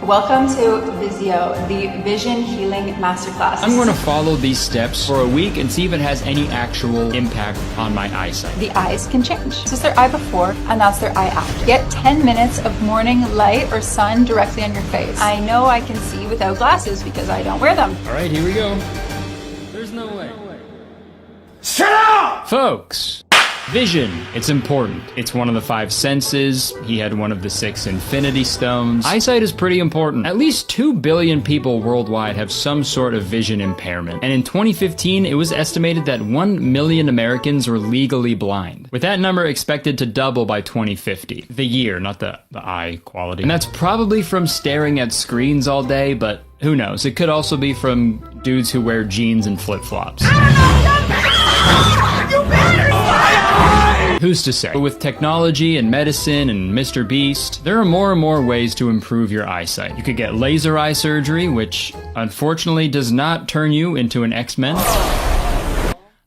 Welcome to Vizio, the Vision Healing Masterclass. I'm going to follow these steps for a week and see if it has any actual impact on my eyesight. The eyes can change. This is their eye before, and that's their eye after. Get 10 minutes of morning light or sun directly on your face. I know I can see without glasses because I don't wear them. All right, here we go. There's no way. Shut up! Folks, vision, it's important. It's one of the 5 senses. He had one of the 6 infinity stones. Eyesight is pretty important. At least 2 billion people worldwide have some sort of vision impairment. And in 2015, it was estimated that 1 million Americans were legally blind, with that number expected to double by 2050. The year, not the eye quality. And that's probably from staring at screens all day, but who knows? It could also be from dudes who wear jeans and flip-flops. Who's to say? But with technology and medicine and Mr. Beast, there are more and more ways to improve your eyesight. You could get laser eye surgery, which unfortunately does not turn you into an X-Men.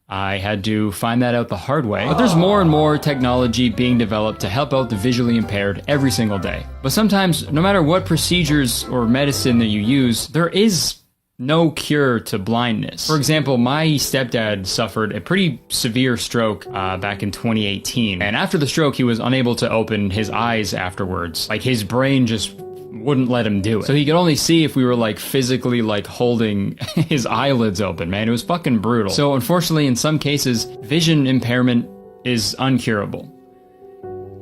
I had to find that out the hard way. But there's more and more technology being developed to help out the visually impaired every single day. But sometimes, no matter what procedures or medicine that you use, there is no cure to blindness. For example, my stepdad suffered a pretty severe stroke back in 2018. And after the stroke, he was unable to open his eyes afterwards. Like, his brain just wouldn't let him do it. So he could only see if we were like physically like holding his eyelids open, man. It was fucking brutal. So unfortunately, in some cases, vision impairment is uncurable.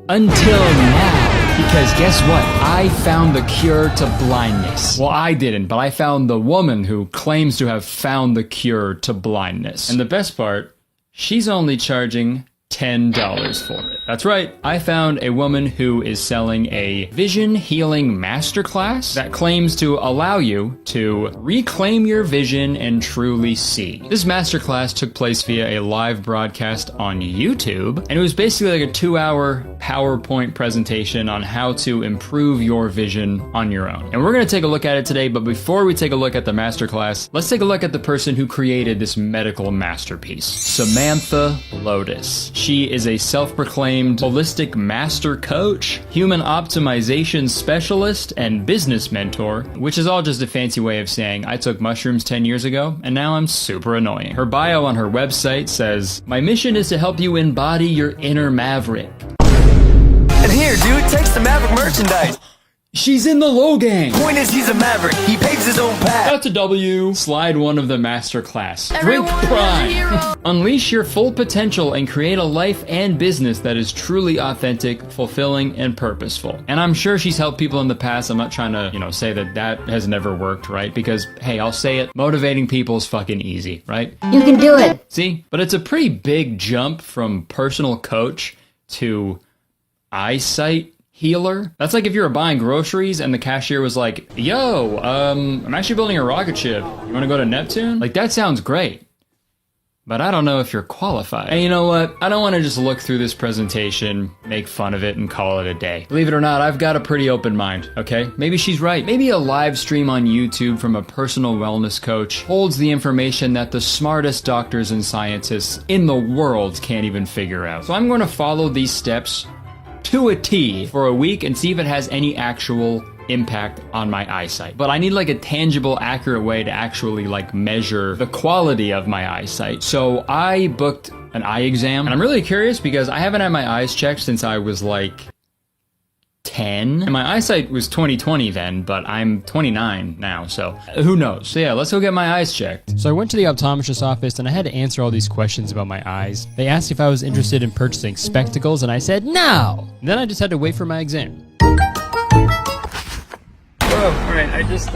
Until now. Because guess what? I found the cure to blindness. Well, I didn't, but I found the woman who claims to have found the cure to blindness. And the best part, she's only charging $10 for it. That's right. I found a woman who is selling a vision healing masterclass that claims to allow you to reclaim your vision and truly see. This masterclass took place via a live broadcast on YouTube, and it was basically like a 2-hour PowerPoint presentation on how to improve your vision on your own. And we're going to take a look at it today, but before we take a look at the masterclass, let's take a look at the person who created this medical masterpiece, Samantha Lotus. She is a self-proclaimed holistic master coach, human optimization specialist, and business mentor, which is all just a fancy way of saying I took mushrooms 10 years ago, and now I'm super annoying. Her bio on her website says, "My mission is to help you embody your inner maverick." And here, dude, take some Maverick merchandise. She's in the low gang. Point is, he's a maverick. He paves his own path. That's a W. Slide 1 of the masterclass. Drink Prime. Unleash your full potential and create a life and business that is truly authentic, fulfilling, and purposeful. And I'm sure she's helped people in the past. I'm not trying to, say that has never worked, right? Because, hey, I'll say it, motivating people is fucking easy, right? You can do it. See? But it's a pretty big jump from personal coach to eyesight healer. That's like if you were buying groceries and the cashier was like, "Yo, I'm actually building a rocket ship. You want to go to Neptune?" Like, that sounds great, but I don't know if you're qualified. And you know what? I don't want to just look through this presentation, make fun of it, and call it a day. Believe it or not, I've got a pretty open mind, okay? Maybe she's right. Maybe a live stream on YouTube from a personal wellness coach holds the information that the smartest doctors and scientists in the world can't even figure out. So I'm going to follow these steps to a T for a week and see if it has any actual impact on my eyesight. But I need like a tangible, accurate way to actually like measure the quality of my eyesight. So I booked an eye exam, and I'm really curious because I haven't had my eyes checked since I was like 10. And my eyesight was 20/20 then, but I'm 29 now, so who knows? So yeah, let's go get my eyes checked. So I went to the optometrist's office and I had to answer all these questions about my eyes. They asked if I was interested in purchasing spectacles, and I said no. And then I just had to wait for my exam. Oh, alright, I just,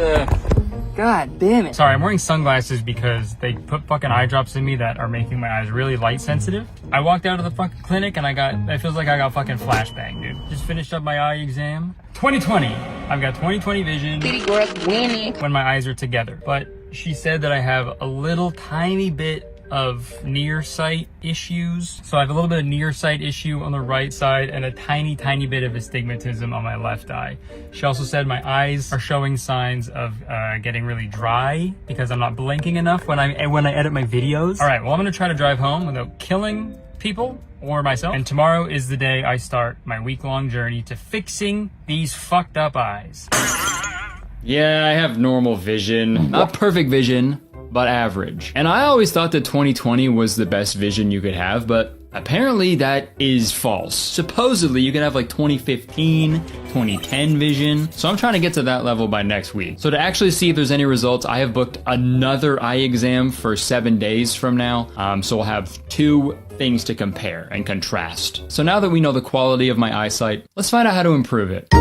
God damn it. Sorry, I'm wearing sunglasses because they put fucking eye drops in me that are making my eyes really light sensitive. I walked out of the fucking clinic and it feels like I got fucking flashbang, dude. Just finished up my eye exam. 20/20. I've got 20/20 vision when my eyes are together. But she said that I have a little tiny bit of nearsight issues. So I have a little bit of nearsight issue on the right side and a tiny bit of astigmatism on my left eye. She also said my eyes are showing signs of getting really dry because I'm not blinking enough when I edit my videos. All right, well, I'm gonna try to drive home without killing people or myself. And tomorrow is the day I start my week-long journey to fixing these fucked up eyes. Yeah, I have normal vision. Not perfect vision, but average. And I always thought that 20/20 was the best vision you could have, but apparently that is false. Supposedly you can have like 2015, 2010 vision. So I'm trying to get to that level by next week. So to actually see if there's any results, I have booked another eye exam for 7 days from now. So we'll have 2 things to compare and contrast. So now that we know the quality of my eyesight, let's find out how to improve it.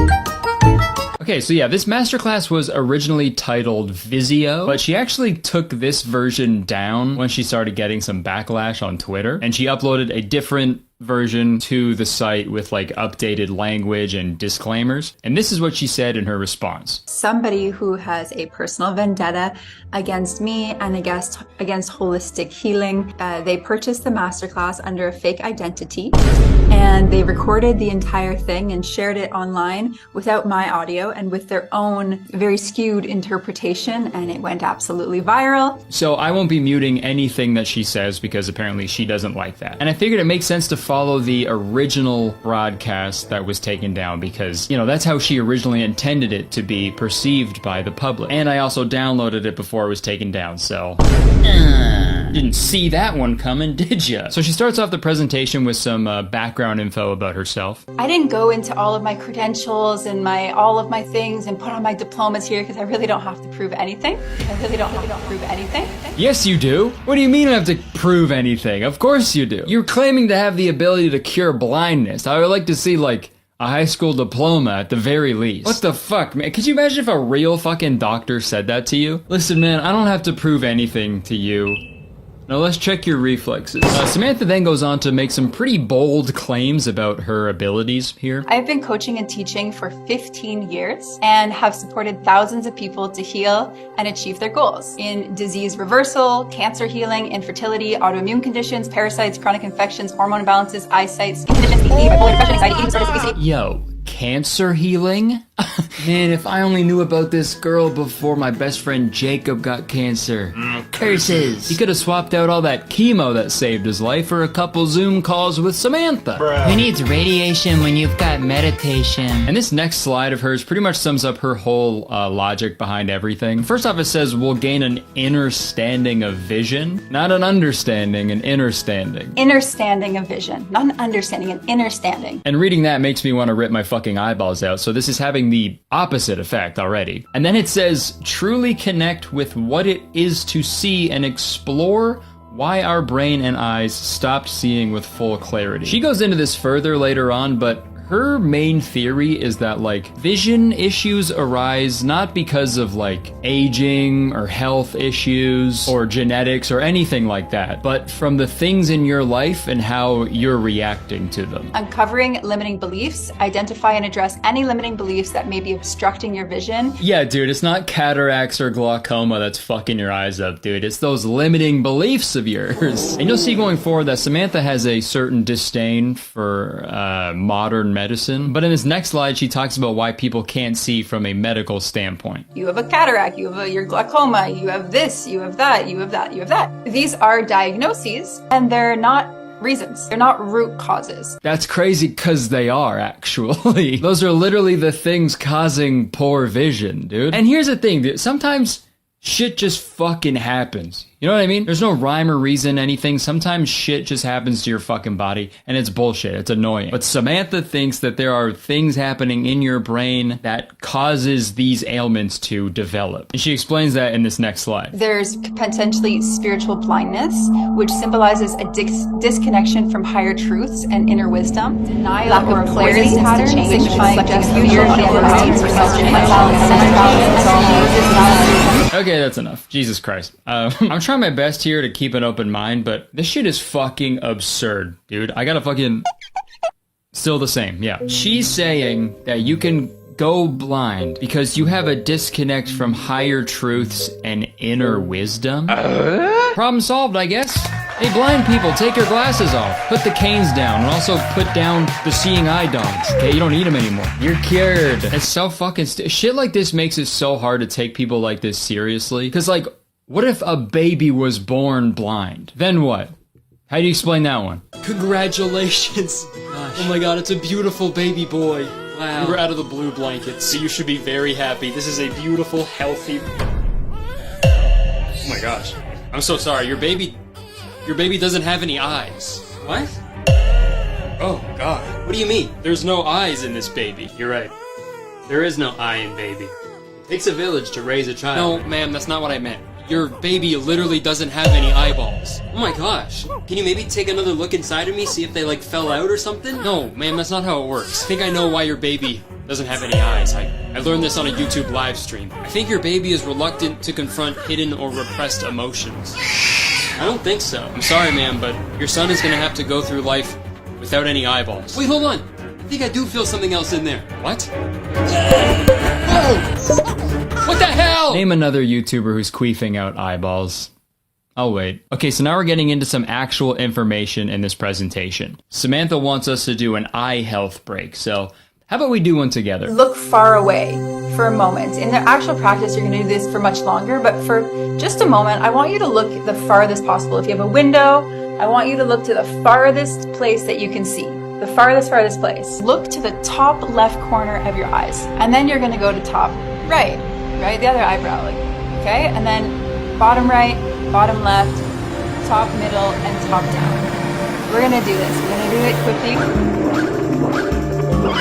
Okay, so yeah, this masterclass was originally titled Vizio, but she actually took this version down when she started getting some backlash on Twitter, and she uploaded a different version to the site with like updated language and disclaimers. And this is what she said in her response. Somebody who has a personal vendetta against me and against holistic healing. They purchased the masterclass under a fake identity, and they recorded the entire thing and shared it online without my audio and with their own very skewed interpretation, and it went absolutely viral. So I won't be muting anything that she says because apparently she doesn't like that. And I figured it makes sense to follow the original broadcast that was taken down because, you know, that's how she originally intended it to be perceived by the public. And I also downloaded it before it was taken down, so... didn't see that one coming, did ya? So she starts off the presentation with some background info about herself. I didn't go into all of my credentials and all of my things and put on my diplomas here because I really don't have to prove anything. Yes, you do. What do you mean you have to prove anything? Of course you do. You're claiming to have the ability to cure blindness. I would like to see, like, a high school diploma at the very least. What the fuck, man? Could you imagine if a real fucking doctor said that to you? Listen, man, I don't have to prove anything to you. Now let's check your reflexes. Samantha then goes on to make some pretty bold claims about her abilities here. I've been coaching and teaching for 15 years and have supported thousands of people to heal and achieve their goals in disease reversal, cancer healing, infertility, autoimmune conditions, parasites, chronic infections, hormone imbalances, eyesight, skin conditions, bipolar depression, anxiety, eating disorders, obesity. Yo, cancer healing? Man, if I only knew about this girl before my best friend Jacob got cancer. Curses. He could have swapped out all that chemo that saved his life for a couple Zoom calls with Samantha. Who needs radiation when you've got meditation? And this next slide of hers pretty much sums up her whole logic behind everything. First off, it says we'll gain an inner standing of vision. Not an understanding, an inner standing. Inner standing of vision. Not an understanding, an inner standing. And reading that makes me want to rip my fucking eyeballs out, so this is having the opposite effect already. And then it says, truly connect with what it is to see and explore why our brain and eyes stopped seeing with full clarity. She goes into this further later on, but her main theory is that, like, vision issues arise not because of, like, aging or health issues or genetics or anything like that, but from the things in your life and how you're reacting to them. Uncovering limiting beliefs, identify and address any limiting beliefs that may be obstructing your vision. Yeah, dude, it's not cataracts or glaucoma that's fucking your eyes up, dude. It's those limiting beliefs of yours. And you'll see going forward that Samantha has a certain disdain for modern medicine. But in this next slide, she talks about why people can't see from a medical standpoint. You have a cataract, you have your glaucoma, you have this, you have that, you have that, you have that. These are diagnoses, and they're not reasons. They're not root causes. That's crazy because they are, actually. Those are literally the things causing poor vision, dude. And here's the thing, dude. Sometimes shit just fucking happens. You know what I mean? There's no rhyme or reason, anything. Sometimes shit just happens to your fucking body, and it's bullshit. It's annoying. But Samantha thinks that there are things happening in your brain that causes these ailments to develop. And she explains that in this next slide. There's potentially spiritual blindness, which symbolizes a disconnection from higher truths and inner wisdom. Denial or clarity patterns, signifying just fear Okay, that's enough. Jesus Christ. I'm trying my best here to keep an open mind, but this shit is fucking absurd, dude. I gotta fucking... Still the same, yeah. She's saying that you can go blind because you have a disconnect from higher truths and inner wisdom. Problem solved, I guess. Hey, blind people, take your glasses off. Put the canes down, and also put down the seeing eye dogs. Okay, you don't need them anymore. You're cured. It's so fucking shit like this makes it so hard to take people like this seriously. Because, like, what if a baby was born blind? Then what? How do you explain that one? Congratulations. Oh my god, it's a beautiful baby boy. Wow. You were out of the blue blankets, so you should be very happy. This is a beautiful, healthy... Oh my gosh. I'm so sorry. Your baby doesn't have any eyes. What? Oh god. What do you mean? There's no eyes in this baby. You're right. There is no eye in baby. It takes a village to raise a child. No, ma'am, that's not what I meant. Your baby literally doesn't have any eyeballs. Oh my gosh. Can you maybe take another look inside of me, see if they like fell out or something? No, ma'am, that's not how it works. I think I know why your baby doesn't have any eyes. I learned this on a YouTube live stream. I think your baby is reluctant to confront hidden or repressed emotions. I don't think so. I'm sorry, ma'am, but your son is gonna have to go through life without any eyeballs. Wait, hold on. I think I do feel something else in there. What? Whoa! What the hell? Name another YouTuber who's queefing out eyeballs. I'll wait. Okay, so now we're getting into some actual information in this presentation. Samantha wants us to do an eye health break, so how about we do one together? Look far away for a moment. In the actual practice, you're going to do this for much longer, but for just a moment, I want you to look the farthest possible. If you have a window, I want you to look to the farthest place that you can see. The farthest place. Look to the top left corner of your eyes. And then you're going to go to top right, the other eyebrow, okay? And then bottom right, bottom left, top middle, and top down. We're going to do this. We're going to do it quickly.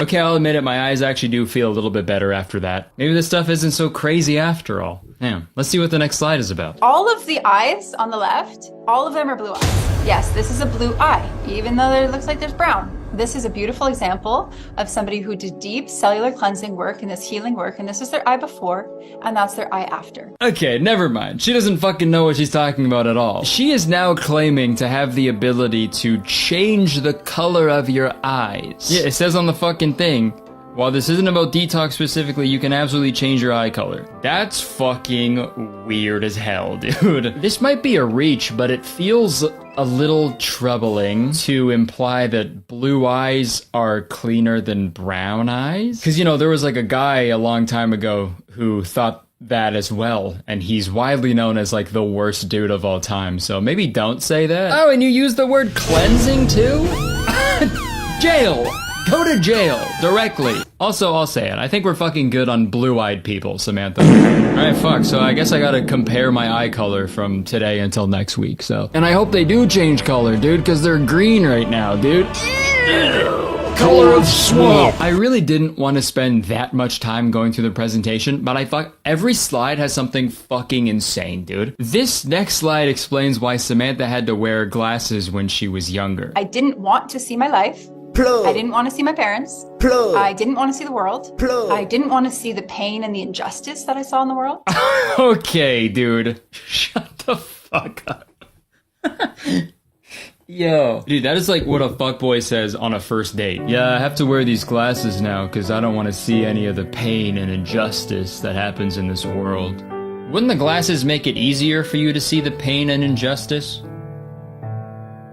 Okay, I'll admit it, my eyes actually do feel a little bit better after that. Maybe this stuff isn't so crazy after all. Damn, let's see what the next slide is about. All of the eyes on the left, all of them are blue eyes. Yes, this is a blue eye, even though it looks like there's brown. This is a beautiful example of somebody who did deep cellular cleansing work and this healing work, and this is their eye before, and that's their eye after. Okay, never mind. She doesn't fucking know what she's talking about at all. She is now claiming to have the ability to change the color of your eyes. Yeah, it says on the fucking thing, while this isn't about detox specifically, you can absolutely change your eye color. That's fucking weird as hell, dude. This might be a reach, but it feels a little troubling to imply that blue eyes are cleaner than brown eyes. Because, you know, there was like a guy a long time ago who thought that as well, and he's widely known as like the worst dude of all time, so maybe don't say that. Oh, and you use the word cleansing too? Jail! Go to jail, directly. Also, I'll say it, I think we're fucking good on blue-eyed people, Samantha. Alright, fuck, so I guess I gotta compare my eye color from today until next week, so. And I hope they do change color, dude, because they're green right now, dude. Color of swamp. I really didn't want to spend that much time going through the presentation, but every slide has something fucking insane, dude. This next slide explains why Samantha had to wear glasses when she was younger. I didn't want to see my life. Plug. I didn't want to see my parents. Plug. I didn't want to see the world. Plug. I didn't want to see the pain and the injustice that I saw in the world. Okay, dude. Shut the fuck up. Yo. Dude, that is like what a fuckboy says on a first date. Yeah, I have to wear these glasses now because I don't want to see any of the pain and injustice that happens in this world. Wouldn't the glasses make it easier for you to see the pain and injustice?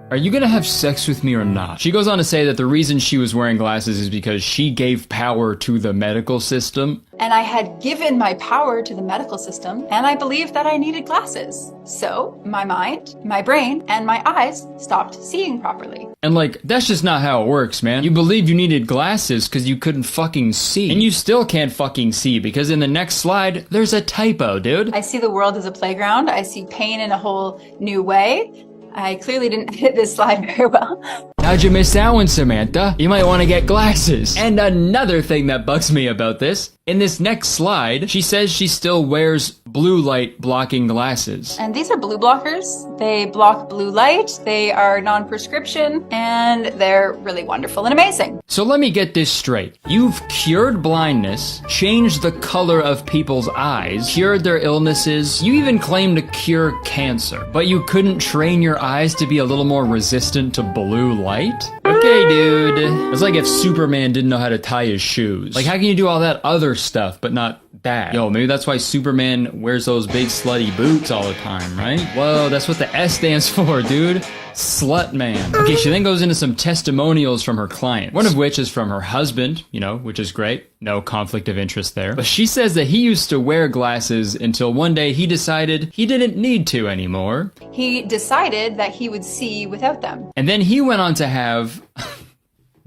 Are you gonna have sex with me or not? She goes on to say that the reason she was wearing glasses is because she gave power to the medical system. And I had given my power to the medical system, and I believed that I needed glasses. So my mind, my brain, and my eyes stopped seeing properly. And like, that's just not how it works, man. You believed you needed glasses because you couldn't fucking see. And you still can't fucking see because in the next slide, there's a typo, dude. I see the world as a playground. I see pain in a whole new way. I clearly didn't hit this slide very well. How'd you miss that one, Samantha? You might want to get glasses. And another thing that bugs me about this, in this next slide, she says she still wears blue light blocking glasses. And these are blue blockers. They block blue light, they are non-prescription, and they're really wonderful and amazing. So let me get this straight. You've cured blindness, changed the color of people's eyes, cured their illnesses, you even claim to cure cancer, but you couldn't train your eyes to be a little more resistant to blue light? Okay, dude. It's like if Superman didn't know how to tie his shoes. Like, how can you do all that other stuff, but not that? Yo, maybe that's why Superman wears those big slutty boots all the time, right? Whoa, that's what the S stands for, dude. Slut man. Okay, she then goes into some testimonials from her clients. One of which is from her husband, you know, which is great. No conflict of interest there. But she says that he used to wear glasses until one day he decided he didn't need to anymore. He decided that he would see without them. And then he went on to have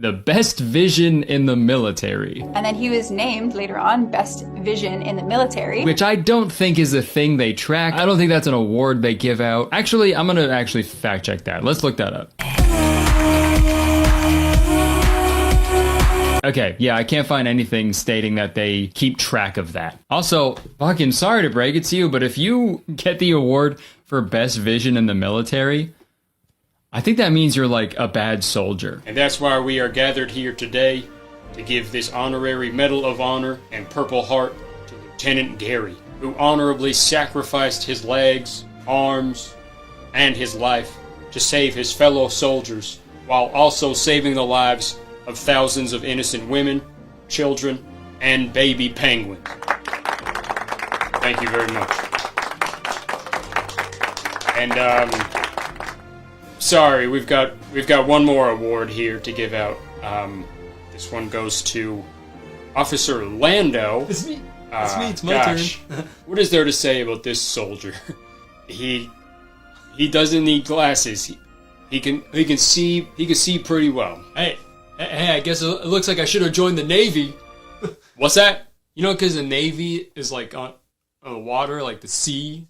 the best vision in the military. And then he was named later on Best Vision in the Military. Which I don't think is a thing they track. I don't think that's an award they give out. Actually, I'm gonna actually fact check that. Let's look that up. Okay, yeah, I can't find anything stating that they keep track of that. Also, fucking sorry to break it to you, but if you get the award for Best Vision in the Military, I think that means you're like a bad soldier. And that's why we are gathered here today to give this honorary Medal of Honor and Purple Heart to Lieutenant Gary, who honorably sacrificed his legs, arms, and his life to save his fellow soldiers, while also saving the lives of thousands of innocent women, children, and baby penguins. Thank you very much. And sorry, we've got one more award here to give out. This one goes to Officer Lando. It's me. It's my turn. What is there to say about this soldier? He doesn't need glasses. He can see pretty well. Hey, I guess it looks like I should have joined the Navy. What's that? You know, because the Navy is like on the water, like the sea,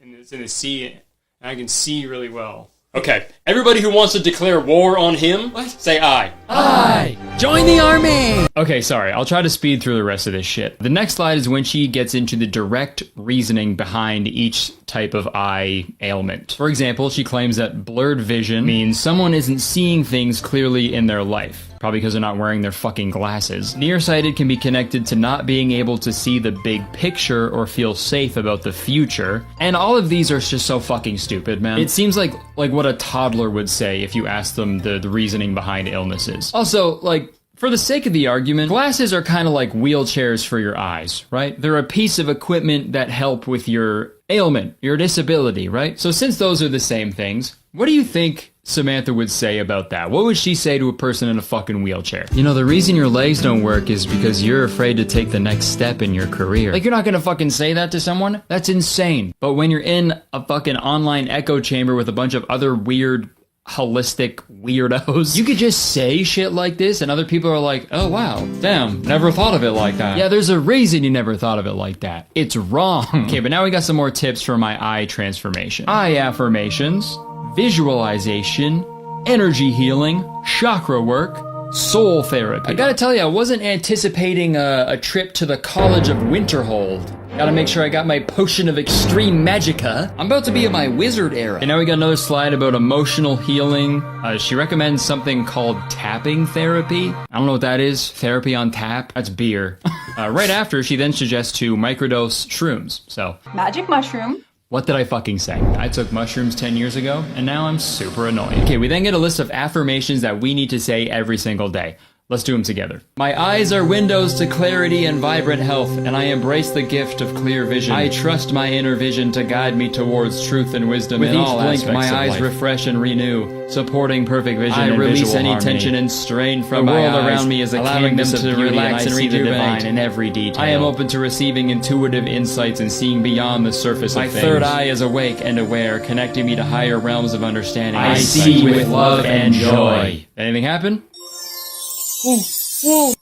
and it's in the sea, and I can see really well. Okay, everybody who wants to declare war on him, say aye. Aye! Join the army! Okay, sorry, I'll try to speed through the rest of this shit. The next slide is when she gets into the direct reasoning behind each type of eye ailment. For example, she claims that blurred vision means someone isn't seeing things clearly in their life. Probably because they're not wearing their fucking glasses. Nearsighted can be connected to not being able to see the big picture or feel safe about the future. And all of these are just so fucking stupid, man. It seems like what a toddler would say if you asked them the reasoning behind illnesses. Also, like, for the sake of the argument, glasses are kind of like wheelchairs for your eyes, right? They're a piece of equipment that help with your ailment, your disability, right? So since those are the same things, what do you think Samantha would say about that? What would she say to a person in a fucking wheelchair? You know, the reason your legs don't work is because you're afraid to take the next step in your career. Like, you're not gonna fucking say that to someone? That's insane. But when you're in a fucking online echo chamber with a bunch of other weird, holistic weirdos, you could just say shit like this and other people are like, oh wow, damn, never thought of it like that. Yeah, there's a reason you never thought of it like that. It's wrong. Okay, but now we got some more tips for my eye transformation. Eye affirmations, visualization, energy healing, chakra work, soul therapy. I gotta tell you, I wasn't anticipating a trip to the College of Winterhold. Gotta make sure I got my potion of extreme magicka. I'm about to be in my wizard era. And now we got another slide about emotional healing. She recommends something called tapping therapy. I don't know what that is. Therapy on tap? That's beer. Right after, she then suggests to microdose shrooms. So, Magic mushroom. what did I fucking say? I took mushrooms 10 years ago, and now I'm super annoying. Okay, we then get a list of affirmations that we need to say every single day. Let's do them together. My eyes are windows to clarity and vibrant health, and I embrace the gift of clear vision. I trust my inner vision to guide me towards truth and wisdom in all aspects of life. With each blink, my eyes refresh and renew, supporting perfect vision and visual harmony. I release any tension and strain from my eyes. The world around me is a canvas to relax and rejuvenate in every detail. I am open to receiving intuitive insights and seeing beyond the surface of things. My third eye is awake and aware, connecting me to higher realms of understanding. I see with love and joy. Anything happen?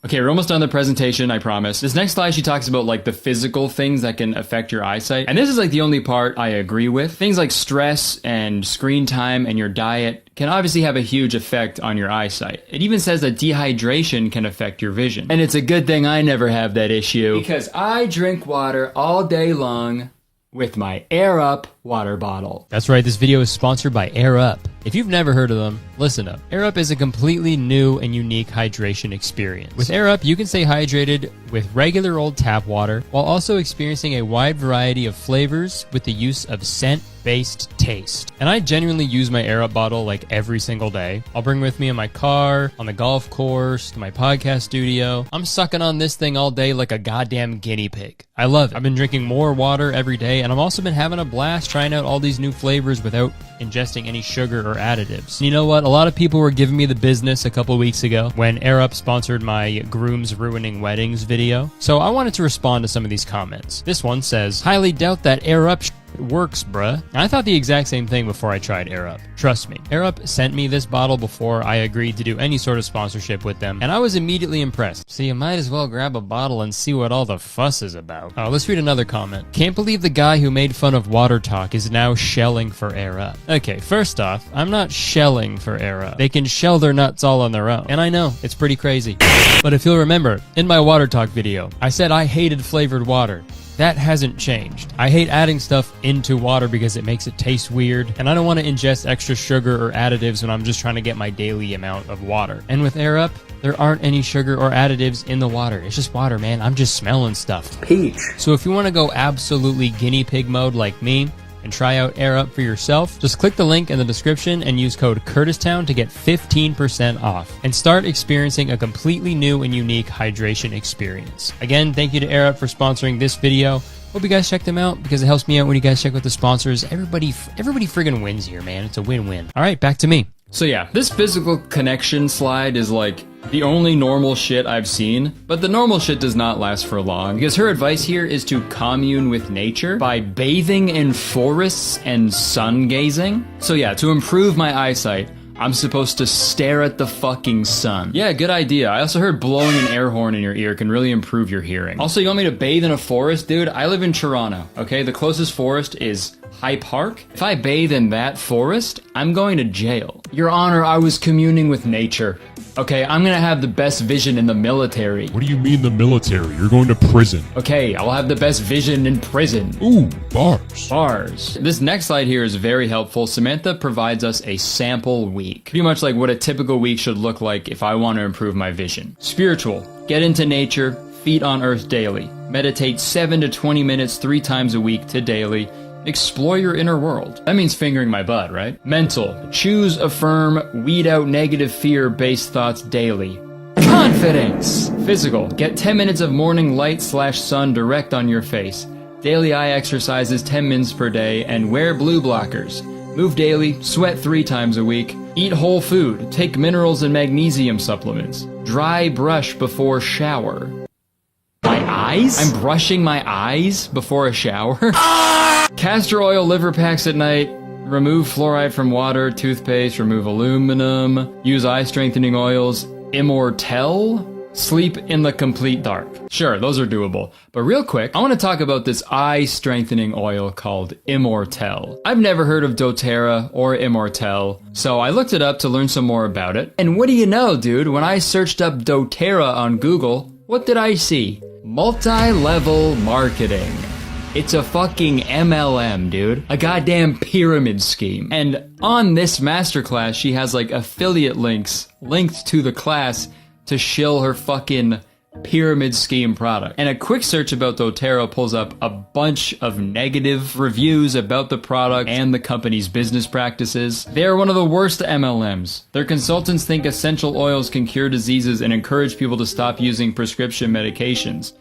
Okay, we're almost done the presentation, I promise. This next slide, she talks about like the physical things that can affect your eyesight. And this is like the only part I agree with. Things like stress and screen time and your diet can obviously have a huge effect on your eyesight. It even says that dehydration can affect your vision. And it's a good thing I never have that issue, because I drink water all day long with my Air Up water bottle. That's right, this video is sponsored by Air Up. If you've never heard of them, listen up. Air Up is a completely new and unique hydration experience. With Air Up, you can stay hydrated with regular old tap water while also experiencing a wide variety of flavors with the use of scent-based taste. And I genuinely use my Air Up bottle like every single day. I'll bring with me in my car, on the golf course, to my podcast studio. I'm sucking on this thing all day like a goddamn guinea pig. I love it. I've been drinking more water every day, and I've also been having a blast trying out all these new flavors without ingesting any sugar or additives. And you know what? A lot of people were giving me the business a couple weeks ago when Air Up sponsored my Grooms Ruining Weddings video. So I wanted to respond to some of these comments. This one says, highly doubt that Air Up It works, bruh. I thought the exact same thing before I tried Air Up. Trust me, Air Up sent me this bottle before I agreed to do any sort of sponsorship with them, and I was immediately impressed. So you might as well grab a bottle and see what all the fuss is about. Oh, let's read another comment. Can't believe the guy who made fun of water talk is now shelling for Air Up. Okay, first off, I'm not shelling for Air Up. They can shell their nuts all on their own. And I know, it's pretty crazy. But if you'll remember, in my water talk video, I said I hated flavored water. That hasn't changed. I hate adding stuff into water because it makes it taste weird, and I don't want to ingest extra sugar or additives when I'm just trying to get my daily amount of water. And with Air Up, there aren't any sugar or additives in the water. It's just water, man. I'm just smelling stuff. Peach. So if you want to go absolutely guinea pig mode like me, and try out Air Up for yourself, just click the link in the description and use code KurtisTown to get 15% off and start experiencing a completely new and unique hydration experience. Again, thank you to Air Up for sponsoring this video. Hope you guys check them out because it helps me out when you guys check out the sponsors. Everybody friggin' wins here, man. It's a win-win. All right, back to me. So yeah, this physical connection slide is like the only normal shit I've seen, but the normal shit does not last for long, because her advice here is to commune with nature by bathing in forests and sun gazing. So yeah, to improve my eyesight, I'm supposed to stare at the fucking sun. Yeah, good idea. I also heard blowing an air horn in your ear can really improve your hearing. Also, you want me to bathe in a forest? Dude, I live in Toronto, okay? The closest forest is High Park. If I bathe in that forest, I'm going to jail. Your Honor, I was communing with nature. Okay, I'm gonna have the best vision in the military. What do you mean the military? You're going to prison. Okay, I'll have the best vision in prison. Ooh, bars. Bars. This next slide here is very helpful. Samantha provides us a sample week. Pretty much like what a typical week should look like if I want to improve my vision. Spiritual. Get into nature. Feet on earth daily. Meditate 7 to 20 minutes 3 times a week to daily. Explore your inner world. That means fingering my butt, right? Mental. Choose, affirm, weed out negative fear-based thoughts daily. Confidence! Physical. Get 10 minutes of morning light/sun direct on your face. Daily eye exercises 10 minutes per day, and wear blue blockers. Move daily, sweat 3 times a week. Eat whole food. Take minerals and magnesium supplements. Dry brush before shower. My eyes? I'm brushing my eyes before a shower? Castor oil liver packs at night. Remove fluoride from water, toothpaste, remove aluminum. Use eye strengthening oils. Immortelle? Sleep in the complete dark. Sure, those are doable. But real quick, I want to talk about this eye strengthening oil called Immortelle. I've never heard of doTERRA or Immortelle, so I looked it up to learn some more about it. And what do you know, dude? When I searched up doTERRA on Google, what did I see? Multi-level marketing. It's a fucking MLM, dude. A goddamn pyramid scheme. And on this masterclass, she has like affiliate links linked to the class to shill her fucking pyramid scheme product. And a quick search about doTERRA pulls up a bunch of negative reviews about the product and the company's business practices. They are one of the worst MLMs. Their consultants think essential oils can cure diseases and encourage people to stop using prescription medications.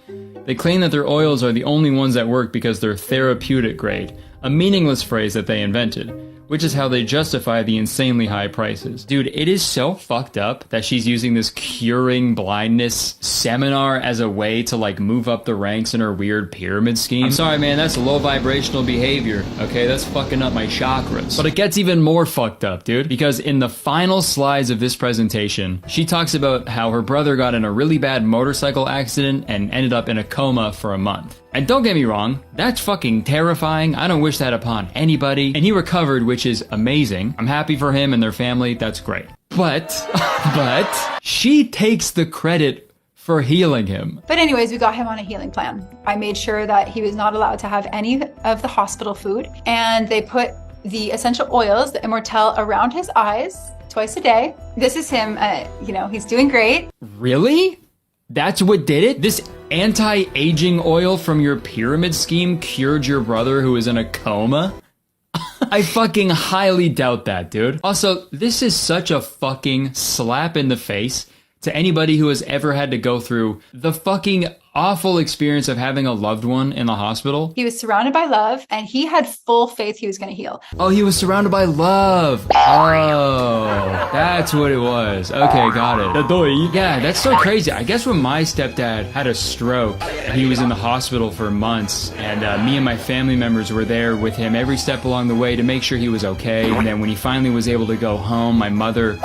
They claim that their oils are the only ones that work because they're therapeutic grade, a meaningless phrase that they invented, which is how they justify the insanely high prices. Dude, it is so fucked up that she's using this curing blindness seminar as a way to like move up the ranks in her weird pyramid scheme. I'm sorry, man, that's low vibrational behavior, okay? That's fucking up my chakras. But it gets even more fucked up, dude, because in the final slides of this presentation, she talks about how her brother got in a really bad motorcycle accident and ended up in a coma for a month. And don't get me wrong, that's fucking terrifying. I don't wish that upon anybody. And he recovered, which is amazing. I'm happy for him and their family. That's great. But she takes the credit for healing him. But anyways, we got him on a healing plan. I made sure that he was not allowed to have any of the hospital food. And they put the essential oils, the Immortelle, around his eyes twice a day. This is him, he's doing great. Really? That's what did it? This anti-aging oil from your pyramid scheme cured your brother who was in a coma? I fucking highly doubt that, dude. Also, this is such a fucking slap in the face to anybody who has ever had to go through the fucking awful experience of having a loved one in the hospital. He was surrounded by love, and he had full faith he was going to heal. Oh, he was surrounded by love. Oh, that's what it was. Okay, got it. Yeah, that's so crazy. I guess when my stepdad had a stroke, he was in the hospital for months, and me and my family members were there with him every step along the way to make sure he was okay. And then when he finally was able to go home, my mother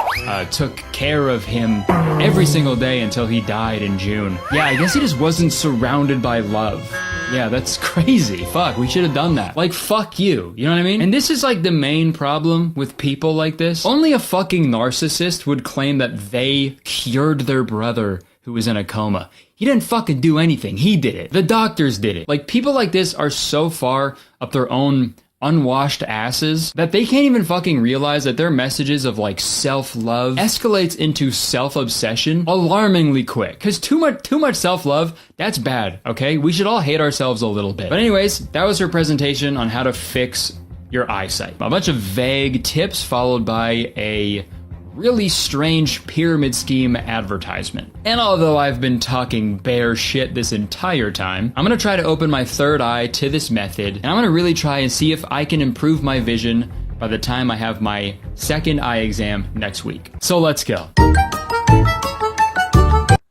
took care of him every single day until he died in June. Yeah, I guess he just wasn't surrounded by love. Yeah, that's crazy. Fuck, we should have done that. Like, fuck you. You know what I mean? And this is like the main problem with people like this. Only a fucking narcissist would claim that they cured their brother who was in a coma. He didn't fucking do anything. He did it. The doctors did it. Like, people like this are so far up their own unwashed asses that they can't even fucking realize that their messages of like self-love escalates into self-obsession alarmingly quick. Cause too much self-love, that's bad, okay? We should all hate ourselves a little bit. But anyways, that was her presentation on how to fix your eyesight. A bunch of vague tips followed by a really strange pyramid scheme advertisement. And although I've been talking bare shit this entire time, I'm gonna try to open my third eye to this method, and I'm gonna really try and see if I can improve my vision by the time I have my second eye exam next week. So let's go.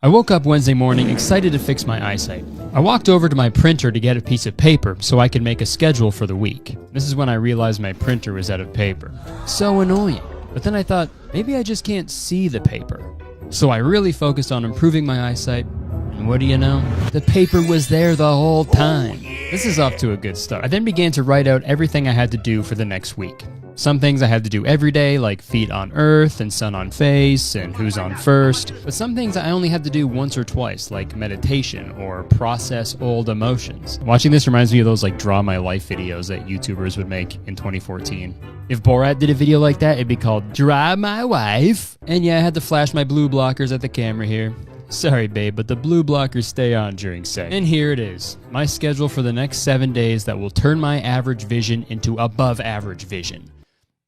I woke up Wednesday morning excited to fix my eyesight. I walked over to my printer to get a piece of paper so I could make a schedule for the week. This is when I realized my printer was out of paper. So annoying. But then I thought, maybe I just can't see the paper. So I really focused on improving my eyesight, and what do you know? The paper was there the whole time. This is off to a good start. I then began to write out everything I had to do for the next week. Some things I had to do every day, like feet on earth and sun on face and who's on first. But some things I only had to do once or twice, like meditation or process old emotions. Watching this reminds me of those like draw my life videos that YouTubers would make in 2014. If Borat did a video like that, it'd be called Draw My Wife. And yeah, I had to flash my blue blockers at the camera here. Sorry, babe, but the blue blockers stay on during sex. And here it is, my schedule for the next 7 days that will turn my average vision into above average vision.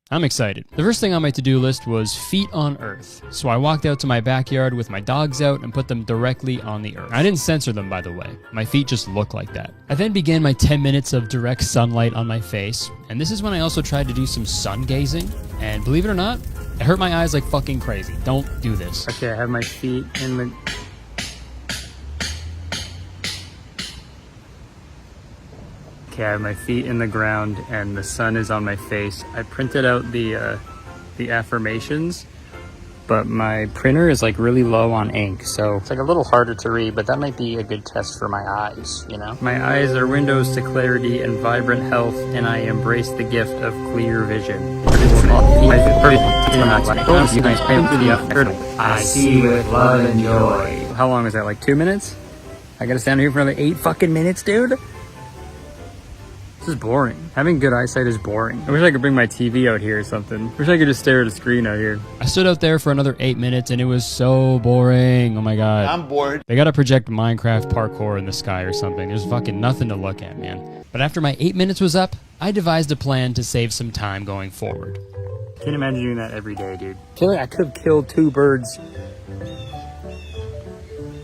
I'm excited. The first thing on my to-do list was feet on earth. So I walked out to my backyard with my dogs out and put them directly on the earth. I didn't censor them, by the way. My feet just look like that. I then began my 10 minutes of direct sunlight on my face. And this is when I also tried to do some sun gazing. And believe it or not, it hurt my eyes like fucking crazy. Don't do this. Okay, I have my feet in the... Okay, I have my feet in the ground and the sun is on my face. I printed out the affirmations, but my printer is like really low on ink, so it's like a little harder to read, but that might be a good test for my eyes, you know? My eyes are windows to clarity and vibrant health, and I embrace the gift of clear vision. I see with love and joy. How long is that, like 2 minutes? I gotta stand here for another 8 fucking minutes, dude? This is boring. Having good eyesight is boring. I wish I could bring my TV out here or something. Wish I could just stare at a screen out here. I stood out there for another 8 minutes and it was so boring. Oh my god. I'm bored. They gotta project Minecraft parkour in the sky or something. There's fucking nothing to look at, man. But after my 8 minutes was up, I devised a plan to save some time going forward. Can't imagine doing that every day, dude. I feel like I could have killed 2 birds.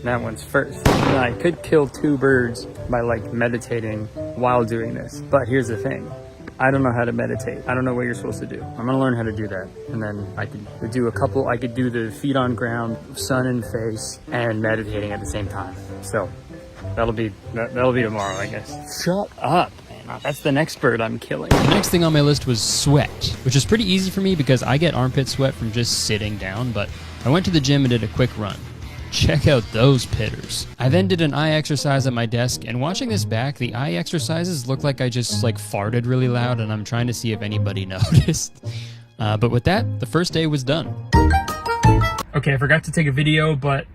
That one's first. I could kill 2 birds by like meditating while doing this. But here's the thing. I don't know how to meditate. I don't know what you're supposed to do. I'm gonna learn how to do that. And then I could do I could do the feet on ground, sun in face, and meditating at the same time. So that'll be tomorrow, I guess. Shut up, man. That's the next bird I'm killing. The next thing on my list was sweat, which is pretty easy for me because I get armpit sweat from just sitting down, but I went to the gym and did a quick run. Check out those pitters. I then did an eye exercise at my desk, and watching this back, the eye exercises look like I just like farted really loud, and I'm trying to see if anybody noticed. But with that, the first day was done. Okay, I forgot to take a video, but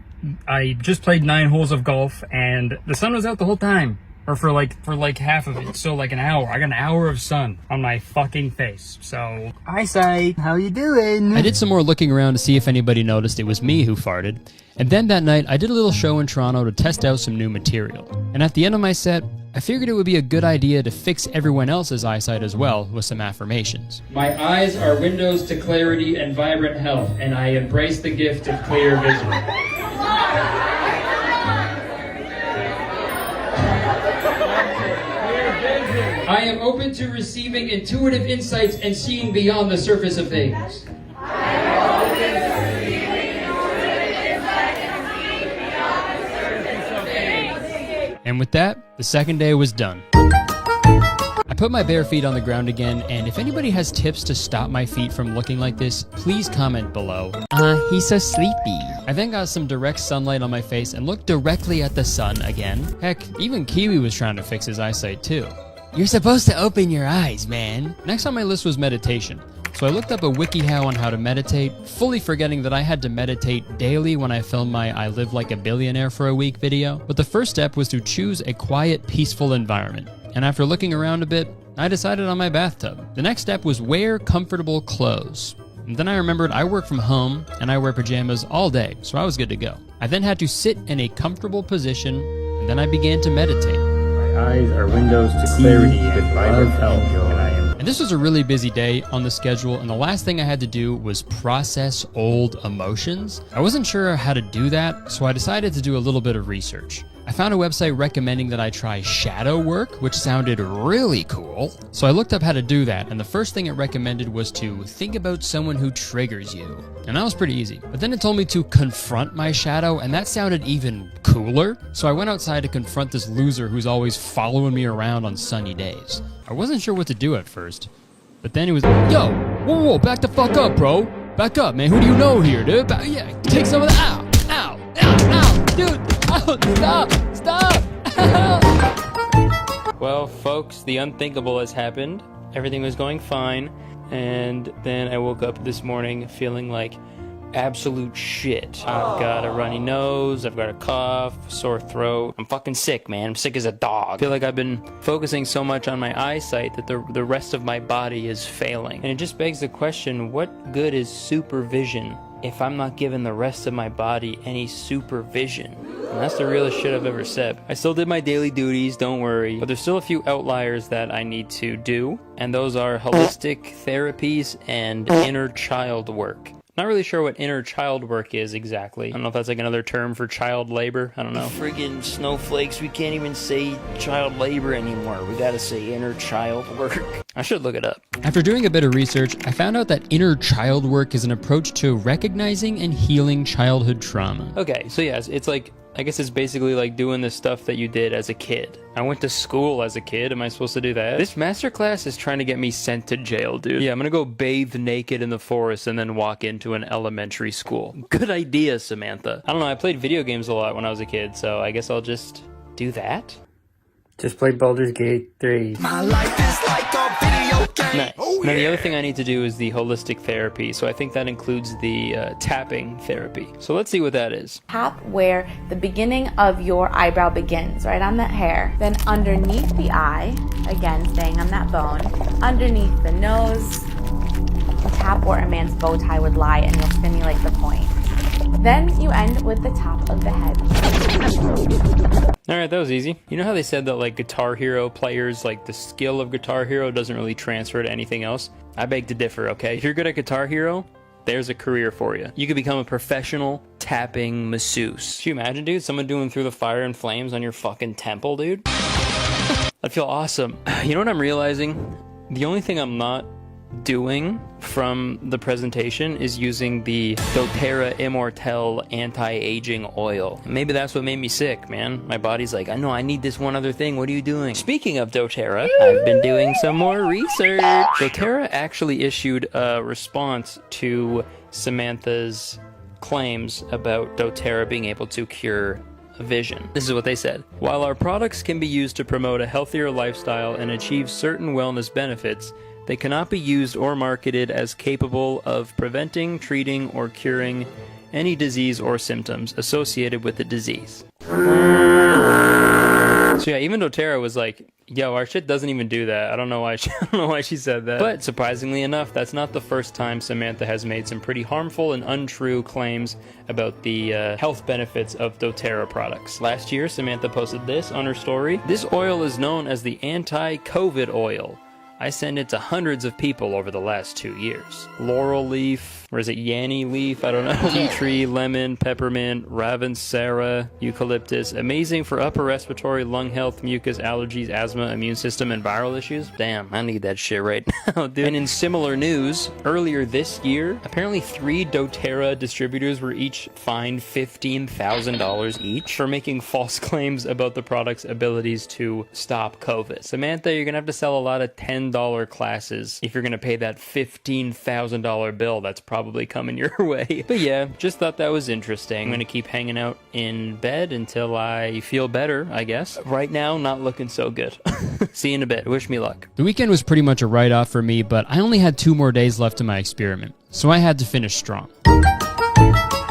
I just played 9 holes of golf, and the sun was out the whole time. Or for like half of it, so like an hour. I got an hour of sun on my fucking face, so... Eyesight, how you doing? I did some more looking around to see if anybody noticed it was me who farted. And then that night, I did a little show in Toronto to test out some new material. And at the end of my set, I figured it would be a good idea to fix everyone else's eyesight as well with some affirmations. My eyes are windows to clarity and vibrant health, and I embrace the gift of clear vision. I am open to receiving intuitive insights and seeing beyond the surface of things. And with that, the second day was done. I put my bare feet on the ground again, and if anybody has tips to stop my feet from looking like this, please comment below. He's so sleepy. I then got some direct sunlight on my face and looked directly at the sun again. Heck, even Kiwi was trying to fix his eyesight too. You're supposed to open your eyes, man. Next on my list was meditation. So I looked up a WikiHow on how to meditate, fully forgetting that I had to meditate daily when I filmed my I Live Like a Billionaire for a Week video. But the first step was to choose a quiet, peaceful environment. And after looking around a bit, I decided on my bathtub. The next step was wear comfortable clothes. And then I remembered I work from home and I wear pajamas all day, so I was good to go. I then had to sit in a comfortable position, and then I began to meditate. My eyes are windows to clarity and vibrant health, and I am. And this was a really busy day on the schedule, and the last thing I had to do was process old emotions. I wasn't sure how to do that, so I decided to do a little bit of research. I found a website recommending that I try shadow work, which sounded really cool. So I looked up how to do that, and the first thing it recommended was to think about someone who triggers you. And that was pretty easy. But then it told me to confront my shadow, and that sounded even cooler. So I went outside to confront this loser who's always following me around on sunny days. I wasn't sure what to do at first, but then he was, yo, whoa, back the fuck up, bro. Back up, man. Who do you know here, dude? Yeah, take some of the, ow, dude. Oh, stop! Well, folks, the unthinkable has happened. Everything was going fine, and then I woke up this morning feeling like absolute shit. I've got a runny nose, I've got a cough, sore throat. I'm fucking sick, man. I'm sick as a dog. I feel like I've been focusing so much on my eyesight that the rest of my body is failing. And it just begs the question, what good is supervision if I'm not giving the rest of my body any supervision? And that's the realest shit I've ever said. I still did my daily duties, don't worry, but there's still a few outliers that I need to do, and those are holistic therapies and inner child work. Not really sure what inner child work is exactly. I don't know if that's like another term for child labor. I don't know. Friggin' snowflakes, we can't even say child labor anymore. We gotta say inner child work. I should look it up. After doing a bit of research, I found out that inner child work is an approach to recognizing and healing childhood trauma. Okay, so yes, it's like, I guess it's basically like doing the stuff that you did as a kid. I went to school as a kid. Am I supposed to do that? This masterclass is trying to get me sent to jail, dude. Yeah, I'm gonna go bathe naked in the forest and then walk into an elementary school. Good idea, Samantha. I don't know, I played video games a lot when I was a kid, so I guess I'll just do that. Just play Baldur's Gate 3. My life is like a video game. Nice. Now the other thing I need to do is the holistic therapy, so I think that includes the tapping therapy. So let's see what that is. Tap where the beginning of your eyebrow begins, right on that hair. Then underneath the eye, again staying on that bone, underneath the nose, tap where a man's bow tie would lie and you'll stimulate the point. Then you end with the top of the head. Alright, that was easy. You know how they said that like Guitar Hero players, like the skill of Guitar Hero doesn't really transfer to anything else? I beg to differ, okay? If you're good at Guitar Hero, there's a career for you. You could become a professional tapping masseuse. Can you imagine, dude? Someone doing Through the Fire and Flames on your fucking temple, dude? That'd feel awesome. You know what I'm realizing? The only thing I'm not doing from the presentation is using the doTERRA Immortelle anti-aging oil. Maybe that's what made me sick, man. My body's like, I know, I need this one other thing. What are you doing? Speaking of doTERRA, I've been doing some more research. doTERRA actually issued a response to Samantha's claims about doTERRA being able to cure vision. This is what they said. While our products can be used to promote a healthier lifestyle and achieve certain wellness benefits, they cannot be used or marketed as capable of preventing, treating, or curing any disease or symptoms associated with the disease. So yeah, even doTERRA was like, yo, our shit doesn't even do that. I don't know why she said that. But surprisingly enough, that's not the first time Samantha has made some pretty harmful and untrue claims about the health benefits of doTERRA products. Last year, Samantha posted this on her story. This oil is known as the anti-COVID oil. I send it to hundreds of people over the last 2 years. Laurel leaf, or is it Yanny leaf? I don't know. Tea tree, lemon, peppermint, ravensara, eucalyptus. Amazing for upper respiratory, lung health, mucus, allergies, asthma, immune system, and viral issues. Damn, I need that shit right now, dude. And in similar news, earlier this year, apparently 3 doTERRA distributors were each fined $15,000 each for making false claims about the product's abilities to stop COVID. Samantha, you're gonna have to sell a lot of $10 classes if you're gonna pay that $15,000 bill that's probably coming your way. But yeah, just thought that was interesting. I'm gonna keep hanging out in bed until I feel better, I guess. Right now, not looking so good. See you in a bit. Wish me luck. The weekend was pretty much a write-off for me, but I only had 2 more days left in my experiment, so I had to finish strong.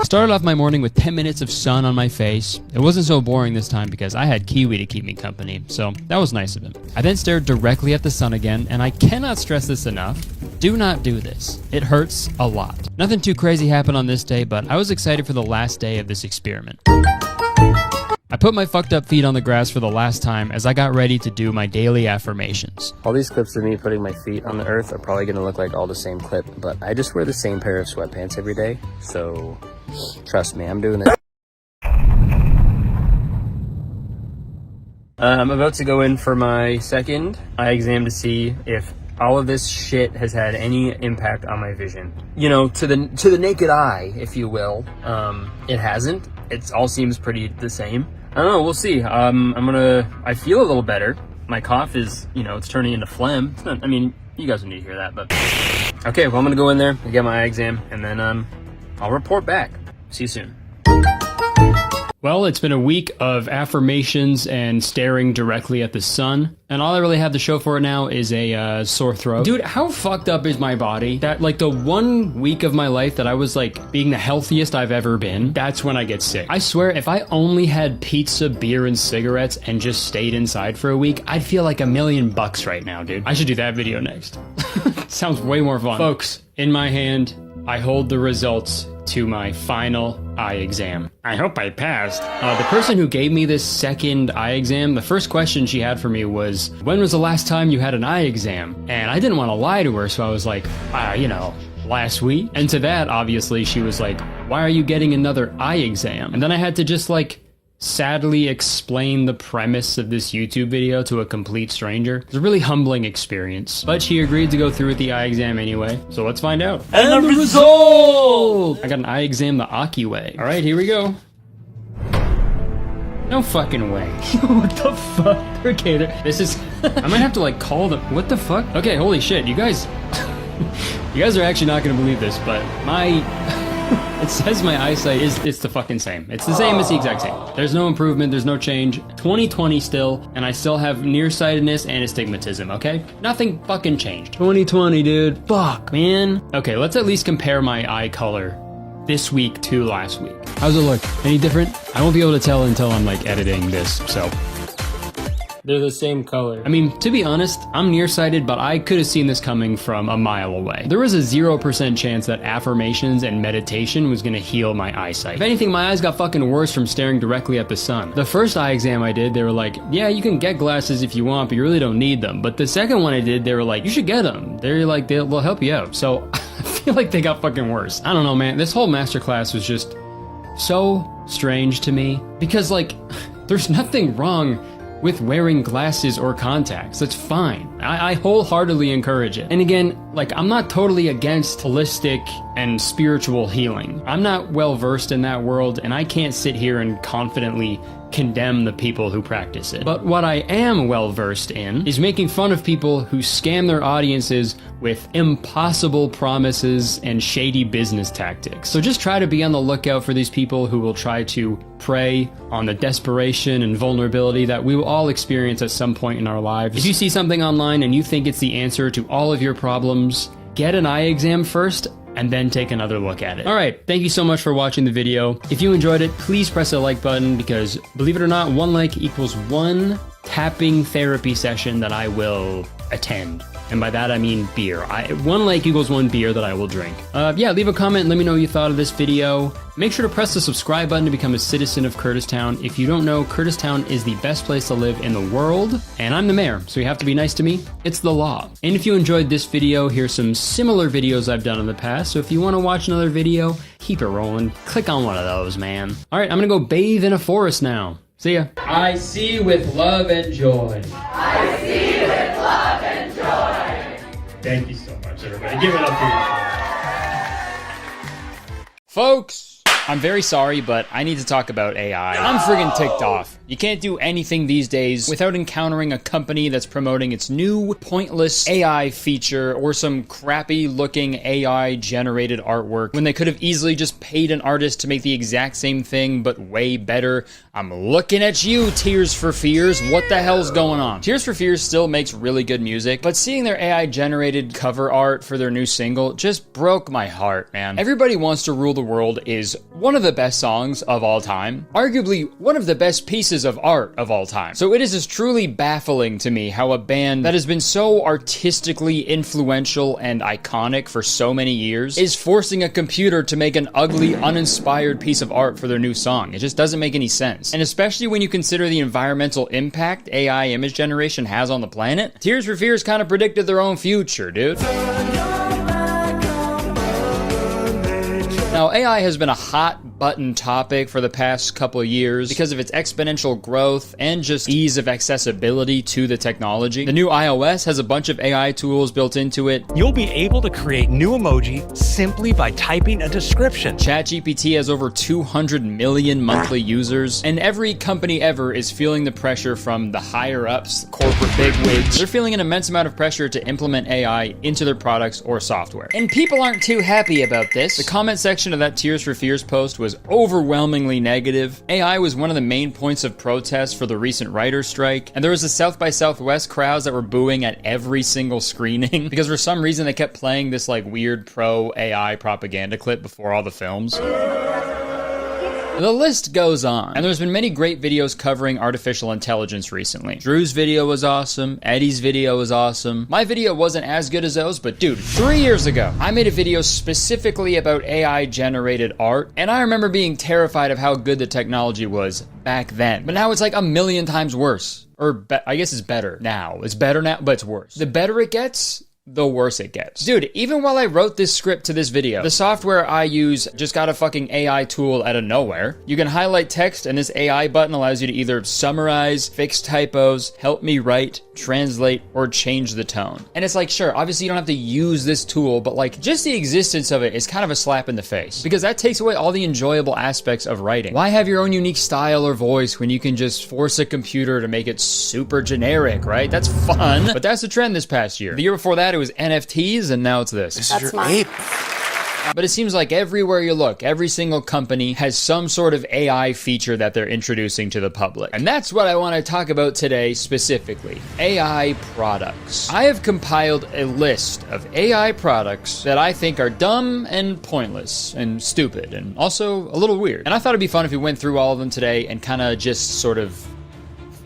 Started off my morning with 10 minutes of sun on my face. It wasn't so boring this time because I had Kiwi to keep me company, so that was nice of him. I then stared directly at the sun again, and I cannot stress this enough. Do not do this. It hurts a lot. Nothing too crazy happened on this day, but I was excited for the last day of this experiment. I put my fucked up feet on the grass for the last time as I got ready to do my daily affirmations. All these clips of me putting my feet on the earth are probably gonna look like all the same clip, but I just wear the same pair of sweatpants every day, so trust me, I'm doing it. I'm about to go in for my second eye exam to see if all of this shit has had any impact on my vision. You know, to the naked eye, if you will, it hasn't. It all seems pretty the same. I don't know, we'll see. I feel a little better. My cough is, you know, it's turning into phlegm. It's not, I mean, you guys don't need to hear that, but. Okay, well, I'm gonna go in there and get my eye exam, and then, I'll report back. See you soon. Well, it's been a week of affirmations and staring directly at the sun, and all I really have to show for it now is a sore throat. Dude, how fucked up is my body that, like, the 1 week of my life that I was, like, being the healthiest I've ever been, that's when I get sick. I swear, if I only had pizza, beer, and cigarettes and just stayed inside for a week, I'd feel like $1 million right now, dude. I should do that video next. Sounds way more fun. Folks, in my hand, I hold the results to my final eye exam. I hope I passed. The person who gave me this second eye exam, the first question she had for me was, when was the last time you had an eye exam? And I didn't want to lie to her, so I was like, you know, last week. And to that, obviously, she was like, why are you getting another eye exam? And then I had to just, like, sadly explain the premise of this YouTube video to a complete stranger. It was a really humbling experience. But she agreed to go through with the eye exam anyway, so let's find out. And the result! I got an eye exam the Aki way. Alright, here we go. No fucking way. What the fuck? Okay, this is... I might have to, like, call them... What the fuck? Okay, holy shit, you guys... you guys are actually not gonna believe this, but my... It says my eyesight it's the fucking same. It's the same, it's the exact same. There's no improvement, there's no change. 2020 still, and I still have nearsightedness and astigmatism, okay? Nothing fucking changed. 2020, dude. Fuck, man. Okay, let's at least compare my eye color this week to last week. How's it look? Any different? I won't be able to tell until I'm, like, editing this, so... They're the same color. I mean, to be honest, I'm nearsighted, but I could have seen this coming from a mile away. There was a 0% chance that affirmations and meditation was gonna heal my eyesight. If anything, my eyes got fucking worse from staring directly at the sun. The first eye exam I did, they were like, yeah, you can get glasses if you want, but you really don't need them. But the second one I did, they were like, you should get them. They're like, they'll help you out. So I feel like they got fucking worse. I don't know, man. This whole masterclass was just so strange to me because, like, there's nothing wrong with wearing glasses or contacts. That's fine. I wholeheartedly encourage it. And again, like, I'm not totally against holistic and spiritual healing. I'm not well versed in that world, and I can't sit here and confidently condemn the people who practice it. But what I am well versed in is making fun of people who scam their audiences with impossible promises and shady business tactics. So just try to be on the lookout for these people who will try to prey on the desperation and vulnerability that we will all experience at some point in our lives. If you see something online and you think it's the answer to all of your problems, get an eye exam first and then take another look at it. Alright, thank you so much for watching the video. If you enjoyed it, please press the like button because, believe it or not, 1 like equals 1 tapping therapy session that I will attend. And by that I mean beer. One like equals one beer that I will drink. Yeah, leave a comment and let me know what you thought of this video. Make sure to press the subscribe button to become a citizen of Kurtistown. If you don't know, Kurtistown is the best place to live in the world, and I'm the mayor, so you have to be nice to me. It's the law. And if you enjoyed this video, here's some similar videos I've done in the past, so if you want to watch another video, keep it rolling. Click on one of those, man. All right, I'm gonna go bathe in a forest now. See ya. I see with love and joy. I see with love and joy. Thank you so much, everybody. Give it up for yourself. Folks, I'm very sorry, but I need to talk about AI. I'm friggin' ticked off. You can't do anything these days without encountering a company that's promoting its new pointless AI feature or some crappy looking AI generated artwork when they could have easily just paid an artist to make the exact same thing but way better. I'm looking at you, Tears for Fears. What the hell's going on? Tears for Fears still makes really good music, but seeing their AI generated cover art for their new single just broke my heart, man. Everybody Wants to Rule the World is one of the best songs of all time, arguably one of the best pieces of art of all time. So it is just truly baffling to me how a band that has been so artistically influential and iconic for so many years is forcing a computer to make an ugly, uninspired piece of art for their new song. It just doesn't make any sense. And especially when you consider the environmental impact AI image generation has on the planet, Tears for Fears kind of predicted their own future, dude. Now, AI has been a hot button topic for the past couple of years because of its exponential growth and just ease of accessibility to the technology. The new iOS has a bunch of AI tools built into it. You'll be able to create new emoji simply by typing a description. ChatGPT has over 200 million monthly users, and every company ever is feeling the pressure from the higher-ups, corporate bigwigs. They're feeling an immense amount of pressure to implement AI into their products or software. And people aren't too happy about this. The comment section of that Tears for Fears post was overwhelmingly negative. AI was one of the main points of protest for the recent writer's strike, and there was a South by Southwest crowds that were booing at every single screening because for some reason they kept playing this like weird pro AI propaganda clip before all the films. The list goes on, and there's been many great videos covering artificial intelligence recently. Drew's video was awesome, Eddie's video was awesome. My video wasn't as good as those, but dude, 3 years ago, I made a video specifically about AI-generated art, and I remember being terrified of how good the technology was back then. But now it's like a million times worse. I guess it's better now. It's better now, but it's worse. The better it gets, the worse it gets. Dude, even while I wrote this script to this video, the software I use just got a fucking AI tool out of nowhere. You can highlight text, and this AI button allows you to either summarize, fix typos, help me write, translate, or change the tone. And it's like, sure, obviously you don't have to use this tool, but like, just the existence of it is kind of a slap in the face, because that takes away all the enjoyable aspects of writing. Why have your own unique style or voice when you can just force a computer to make it super generic, right? That's fun, but that's the trend this past year. The year before that, it was NFTs, and now it's this. That's mine. But it seems like everywhere you look, every single company has some sort of AI feature that they're introducing to the public. And that's what I want to talk about today specifically. AI products. I have compiled a list of AI products that I think are dumb and pointless and stupid and also a little weird. And I thought it'd be fun if we went through all of them today and kind of just sort of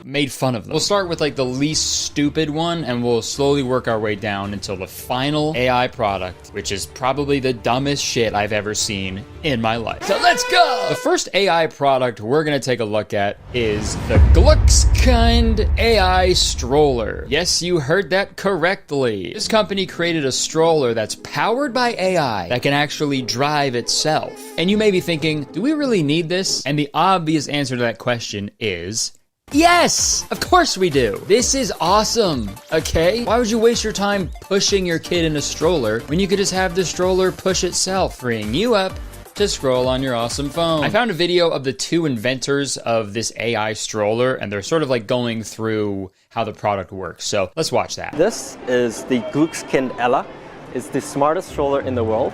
made fun of them. We'll start with like the least stupid one, and we'll slowly work our way down until the final AI product, which is probably the dumbest shit I've ever seen in my life. So let's go! The first AI product we're gonna take a look at is the Glückskind AI stroller. Yes, you heard that correctly. This company created a stroller that's powered by AI that can actually drive itself. And you may be thinking, do we really need this? And the obvious answer to that question is yes, of course we do. This is awesome, okay? Why would you waste your time pushing your kid in a stroller when you could just have the stroller push itself, freeing you up to scroll on your awesome phone? I found a video of the two inventors of this AI stroller, and they're sort of like going through how the product works. So let's watch that. This is the Glückskind Ella. It's the smartest stroller in the world.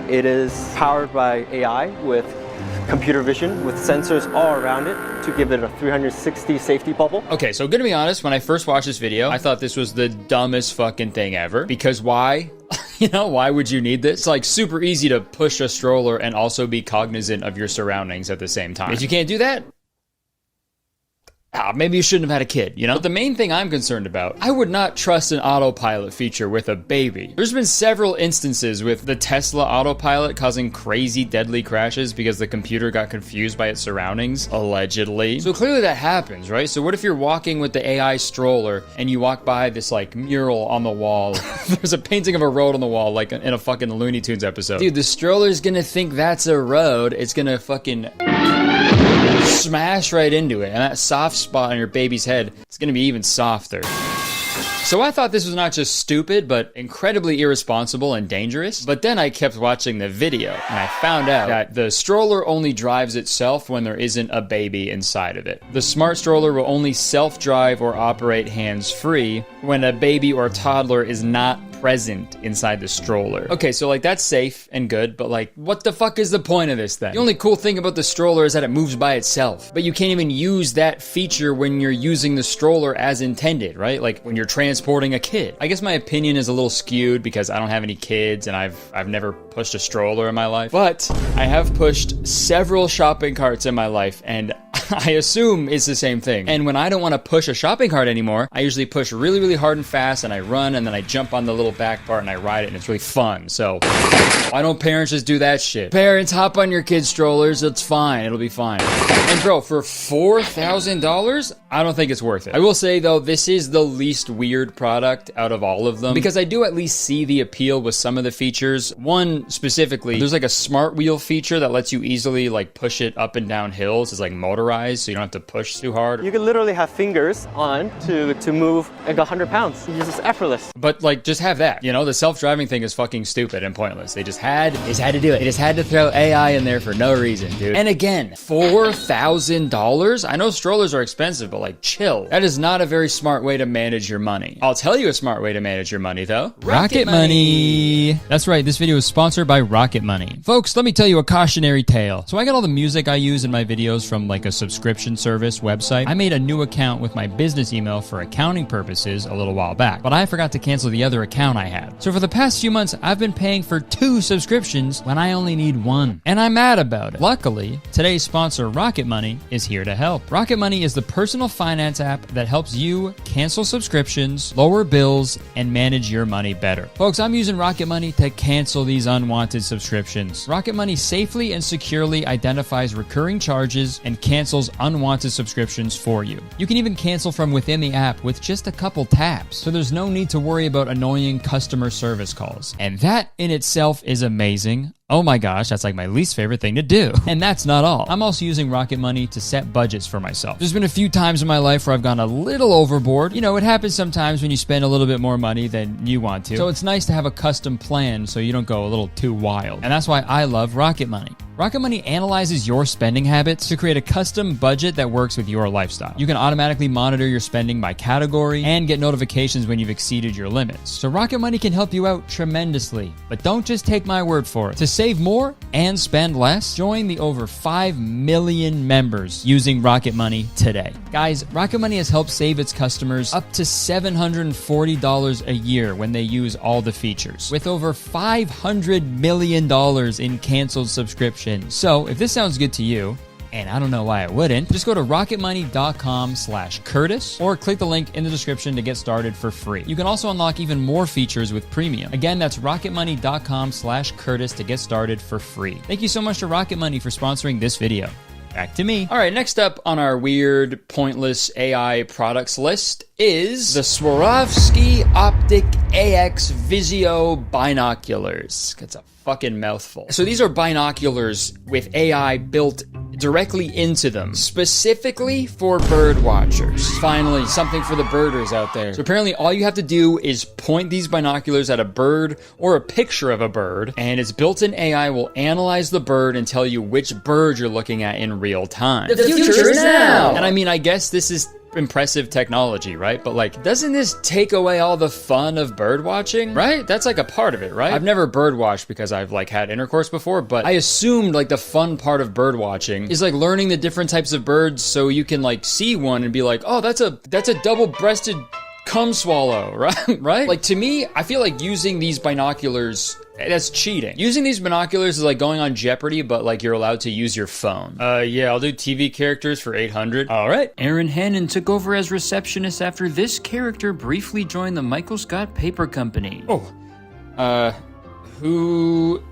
It is powered by AI with computer vision with sensors all around it to give it a 360 safety bubble. Okay, so gonna be honest, when I first watched this video, I thought this was the dumbest fucking thing ever. Because why? You know, why would you need this? It's like super easy to push a stroller and also be cognizant of your surroundings at the same time. If you can't do that, maybe you shouldn't have had a kid, you know? But the main thing I'm concerned about, I would not trust an autopilot feature with a baby. There's been several instances with the Tesla autopilot causing crazy deadly crashes because the computer got confused by its surroundings, allegedly. So clearly that happens, right? So what if you're walking with the AI stroller and you walk by this like mural on the wall? There's a painting of a road on the wall, like in a fucking Looney Tunes episode. Dude, the stroller's gonna think that's a road. It's gonna fucking smash right into it, and that soft spot on your baby's head is gonna be even softer. So I thought this was not just stupid, but incredibly irresponsible and dangerous. But then I kept watching the video, and I found out that the stroller only drives itself when there isn't a baby inside of it. The smart stroller will only self-drive or operate hands-free when a baby or toddler is not present inside the stroller. Okay, so like that's safe and good, but like what the fuck is the point of this thing? The only cool thing about the stroller is that it moves by itself, but you can't even use that feature when you're using the stroller as intended, right? Like when you're transporting a kid. I guess my opinion is a little skewed because I don't have any kids and I've never pushed a stroller in my life, but I have pushed several shopping carts in my life, and I assume it's the same thing. And when I don't want to push a shopping cart anymore, I usually push really, really hard and fast, and I run, and then I jump on the little back part and I ride it, and it's really fun. So why don't parents just do that shit? Parents, hop on your kids' strollers. It's fine. It'll be fine. And bro, for $4,000, I don't think it's worth it. I will say though, this is the least weird product out of all of them because I do at least see the appeal with some of the features. One specifically, there's like a smart wheel feature that lets you easily like push it up and down hills. It's like motorized, so you don't have to push too hard. You can literally have fingers on to move like 100 pounds. It's just effortless. But like, just have that. You know, the self-driving thing is fucking stupid and pointless. They just had to do it. They just had to throw AI in there for no reason, dude. And again, $4,000? I know strollers are expensive, but like, chill. That is not a very smart way to manage your money. I'll tell you a smart way to manage your money, though. Rocket Money. That's right, this video is sponsored by Rocket Money. Folks, let me tell you a cautionary tale. So I got all the music I use in my videos from like a subscription service website. I made a new account with my business email for accounting purposes a little while back, but I forgot to cancel the other account I had. So for the past few months, I've been paying for 2 subscriptions when I only need 1. And I'm mad about it. Luckily, today's sponsor, Rocket Money, is here to help. Rocket Money is the personal finance app that helps you cancel subscriptions, lower bills, and manage your money better. Folks, I'm using Rocket Money to cancel these unwanted subscriptions. Rocket Money safely and securely identifies recurring charges and cancels unwanted subscriptions for you. You can even cancel from within the app with just a couple taps, so there's no need to worry about annoying customer service calls. And that in itself is amazing. Oh my gosh, that's like my least favorite thing to do. And that's not all. I'm also using Rocket Money to set budgets for myself. There's been a few times in my life where I've gone a little overboard. You know, it happens sometimes when you spend a little bit more money than you want to. So it's nice to have a custom plan so you don't go a little too wild. And that's why I love Rocket Money. Rocket Money analyzes your spending habits to create a custom budget that works with your lifestyle. You can automatically monitor your spending by category and get notifications when you've exceeded your limits. So Rocket Money can help you out tremendously. But don't just take my word for it. To save more and spend less, join the over 5 million members using Rocket Money today. Guys, Rocket Money has helped save its customers up to $740 a year when they use all the features, with over $500 million in canceled subscriptions. So if this sounds good to you, and I don't know why it wouldn't, just go to rocketmoney.com/Kurtis or click the link in the description to get started for free. You can also unlock even more features with premium. Again, that's rocketmoney.com/Kurtis to get started for free. Thank you so much to Rocket Money for sponsoring this video. Back to me. All right, next up on our weird, pointless AI products list is the Swarovski Optic AX Vizio binoculars. That's a fucking mouthful. So these are binoculars with AI built directly into them, specifically for bird watchers. Finally, something for the birders out there. So apparently all you have to do is point these binoculars at a bird or a picture of a bird, and its built-in AI will analyze the bird and tell you which bird you're looking at in real time. The future is now! And I mean, I guess this is impressive technology, right? But like, doesn't this take away all the fun of bird watching, right? That's like a part of it, right? I've never bird watched because I've like had intercourse before, but I assumed like the fun part of bird watching is like learning the different types of birds so you can like see one and be like, oh, that's a double-breasted cum swallow, right? Right? Like, to me, I feel like using these binoculars That's cheating. Using these binoculars is like going on Jeopardy, but like you're allowed to use your phone. Yeah, I'll do TV characters for 800. All right. Erin Hannon took over as receptionist after this character briefly joined the Michael Scott Paper Company. Oh. Who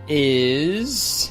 is...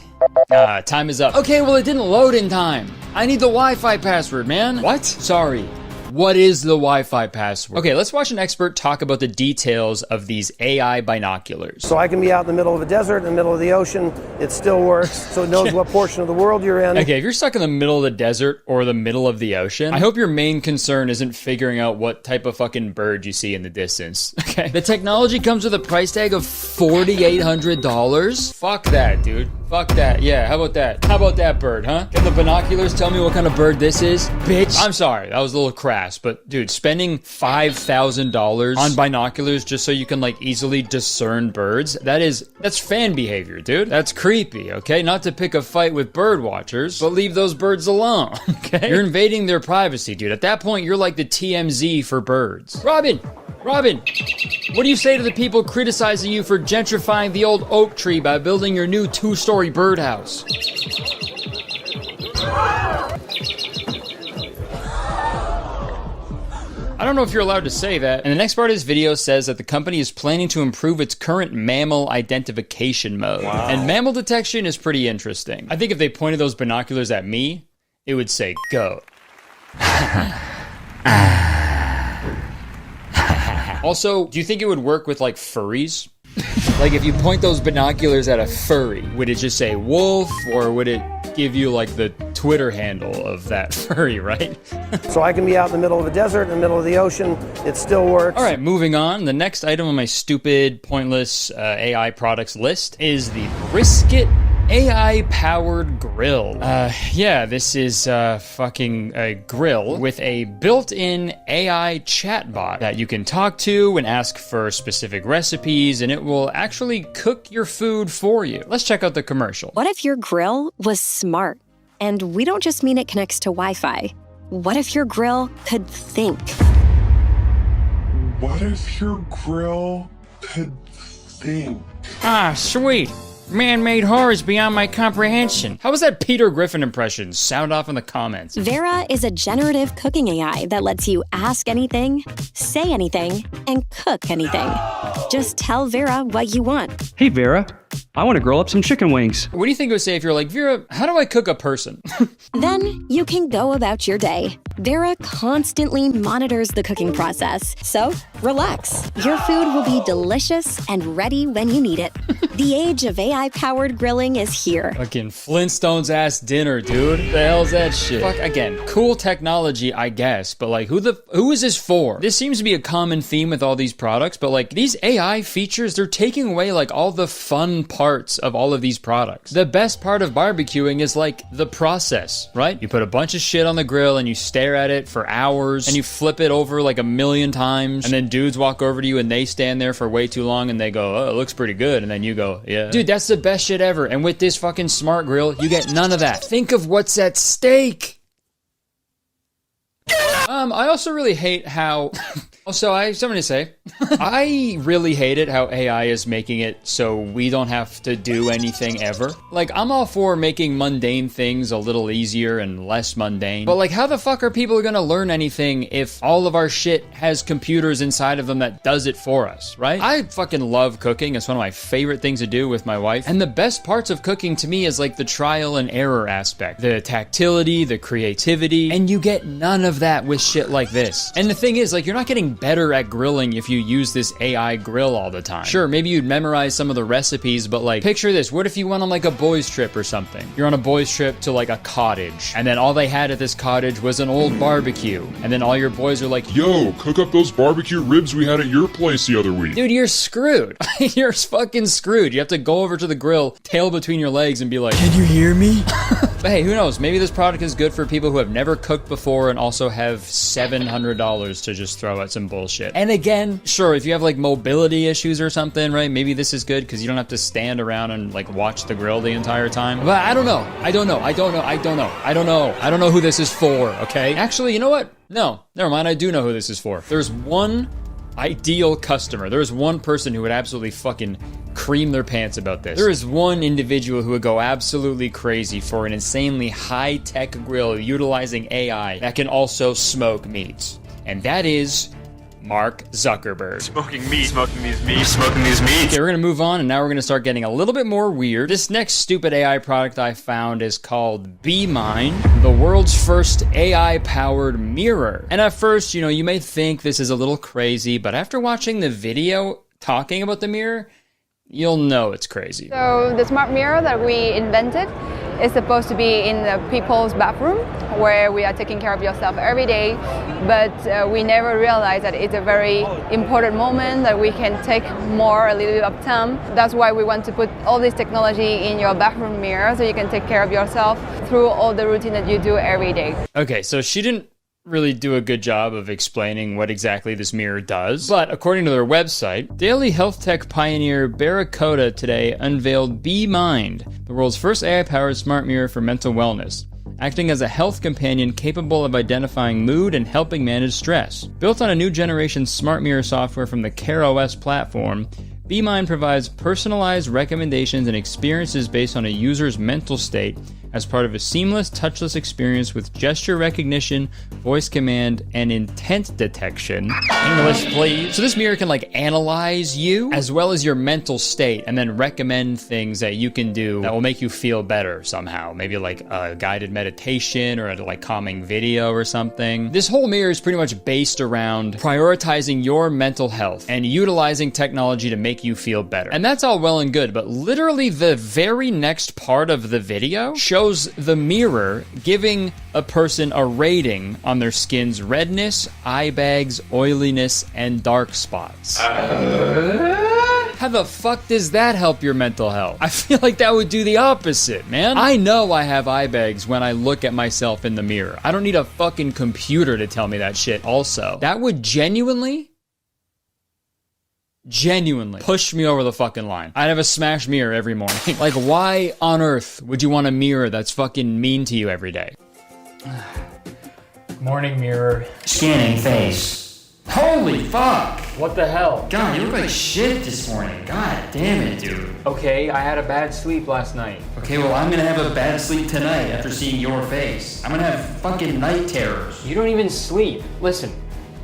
time is up. Okay, well, it didn't load in time. I need the Wi-Fi password, man. What? Sorry. What is the Wi-Fi password? Okay, let's watch an expert talk about the details of these AI binoculars. So I can be out in the middle of a desert, in the middle of the ocean. It still works, so it knows what portion of the world you're in. Okay, if you're stuck in the middle of the desert or the middle of the ocean, I hope your main concern isn't figuring out what type of fucking bird you see in the distance, okay? The technology comes with a price tag of $4,800. Fuck that, dude. Fuck that. Yeah, how about that? How about that bird, huh? Can the binoculars tell me what kind of bird this is? Bitch. I'm sorry, that was a little crass, but dude, spending $5,000 on binoculars just so you can like easily discern birds, that's fan behavior, dude. That's creepy, okay? Not to pick a fight with bird watchers, but leave those birds alone, okay? You're invading their privacy, dude. At that point, you're like the TMZ for birds. Robin, what do you say to the people criticizing you for gentrifying the old oak tree by building your new 2-story birdhouse? I don't know if you're allowed to say that. And the next part of this video says that the company is planning to improve its current mammal identification mode. Wow. And mammal detection is pretty interesting. I think if they pointed those binoculars at me, it would say, go. Also, do you think it would work with like furries? Like if you point those binoculars at a furry, would it just say wolf, or would it give you like the Twitter handle of that furry, right? So I can be out in the middle of a desert, in the middle of the ocean. It still works. All right, moving on. The next item on my stupid, pointless AI products list is the Brisket AI-powered grill. Yeah, this is fucking a grill with a built-in AI chatbot that you can talk to and ask for specific recipes, and it will actually cook your food for you. Let's check out the commercial. What if your grill was smart? And we don't just mean it connects to Wi-Fi. What if your grill could think? What if your grill could think? Ah, sweet. Man-made horrors beyond my comprehension. How was that Peter Griffin impression? Sound off in the comments. Vera is a generative cooking AI that lets you ask anything, say anything, and cook anything. Just tell Vera what you want. Hey, Vera. I want to grill up some chicken wings. What do you think it would say if you're like, Vera, how do I cook a person? Then you can go about your day. Vera constantly monitors the cooking process, so relax. Your food will be delicious and ready when you need it. The age of AI-powered grilling is here. Fucking Flintstones ass dinner, dude. The hell's that shit? Fuck, again, cool technology, I guess, but like, who is this for? This seems to be a common theme with all these products, but like, these AI features, they're taking away like all the fun parts of all of these products. The best part of barbecuing is like the process, right? You put a bunch of shit on the grill and you stare at it for hours and you flip it over like 1,000,000 times, and then dudes walk over to you and they stand there for way too long and they go, oh, it looks pretty good, and then you go, yeah. Dude, that's the best shit ever, and with this fucking smart grill, you get none of that. Think of what's at stake. I also really hate how... Also, I have something to say. I really hate it how AI is making it so we don't have to do anything ever. Like, I'm all for making mundane things a little easier and less mundane. But like, how the fuck are people gonna learn anything if all of our shit has computers inside of them that does it for us, right? I fucking love cooking. It's one of my favorite things to do with my wife. And the best parts of cooking to me is like the trial and error aspect. The tactility, the creativity, and you get none of that with shit like this. And the thing is, like, you're not getting better at grilling if you use this AI grill all the time. Sure, maybe you'd memorize some of the recipes, but like, picture this. What if you went on like a boys trip or something? You're on a boys trip to like a cottage, and then all they had at this cottage was an old barbecue, and then all your boys are like, yo, cook up those barbecue ribs we had at your place the other week. Dude, you're screwed. You're fucking screwed. You have to go over to the grill, tail between your legs, and be like, can you hear me? But hey, who knows? Maybe this product is good for people who have never cooked before and also have $700 to just throw at some bullshit. And again, sure, if you have like mobility issues or something, right? Maybe this is good because you don't have to stand around and like watch the grill the entire time. But I don't know. I don't know who this is for, okay? Actually, you know what? No, never mind. I do know who this is for. There's one ideal customer. There's one person who would absolutely fucking cream their pants about this. There is one individual who would go absolutely crazy for an insanely high-tech grill utilizing AI that can also smoke meats. And that is Mark Zuckerberg. Smoking meat, smoking these meats, smoking these meats. Okay, we're gonna move on, and now we're gonna start getting a little bit more weird. This next stupid AI product I found is called BeMind, the world's first AI-powered mirror. And at first, you know, you may think this is a little crazy, but after watching the video talking about the mirror, you'll know it's crazy. So the smart mirror that we invented is supposed to be in the people's bathroom, where we are taking care of yourself every day, but we never realize that it's a very important moment that we can take a little bit of time. That's why we want to put all this technology in your bathroom mirror so you can take care of yourself through all the routine that you do every day. Okay, so she didn't really do a good job of explaining what exactly this mirror does. But according to their website, daily health tech pioneer Barracuda today unveiled BeMind, the world's first AI-powered smart mirror for mental wellness, acting as a health companion capable of identifying mood and helping manage stress. Built on a new generation smart mirror software from the CareOS platform, BeMind provides personalized recommendations and experiences based on a user's mental state as part of a seamless, touchless experience with gesture recognition, voice command, and intent detection. English, please. So this mirror can like analyze you as well as your mental state and then recommend things that you can do that will make you feel better somehow. Maybe like a guided meditation or a like calming video or something. This whole mirror is pretty much based around prioritizing your mental health and utilizing technology to make you feel better. And that's all well and good, but literally the very next part of the video shows the mirror giving a person a rating on their skin's redness, eye bags, oiliness, and dark spots. How the fuck does that help your mental health? I feel like that would do the opposite, man. I know I have eye bags when I look at myself in the mirror. I don't need a fucking computer to tell me that shit also. That would genuinely push me over the fucking line. I'd have a smashed mirror every morning. Like, why on earth would you want a mirror that's fucking mean to you every day? Morning mirror. Scanning face. Holy fuck! What the hell? God, you look like shit this morning. God damn it, dude. Okay, I had a bad sleep last night. Okay, well, I'm gonna have a bad sleep tonight after seeing your face. I'm gonna have fucking night terrors. You don't even sleep. Listen.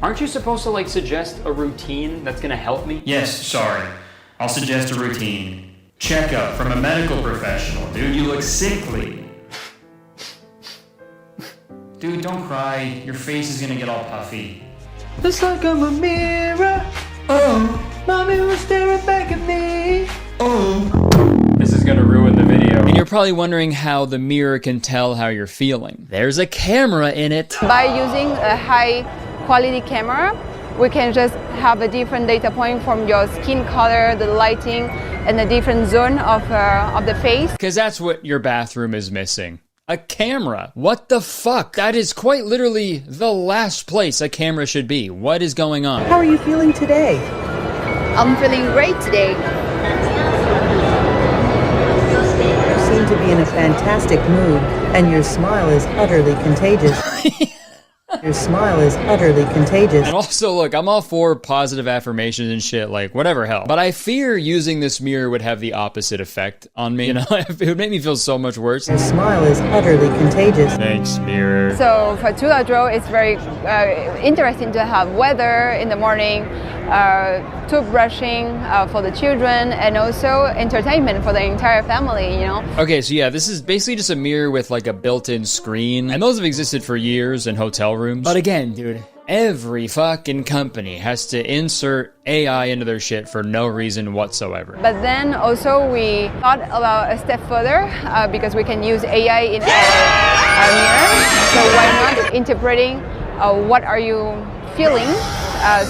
Aren't you supposed to like suggest a routine that's gonna help me? Yes, sorry. I'll suggest a routine. Checkup from a medical professional. Dude, you look sickly. Dude, don't cry. Your face is gonna get all puffy. It's like I'm a mirror. Oh, mommy was staring back at me. Oh. This is gonna ruin the video. And you're probably wondering how the mirror can tell how you're feeling. There's a camera in it. By using a high quality camera, we can just have a different data point from your skin color, the lighting, and the different zone of the face. Because that's what your bathroom is missing. A camera. What the fuck? That is quite literally the last place a camera should be. What is going on? How are you feeling today? I'm feeling great today. You seem to be in a fantastic mood, and your smile is utterly contagious. Your smile is utterly contagious. And also, look, I'm all for positive affirmations and shit, like, whatever hell. But I fear using this mirror would have the opposite effect on me. You know, it would make me feel so much worse. Your smile is utterly contagious. Thanks, mirror. So for Tuladro, it's very interesting to have weather in the morning, toothbrushing for the children, and also entertainment for the entire family, you know? Okay, so yeah, this is basically just a mirror with like a built-in screen. And those have existed for years in hotel rooms. But again, dude, every fucking company has to insert AI into their shit for no reason whatsoever. But then also we thought about a step further because we can use AI in our mirror. So why not interpreting what are you feeling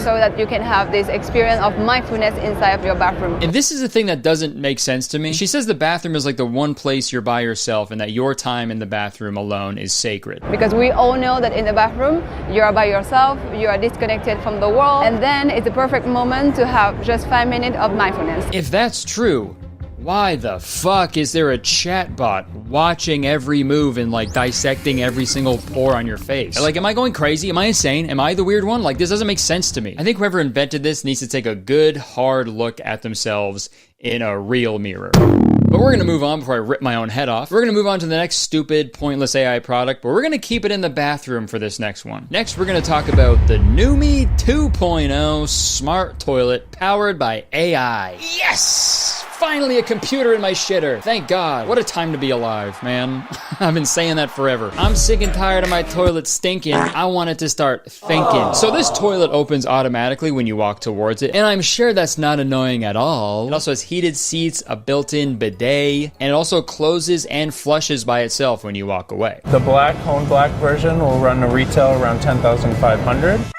so that you can have this experience of mindfulness inside of your bathroom. And this is the thing that doesn't make sense to me. She says the bathroom is like the one place you're by yourself and that your time in the bathroom alone is sacred. Because we all know that in the bathroom, you are by yourself, you are disconnected from the world, and then it's a perfect moment to have just 5 minutes of mindfulness. If that's true, Why the fuck is there a chatbot watching every move and like dissecting every single pore on your face? Like, am I going crazy? Am I insane? Am I the weird one? Like, this doesn't make sense to me. I think whoever invented this needs to take a good, hard look at themselves in a real mirror. But we're gonna move on before I rip my own head off. We're gonna move on to the next stupid, pointless AI product, but we're gonna keep it in the bathroom for this next one. Next, we're gonna talk about the Numi 2.0 smart toilet powered by AI. Yes! Finally a computer in my shitter. Thank God. What a time to be alive, man. I've been saying that forever. I'm sick and tired of my toilet stinking. I want it to start thinking. So this toilet opens automatically when you walk towards it, and I'm sure that's not annoying at all. It also has heated seats, a built-in bidet, and it also closes and flushes by itself when you walk away. The black, Hone Black version will run a retail around $10,500.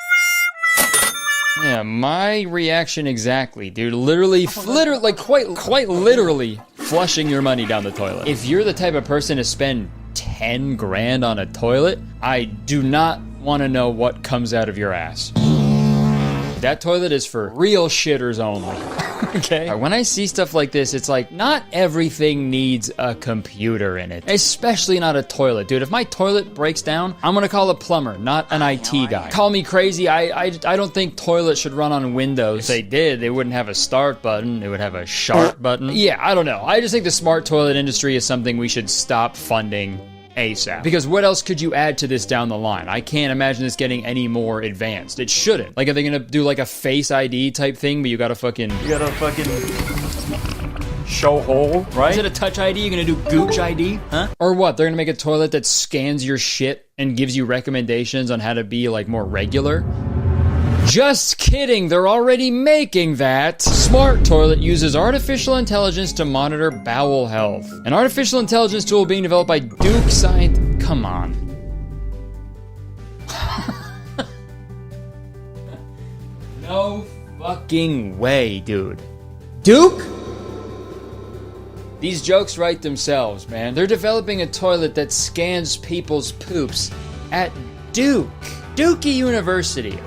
Yeah, my reaction exactly, dude. Literally, like quite literally flushing your money down the toilet. If you're the type of person to spend 10 grand on a toilet, I do not want to know what comes out of your ass. That toilet is for real shitters only. Okay? When I see stuff like this, it's like, not everything needs a computer in it. Especially not a toilet. Dude, if my toilet breaks down, I'm gonna call a plumber, not an IT guy. Call me crazy, I don't think toilets should run on Windows. If they did, they wouldn't have a start button, they would have a sharp button. Yeah, I don't know. I just think the smart toilet industry is something we should stop funding ASAP. Because what else could you add to this down the line? I can't imagine this getting any more advanced. It shouldn't. Like, are they gonna do like a Face ID type thing, but you gotta fucking show hole, right? Is it a Touch ID? You're gonna do Gooch ID? Huh? Or what? They're gonna make a toilet that scans your shit and gives you recommendations on how to be like more regular? Just kidding, they're already making that. Smart Toilet uses artificial intelligence to monitor bowel health. An artificial intelligence tool being developed by Duke Science. Come on. No fucking way, dude. Duke? These jokes write themselves, man. They're developing a toilet that scans people's poops at Duke University.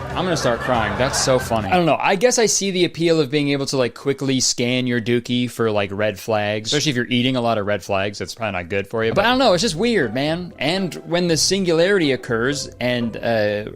I'm gonna start crying. That's so funny. I don't know. I guess I see the appeal of being able to like quickly scan your dookie for like red flags. Especially if you're eating a lot of red flags, that's probably not good for you. But I don't know. It's just weird, man. And when the singularity occurs and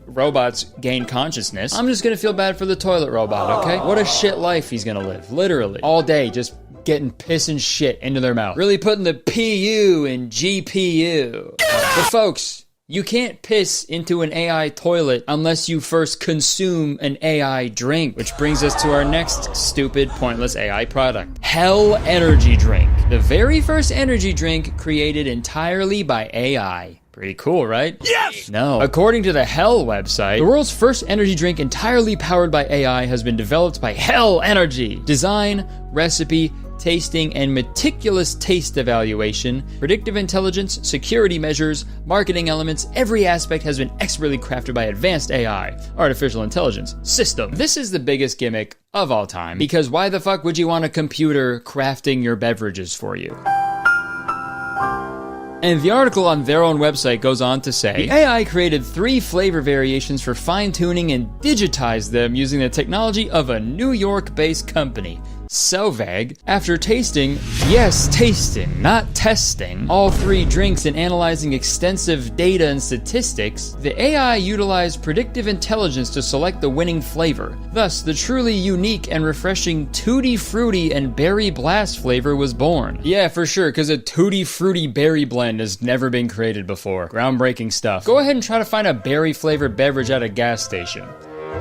robots gain consciousness, I'm just gonna feel bad for the toilet robot, okay? What a shit life he's gonna live. Literally. All day, just getting piss and shit into their mouth. Really putting the PU in GPU. But folks, you can't piss into an AI toilet unless you first consume an AI drink. Which brings us to our next stupid, pointless AI product. Hell Energy Drink. The very first energy drink created entirely by AI. Pretty cool, right? Yes! No. According to the Hell website, the world's first energy drink entirely powered by AI has been developed by Hell Energy. Design, recipe, tasting, and meticulous taste evaluation, predictive intelligence, security measures, marketing elements, every aspect has been expertly crafted by advanced AI, artificial intelligence, system. This is the biggest gimmick of all time, because why the fuck would you want a computer crafting your beverages for you? And the article on their own website goes on to say, the AI created 3 flavor variations for fine-tuning and digitized them using the technology of a New York-based company. So vague. After tasting, yes, tasting, not testing, all 3 drinks and analyzing extensive data and statistics, the AI utilized predictive intelligence to select the winning flavor. Thus, the truly unique and refreshing Tutti Frutti and Berry Blast flavor was born. Yeah, for sure, because a Tutti Frutti berry blend has never been created before. Groundbreaking stuff. Go ahead and try to find a berry-flavored beverage at a gas station.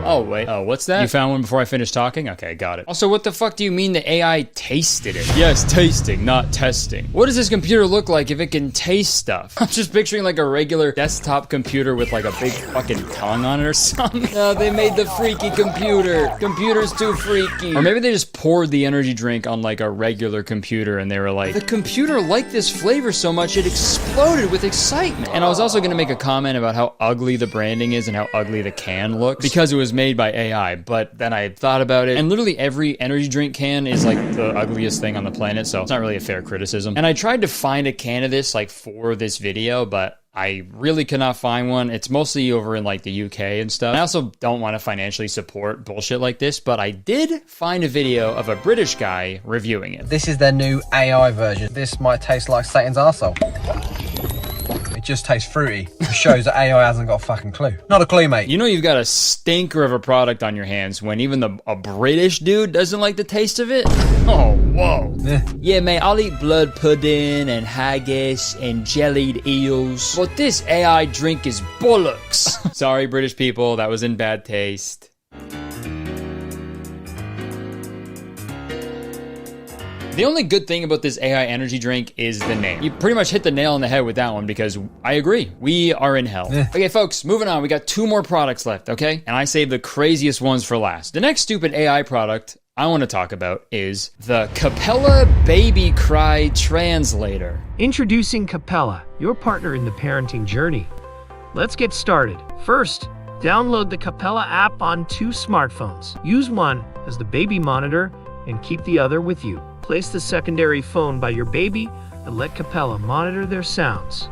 Oh, wait. Oh, what's that? You found one before I finished talking? Okay, got it. Also, what the fuck do you mean the AI tasted it? Yes, tasting, not testing. What does this computer look like if it can taste stuff? I'm just picturing like a regular desktop computer with like a big fucking tongue on it or something. No, they made the freaky computer. Computer's too freaky. Or maybe they just poured the energy drink on like a regular computer and they were like, the computer liked this flavor so much it exploded with excitement. And I was also gonna make a comment about how ugly the branding is and how ugly the can looks because it was made by AI, but then I thought about it, and literally every energy drink can is like the ugliest thing on the planet, so it's not really a fair criticism. And I tried to find a can of this like for this video, but I really cannot find one. It's mostly over in like the UK and stuff. I also don't want to financially support bullshit like this, but I did find a video of a British guy reviewing it. This is their new AI version. This might taste like Satan's arsehole. It just tastes fruity. It shows that AI hasn't got a fucking clue. Not a clue, mate. You know you've got a stinker of a product on your hands when even a British dude doesn't like the taste of it? Oh, whoa. Yeah, mate, I'll eat blood pudding and haggis and jellied eels. But this AI drink is bollocks. Sorry, British people, that was in bad taste. The only good thing about this AI energy drink is the name. You pretty much hit the nail on the head with that one because I agree. We are in hell. Okay, folks, moving on. We got 2 more products left, okay? And I saved the craziest ones for last. The next stupid AI product I want to talk about is the Capella Baby Cry Translator. Introducing Capella, your partner in the parenting journey. Let's get started. First, download the Capella app on 2 smartphones. Use one as the baby monitor and keep the other with you. Place the secondary phone by your baby and let Capella monitor their sounds.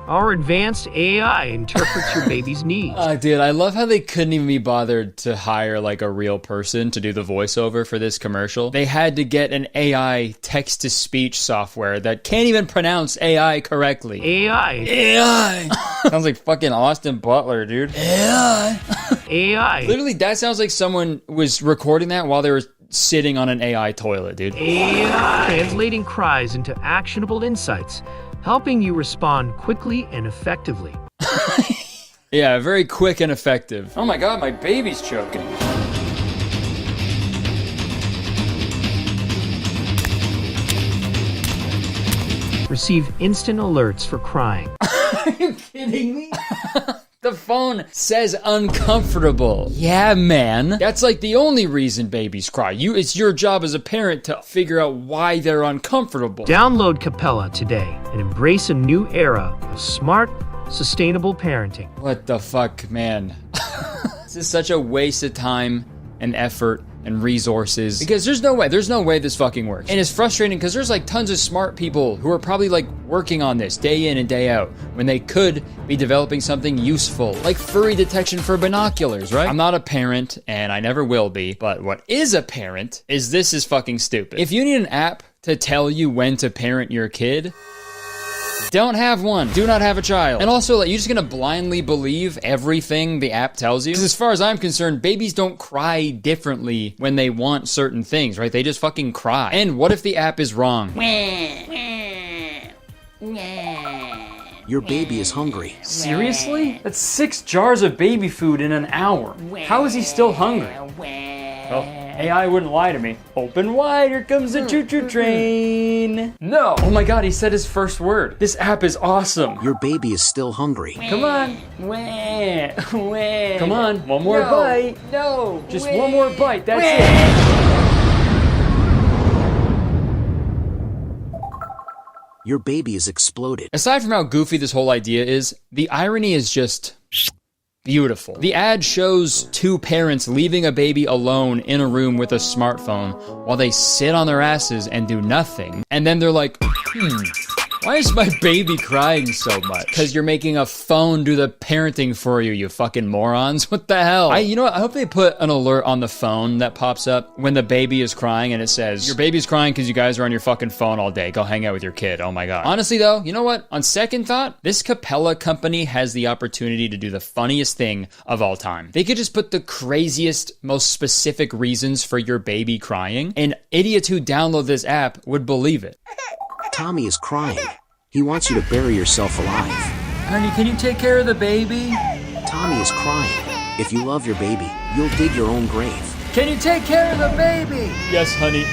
Our advanced AI interprets your baby's needs. Dude, I love how they couldn't even be bothered to hire like a real person to do the voiceover for this commercial. They had to get an AI text-to-speech software that can't even pronounce AI correctly. AI. Sounds like fucking Austin Butler, dude. AI. Literally, that sounds like someone was recording that while they were sitting on an AI toilet, dude. AI. Translating cries into actionable insights, helping you respond quickly and effectively. Yeah, very quick and effective. Oh my god, my baby's choking. Receive instant alerts for crying. Are you kidding me? The phone says uncomfortable. Yeah, man. That's like the only reason babies cry. It's your job as a parent to figure out why they're uncomfortable. Download Capella today and embrace a new era of smart, sustainable parenting. What the fuck, man? This is such a waste of time and effort and resources because there's no way this fucking works. And it's frustrating because there's like tons of smart people who are probably like working on this day in and day out when they could be developing something useful like furry detection for binoculars, right? I'm not a parent and I never will be, but what is apparent is this is fucking stupid. If you need an app to tell you when to parent your kid, don't have one. Do not have a child. And also, like, you're just gonna blindly believe everything the app tells you? Because as far as I'm concerned, babies don't cry differently when they want certain things, right? They just fucking cry. And what if the app is wrong? Your baby is hungry. Seriously? That's 6 jars of baby food in an hour. How is he still hungry? Well, AI wouldn't lie to me. Open wide, here comes the choo-choo train. No! Oh my god, he said his first word. This app is awesome. Your baby is still hungry. Come on. Come on, one more bite. No. Just one more bite, that's it. Your baby is exploded. Aside from how goofy this whole idea is, the irony is just beautiful. The ad shows 2 parents leaving a baby alone in a room with a smartphone while they sit on their asses and do nothing. And then they're like, why is my baby crying so much? Because you're making a phone do the parenting for you, you fucking morons. What the hell? You know what? I hope they put an alert on the phone that pops up when the baby is crying and it says, your baby's crying because you guys are on your fucking phone all day. Go hang out with your kid. Oh my god. Honestly though, you know what? On second thought, this Capella company has the opportunity to do the funniest thing of all time. They could just put the craziest, most specific reasons for your baby crying, and idiots who download this app would believe it. Tommy is crying. He wants you to bury yourself alive. Honey, can you take care of the baby? Tommy is crying. If you love your baby, you'll dig your own grave. Can you take care of the baby? Yes, honey.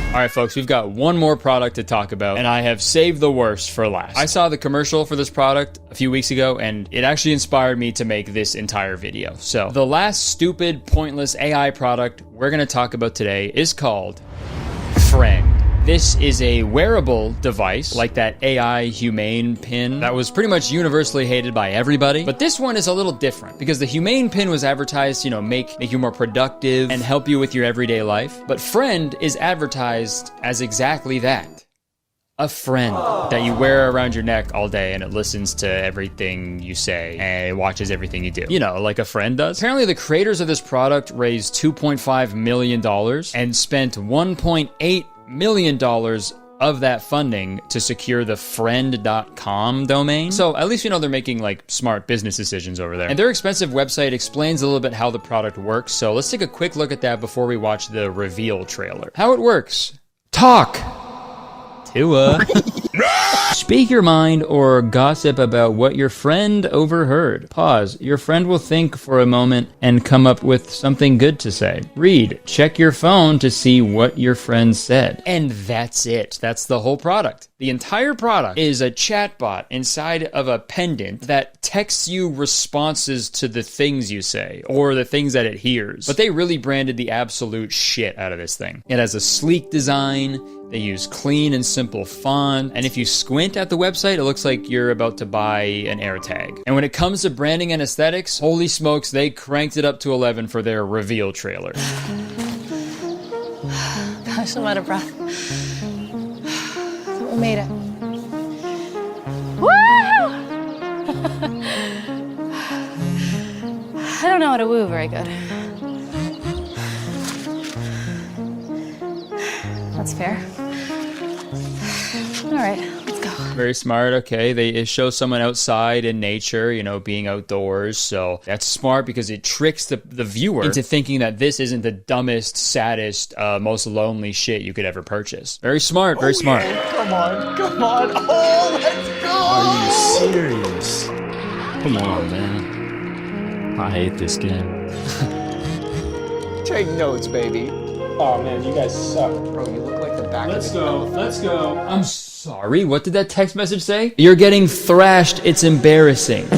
All right, folks, we've got one more product to talk about, and I have saved the worst for last. I saw the commercial for this product a few weeks ago, and it actually inspired me to make this entire video. So the last stupid, pointless AI product we're gonna talk about today is called Friend. This is a wearable device, like that AI Humane pin that was pretty much universally hated by everybody. But this one is a little different because the Humane pin was advertised, you know, make you more productive and help you with your everyday life. But Friend is advertised as exactly that. A friend that you wear around your neck all day and it listens to everything you say and it watches everything you do. You know, like a friend does. Apparently the creators of this product raised $2.5 million and spent $1.8 million of that funding to secure the friend.com domain. So at least you know they're making like smart business decisions over there. And their expensive website explains a little bit how the product works. So let's take a quick look at that before we watch the reveal trailer. How it works. Talk. Speak your mind or gossip about what your friend overheard. Pause. Your friend will think for a moment and come up with something good to say. Read. Check your phone to see what your friend said. And that's it. That's the whole product. The entire product is a chatbot inside of a pendant that texts you responses to the things you say or the things that it hears. But they really branded the absolute shit out of this thing. It has a sleek design. They use clean and simple font. And if you squint at the website, it looks like you're about to buy an AirTag. And when it comes to branding and aesthetics, holy smokes, they cranked it up to 11 for their reveal trailer. Gosh, I'm out of breath. We made it. Woo! I don't know how to woo very good. That's fair. All right, let's go. Very smart. Okay, it shows someone outside in nature, you know, being outdoors. So that's smart because it tricks the viewer into thinking that this isn't the dumbest, saddest, most lonely shit you could ever purchase. Very smart. Very smart. Yeah. Come on. Oh, let's go. Are you serious? Come on, man. I hate this game. Take notes, baby. Oh man, you guys suck. Bro, you look like the back Let's of the go. Let's go. I'm sorry. What did that text message say? You're getting thrashed. It's embarrassing.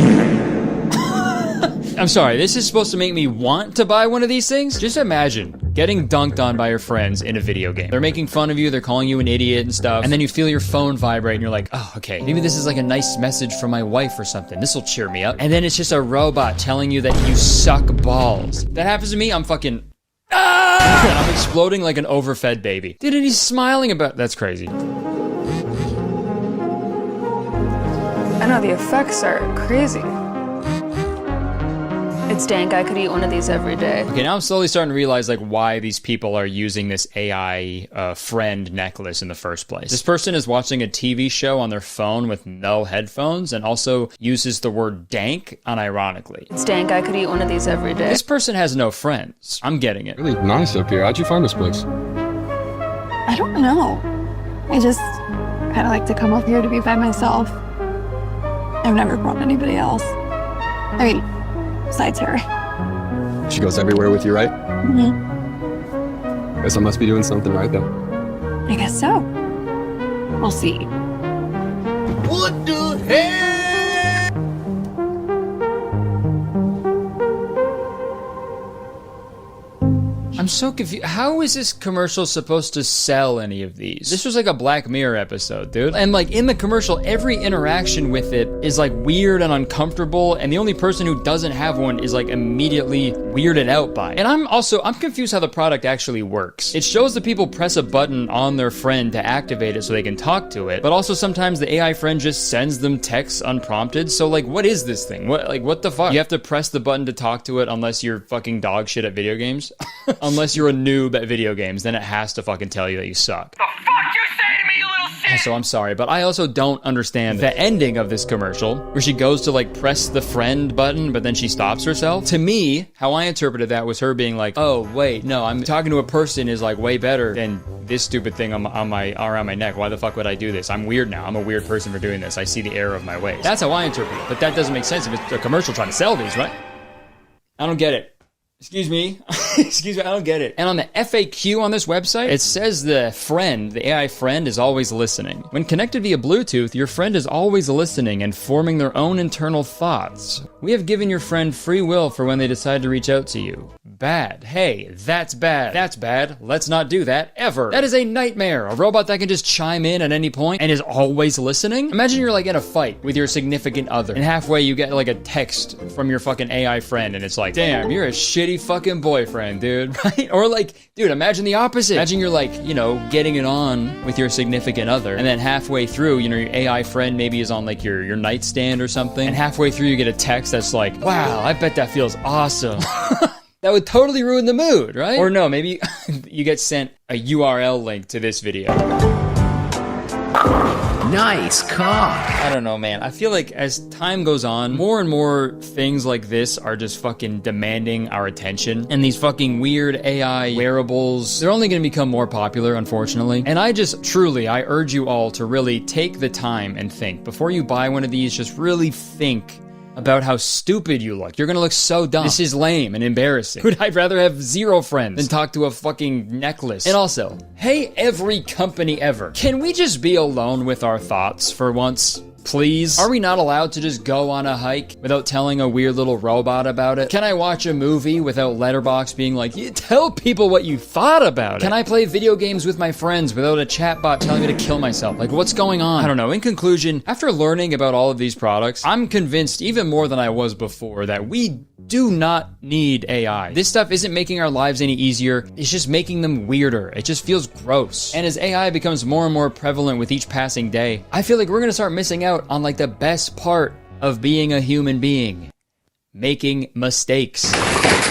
I'm sorry. This is supposed to make me want to buy one of these things? Just imagine getting dunked on by your friends in a video game. They're making fun of you. They're calling you an idiot and stuff. And then you feel your phone vibrate and you're like, oh, okay. Maybe this is like a nice message from my wife or something. This will cheer me up. And then it's just a robot telling you that you suck balls. That happens to me. I'm fucking... I'm exploding like an overfed baby. Dude, and he's smiling about... That's crazy. I know the effects are crazy. It's dank. I could eat one of these every day. Okay, now I'm slowly starting to realize like why these people are using this AI friend necklace in the first place. This person is watching a TV show on their phone with no headphones and also uses the word dank unironically. It's dank. I could eat one of these every day. This person has no friends. I'm getting it. Really nice up here. How'd you find this place? I don't know. I just kind of like to come up here to be by myself. I've never brought anybody else. I mean, besides her. She goes everywhere with you, right? Mm-hmm. Guess I must be doing something right then. I guess so. We'll see. What the hell? I'm so confused. How is this commercial supposed to sell any of these? This was like a Black Mirror episode, dude. And like in the commercial, every interaction with it is like weird and uncomfortable. And the only person who doesn't have one is like immediately weirded out by it. And I'm confused how the product actually works. It shows the people press a button on their friend to activate it so they can talk to it. But also sometimes the AI friend just sends them texts unprompted. So like, what is this thing? What the fuck? You have to press the button to talk to it unless you're fucking dog shit at video games. Unless you're a noob at video games, then it has to fucking tell you that you suck. The fuck you say to me, you little shit? So I'm sorry, but I also don't understand the ending of this commercial where she goes to like press the friend button, but then she stops herself. To me, how I interpreted that was her being like, oh, wait, no, I'm talking to a person is like way better than this stupid thing around my neck. Why the fuck would I do this? I'm weird now. I'm a weird person for doing this. I see the error of my ways. That's how I interpret it, but that doesn't make sense if it's a commercial trying to sell these, right? I don't get it. Excuse me. Excuse me, I don't get it. And on the FAQ on this website, it says the AI friend is always listening. When connected via Bluetooth, your friend is always listening and forming their own internal thoughts. We have given your friend free will for when they decide to reach out to you. Bad. Hey, that's bad. That's bad. Let's not do that ever. That is a nightmare. A robot that can just chime in at any point and is always listening. Imagine you're like in a fight with your significant other and halfway you get like a text from your fucking AI friend and it's like, damn, you're a shitty shitty fucking boyfriend, dude, right? Or like, dude, imagine the opposite. Imagine you're like, you know, getting it on with your significant other, and then halfway through, you know, your AI friend maybe is on like your nightstand or something, and halfway through you get a text that's like, wow, I bet that feels awesome. That would totally ruin the mood, right? Or no, maybe you get sent a URL link to this video. Nice cock. I don't know, man. I feel like as time goes on, more and more things like this are just fucking demanding our attention. And these fucking weird AI wearables, they're only gonna become more popular, unfortunately. And I urge you all to really take the time and think. Before you buy one of these, just really think about how stupid you look. You're gonna look so dumb. This is lame and embarrassing. I'd rather have 0 friends than talk to a fucking necklace. And also, hey, every company ever, can we just be alone with our thoughts for once? Please? Are we not allowed to just go on a hike without telling a weird little robot about it? Can I watch a movie without Letterboxd being like, you tell people what you thought about it? Can I play video games with my friends without a chatbot telling me to kill myself? Like, what's going on? I don't know. In conclusion, after learning about all of these products, I'm convinced even more than I was before that we do not need AI. This stuff isn't making our lives any easier. It's just making them weirder. It just feels gross. And as AI becomes more and more prevalent with each passing day, I feel like we're gonna start missing out on like the best part of being a human being. Making mistakes.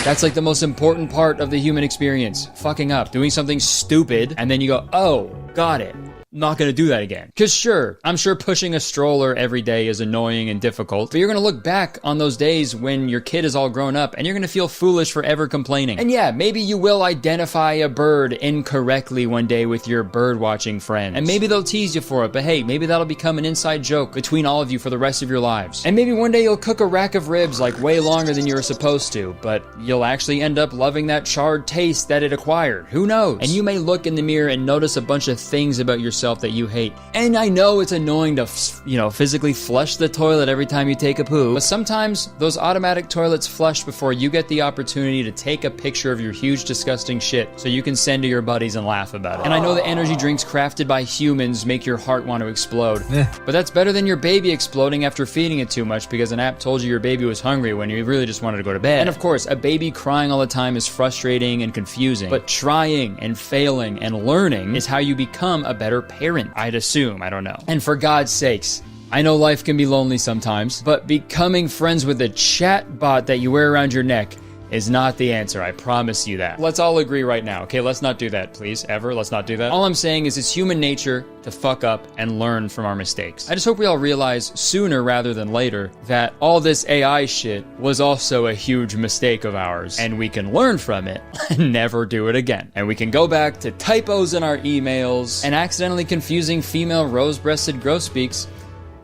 That's like the most important part of the human experience. Fucking up, doing something stupid, and then you go, oh, got it. Not gonna do that again. Cause sure, I'm sure pushing a stroller every day is annoying and difficult, but you're gonna look back on those days when your kid is all grown up and you're gonna feel foolish for ever complaining. And yeah, maybe you will identify a bird incorrectly one day with your bird watching friends. And maybe they'll tease you for it, but hey, maybe that'll become an inside joke between all of you for the rest of your lives. And maybe one day you'll cook a rack of ribs like way longer than you were supposed to, but you'll actually end up loving that charred taste that it acquired. Who knows? And you may look in the mirror and notice a bunch of things about yourself that you hate. And I know it's annoying to, physically flush the toilet every time you take a poo, but sometimes those automatic toilets flush before you get the opportunity to take a picture of your huge disgusting shit so you can send to your buddies and laugh about it. And I know the energy drinks crafted by humans make your heart want to explode, but that's better than your baby exploding after feeding it too much because an app told you your baby was hungry when you really just wanted to go to bed. And of course, a baby crying all the time is frustrating and confusing, but trying and failing and learning is how you become a better parent, I'd assume. I don't know. And for God's sakes, I know life can be lonely sometimes, but becoming friends with a chat bot that you wear around your neck is not the answer. I promise you that. Let's all agree right now, okay? Let's not do that, please. Ever. Let's not do that. All I'm saying is it's human nature to fuck up and learn from our mistakes. I just hope we all realize sooner rather than later that all this AI shit was also a huge mistake of ours, and we can learn from it and never do it again. And we can go back to typos in our emails and accidentally confusing female rose-breasted grosbeaks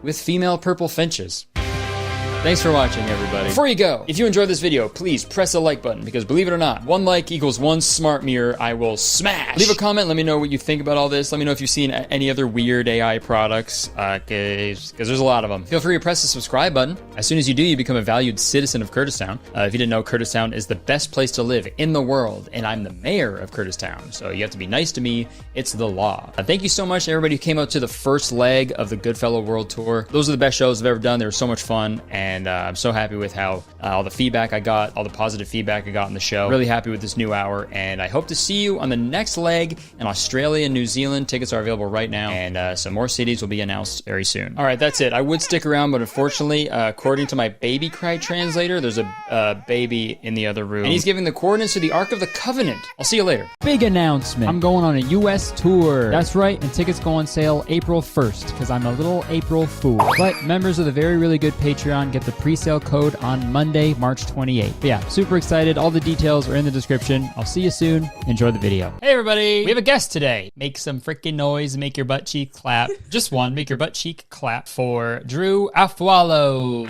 with female purple finches. Thanks for watching, everybody. Before you go, if you enjoyed this video, please press the like button, because believe it or not, 1 like equals 1 smart mirror I will smash. Leave a comment, let me know what you think about all this. Let me know if you've seen any other weird AI products, because there's a lot of them. Feel free to press the subscribe button. As soon as you do, you become a valued citizen of Kurtistown. If you didn't know, Kurtistown is the best place to live in the world, and I'm the mayor of Kurtistown, so you have to be nice to me. It's the law. Thank you so much to everybody who came out to the first leg of the Goodfellow World Tour. Those are the best shows I've ever done. They were so much fun, and I'm so happy with how all the feedback I got, all the positive feedback I got on the show. Really happy with this new hour, and I hope to see you on the next leg in Australia and New Zealand. Tickets are available right now, and some more cities will be announced very soon. All right, that's it. I would stick around, but unfortunately, according to my baby cry translator, there's a baby in the other room, and he's giving the coordinates to the Ark of the Covenant. I'll see you later. Big announcement. I'm going on a U.S. tour. That's right, and tickets go on sale April 1st, because I'm a little April fool. But members of the Very Really Good Patreon get the pre-sale code on Monday, March 28th. But yeah, super excited. All the details are in the description. I'll see you soon. Enjoy the video. Hey everybody, we have a guest today. Make some freaking noise, make your butt cheek clap. Just one, make your butt cheek clap for Drew Afualo.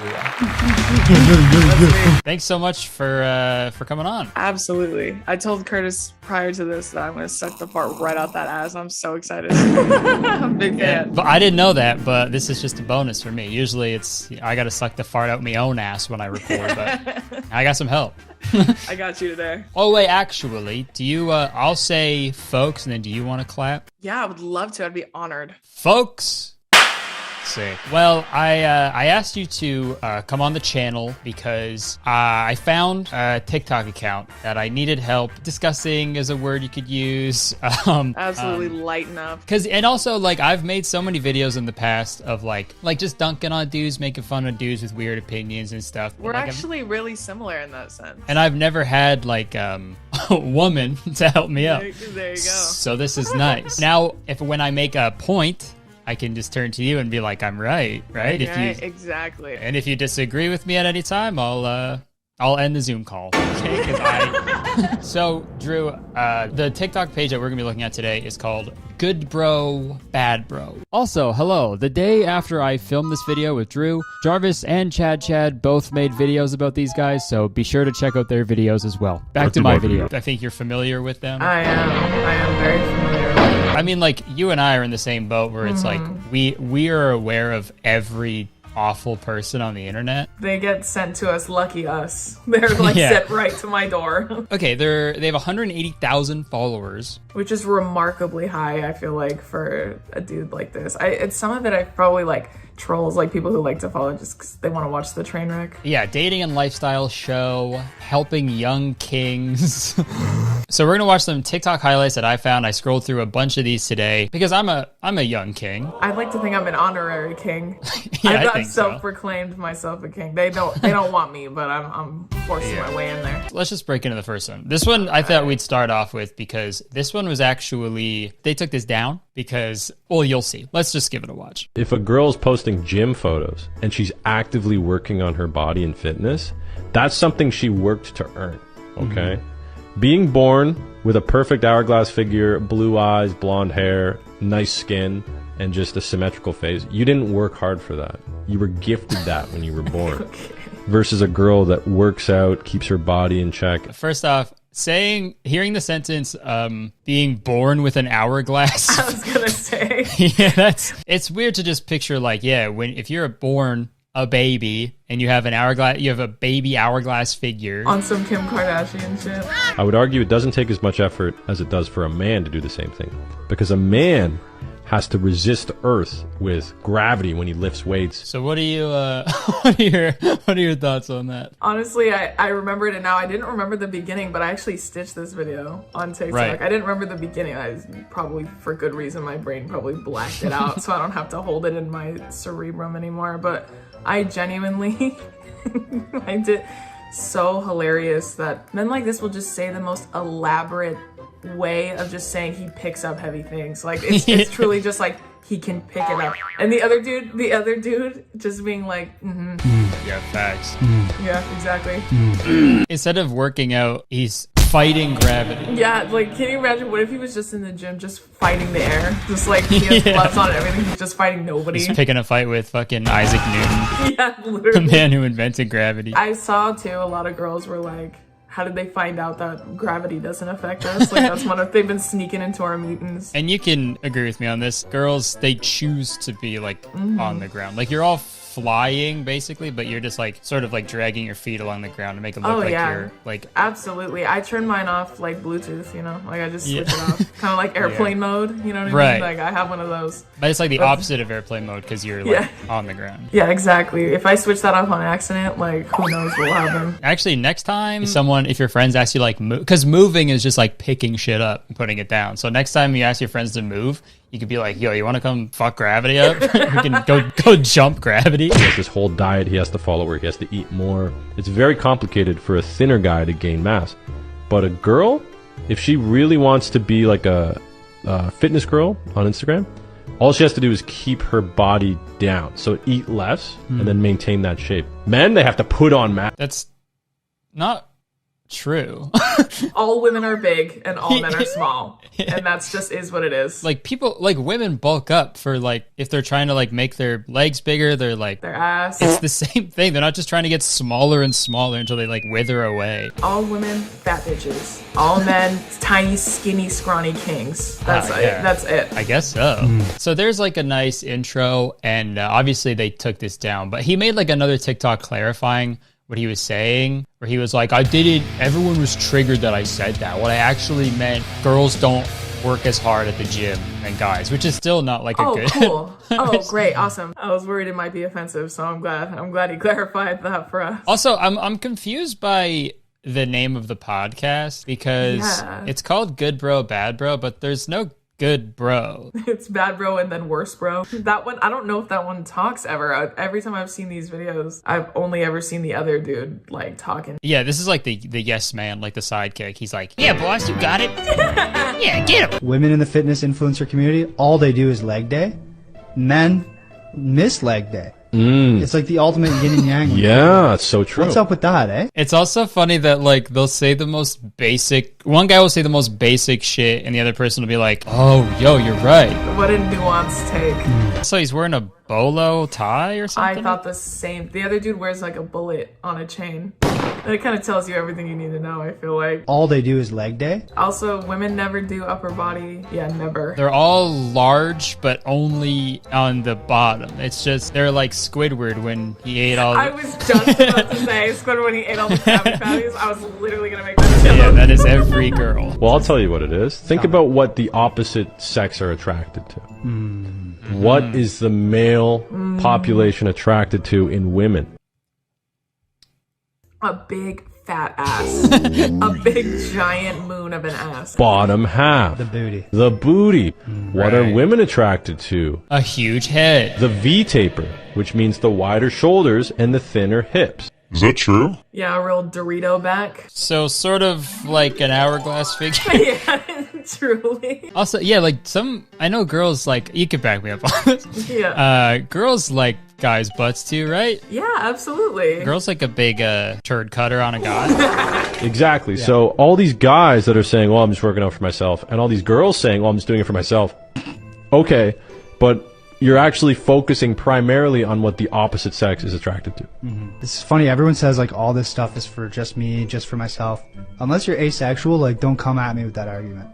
Thanks so much for coming on. Absolutely. I told Kurtis prior to this that I'm going to suck the fart right out that ass. I'm so excited. I'm a big fan. But I didn't know that, but this is just a bonus for me. Usually it's, I got to suck the fart out my own ass when I record, but I got some help. I got you today. Oh wait, actually, do you, I'll say folks, and then do you want to clap? Yeah, I would love to. I'd be honored. Folks. Sick. Well, I asked you to come on the channel because I found a TikTok account that I needed help discussing is a word you could use. Absolutely lighten up. And also, like, I've made so many videos in the past of like just dunking on dudes, making fun of dudes with weird opinions and stuff. We're like, actually really similar in that sense. And I've never had like a woman to help me out. There you go. So this is nice. Now, when I make a point, I can just turn to you and be like, I'm right? Exactly. And if you disagree with me at any time, I'll end the Zoom call. Okay? So, Drew, the TikTok page that we're gonna be looking at today is called Good Bro, Bad Bro. Also, hello. The day after I filmed this video with Drew, Jarvis and Chad both made videos about these guys, so be sure to check out their videos as well. Back to my video. I think you're familiar with them. I am very familiar with them. I mean, like, you and I are in the same boat where it's like we are aware of every awful person on the internet. They get sent to us, lucky us. They're like sent right to my door. Okay, they have 180,000 followers, which is remarkably high, I feel like, for a dude like this. Some of it I probably like trolls, like people who like to follow just because they want to watch the train wreck. Yeah, dating and lifestyle show, helping young kings. So we're gonna watch some TikTok highlights that I found. I scrolled through a bunch of these today because I'm a young king. I'd like to think I'm an honorary king. Yeah, I've self-proclaimed myself a king. They don't want me, but I'm forcing my way in there. Let's just break into the first one. This one I thought we'd start off with because this one was actually, they took this down because, well, you'll see. Let's just give it a watch. If a girl's posting gym photos and she's actively working on her body and fitness, that's something she worked to earn, okay? Being born with a perfect hourglass figure, blue eyes, blonde hair, nice skin, and just a symmetrical face, you didn't work hard for that. You were gifted that when you were born. Versus a girl that works out, keeps her body in check. First off, hearing the sentence, being born with an hourglass. I was gonna say. Yeah, it's weird to just picture like, if you're born a baby and you have a baby hourglass figure. On some Kim Kardashian shit. I would argue it doesn't take as much effort as it does for a man to do the same thing. Because a man has to resist Earth with gravity when he lifts weights. So what are your thoughts on that? Honestly, I remember it, and now I didn't remember the beginning, but I actually stitched this video on TikTok. Right. I didn't remember the beginning. Probably for good reason. My brain probably blacked it out, so I don't have to hold it in my cerebrum anymore. But I genuinely find it so hilarious that men like this will just say the most elaborate way of just saying he picks up heavy things. Like it's truly just like he can pick it up. And the other dude just being like, yeah, facts. Yeah, exactly. Instead of working out, he's fighting gravity. Yeah, like, can you imagine what if he was just in the gym just fighting the air? Just like he has gloves on and everything, he's just fighting nobody. He's picking a fight with fucking Isaac Newton. Yeah, literally. The man who invented gravity. I saw too, a lot of girls were like, how did they find out that gravity doesn't affect us? Like that's they've been sneaking into our meetings. And you can agree with me on this. Girls, they choose to be like on the ground. Like you're all flying basically, but you're just like sort of like dragging your feet along the ground to make it look you're like. Absolutely. I turn mine off like Bluetooth, like I just switch it off. Kind of like airplane mode, you know what I mean? Like I have one of those. But it's like the opposite of airplane mode because you're like on the ground. Yeah, exactly. If I switch that off on accident, like who knows what will happen. Actually, next time if your friends ask you like because moving is just like picking shit up and putting it down. So next time you ask your friends to move, you could be like, yo, you want to come fuck gravity up? We can go jump gravity. He has this whole diet he has to follow where he has to eat more. It's very complicated for a thinner guy to gain mass. But a girl, if she really wants to be like a fitness girl on Instagram, all she has to do is keep her body down. So eat less and then maintain that shape. Men, they have to put on mass. That's not true. All women are big and all men are small, and that's just is what it is. Like women bulk up for like if they're trying to like make their legs bigger, they're like their ass. It's the same thing. They're not just trying to get smaller and smaller until they like wither away. All women, fat bitches. All men, tiny, skinny, scrawny kings. That's it. That's it. I guess so. So there's like a nice intro, and obviously they took this down, but he made like another TikTok clarifying what he was saying, where he was like, everyone was triggered that I said that. What I actually meant, girls don't work as hard at the gym than guys, which is still not like a good. Cool. Oh, great, awesome. I was worried it might be offensive, so I'm glad he clarified that for us. Also, I'm confused by the name of the podcast because it's called Good Bro, Bad Bro, but there's no good bro. It's bad bro and then worse bro. That one, I don't know if that one talks ever. Every time I've seen these videos, I've only ever seen the other dude like talking. Yeah, this is like the yes man, like the sidekick. He's like, yeah, boss, you got it. Yeah, get him. Women in the fitness influencer community, all they do is leg day. Men miss leg day. It's like the ultimate yin and yang. Yeah, it's so true. What's up with that, eh? It's also funny that like they'll say the most basic. One guy will say the most basic shit, and the other person will be like, "Oh, yo, you're right." What a nuanced take. So he's wearing a bolo tie or something? I thought the same. The other dude wears like a bullet on a chain. And it kind of tells you everything you need to know, I feel like. All they do is leg day? Also, women never do upper body. Yeah, never. They're all large, but only on the bottom. It's just, they're like Squidward when he ate all the... I was just about to say Squidward when he ate all the Krabby Patties. I was literally going to make that joke. Yeah, that is every girl. Well, I'll tell you what it is. Think about what the opposite sex are attracted to. What is the male population attracted to in women? A big fat ass. A big giant moon of an ass. Bottom half. The booty. The booty. What are women attracted to? A huge head. The V-taper, which means the wider shoulders and the thinner hips. Is that true? Yeah, a real Dorito back. So sort of like an hourglass figure. Yeah, truly. Also, yeah, like I know girls like, you can back me up on this. Yeah. Girls like guys' butts too, right? Yeah, absolutely. Girls like a big turd cutter on a guy. Exactly. Yeah. So all these guys that are saying, well, I'm just working out for myself, and all these girls saying, well, I'm just doing it for myself. Okay, but you're actually focusing primarily on what the opposite sex is attracted to. It's funny, everyone says like all this stuff is for just me, just for myself. Unless you're asexual, like don't come at me with that argument.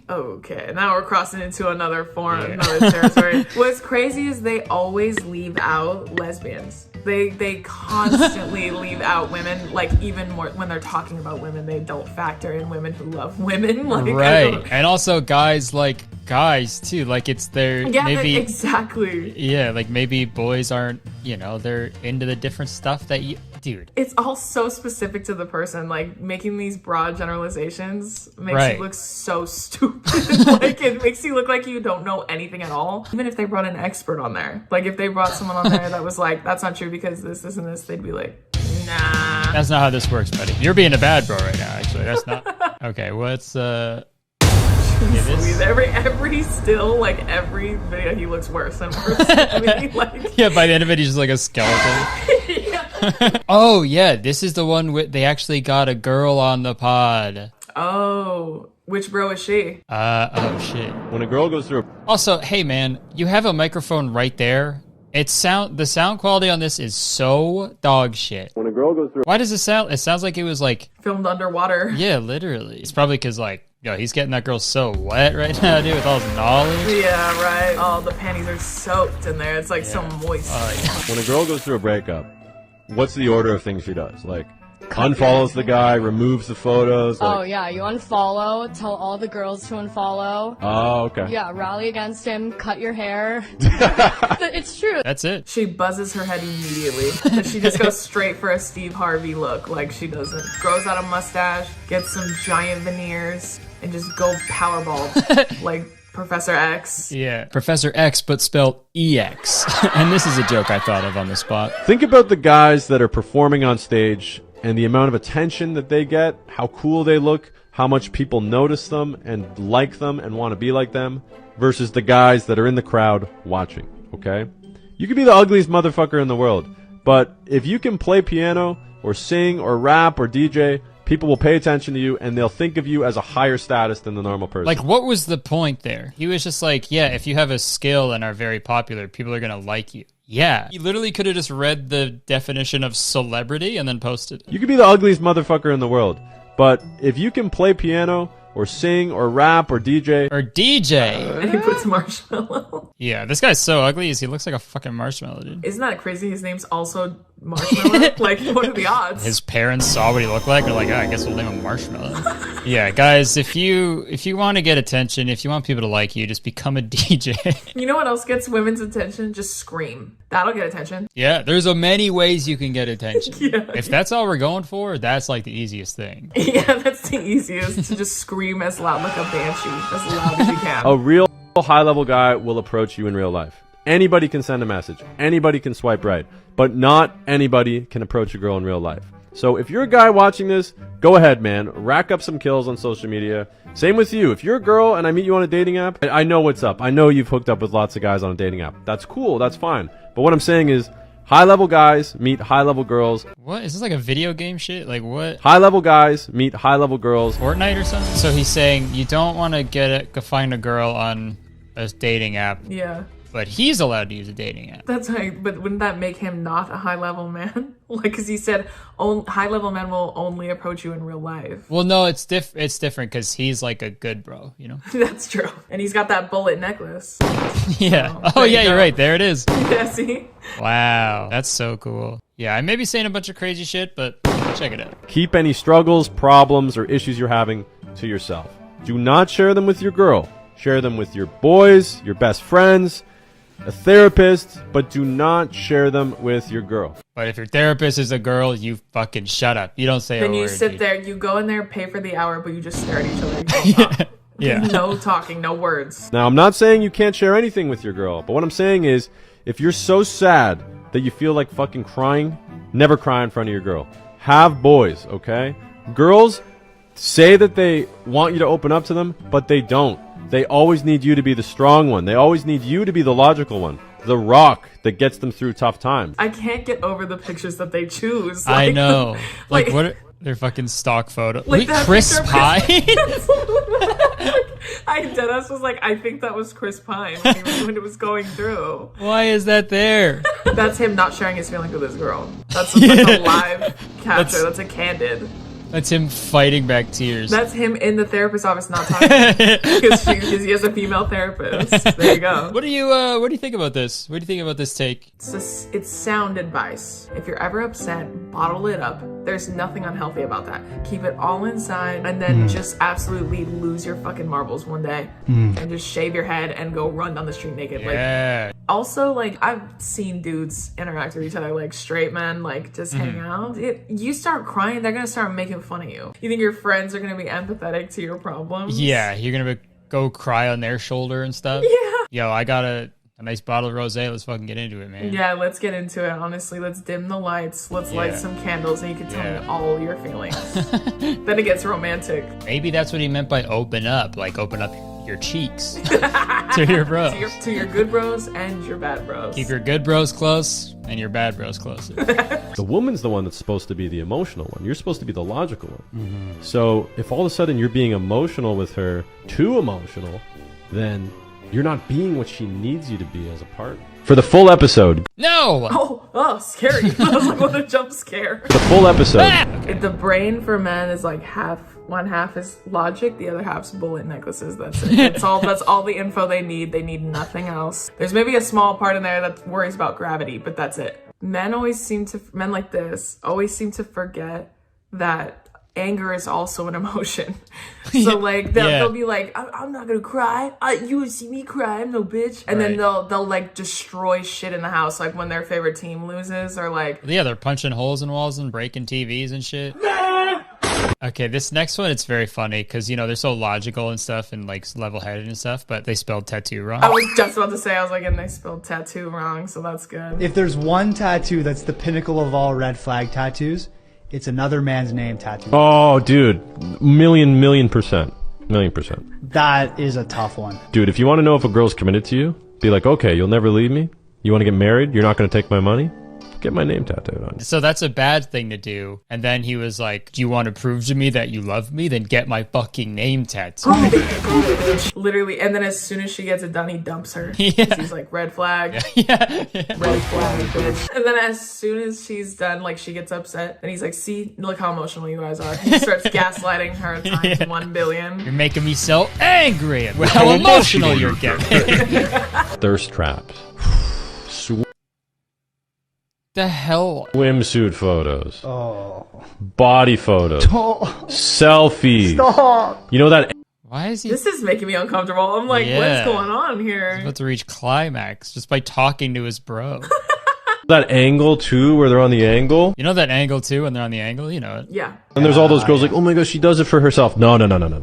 Okay, now we're crossing into another another territory. What's crazy is they always leave out lesbians. They constantly leave out women, like even more when they're talking about women, they don't factor in women who love women. Like, right, and also guys like guys too, like it's their maybe exactly. Yeah, like maybe boys aren't, they're into the different stuff that you, dude. It's all so specific to the person. Like making these broad generalizations makes you look so stupid. Like it makes you look like you don't know anything at all. Even if they brought an expert on there, like if they brought someone on there that was like, that's not true because this, and this, they'd be like, nah. That's not how this works, buddy. You're being a bad bro right now, actually. That's not. Okay, what's every still, like every video, he looks worse and worse. Yeah, by the end of it, he's just like a skeleton. Oh yeah, this is the one with they actually got a girl on the pod. Oh, which bro is she? Oh shit. When a girl goes through. Also, hey man, you have a microphone right there. The sound quality on this is so dog shit. When a girl goes through. Why does it sound? It sounds like it was like filmed underwater. Yeah, literally. It's probably because like. Yo, he's getting that girl so wet right now, dude, with all his knowledge. Yeah, right. Oh, the panties are soaked in there. It's like so moist. When a girl goes through a breakup, what's the order of things she does? Like, unfollows the guy, removes the photos. Oh, yeah, you unfollow, tell all the girls to unfollow. Oh, okay. Yeah, rally against him, cut your hair. It's true. That's it. She buzzes her head immediately. And she just goes straight for a Steve Harvey look, like she doesn't. Grows out a mustache, gets some giant veneers, and just go powerball like Professor X. Yeah, Professor X, but spelled EX. And this is a joke I thought of on the spot. Think about the guys that are performing on stage and the amount of attention that they get, how cool they look, how much people notice them and like them and want to be like them, versus the guys that are in the crowd watching, okay? You could be the ugliest motherfucker in the world, but if you can play piano or sing or rap or DJ, people will pay attention to you and they'll think of you as a higher status than the normal person. Like, what was the point there? He was just like, yeah, if you have a skill and are very popular, people are going to like you. Yeah. He literally could have just read the definition of celebrity and then posted it. You could be the ugliest motherfucker in the world, but if you can play piano or sing or rap or DJ. And he puts marshmallow. Yeah, this guy's so ugly. He looks like a fucking marshmallow, dude. Isn't that crazy? His name's also Marshmallow? Like, what are the odds? His parents saw what he looked like. They're like, oh, I guess we'll name him Marshmallow. Yeah, guys, if you want to get attention, if you want people to like you, just become a DJ. You know what else gets women's attention? Just scream. That'll get attention. Yeah, there's many ways you can get attention. Yeah. If that's all we're going for, that's like the easiest thing. Yeah, that's the easiest, to just scream as loud like a banshee, as loud as you can. A real high-level guy will approach you in real life. Anybody can send a message. Anybody can swipe right. But not anybody can approach a girl in real life. So if you're a guy watching this, go ahead, man. Rack up some kills on social media. Same with you. If you're a girl and I meet you on a dating app, I know what's up. I know you've hooked up with lots of guys on a dating app. That's cool. That's fine. But what I'm saying is, high-level guys meet high-level girls. What? Is this like a video game shit? Like what? High-level guys meet high-level girls. Fortnite or something? So he's saying you don't want to find a girl on a dating app. Yeah. But he's allowed to use a dating app. That's right, but wouldn't that make him not a high-level man? Like, because he said high-level men will only approach you in real life. Well, no, it's different because he's like a good bro, you know? That's true. And he's got that bullet necklace. Yeah. So, oh, yeah, you're right. There it is. Yeah, see? Wow, that's so cool. Yeah, I may be saying a bunch of crazy shit, but check it out. Keep any struggles, problems, or issues you're having to yourself. Do not share them with your girl. Share them with your boys, your best friends, a therapist, but do not share them with your girl. But if your therapist is a girl, you fucking shut up. You don't say a word. Then you sit there, you go in there, pay for the hour, but you just stare at each other. You don't talk. Yeah. No talking, no words. Now, I'm not saying you can't share anything with your girl, but what I'm saying is, if you're so sad that you feel like fucking crying, never cry in front of your girl. Have boys, okay? Girls say that they want you to open up to them, but they don't. They always need you to be the strong one. They always need you to be the logical one. The rock that gets them through tough times. I can't get over the pictures that they choose. I know. Like what are their fucking stock photo? Like Wait, Chris Pine? Dennis was like, I think that was Chris Pine when it was going through. Why is that there? That's him not sharing his feelings with his girl. That's a live capture. That's a candid. That's him fighting back tears. That's him in the therapist's office not talking because he has a female therapist. There you go. What do you think about this? What do you think about this take? It's sound advice. If you're ever upset, bottle it up. There's nothing unhealthy about that. Keep it all inside and then just absolutely lose your fucking marbles one day and just shave your head and go run down the street naked. Yeah. Like, also, like, I've seen dudes interact with each other, like straight men, like just hang out. You start crying, they're gonna start making fun of you. You think your friends are gonna be empathetic to your problems? Yeah, you're gonna go cry on their shoulder and stuff. Yeah. Yo, I got a nice bottle of rosé. Let's fucking get into it, man. Yeah, let's get into it. Honestly, let's dim the lights. Let's light some candles, and you can tell me all your feelings. Then it gets romantic. Maybe that's what he meant by open up. Like open up your cheeks to your bros. to your good bros and your bad bros. Keep your good bros close and your bad bros closer. The woman's the one that's supposed to be the emotional one. You're supposed to be the logical one. So if all of a sudden you're being emotional with her, too emotional, then you're not being what she needs you to be as a partner. For the full episode. No! Oh, scary. I was like, what a jump scare. The full episode. The brain for men is like one half is logic, the other half's bullet necklaces. That's it. That's all the info they need. They need nothing else. There's maybe a small part in there that worries about gravity, but that's it. Men like this always seem to forget that anger is also an emotion. So like they'll be like, I'm not gonna cry. You would see me cry, I'm no bitch. And then they'll like destroy shit in the house, like when their favorite team loses, or like they're punching holes in walls and breaking TVs and shit. Okay, this next one, it's very funny because, you know, they're so logical and stuff and like level-headed and stuff, but they spelled tattoo wrong. I was just about to say, I was like, and they spelled tattoo wrong, so that's good. If there's one tattoo that's the pinnacle of all red flag tattoos, it's another man's name tattoo. Oh, dude. Million percent. That is a tough one. Dude, if you want to know if a girl's committed to you, be like, okay, you'll never leave me? You want to get married? You're not going to take my money? Get my name tattooed on you. So that's a bad thing to do. And then he was like, do you want to prove to me that you love me? Then get my fucking name tattooed. Literally. And then as soon as she gets it done, he dumps her. Yeah. He's like, red flag. Yeah. Red flag, bitch. And then as soon as she's done, like she gets upset. And he's like, see, look how emotional you guys are. He starts gaslighting her times 1 billion. You're making me so angry at how emotional you're getting. Thirst traps. The hell? Swimsuit photos. Oh. Body photos. Selfies. Stop. You know that... Why is he... This is making me uncomfortable. I'm like, what's going on here? He's about to reach climax just by talking to his bro. That angle too, where they're on the angle. You know that angle too, when they're on the angle? You know it. Yeah. And there's all those girls like, oh my gosh, she does it for herself. No.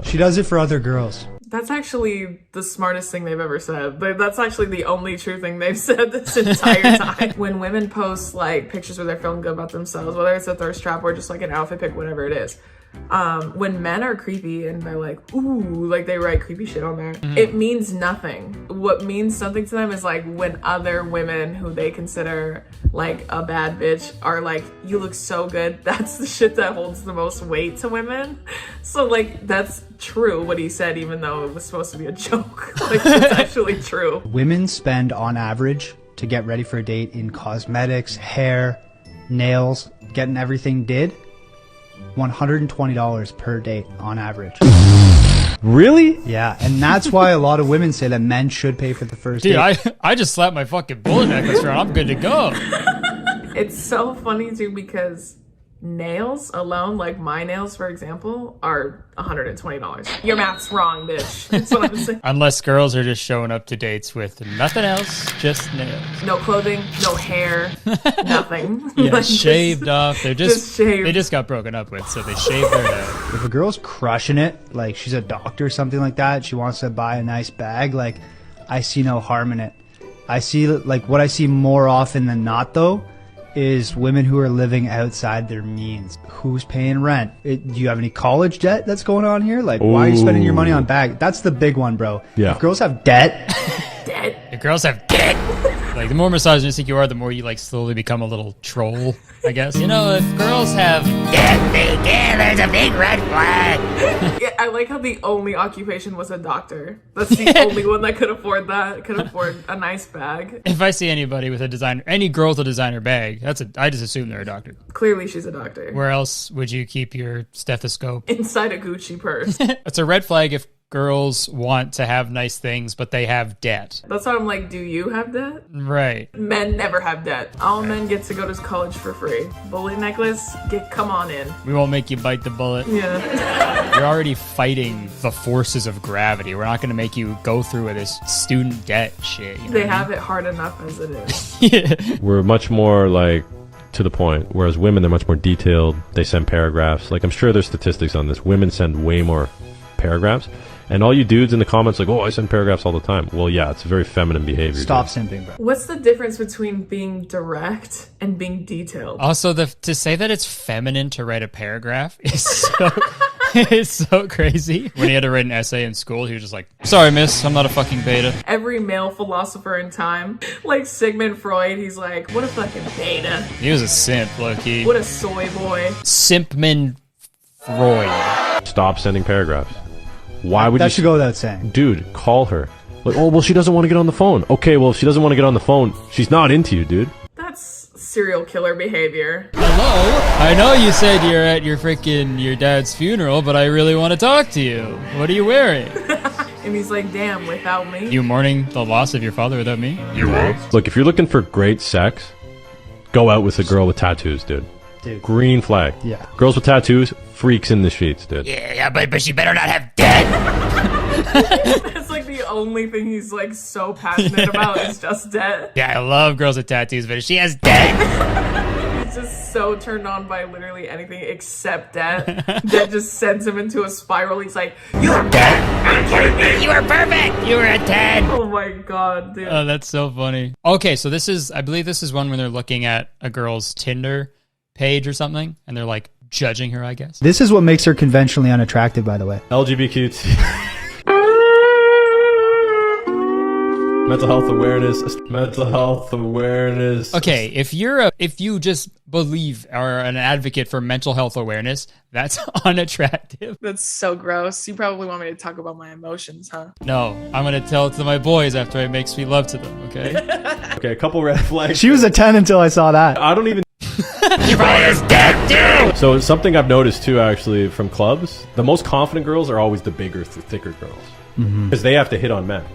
She does it for other girls. That's actually the smartest thing they've ever said. That's actually the only true thing they've said this entire time. When women post like pictures where they're feeling good about themselves, whether it's a thirst trap or just like an outfit pic, whatever it is. When men are creepy and they're like, ooh, like they write creepy shit on there, it means nothing. What means something to them is like when other women who they consider like a bad bitch are like, you look so good. That's the shit that holds the most weight to women. So like, that's true what he said, even though it was supposed to be a joke. Like, it's actually true. Women spend on average to get ready for a date in cosmetics, hair, nails, getting everything did, $120 per date on average. Really? Yeah, and that's why a lot of women say that men should pay for the first date. Dude, I just slapped my fucking bullet necklace around. I'm good to go. It's so funny too because nails alone, like my nails for example, are $120. Your math's wrong, bitch. That's what I'm saying. Unless girls are just showing up to dates with nothing else, just nails. No clothing, no hair, nothing. Yeah, Like, shaved off. They're just shaved. They just got broken up with, so they shaved their head. If a girl's crushing it, like she's a doctor or something like that, she wants to buy a nice bag, like I see no harm in it. I see, like, what I see more often than not though is women who are living outside their means. Who's paying rent? Do you have any college debt that's going on here? Like, why are you spending your money on bag? That's the big one, bro. Yeah. If girls have debt, The girls have debt. Like, the more misogynistic you are, the more you, like, slowly become a little troll, I guess. You know, if girls have debt, there's a big red flag. Yeah, I like how the only occupation was a doctor. That's the only one that could afford that. Could afford a nice bag. If I see anybody with a designer, any girl with a designer bag, I just assume they're a doctor. Clearly she's a doctor. Where else would you keep your stethoscope? Inside a Gucci purse. It's a red flag if girls want to have nice things, but they have debt. That's why I'm like, do you have debt? Right. Men never have debt. All men get to go to college for free. Bullet necklace, come on in. We won't make you bite the bullet. Yeah. You're already fighting the forces of gravity. We're not going to make you go through with this student debt shit. You know They have it hard enough as it is. Yeah. We're much more like to the point, whereas women, they're much more detailed. They send paragraphs. Like, I'm sure there's statistics on this. Women send way more paragraphs. And all you dudes in the comments like, oh, I send paragraphs all the time. Well, yeah, it's very feminine behavior. stop simping, bro. What's the difference between being direct and being detailed? Also, to say that it's feminine to write a paragraph is so... It's so crazy. When he had to write an essay in school, he was just like, sorry, miss, I'm not a fucking beta. Every male philosopher in time, like Sigmund Freud, he's like, what a fucking beta. He was a simp, low-key. What a soy boy. Simpman Freud. Stop sending paragraphs. Why would that should go without saying. Dude, call her. Like, oh, well, she doesn't want to get on the phone. Okay, well, if she doesn't want to get on the phone, she's not into you, dude. That's serial killer behavior. Hello? I know you said you're at your dad's funeral, but I really want to talk to you. What are you wearing? And he's like, damn, without me? You mourning the loss of your father without me? You won't. Look, if you're looking for great sex, go out with a girl with tattoos, dude. Green flag. Yeah. Girls with tattoos, freaks in the sheets, dude. Yeah, but she better not have debt. That's like the only thing he's like so passionate about is just debt. Yeah, I love girls with tattoos, but if she has debt... He's just so turned on by literally anything except debt. That just sends him into a spiral. He's like, you are dead. You are perfect. You are a 10. Oh my god, dude. Oh, that's so funny. Okay, so I believe this is one when they're looking at a girl's Tinder page or something, and they're like judging her, I guess. This is what makes her conventionally unattractive, by the way. LGBTQ. Mental health awareness. Okay, if you just believe or are an advocate for mental health awareness, that's unattractive. That's so gross. You probably want me to talk about my emotions, huh? No, I'm gonna tell it to my boys after I make sweet love to them, okay? Okay, a couple red flags. She was a 10 until I saw that. I don't even... Your brother is dead too! So something I've noticed too, actually, from clubs, the most confident girls are always the bigger, thicker girls. Because they have to hit on men.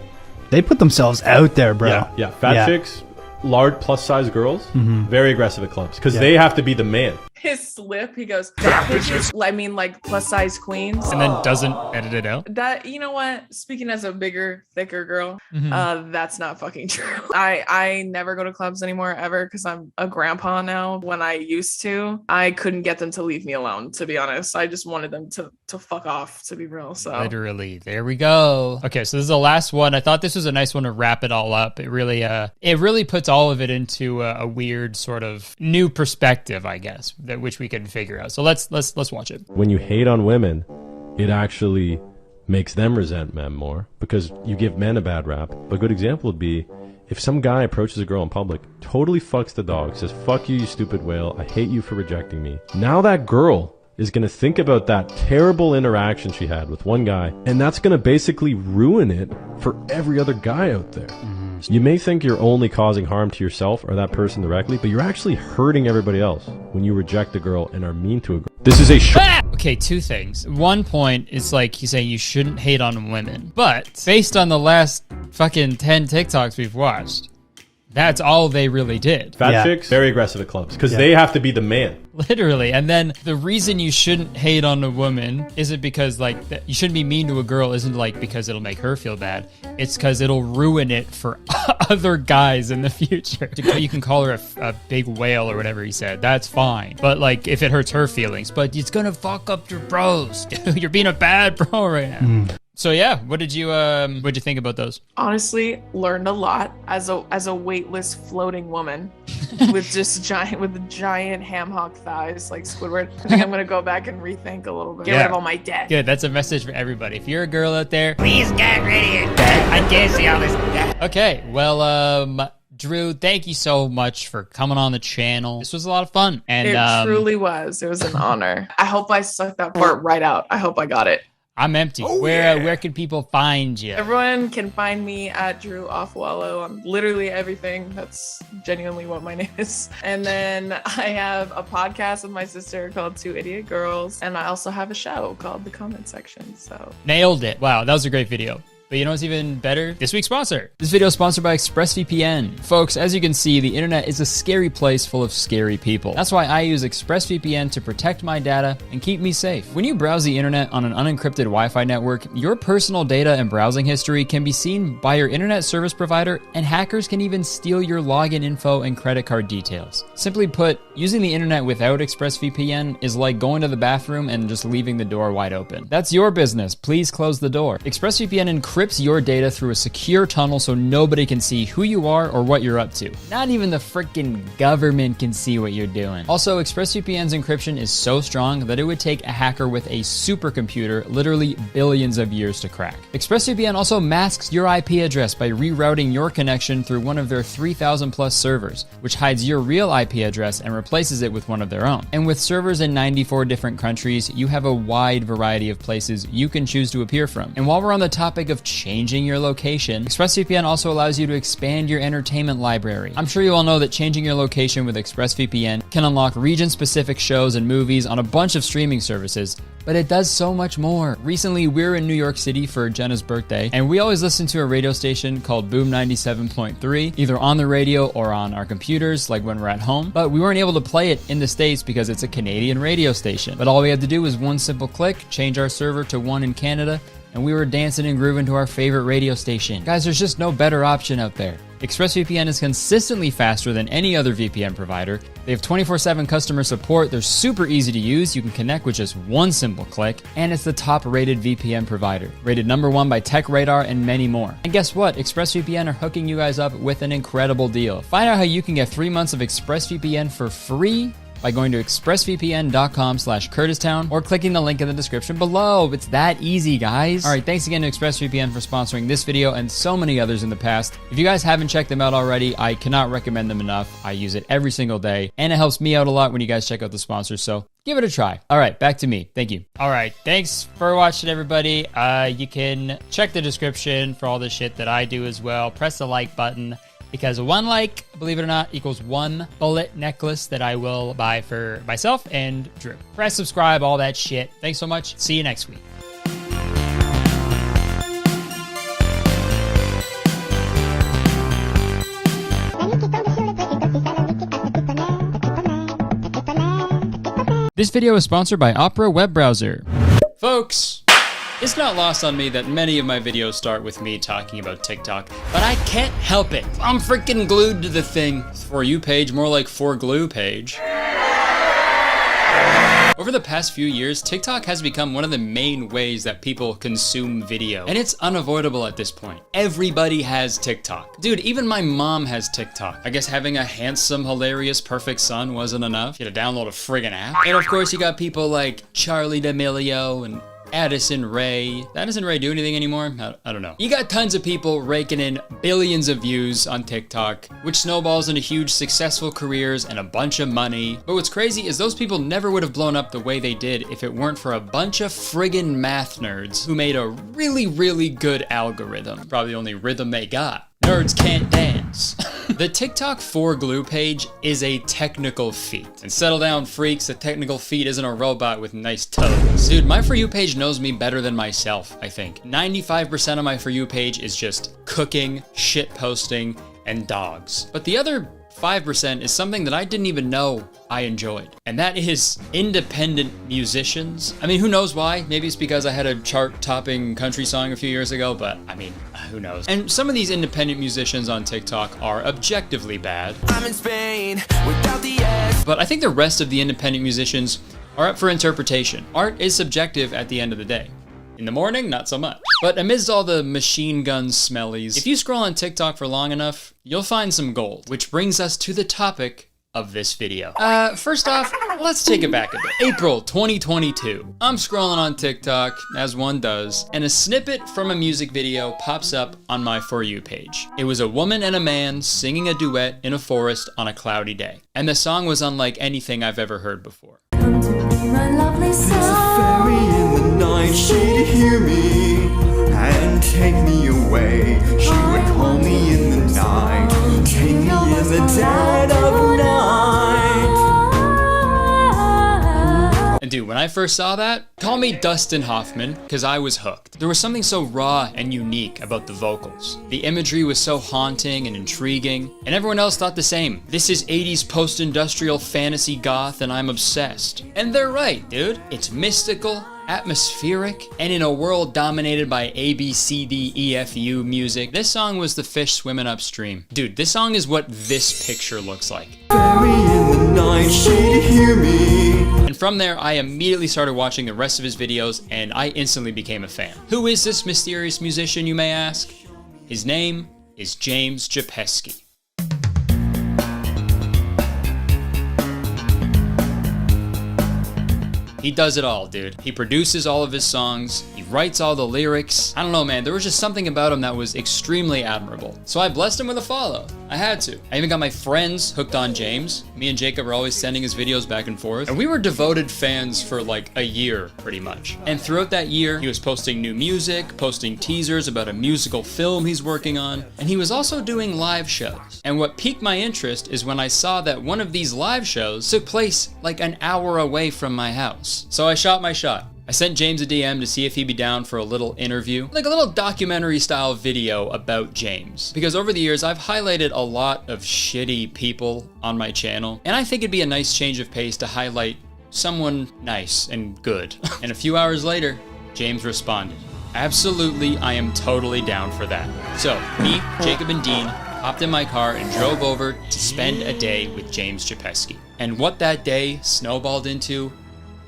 They put themselves out there, bro. Yeah. Fat chicks, large plus size girls, very aggressive at clubs because they have to be the man. His slip, he goes, "That bitches," I mean, like plus size queens. And then doesn't edit it out. That, you know what? Speaking as a bigger, thicker girl, that's not fucking true. I never go to clubs anymore ever because I'm a grandpa now. When I used to, I couldn't get them to leave me alone, to be honest. I just wanted them to fuck off, to be real. So Literally, there we go. Okay, so this is the last one. I thought this was a nice one to wrap it all up. It really puts all of it into a weird sort of new perspective, I guess, that which we can figure out. So let's watch it. When you hate on women, it actually makes them resent men more because you give men a bad rap. But a good example would be if some guy approaches a girl in public, totally fucks the dog, says, "Fuck you, you stupid whale. I hate you for rejecting me." Now that girl is going to think about that terrible interaction she had with one guy, and that's going to basically ruin it for every other guy out there. You may think you're only causing harm to yourself or that person directly, but you're actually hurting everybody else when you reject a girl and are mean to a girl. This is a Okay, two things. One point is like he's saying you shouldn't hate on women, but based on the last fucking 10 TikToks we've watched, that's all they really did. Fat chicks, very aggressive at clubs because they have to be the man. Literally. And then the reason you shouldn't hate on a woman isn't because like you shouldn't be mean to a girl isn't like because it'll make her feel bad. It's because it'll ruin it for other guys in the future. You can call her a big whale or whatever he said. That's fine. But like if it hurts her feelings, but it's gonna fuck up your bros. You're being a bad bro right now. So yeah, what'd you think about those? Honestly, learned a lot as a weightless floating woman with giant ham hock thighs like Squidward. I think I'm gonna go back and rethink a little bit. Get rid of all my debt. Good, that's a message for everybody. If you're a girl out there, please get rid of your debt. I can't see all this debt. Okay, well, Drew, thank you so much for coming on the channel. This was a lot of fun. And it truly was. It was an honor. I hope I sucked that part right out. I hope I got it. I'm empty. Where can people find you? Everyone can find me at Drew Offwallow on literally everything. That's genuinely what my name is. And then I have a podcast with my sister called Two Idiot Girls. And I also have a show called The Comment Section. So nailed it. Wow, that was a great video. But you know what's even better? This week's sponsor. This video is sponsored by ExpressVPN. Folks, as you can see, the internet is a scary place full of scary people. That's why I use ExpressVPN to protect my data and keep me safe. When you browse the internet on an unencrypted Wi-Fi network, your personal data and browsing history can be seen by your internet service provider, and hackers can even steal your login info and credit card details. Simply put, using the internet without ExpressVPN is like going to the bathroom and just leaving the door wide open. That's your business. Please close the door. ExpressVPN encrypts your data through a secure tunnel so nobody can see who you are or what you're up to. Not even the freaking government can see what you're doing. Also, ExpressVPN's encryption is so strong that it would take a hacker with a supercomputer literally billions of years to crack. ExpressVPN also masks your IP address by rerouting your connection through one of their 3,000 plus servers, which hides your real IP address and replaces it with one of their own. And with servers in 94 different countries, you have a wide variety of places you can choose to appear from. And while we're on the topic of changing your location, ExpressVPN also allows you to expand your entertainment library. I'm sure you all know that changing your location with ExpressVPN can unlock region-specific shows and movies on a bunch of streaming services, but it does so much more. Recently, we were in New York City for Jenna's birthday, and we always listen to a radio station called Boom 97.3, either on the radio or on our computers, like when we're at home, but we weren't able to play it in the States because it's a Canadian radio station. But all we had to do was one simple click, change our server to one in Canada, and we were dancing and grooving to our favorite radio station. Guys, there's just no better option out there. ExpressVPN is consistently faster than any other VPN provider. They have 24/7 customer support. They're super easy to use. You can connect with just one simple click, and it's the top-rated VPN provider, rated #1 by TechRadar and many more. And guess what? ExpressVPN are hooking you guys up with an incredible deal. Find out how you can get 3 months of ExpressVPN for free by going to expressvpn.com/CurtisTown or clicking the link in the description below. It's that easy, guys. All right, thanks again to ExpressVPN for sponsoring this video and so many others in the past. If you guys haven't checked them out already, I cannot recommend them enough. I use it every single day, and it helps me out a lot when you guys check out the sponsors, so give it a try. All right, back to me. Thank you. All right, thanks for watching, everybody. You can check the description for all the shit that I do as well. Press the like button, because one like, believe it or not, equals one bullet necklace that I will buy for myself and Drew. Press subscribe, all that shit. Thanks so much. See you next week. I need to go to This video is sponsored by Opera web browser. Folks, it's not lost on me that many of my videos start with me talking about TikTok, but I can't help it. I'm freaking glued to the thing. For you page, more like for glue page. Over the past few years, TikTok has become one of the main ways that people consume video. And it's unavoidable at this point. Everybody has TikTok. Dude, even my mom has TikTok. I guess having a handsome, hilarious, perfect son wasn't enough. You had to download a friggin' app. And of course, you got people like Charlie D'Amelio and Addison Rae. Does Addison Rae do anything anymore? I don't know. You got tons of people raking in billions of views on TikTok, which snowballs into huge successful careers and a bunch of money. But what's crazy is those people never would have blown up the way they did if it weren't for a bunch of friggin' math nerds who made a really, really good algorithm. Probably the only rhythm they got. Nerds can't dance. The TikTok for glue page is a technical feat. And settle down, freaks, a technical feat isn't a robot with nice toes. Dude, my For You page knows me better than myself, I think. 95% of my For You page is just cooking, shit posting, and dogs. But the other 5% is something that I didn't even know I enjoyed. And that is independent musicians. I mean, who knows why? Maybe it's because I had a chart-topping country song a few years ago, but I mean, who knows? And some of these independent musicians on TikTok are objectively bad. I'm in Spain without the S. But I think the rest of the independent musicians are up for interpretation. Art is subjective at the end of the day. In the morning, not so much. But amidst all the machine gun smellies, if you scroll on TikTok for long enough, you'll find some gold. Which brings us to the topic of this video. First off, let's take it back a bit. April 2022. I'm scrolling on TikTok, as one does, and a snippet from a music video pops up on my For You page. It was a woman and a man singing a duet in a forest on a cloudy day. And the song was unlike anything I've ever heard before. My lovely song. In the night she'd hear me and take me away. She would call me in the night, take me in the dead of night. And dude, when I first saw that, call me Dustin Hoffman, because I was hooked. There was something so raw and unique about the vocals. The imagery was so haunting and intriguing, and everyone else thought the same. This is 80s post-industrial fantasy goth, and I'm obsessed. And they're right, dude. It's mystical, atmospheric, and in a world dominated by ABCDEFU music, this song was the fish swimming upstream. Dude, this song is what this picture looks like. In the night, she'd hear me. And from there, I immediately started watching the rest of his videos, and I instantly became a fan. Who is this mysterious musician, you may ask? His name is James Japeski. He does it all, dude. He produces all of his songs. He writes all the lyrics. I don't know, man. There was just something about him that was extremely admirable. So I blessed him with a follow. I had to. I even got my friends hooked on James. Me and Jacob were always sending his videos back and forth. And we were devoted fans for like a year, pretty much. And throughout that year, he was posting new music, posting teasers about a musical film he's working on. And he was also doing live shows. And what piqued my interest is when I saw that one of these live shows took place like an hour away from my house. So I shot my shot. I sent James a DM to see if he'd be down for a little interview, like a little documentary style video about James. Because over the years, I've highlighted a lot of shitty people on my channel, and I think it'd be a nice change of pace to highlight someone nice and good. And a few hours later, James responded. Absolutely, I am totally down for that. So, me, Jacob, and Dean hopped in my car and drove over to spend a day with James Japeski. And what that day snowballed into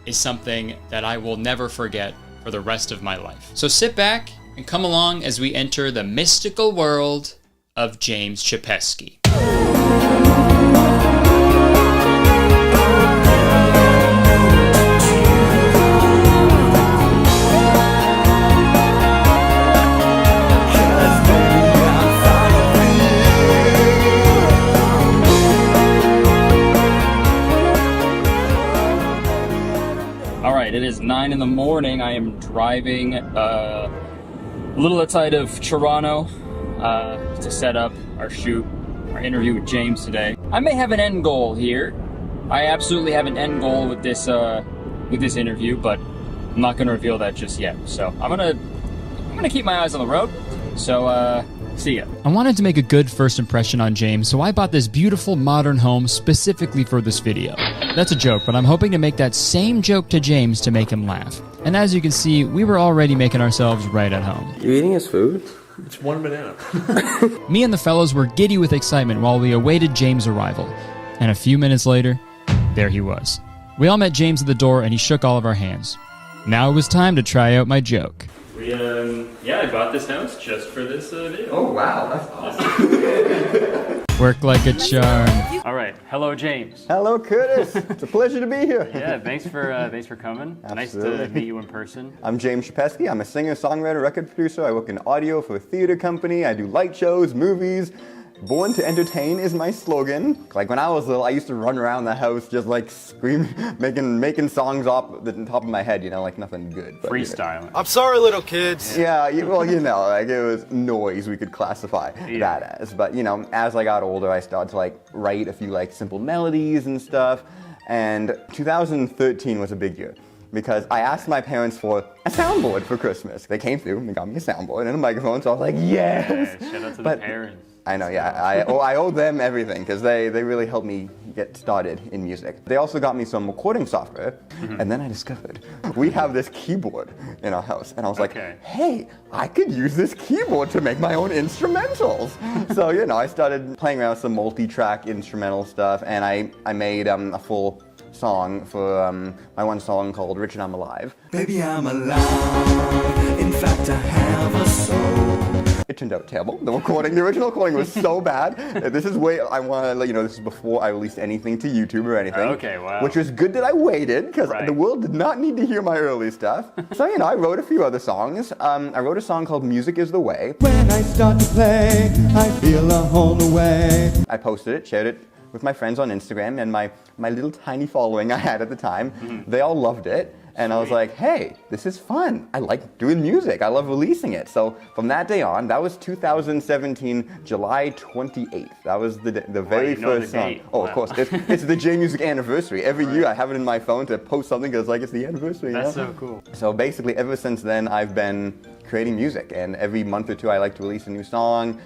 is something that I will never forget for the rest of my life. So sit back and come along as we enter the mystical world of James Japeski. It is 9 in the morning. I am driving a little outside of Toronto to set up our shoot, our interview with James today. I may have an end goal here. I absolutely have an end goal with this interview, but I'm not going to reveal that just yet. So I'm gonna keep my eyes on the road. So see ya. I wanted to make a good first impression on James, so I bought this beautiful modern home specifically for this video. That's a joke, but I'm hoping to make that same joke to James to make him laugh. And as you can see, we were already making ourselves right at home. You eating his food? It's one banana. Me and the fellows were giddy with excitement while we awaited James' arrival. And a few minutes later, there he was. We all met James at the door and he shook all of our hands. Now it was time to try out my joke. I bought this house just for this video. Oh wow, that's awesome. Work like a charm. All right, hello James. Hello Curtis, it's a pleasure to be here. Yeah, thanks for coming. Nice to meet you in person. I'm James Shepesky. I'm a singer, songwriter, record producer. I work in audio for a theater company. I do light shows, movies. Born to entertain is my slogan. Like when I was little, I used to run around the house just like screaming, making songs off the top of my head, you know, like nothing good. But, freestyling. You know. I'm sorry, little kids. Yeah, well, you know, like it was noise we could classify that as. But you know, as I got older, I started to like write a few like simple melodies and stuff. And 2013 was a big year, because I asked my parents for a soundboard for Christmas. They came through and got me a soundboard and a microphone, so I was like, yes! Yeah, shout out to the parents. I know, yeah. I owe them everything, because they really helped me get started in music. They also got me some recording software, and then I discovered we have this keyboard in our house, and I was like, hey, I could use this keyboard to make my own instrumentals. So, you know, I started playing around with some multi-track instrumental stuff, and I made a full song for my one song called Rich and I'm Alive. Baby, I'm alive. In fact, I have a soul. It turned out terrible. The original recording was so bad. This is I want to let you know, this is before I released anything to YouTube or anything. Okay, wow. Which was good that I waited, because the world did not need to hear my early stuff. So, you know, I wrote a few other songs. I wrote a song called Music is the Way. When I start to play, I feel a whole away. I posted it, shared it with my friends on Instagram, and my little tiny following I had at the time. They all loved it. And I was like, hey, this is fun. I like doing music. I love releasing it. So from that day on, that was 2017, July 28th. That was the very first song. Oh, of course. It's the J Music anniversary. Every year I have it in my phone to post something because like it's the anniversary. That's you know? so cool. So basically ever since then, I've been creating music. And every month or two, I like to release a new song,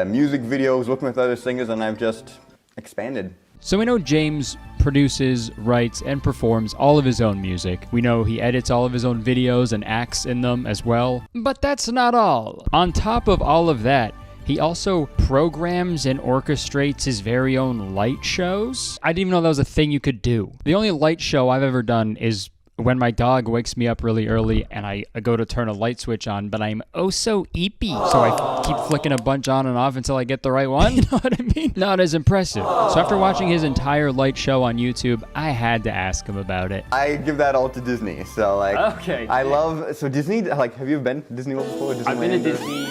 music videos, working with other singers, and I've just expanded. So we know James produces, writes, and performs all of his own music. We know he edits all of his own videos and acts in them as well. But that's not all. On top of all of that, he also programs and orchestrates his very own light shows. I didn't even know that was a thing you could do. The only light show I've ever done is when my dog wakes me up really early and I go to turn a light switch on, but I'm oh so eepy. So I keep flicking a bunch on and off until I get the right one. You know what I mean? Not as impressive. So after watching his entire light show on YouTube, I had to ask him about it. I give that all to Disney. So like, okay. I love, so Disney, like, have you been to Disney World before? I've been to Disney.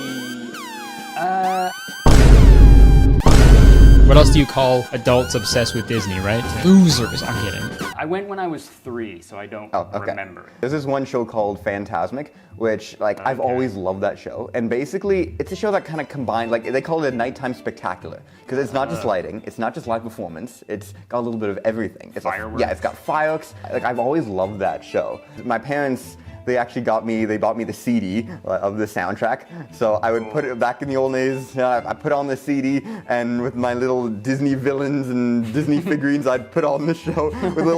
What else do you call adults obsessed with Disney, right? Losers. I'm kidding. I went when I was 3, so I don't remember. There's this one show called Fantasmic, which like I've always loved that show. And basically, it's a show that kind of combines, like they call it a nighttime spectacular, because it's not just lighting, it's not just live performance, it's got a little bit of everything. It's fireworks. Yeah, it's got fireworks. Like I've always loved that show. My parents, they actually bought me the CD of the soundtrack. So I would put it back in the old days, I put on the CD, and with my little Disney villains and Disney figurines, I'd put on the show.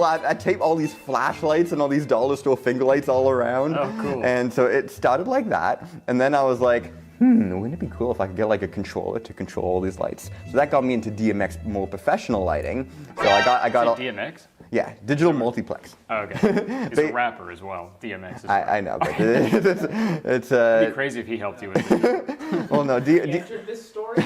I'd tape all these flashlights and all these dollar store finger lights all around. Oh, cool. And so it started like that. And then I was like, wouldn't it be cool if I could get like a controller to control all these lights? So that got me into DMX, more professional lighting. So I got DMX? Yeah, digital multiplex. Oh, okay. He's a rapper as well. DMX is I know, but it's it'd be crazy if he helped you with it. Well, no, this story?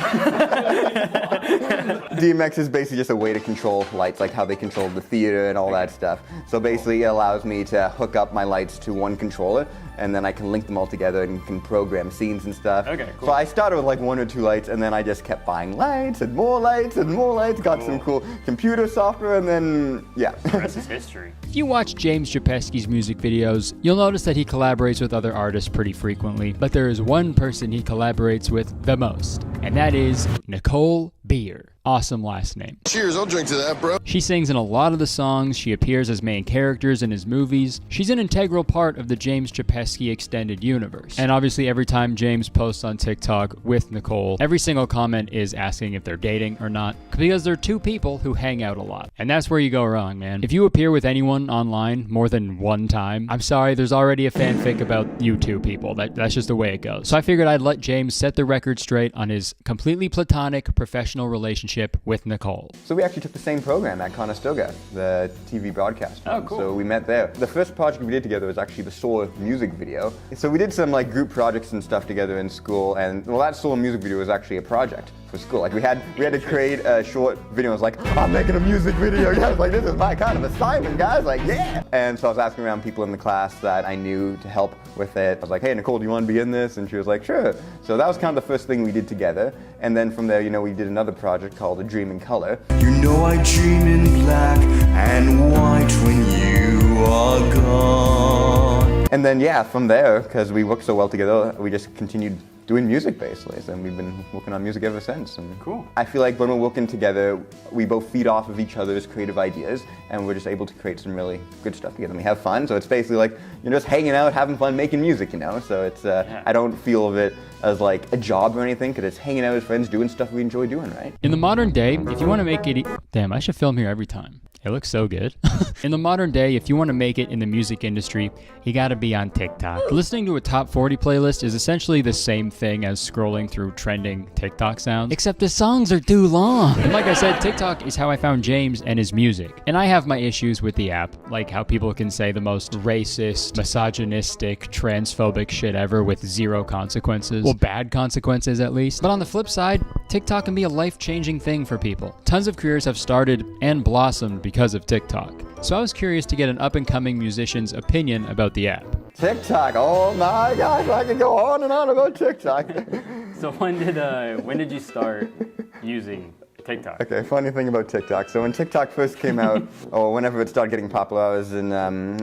DMX is basically just a way to control lights, like how they control the theater and all that stuff. So basically it allows me to hook up my lights to one controller, and then I can link them all together and can program scenes and stuff. Okay, cool. So I started with like 1 or 2 lights, and then I just kept buying lights and more lights and more lights, got some cool computer software, and then, yeah. The rest is history. If you watch James Shepesky's music videos, you'll notice that he collaborates with other artists pretty frequently, but there is one person he collaborates with the most, and that is Nicole Beer. awesome last name. Cheers, I'll drink to that, bro. She sings in a lot of the songs, she appears as main characters in his movies. She's an integral part of the James Chapesky extended universe. And obviously every time James posts on TikTok with Nicole, every single comment is asking if they're dating or not, because they're two people who hang out a lot. And that's where you go wrong, man. If you appear with anyone online more than one time, I'm sorry, there's already a fanfic about you two people. That's just the way it goes. So I figured I'd let James set the record straight on his completely platonic professional relationship with Nicole. So we actually took the same program at Conestoga, the TV broadcast. Oh, cool. So we met there. The first project we did together was actually the Soul music video. So we did some like group projects and stuff together in school, and well, that Soul music video was actually a project for school. Like we had to create a short video. I was like, I'm making a music video, guys. Like this is my kind of assignment, guys. Like yeah. And so I was asking around people in the class that I knew to help with it. I was like, hey Nicole, do you want to be in this? And she was like, sure. So that was kind of the first thing we did together. And then from there, we did another project called A Dream in Color. You know I dream in black and white when you are gone. And then yeah, from there, because we worked so well together, we just continued doing music basically, and we've been working on music ever since. And cool. I feel like when we're working together, we both feed off of each other's creative ideas, and we're just able to create some really good stuff together. And we have fun, so it's basically like you're just hanging out, having fun, making music, So it's I don't feel of it as like a job or anything, because it's hanging out with friends, doing stuff we enjoy doing, right? In the modern day, if you want to make it, damn, I should film here every time. It looks so good. In the modern day, if you want to make it in the music industry, you gotta be on TikTok. Listening to a top 40 playlist is essentially the same thing as scrolling through trending TikTok sounds, except the songs are too long. And like I said, TikTok is how I found James and his music. And I have my issues with the app, like how people can say the most racist, misogynistic, transphobic shit ever with zero consequences. Well, bad consequences at least. But on the flip side, TikTok can be a life-changing thing for people. Tons of careers have started and blossomed because of TikTok. So I was curious to get an up-and-coming musician's opinion about the app. TikTok, oh my gosh, I could go on and on about TikTok. So when did you start using TikTok? Okay, funny thing about TikTok. So when TikTok first came out, or whenever it started getting popular, I was in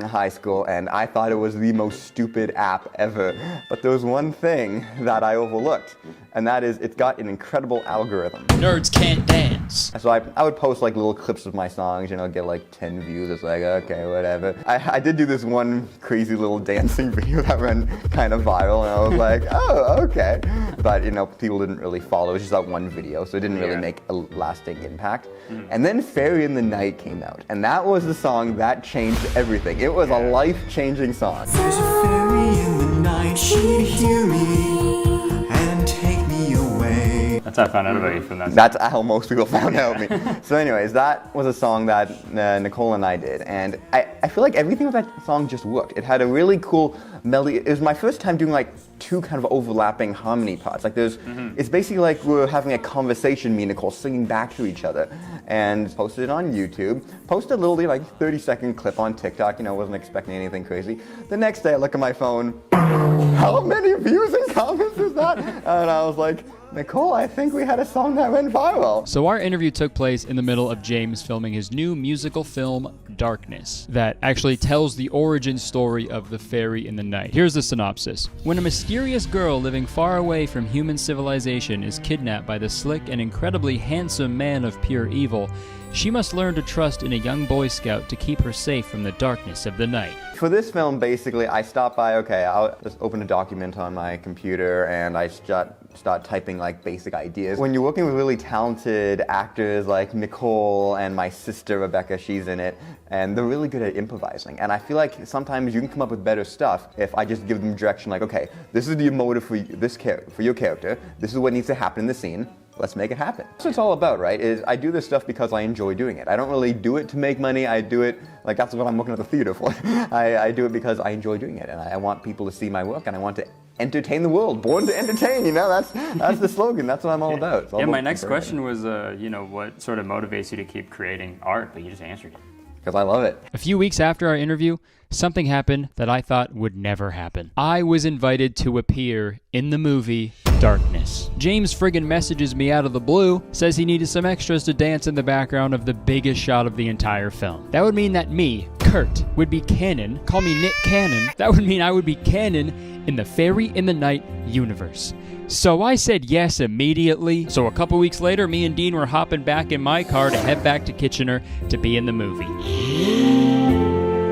high school, and I thought it was the most stupid app ever. But there was one thing that I overlooked, and that is it's got an incredible algorithm. Nerds can't dance. So I would post like little clips of my songs, get like 10 views. It's like, okay, whatever. I did do this one crazy little dancing video that went kind of viral, and I was like, oh, okay. But people didn't really follow. It was just that one video, so it didn't really make a lasting impact. And then Fairy in the Night came out, and that was the song that changed everything. It was a life-changing song. There's a fairy in the night, she'd hear me and take me away. That's how I found out about you from that. That's how most people found out about me. So anyways, that was a song that Nicole and I did, and I feel like everything with that song just worked. It had a really cool melody. It was my first time doing like two kind of overlapping harmony parts. Like it's basically like we're having a conversation, me and Nicole singing back to each other, and posted it on YouTube. Posted a little like 30-second clip on TikTok. Wasn't expecting anything crazy. The next day I look at my phone, how many views and comments is that? And I was like, Nicole, I think we had a song that went viral. So our interview took place in the middle of James filming his new musical film, Darkness, that actually tells the origin story of the fairy in the night. Here's the synopsis. When a mysterious girl living far away from human civilization is kidnapped by the slick and incredibly handsome man of pure evil, she must learn to trust in a young Boy Scout to keep her safe from the darkness of the night. For this film, basically, I stopped by, I'll just open a document on my computer and I start typing like basic ideas. When you're working with really talented actors like Nicole and my sister Rebecca, she's in it, and they're really good at improvising. And I feel like sometimes you can come up with better stuff if I just give them direction like, okay, this is the motive for your character, this is what needs to happen in the scene. Let's make it happen. That's what it's all about, right? Is I do this stuff because I enjoy doing it. I don't really do it to make money. I do it, like that's what I'm working at the theater for. I do it because I enjoy doing it, and I want people to see my work, and I want to entertain the world. Born to entertain, that's the slogan. That's what I'm all about. Yeah, my next question was, what sort of motivates you to keep creating art? But you just answered it. Because I love it. A few weeks after our interview, something happened that I thought would never happen. I was invited to appear in the movie Darkness. James friggin' messages me out of the blue, says he needed some extras to dance in the background of the biggest shot of the entire film. That would mean that me, Kurt, would be canon, call me Nick Cannon, that would mean I would be canon in the Fairy in the Night universe. So I said yes immediately. So a couple weeks later, me and Dean were hopping back in my car to head back to Kitchener to be in the movie.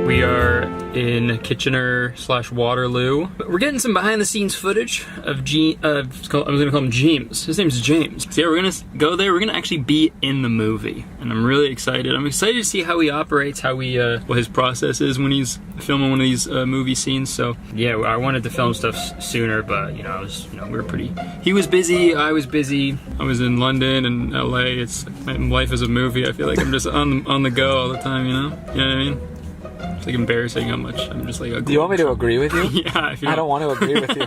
We are in Kitchener/Waterloo. We're getting some behind-the-scenes footage of I'm gonna call him James. His name's James. So yeah, we're gonna go there. We're gonna actually be in the movie, and I'm really excited. I'm excited to see how he operates, how he, what his process is when he's filming one of these movie scenes. So yeah, I wanted to film stuff sooner, but we were pretty. He was busy. I was busy. I was in London and LA. It's my life is a movie. I feel like I'm just on the go all the time. You know what I mean? It's like embarrassing how much I'm just like a... Do you want me to agree with you? Yeah, I don't want to agree with you.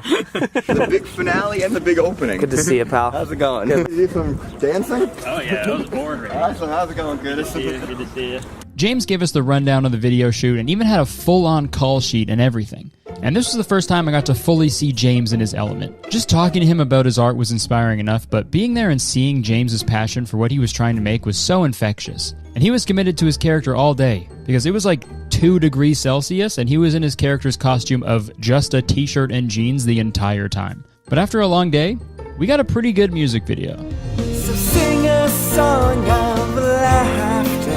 The big finale and the big opening. Good to see you, pal. How's it going? Good. You do some dancing? Oh yeah, that was boring. Right? Awesome, how's it going? Good to see you. Good to see you. James gave us the rundown of the video shoot and even had a full-on call sheet and everything. And this was the first time I got to fully see James in his element. Just talking to him about his art was inspiring enough, but being there and seeing James's passion for what he was trying to make was so infectious. And he was committed to his character all day, because it was like 2 degrees Celsius and he was in his character's costume of just a t-shirt and jeans the entire time. But after a long day, we got a pretty good music video. So sing a song of laughter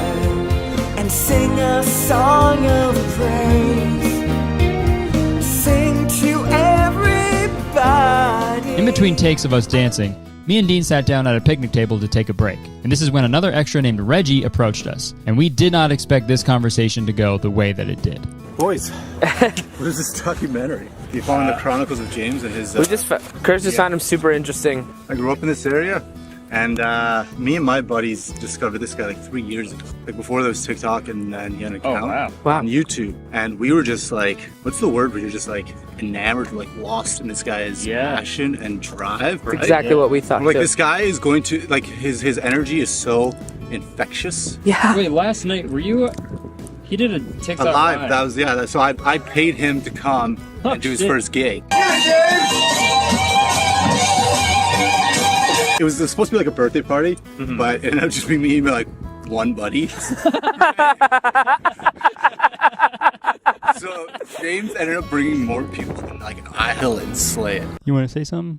and sing a song of praise. Sing to everybody. In between takes of us dancing, me and Dean sat down at a picnic table to take a break. And this is when another extra named Reggie approached us. And we did not expect this conversation to go the way that it did. Boys, what is this documentary? Do you follow the chronicles of James and his... Curtis just found him super interesting. I grew up in this area, and me and my buddies discovered this guy like 3 years ago. Like before there was TikTok and he had an account on YouTube. And we were just like, what's the word where you're just like enamored, like lost in this guy's passion and drive, right? Exactly what we thought. Like this guy is going to, like his energy is so infectious. Yeah. Wait, last night, were you... He did a TikTok live. That was, so I paid him to come and do his first gig. It was supposed to be like a birthday party, but it ended up just being me and like one buddy. So James ended up bringing more people than like I hill and slay it. You want to say something?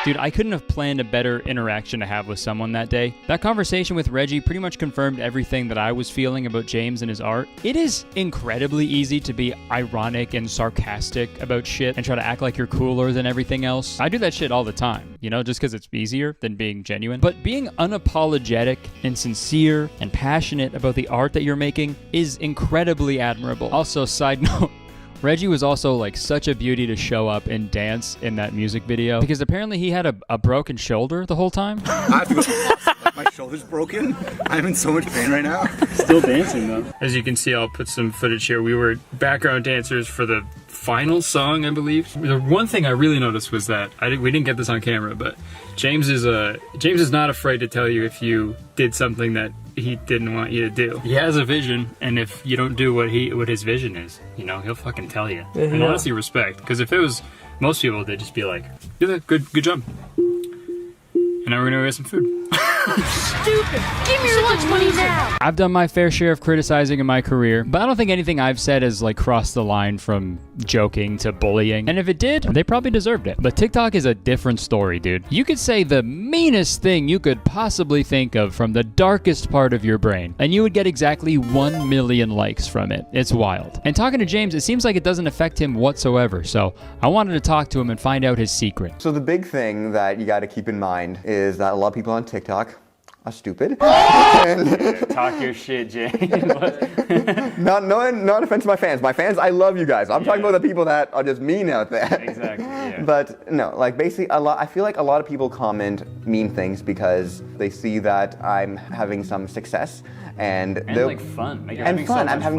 Dude, I couldn't have planned a better interaction to have with someone that day. That conversation with Reggie pretty much confirmed everything that I was feeling about James and his art. It is incredibly easy to be ironic and sarcastic about shit and try to act like you're cooler than everything else. I do that shit all the time, just because it's easier than being genuine. But being unapologetic and sincere and passionate about the art that you're making is incredibly admirable. Also, side note, Reggie was also like such a beauty to show up and dance in that music video because apparently he had a broken shoulder the whole time. I have to go. Like, my shoulder's broken. I'm in so much pain right now. Still dancing though. As you can see, I'll put some footage here. We were background dancers for the final song, I believe. The one thing I really noticed was that we didn't get this on camera, but James is not afraid to tell you if you did something that he didn't want you to do. He has a vision, and if you don't do what his vision is, he'll fucking tell you. Yeah. And honestly, respect, because if it was most people, they'd just be like, "Yeah, good job." And now we're gonna go get some food. Stupid! Give me your lunch money now! I've done my fair share of criticizing in my career, but I don't think anything I've said has crossed the line from joking to bullying. And if it did, they probably deserved it. But TikTok is a different story, dude. You could say the meanest thing you could possibly think of from the darkest part of your brain, and you would get exactly 1 million likes from it. It's wild. And talking to James, it seems like it doesn't affect him whatsoever, so I wanted to talk to him and find out his secret. So the big thing that you got to keep in mind is that a lot of people on TikTok are stupid. Talk your shit, James. No offense to my fans. My fans, I love you guys. I'm talking about the people that are just mean out there. Exactly. Yeah. But no, basically I feel like a lot of people comment mean things because they see that I'm having some success and fun. I'm having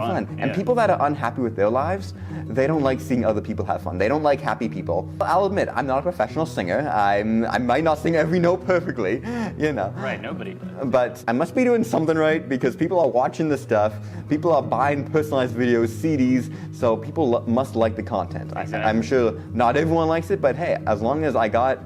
fun. Yeah. And people that are unhappy with their lives, they don't like seeing other people have fun. They don't like happy people. I'll admit, I'm not a professional singer. I might not sing every note perfectly, Right, nobody. But I must be doing something right because people are watching the stuff. People are buying personalized videos, CDs, so people must like the content. Exactly. I'm sure not everyone likes it, but hey, as long as I got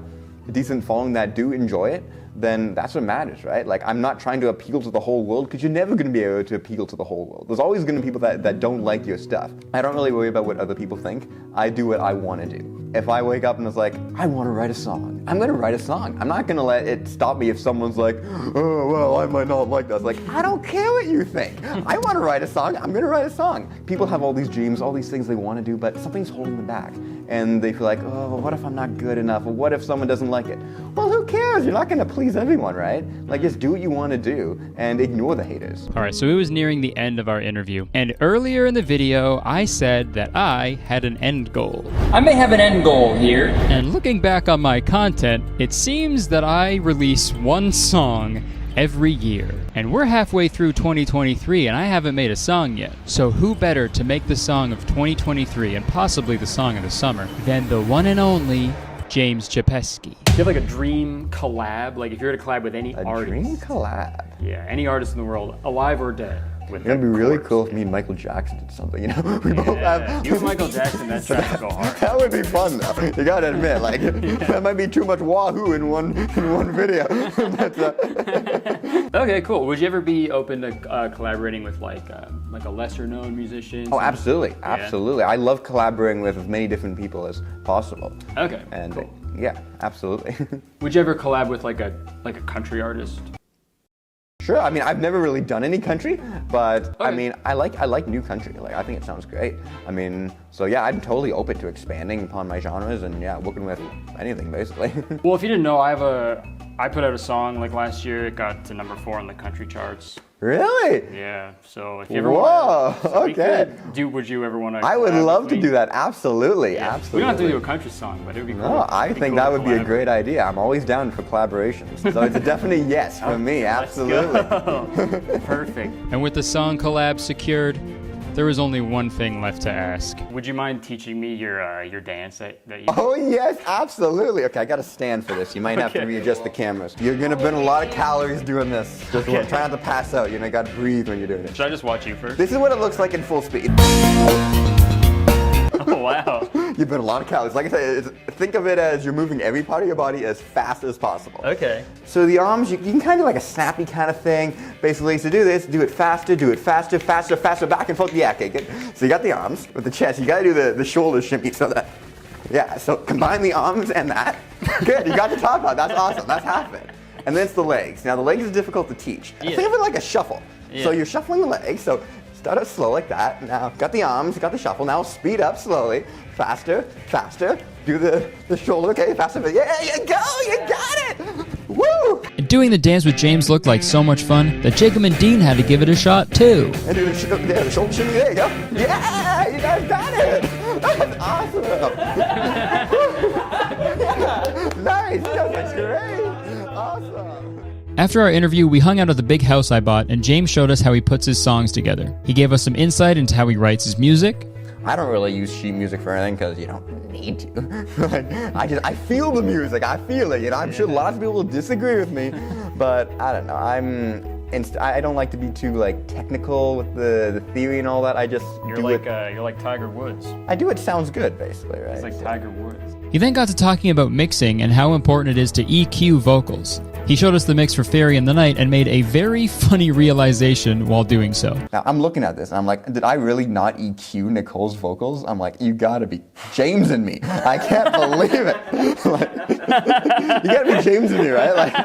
a decent following that do enjoy it, then that's what matters, right? Like, I'm not trying to appeal to the whole world, because you're never going to be able to appeal to the whole world. There's always going to be people that don't like your stuff. I don't really worry about what other people think. I do what I want to do. If I wake up and it's like, I want to write a song, I'm going to write a song. I'm not going to let it stop me if someone's like, oh, well, I might not like that. It's like, I don't care what you think. I want to write a song, I'm going to write a song. People have all these dreams, all these things they want to do, but something's holding them back. And they feel like, oh, well, what if I'm not good enough? Or what if someone doesn't like it? Well, who cares? You're not going to please everyone, right? Like, just do what you want to do and ignore the haters. All right, so it was nearing the end of our interview. And earlier in the video, I said that I had an end goal. I may have an end goal here. And looking back on my content, it seems that I release one song every year. And we're halfway through 2023 and I haven't made a song yet. So who better to make the song of 2023 and possibly the song of the summer than the one and only James Chapeski. Do you have like a dream collab? Like if you were to collab with any artist? A dream collab? Yeah, any artist in the world, alive or dead. It'd be really cool if me and Michael Jackson did something, you know? We both have... You and Michael Jackson, that track would go hard. That would be fun though. You gotta admit, like, that might be too much wahoo in one video. Okay, cool. Would you ever be open to collaborating with like a lesser known musician? Oh, absolutely, absolutely. I love collaborating with as many different people as possible. Okay, and cool. Yeah, absolutely. Would you ever collab with like a country artist? Sure. I mean, I've never really done any country, but okay. I mean, I like new country. Like, I think it sounds great. I mean, so yeah, I'm totally open to expanding upon my genres and yeah, working with anything basically. Well, if you didn't know, I put out a song like last year. It got to #4 on the country charts. Really? Yeah. So if you ever want, okay. Would you ever want to? I would love to do that. Absolutely, yeah. Absolutely. We don't have to do a country song, but it would be cool. No, I think that would be a great idea. I'm always down for collaborations. So it's a definite yes from me. Absolutely. Perfect. And with the song collab secured, there was only one thing left to ask. Would you mind teaching me your dance that you... Oh yes, absolutely. Okay, I gotta stand for this. You might have to readjust the cameras. You're gonna burn a lot of calories doing this. Just try not to pass out. You know, you gotta breathe when you're doing it. Should I just watch you first? This is what it looks like in full speed. Oh wow. You burn a lot of calories. Like I said, think of it as you're moving every part of your body as fast as possible. Okay. So the arms, you can kind of do like a snappy kind of thing. Basically, to do this, do it faster, faster, back and forth. Yeah, okay, good. So you got the arms. With the chest, you gotta do the shoulder shimmy so that, yeah, so combine the arms and that. Good, you got the top part. That's awesome. That's half it. And then it's the legs. Now the legs is difficult to teach. Yeah. Think of it like a shuffle. Yeah. So you're shuffling the legs. So start out slow like that. Now, got the arms, got the shuffle. Now speed up slowly. Faster. Do the shoulder, okay, faster. Yeah, you got it! Woo! And doing the dance with James looked like so much fun that Jacob and Dean had to give it a shot too. And do the shoulder shimmy, there you go. Yeah, you guys got it! That's awesome! Yeah, nice, that's great! Awesome! After our interview, we hung out at the big house I bought, and James showed us how he puts his songs together. He gave us some insight into how he writes his music. I don't really use sheet music for anything because you don't need to. Like, I feel the music. I feel it. You know, I'm sure lots of people will disagree with me, but I don't know. I don't like to be too like technical with the theory and all that. I just you're like Tiger Woods. I do what sounds good, basically, right? It's like Tiger Woods. He then got to talking about mixing and how important it is to EQ vocals. He showed us the mix for Fairy in the Night and made a very funny realization while doing so. Now, I'm looking at this and I'm like, did I really not EQ Nicole's vocals? I'm like, you gotta be James in me. I can't believe it. Like, you gotta be James in me, right? Like.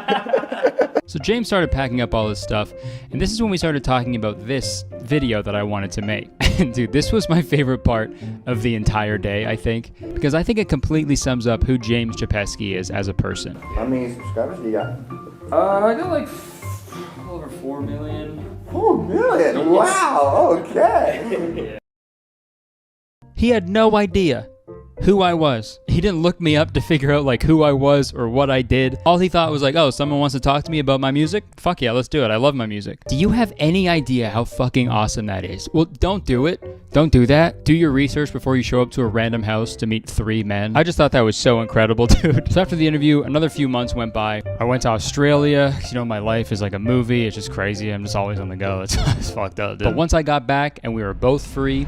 So James started packing up all his stuff, and this is when we started talking about this video that I wanted to make. And dude, this was my favorite part of the entire day, I think, because I think it completely sums up who James Chapeski is as a person. How many subscribers do you got? I got like over 4 million. 4 million? Wow, okay. He had no idea who I was. He didn't look me up to figure out like who I was or what I did. All he thought was like, oh, someone wants to talk to me about my music? Fuck yeah, let's do it. I love my music. Do you have any idea how fucking awesome that is? Well, don't do it. Don't do that. Do your research before you show up to a random house to meet 3 men. I just thought that was so incredible, dude. So after the interview, another few months went by. I went to Australia. You know, my life is like a movie. It's just crazy. I'm just always on the go. It's fucked up, dude. But once I got back and we were both free,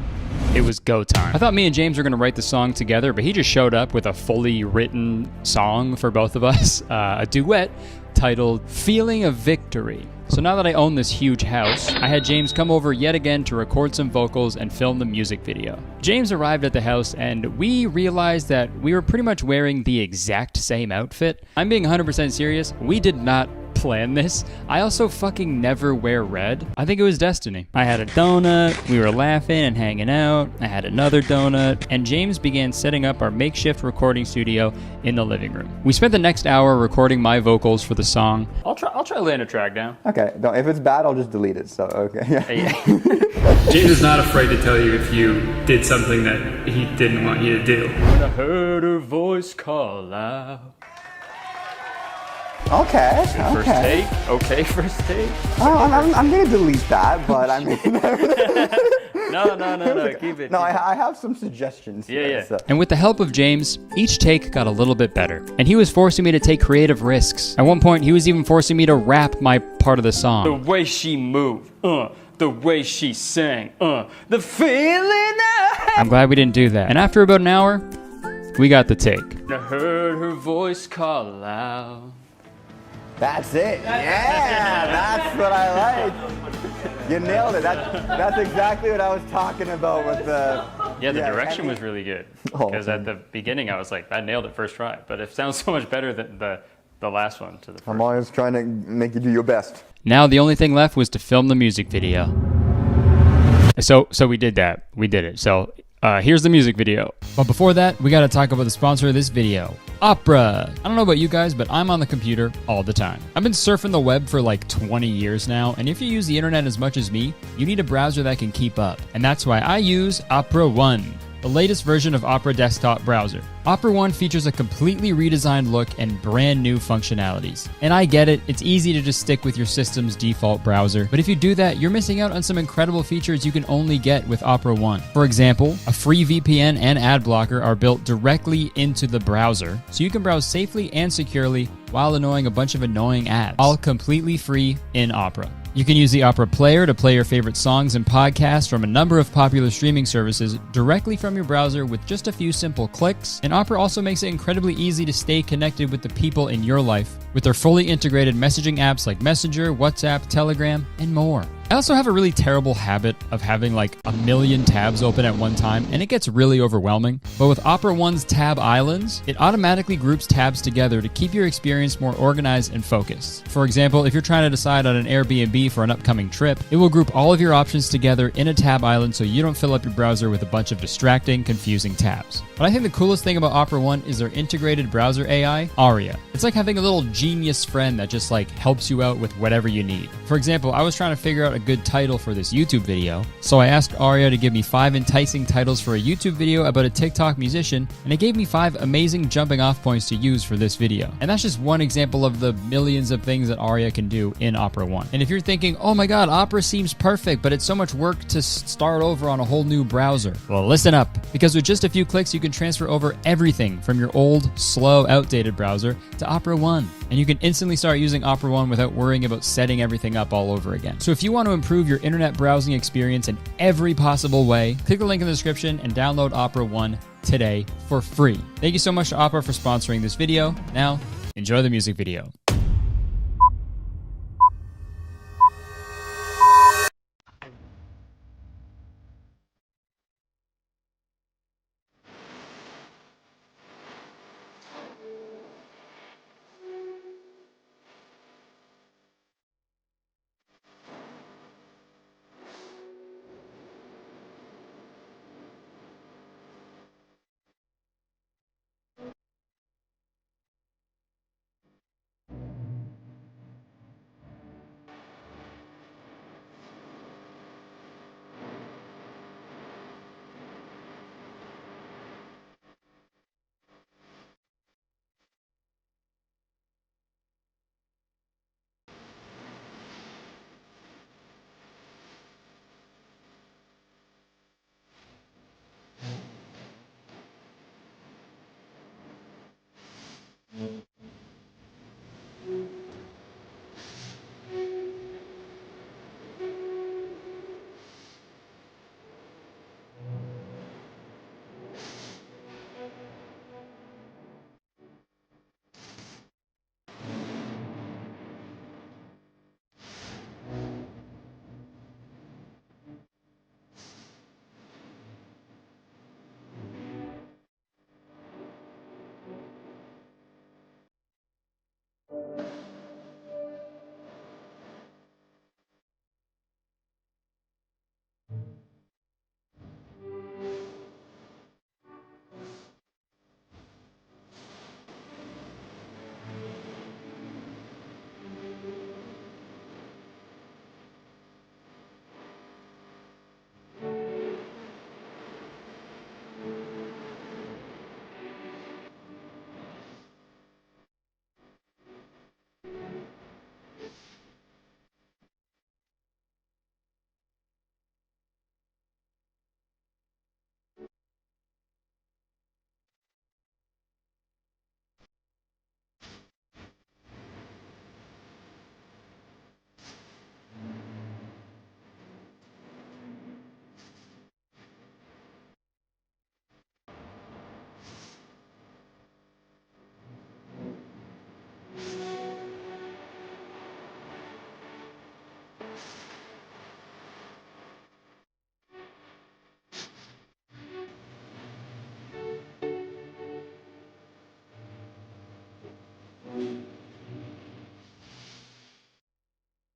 it was go time. I thought me and James were gonna write the song together, but he just showed up with a fully written song for both of us, a duet titled Feeling of Victory. So now that I own this huge house, I had James come over yet again to record some vocals and film the music video. James arrived at the house and we realized that we were pretty much wearing the exact same outfit. I'm being 100% serious, we did not plan this. I also fucking never wear red. I think it was destiny. I had a donut, we were laughing and hanging out, I had another donut, and James began setting up our makeshift recording studio in the living room. We spent the next hour recording my vocals for the song. I'll try laying a track down. Okay, no, if it's bad, I'll just delete it, so okay. Yeah. James is not afraid to tell you if you did something that he didn't want you to do. When I heard her voice call out. Okay, First okay. take? Okay, first take? Oh, I'm gonna delete that, but I mean... No, keep it. No, I have some suggestions. Yeah. So. And with the help of James, each take got a little bit better. And he was forcing me to take creative risks. At one point, he was even forcing me to rap my part of the song. The way she moved, the way she sang, the feeling I'm glad we didn't do that. And after about an hour, we got the take. I heard her voice call out. That's it. Yeah, that's what I like. You nailed it. That's exactly what I was talking about with the... Yeah, the direction was really good. Because at the beginning, I was like, I nailed it first try. But it sounds so much better than the last one to the first. I'm always trying to make you do your best. Now the only thing left was to film the music video. So we did that. We did it. So here's the music video. But before that, we gotta talk about the sponsor of this video, Opera. I don't know about you guys, but I'm on the computer all the time. I've been surfing the web for like 20 years now, and if you use the internet as much as me, you need a browser that can keep up. And that's why I use Opera One, the latest version of Opera desktop browser. Opera One features a completely redesigned look and brand new functionalities. And I get it, it's easy to just stick with your system's default browser, but if you do that, you're missing out on some incredible features you can only get with Opera One. For example, a free VPN and ad blocker are built directly into the browser, so you can browse safely and securely while annoying a bunch of annoying ads, all completely free in Opera. You can use the Opera Player to play your favorite songs and podcasts from a number of popular streaming services directly from your browser with just a few simple clicks. And Opera also makes it incredibly easy to stay connected with the people in your life with their fully integrated messaging apps like Messenger, WhatsApp, Telegram, and more. I also have a really terrible habit of having like a million tabs open at one time, and it gets really overwhelming. But with Opera One's tab islands, it automatically groups tabs together to keep your experience more organized and focused. For example, if you're trying to decide on an Airbnb for an upcoming trip, it will group all of your options together in a tab island so you don't fill up your browser with a bunch of distracting, confusing tabs. But I think the coolest thing about Opera One is their integrated browser AI, Aria. It's like having a little genius friend that just like helps you out with whatever you need. For example, I was trying to figure out a good title for this YouTube video, so I asked Aria to give me 5 enticing titles for a YouTube video about a TikTok musician, and it gave me 5 amazing jumping off points to use for this video. And that's just one example of the millions of things that Aria can do in Opera One. And if you're thinking, oh my god, Opera seems perfect, but it's so much work to start over on a whole new browser. Well, listen up, because with just a few clicks, you can transfer over everything from your old, slow, outdated browser to Opera One. And you can instantly start using Opera One without worrying about setting everything up all over again. So if you want to improve your internet browsing experience in every possible way, click the link in the description and download Opera One today for free. Thank you so much to Opera for sponsoring this video. Now, enjoy the music video.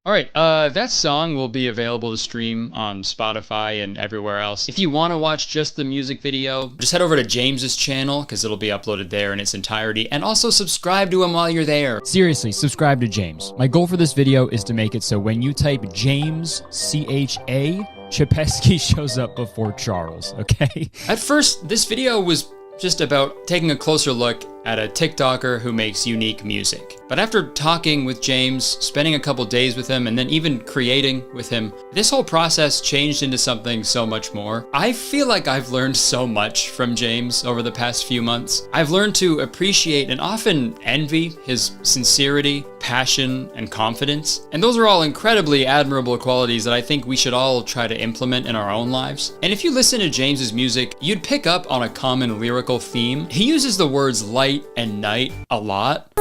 Alright, that song will be available to stream on Spotify and everywhere else. If you want to watch just the music video, just head over to James's channel, because it'll be uploaded there in its entirety, and also subscribe to him while you're there. Seriously, subscribe to James. My goal for this video is to make it so when you type James, C-H-A, Chepesky shows up before Charles, okay? At first, this video was just about taking a closer look at a TikToker who makes unique music. But after talking with James, spending a couple days with him, and then even creating with him, this whole process changed into something so much more. I feel like I've learned so much from James over the past few months. I've learned to appreciate and often envy his sincerity, passion, and confidence. And those are all incredibly admirable qualities that I think we should all try to implement in our own lives. And if you listen to James's music, you'd pick up on a common lyrical theme. He uses the words light and night a lot.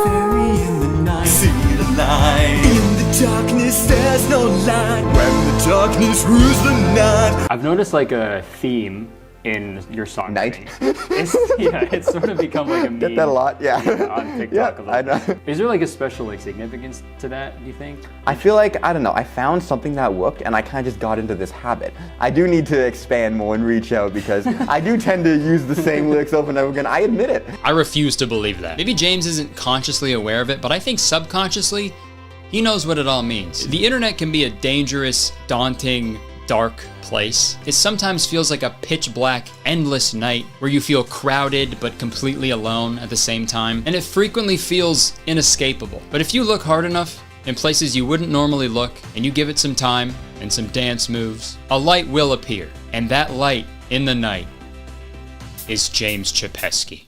See the light. In the darkness there's no light. When the darkness rules the night. I've noticed like a theme in your song. Night? It's sort of become like a meme. Get that a lot, yeah. On TikTok a little bit. Is there like a special like significance to that, do you think? I feel like, I don't know, I found something that worked and I kind of just got into this habit. I do need to expand more and reach out because I do tend to use the same lyrics over and over again. I admit it. I refuse to believe that. Maybe James isn't consciously aware of it, but I think subconsciously, he knows what it all means. The internet can be a dangerous, daunting, dark place. It sometimes feels like a pitch black, endless night where you feel crowded but completely alone at the same time, and it frequently feels inescapable. But if you look hard enough in places you wouldn't normally look, and you give it some time and some dance moves, a light will appear, and that light in the night is James Chepesky.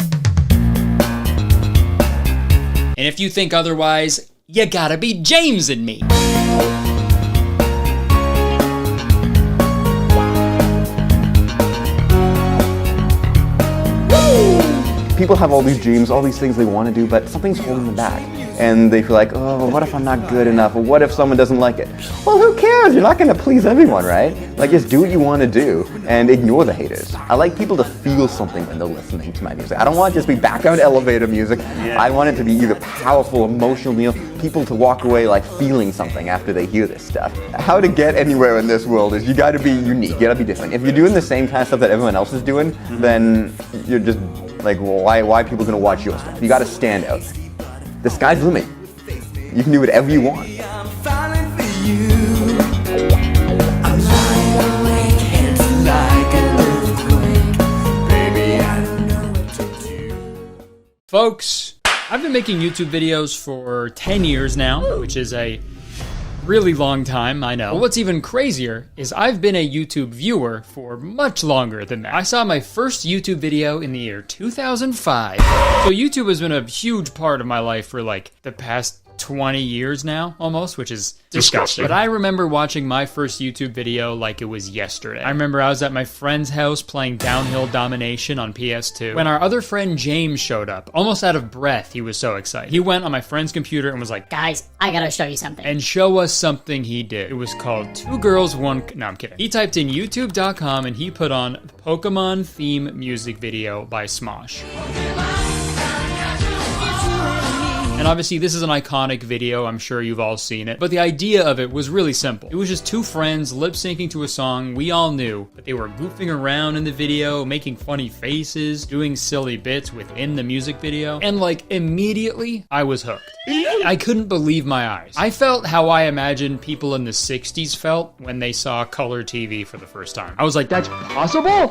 And if you think otherwise, you gotta be James and me. People have all these dreams, all these things they want to do, but something's holding them back. And they feel like, oh, well, what if I'm not good enough? Or what if someone doesn't like it? Well, who cares? You're not going to please everyone, right? Like, just do what you want to do and ignore the haters. I like people to feel something when they're listening to my music. I don't want it to just be background elevator music. Yeah. I want it to be either powerful, emotional, people to walk away like feeling something after they hear this stuff. How to get anywhere in this world is you got to be unique, you got to be different. If you're doing the same kind of stuff that everyone else is doing, then you're just like, well, why are people going to watch your stuff? You got to stand out. The sky's the limit. You can do whatever you want. Folks, I've been making YouTube videos for 10 years now, which is a really long time, I know. But what's even crazier is I've been a YouTube viewer for much longer than that. I saw my first YouTube video in the year 2005. So YouTube has been a huge part of my life for like the past 20 years now, almost, which is disgusting. But I remember watching my first YouTube video like it was yesterday. I remember I was at my friend's house playing Downhill Domination on PS2 when our other friend James showed up. Almost out of breath, he was so excited. He went on my friend's computer and was like, guys, I gotta show you something. And show us something he did. It was called Two Girls, One... No, I'm kidding. He typed in youtube.com and he put on Pokemon theme music video by Smosh. And obviously this is an iconic video, I'm sure you've all seen it, but the idea of it was really simple. It was just two friends lip-syncing to a song we all knew, but they were goofing around in the video, making funny faces, doing silly bits within the music video, and like immediately I was hooked. I couldn't believe my eyes. I felt how I imagined people in the 60s felt when they saw color TV for the first time. I was like, that's possible?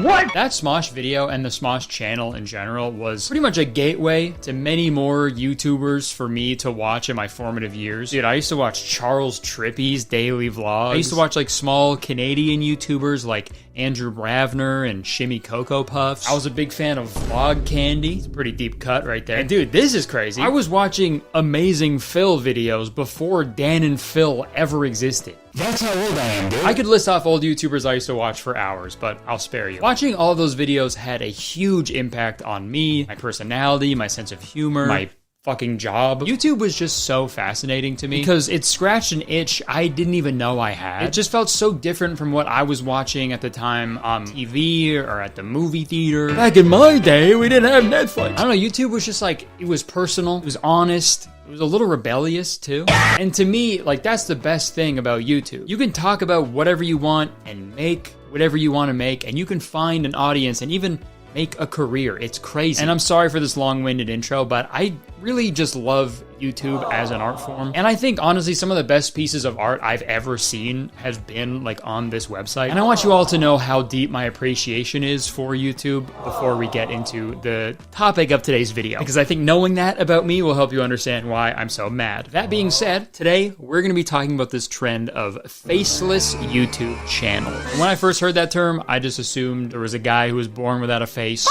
What? That Smosh video and the Smosh channel in general was pretty much a gateway to many more YouTubers for me to watch in my formative years. Dude, I used to watch Charles Trippy's daily vlogs. I used to watch like small Canadian YouTubers like Andrew Ravner and Shimmy Cocoa Puffs. I was a big fan of Vlog Candy. It's a pretty deep cut right there. And dude, this is crazy. I was watching Amazing Phil videos before Dan and Phil ever existed. That's how old I am, dude. I could list off old YouTubers I used to watch for hours, but I'll spare you. Watching all those videos had a huge impact on me, my personality, my sense of humor, my fucking job. YouTube was just so fascinating to me because it scratched an itch I didn't even know I had. It just felt so different from what I was watching at the time on TV or at the movie theater. Back in my day, we didn't have Netflix. I don't know, YouTube was just like, it was personal, it was honest, It was a little rebellious too. And to me, like, that's the best thing about YouTube. You can talk about whatever you want and make whatever you want to make, and you can find an audience and even make a career. It's crazy. And I'm sorry for this long-winded intro, but I really just love YouTube as an art form. And I think, honestly, some of the best pieces of art I've ever seen have been, like, on this website. And I want you all to know how deep my appreciation is for YouTube before we get into the topic of today's video, because I think knowing that about me will help you understand why I'm so mad. That being said, today we're going to be talking about this trend of faceless YouTube channels. And when I first heard that term, I just assumed there was a guy who was born without a face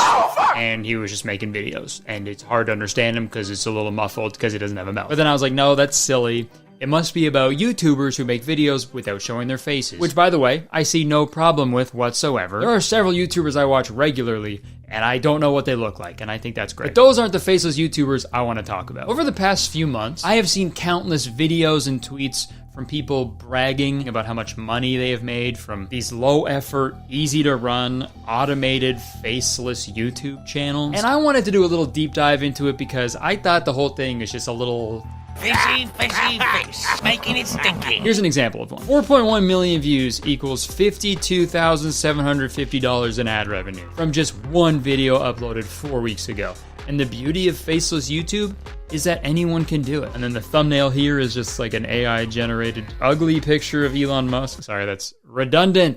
and he was just making videos. And it's hard to understand him because it's a little muffled because he doesn't have a mouth. But then I was like, no, that's silly. It must be about YouTubers who make videos without showing their faces. Which, by the way, I see no problem with whatsoever. There are several YouTubers I watch regularly, and I don't know what they look like, and I think that's great. But those aren't the faceless YouTubers I want to talk about. Over the past few months, I have seen countless videos and tweets from people bragging about how much money they have made from these low-effort, easy-to-run, automated, faceless YouTube channels. And I wanted to do a little deep dive into it because I thought the whole thing is just a little... fishy, fishy, fish, making it stinky. Here's an example of one. 4.1 million views equals $52,750 in ad revenue from just one video uploaded 4 weeks ago. And the beauty of faceless YouTube is that anyone can do it. And then the thumbnail here is just like an AI-generated ugly picture of Elon Musk. Sorry, that's redundant.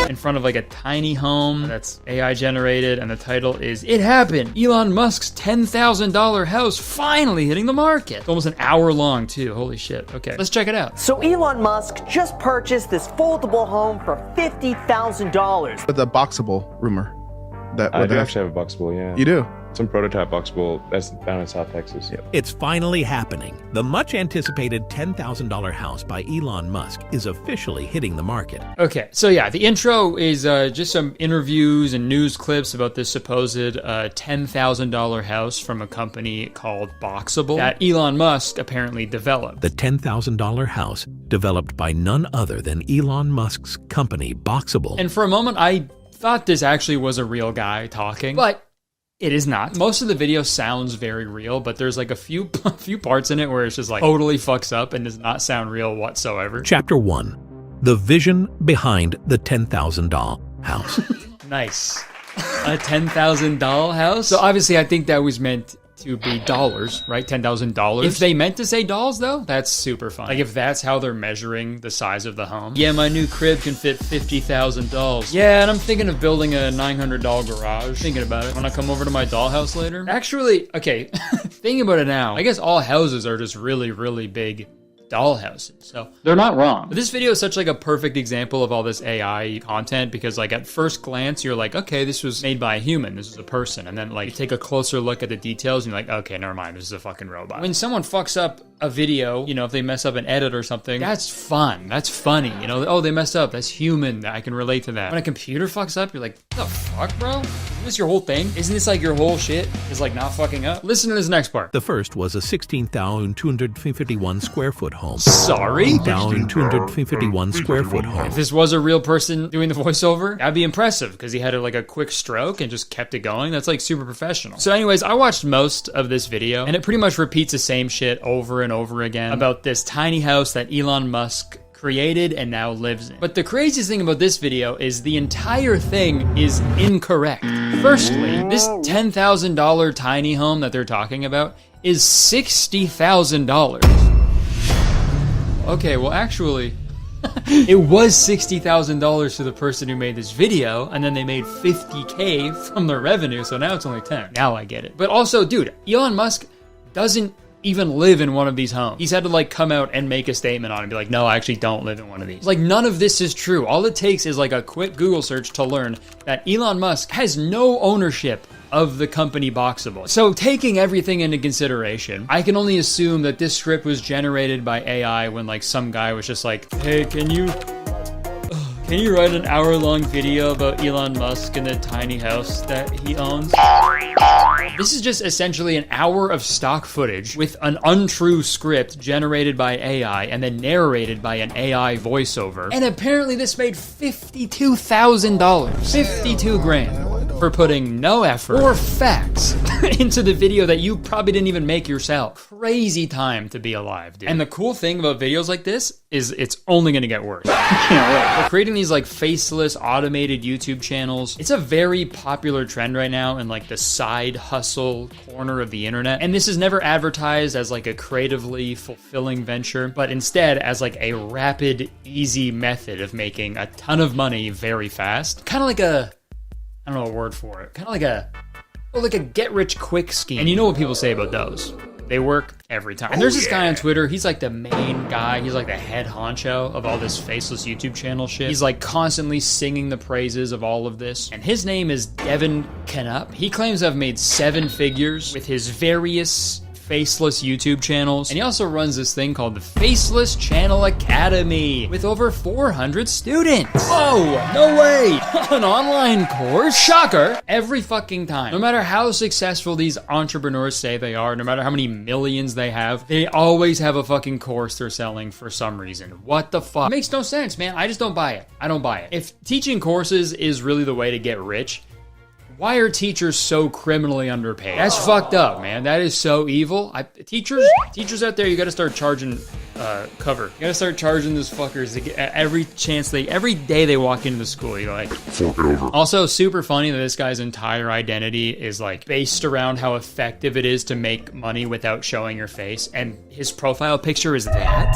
In front of like a tiny home that's AI generated, and the title is "It Happened! Elon Musk's $10,000 house finally hitting the market." It's almost an hour long too. Holy shit. Okay, let's check it out. So Elon Musk just purchased this foldable home for $50,000. The boxable rumor. I do actually have a boxable, yeah. You do? Some prototype boxable that's down in South Texas. Yep. It's finally happening. The much anticipated $10,000 house by Elon Musk is officially hitting the market. Okay, so yeah, the intro is just some interviews and news clips about this supposed $10,000 house from a company called Boxable that Elon Musk apparently developed. The $10,000 house developed by none other than Elon Musk's company, Boxable. And for a moment, I thought this actually was a real guy talking, but it is not. Most of the video sounds very real, but there's like a few parts in it where it's just like totally fucks up and does not sound real whatsoever. Chapter 1. The vision behind the $10,000 house. Nice. A $10,000 house? So obviously I think that was meant to be dollars, right? $10,000. If they meant to say dolls, though, that's super fun. Like, if that's how they're measuring the size of the home. Yeah, my new crib can fit $50,000. Yeah, and I'm thinking of building a $900 garage. Thinking about it. When I come over to my dollhouse later. Actually, okay, thinking about it now, I guess all houses are just really, really big doll houses, so they're not wrong. But this video is such like a perfect example of all this AI content because like at first glance you're like, okay, this was made by a human, this is a person, and then like you take a closer look at the details and you're like, okay, never mind, this is a fucking robot. When someone fucks up a video, you know, if they mess up an edit or something, that's fun, that's funny, you know, oh, they messed up, that's human, I can relate to that. When a computer fucks up, you're like, what the fuck, bro? Isn't this your whole thing? Isn't this like your whole shit is like not fucking up? Listen to this next part. The first was a 16,251 square foot home. Sorry? 16,251 square foot home. If this was a real person doing the voiceover, that'd be impressive because he had like a quick stroke and just kept it going. That's like super professional. So anyways, I watched most of this video and it pretty much repeats the same shit over and over again about this tiny house that Elon Musk created and now lives in. But the craziest thing about this video is the entire thing is incorrect. Firstly, this $10,000 tiny home that they're talking about is $60,000. Okay, well actually, it was $60,000 to the person who made this video, and then they made $50K from their revenue, so now it's only 10. Now I get it. But also, dude, Elon Musk doesn't even live in one of these homes. He's had to like come out and make a statement on it and be like, no, I actually don't live in one of these. Like none of this is true. All it takes is like a quick Google search to learn that Elon Musk has no ownership of the company Boxable. So taking everything into consideration, I can only assume that this script was generated by AI when like some guy was just like, hey, can you write an hour-long video about Elon Musk and the tiny house that he owns? This is just essentially an hour of stock footage with an untrue script generated by AI and then narrated by an AI voiceover. And apparently this made $52,000. 52 grand. for putting no effort or facts into the video that you probably didn't even make yourself. Crazy time to be alive, dude. And the cool thing about videos like this is it's only gonna get worse. We're creating these like faceless automated YouTube channels. It's a very popular trend right now in like the side hustle corner of the internet. And this is never advertised as like a creatively fulfilling venture, but instead as like a rapid, easy method of making a ton of money very fast. Kind of like a, I don't know a word for it. Kind of like a get rich quick scheme. And you know what people say about those. They work every time. And there's this guy on Twitter, he's like the main guy, he's like the head honcho of all this faceless YouTube channel shit. He's like constantly singing the praises of all of this. And his name is Devin Knupp. He claims to have made 7 figures with his various faceless YouTube channels. And he also runs this thing called the Faceless Channel Academy with over 400 students. Oh, no way! An online course? Shocker! Every fucking time. No matter how successful these entrepreneurs say they are, no matter how many millions they have, they always have a fucking course they're selling for some reason. What the fuck? It makes no sense, man. I just don't buy it. I don't buy it. If teaching courses is really the way to get rich, why are teachers so criminally underpaid? That's fucked up, man. That is so evil. Teachers out there, you gotta start charging cover. You gotta start charging those fuckers every day they walk into the school. You're like, fuck it over. Also, super funny that this guy's entire identity is like based around how effective it is to make money without showing your face, and his profile picture is that.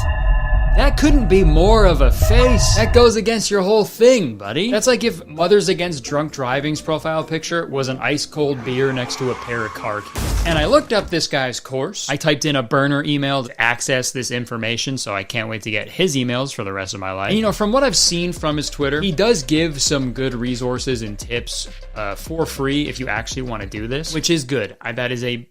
That couldn't be more of a face. That goes against your whole thing, buddy. That's like if Mothers Against Drunk Driving's profile picture was an ice cold beer next to a pair of car keys. And I looked up this guy's course. I typed in a burner email to access this information, so I can't wait to get his emails for the rest of my life. And you know, from what I've seen from his Twitter, he does give some good resources and tips for free if you actually want to do this, which is good. That is a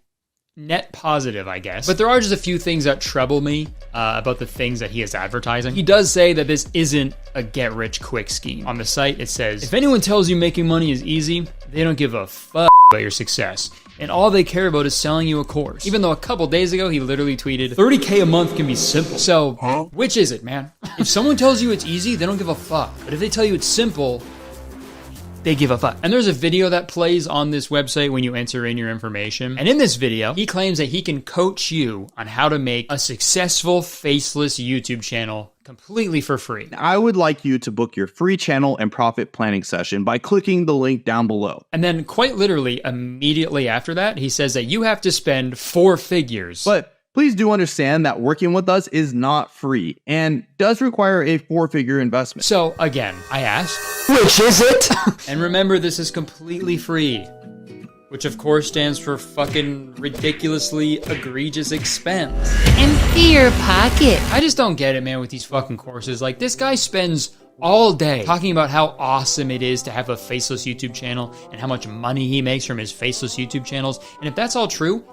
net positive, I guess. But there are just a few things that trouble me about the things that he is advertising. He does say that this isn't a get-rich-quick scheme. On the site, it says, if anyone tells you making money is easy, they don't give a fuck about your success. And all they care about is selling you a course. Even though a couple days ago, he literally tweeted, 30K a month can be simple. So, which is it, man? If someone tells you it's easy, they don't give a fuck. But if they tell you it's simple, they give a fuck. And there's a video that plays on this website when you enter in your information. And in this video, he claims that he can coach you on how to make a successful faceless YouTube channel completely for free. I would like you to book your free channel and profit planning session by clicking the link down below. And then quite literally immediately after that, he says that you have to spend 4 figures. But please do understand that working with us is not free and does require a 4-figure investment. So again, I asked, which is it? And remember, this is completely free, which of course stands for fucking ridiculously egregious expense. Empty your pocket. I just don't get it, man, with these fucking courses. Like, this guy spends all day talking about how awesome it is to have a faceless YouTube channel and how much money he makes from his faceless YouTube channels. And if that's all true,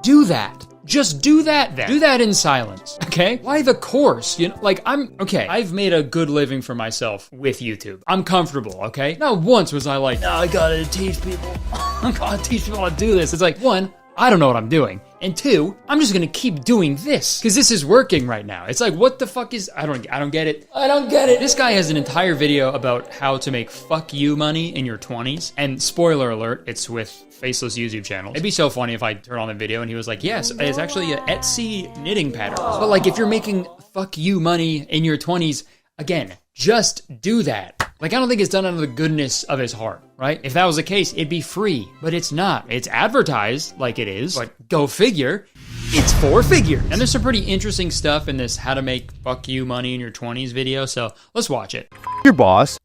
do that. Just do that then. Do that in silence, okay? Why the course? You know, like, I've made a good living for myself with YouTube. I'm comfortable, okay? Not once was I like, no, I gotta teach people. I gotta teach people how to do this. It's like, 1, I don't know what I'm doing. And 2, I'm just gonna keep doing this because this is working right now. It's like, what the fuck is, I don't get it. I don't get it. This guy has an entire video about how to make fuck you money in your 20s. And spoiler alert, it's with faceless YouTube channels. It'd be so funny if I turn on the video and he was like, yes, it's actually an Etsy knitting pattern. But like, if you're making fuck you money in your 20s, again, just do that. Like, I don't think it's done out of the goodness of his heart, right? If that was the case, it'd be free, but it's not. It's advertised like it is, but go figure, it's 4 figures. And there's some pretty interesting stuff in this how to make fuck you money in your 20s video, so let's watch it. Your boss.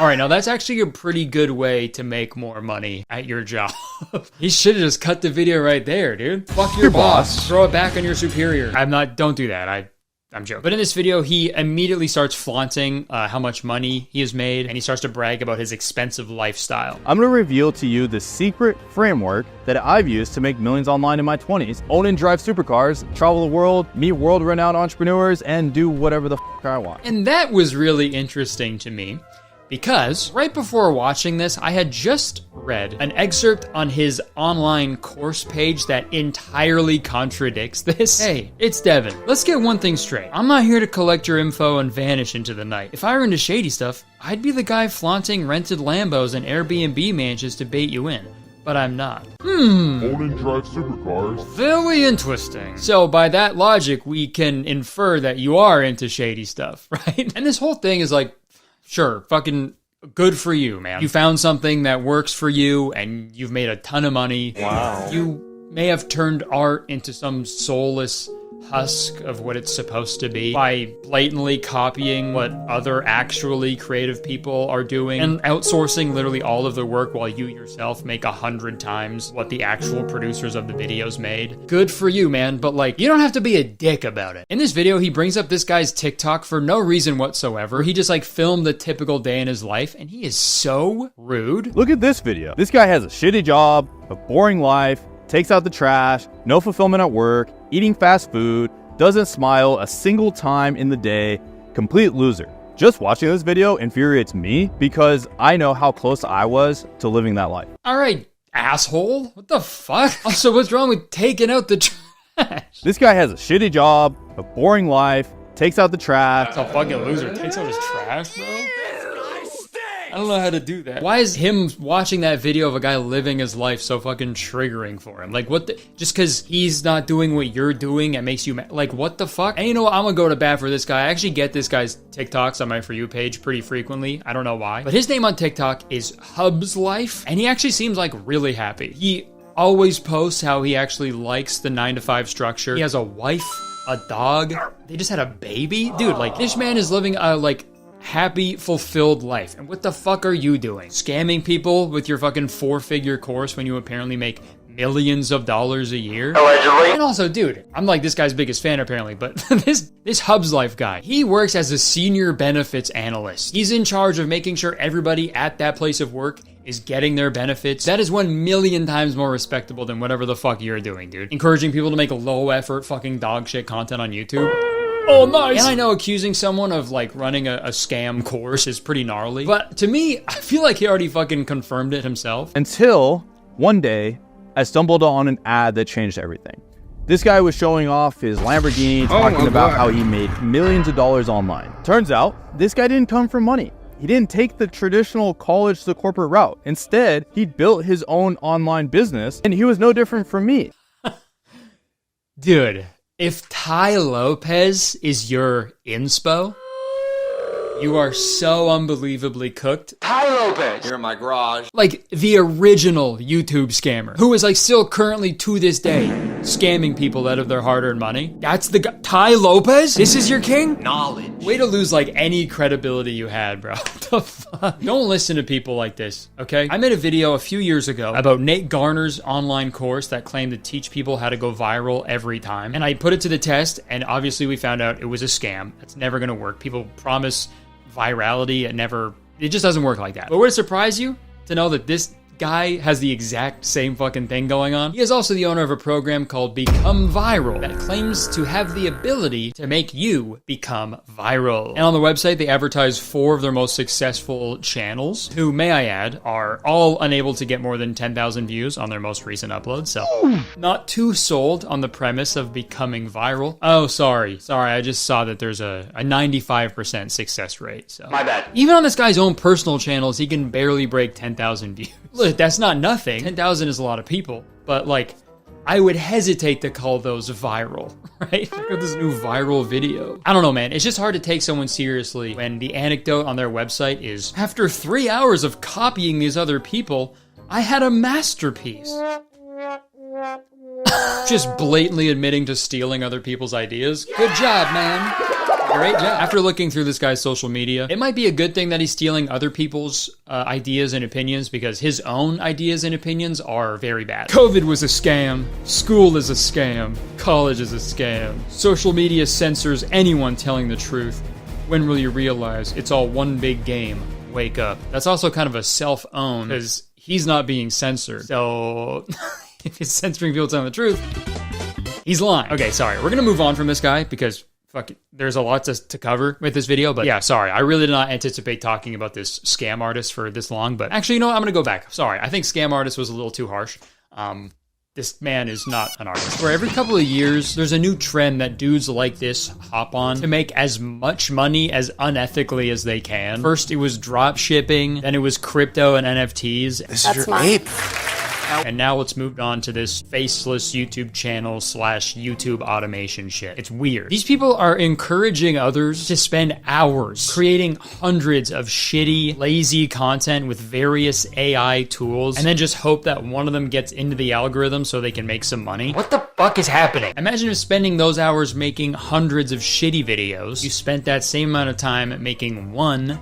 All right, now that's actually a pretty good way to make more money at your job. He should have just cut the video right there, dude. Fuck your boss. Throw it back on your superior. Don't do that. I'm joking. But in this video, he immediately starts flaunting how much money he has made, and he starts to brag about his expensive lifestyle. I'm going to reveal to you the secret framework that I've used to make millions online in my 20s, own and drive supercars, travel the world, meet world-renowned entrepreneurs, and do whatever the f*** I want. And that was really interesting to me, because right before watching this, I had just read an excerpt on his online course page that entirely contradicts this. Hey, it's Devin. Let's get one thing straight. I'm not here to collect your info and vanish into the night. If I were into shady stuff, I'd be the guy flaunting rented Lambos and Airbnb mansions to bait you in. But I'm not. Own and drive supercars. Very interesting. So by that logic, we can infer that you are into shady stuff, right? And this whole thing is like, sure, fucking good for you, man. You found something that works for you and you've made a ton of money. Wow. You may have turned art into some soulless husk of what it's supposed to be by blatantly copying what other actually creative people are doing and outsourcing literally all of the work while you yourself make 100 times what the actual producers of the videos made. Good for you, man, but like, you don't have to be a dick about it. In this video, he brings up this guy's TikTok for no reason whatsoever. He just like filmed the typical day in his life and he is so rude. Look at this video. This guy has a shitty job, a boring life, takes out the trash, no fulfillment at work, eating fast food, doesn't smile a single time in the day, complete loser. Just watching this video infuriates me because I know how close I was to living that life. All right, asshole. What the fuck? Also, what's wrong with taking out the trash? This guy has a shitty job, a boring life, takes out the trash. That's a fucking loser. Takes out his trash, bro? I don't know how to do that. Why is him watching that video of a guy living his life so fucking triggering for him? Like, what the, just because he's not doing what you're doing, it makes you mad. Like, what the fuck? And you know what? I'm gonna go to bat for this guy. I actually get this guy's TikToks on my For You page pretty frequently. I don't know why. But his name on TikTok is Hub's Life, and he actually seems like really happy. He always posts how he actually likes the 9-to-5 structure. He has a wife, a dog. They just had a baby. Dude, like, this man is living a, like, happy, fulfilled life. And what the fuck are you doing? Scamming people with your fucking 4-figure course when you apparently make millions of dollars a year? Allegedly. And also, dude, I'm like this guy's biggest fan apparently, but this Hub's Life guy, he works as a senior benefits analyst. He's in charge of making sure everybody at that place of work is getting their benefits. That is 1,000,000 times more respectable than whatever the fuck you're doing, dude. Encouraging people to make low effort fucking dog shit content on YouTube. Oh, nice. And I know accusing someone of like running a scam course is pretty gnarly, but to me, I feel like he already fucking confirmed it himself. Until one day, I stumbled on an ad that changed everything. This guy was showing off his Lamborghini, talking about how he made millions of dollars online. Turns out, this guy didn't come from money. He didn't take the traditional college to corporate route. Instead, he built his own online business, and he was no different from me. Dude. If Ty Lopez is your inspo, you are so unbelievably cooked. Ty Lopez! Here in my garage. Like the original YouTube scammer, who is like still currently to this day scamming people out of their hard-earned money. That's the guy. Ty Lopez? This is your king? Knowledge. Way to lose like any credibility you had, bro. What the fuck? Don't listen to people like this, okay? I made a video a few years ago about Nate Garner's online course that claimed to teach people how to go viral every time. And I put it to the test, and obviously we found out it was a scam. It's never gonna work. People promise virality, it just doesn't work like that. But would it surprise you to know that this guy has the exact same fucking thing going on? He is also the owner of a program called Become Viral that claims to have the ability to make you become viral. And on the website, they advertise 4 of their most successful channels, who, may I add, are all unable to get more than 10,000 views on their most recent upload, so not too sold on the premise of becoming viral. Oh, sorry, I just saw that there's a 95% success rate, so. My bad. Even on this guy's own personal channels, he can barely break 10,000 views. Look, that's not nothing. 10,000 is a lot of people, but like, I would hesitate to call those viral, right? Look at this new viral video. I don't know, man. It's just hard to take someone seriously when the anecdote on their website is, after 3 hours of copying these other people, I had a masterpiece. Just blatantly admitting to stealing other people's ideas. Good job, man. Great job. After looking through this guy's social media, it might be a good thing that he's stealing other people's ideas and opinions, because his own ideas and opinions are very bad. COVID was a scam. School is a scam. College is a scam. Social media censors anyone telling the truth. When will you realize it's all one big game? Wake up. That's also kind of a self-own, because he's not being censored. So if he's censoring people telling the truth, he's lying. Okay, sorry. We're gonna move on from this guy because there's a lot to cover with this video, but yeah, sorry. I really did not anticipate talking about this scam artist for this long, but actually, you know what? I'm going to go back. Sorry. I think scam artist was a little too harsh. This man is not an artist. For every couple of years, there's a new trend that dudes like this hop on to make as much money as unethically as they can. First, it was drop shipping, then it was crypto and NFTs. This is your ape. And now it's moved on to this faceless YouTube channel / YouTube automation shit. It's weird. These people are encouraging others to spend hours creating hundreds of shitty, lazy content with various AI tools and then just hope that one of them gets into the algorithm so they can make some money. What the fuck is happening? Imagine if spending those hours making hundreds of shitty videos, you spent that same amount of time making one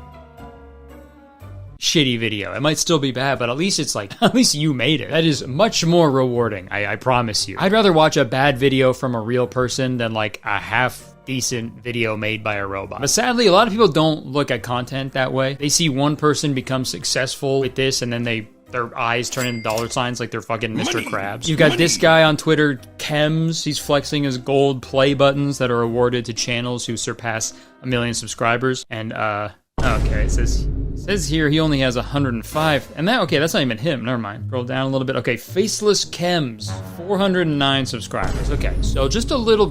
shitty video. It might still be bad, but at least it's like, at least you made it. That is much more rewarding, I promise you. I'd rather watch a bad video from a real person than like a half decent video made by a robot. But sadly, a lot of people don't look at content that way. They see one person become successful with this and then their eyes turn into dollar signs like they're fucking Mr. Krabs. You've got this guy on Twitter, Chems. He's flexing his gold play buttons that are awarded to channels who surpass 1 million subscribers. And, okay, it says here he only has 105, and that's not even him, never mind. Scroll down a little bit. Okay, Faceless Chems, 409 subscribers. Okay, so just a little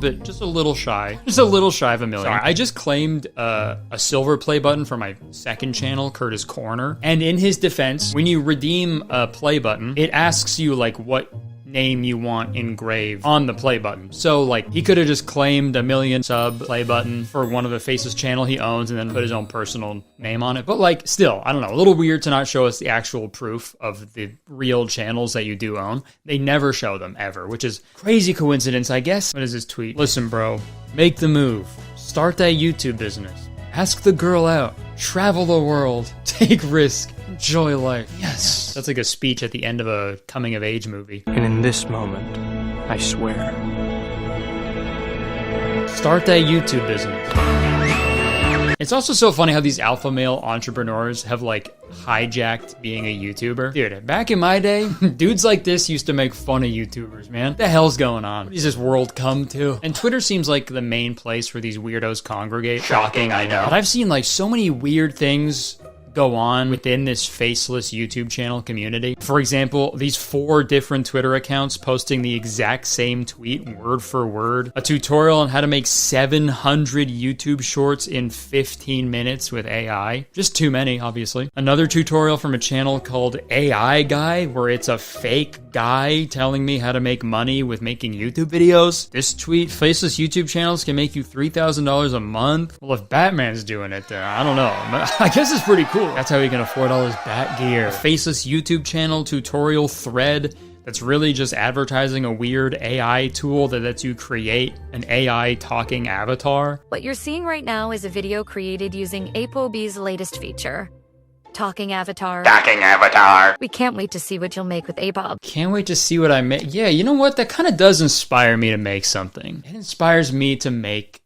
shy of 1 million. Sorry, I just claimed a silver play button for my second channel, Kurtis Conner, and in his defense, when you redeem a play button, it asks you like what name you want engraved on the play button. So like he could have just claimed 1 million sub play button for one of the Faceless channel he owns and then put his own personal name on it. But like still, I don't know, a little weird to not show us the actual proof of the real channels that you do own. They never show them ever, which is crazy coincidence, I guess. What is this tweet? Listen, bro, make the move. Start that YouTube business. Ask the girl out. Travel the world. Take risk. Enjoy life. Yes. That's like a speech at the end of a coming-of-age movie. And in this moment, I swear. Start that YouTube business. It's also so funny how these alpha male entrepreneurs have like hijacked being a YouTuber. Dude, back in my day, dudes like this used to make fun of YouTubers, man. What the hell's going on? What does this world come to? And Twitter seems like the main place where these weirdos congregate. Shocking, I know. But I've seen like so many weird things go on within this faceless YouTube channel community. For example, these 4 different Twitter accounts posting the exact same tweet, word for word. A tutorial on how to make 700 YouTube shorts in 15 minutes with AI. Just too many, obviously. Another tutorial from a channel called AI Guy, where it's a fake guy telling me how to make money with making YouTube videos. This tweet, faceless YouTube channels can make you $3,000 a month. Well, if Batman's doing it, I don't know. I guess it's pretty cool. That's how he can afford all his bat gear. A faceless YouTube channel tutorial thread that's really just advertising a weird AI tool that lets you create an AI talking avatar. What you're seeing right now is a video created using ApoB's latest feature, Talking Avatar. Talking Avatar. We can't wait to see what you'll make with APOB. Can't wait to see what I make. Yeah, you know what? That kind of does inspire me to make something. It inspires me to make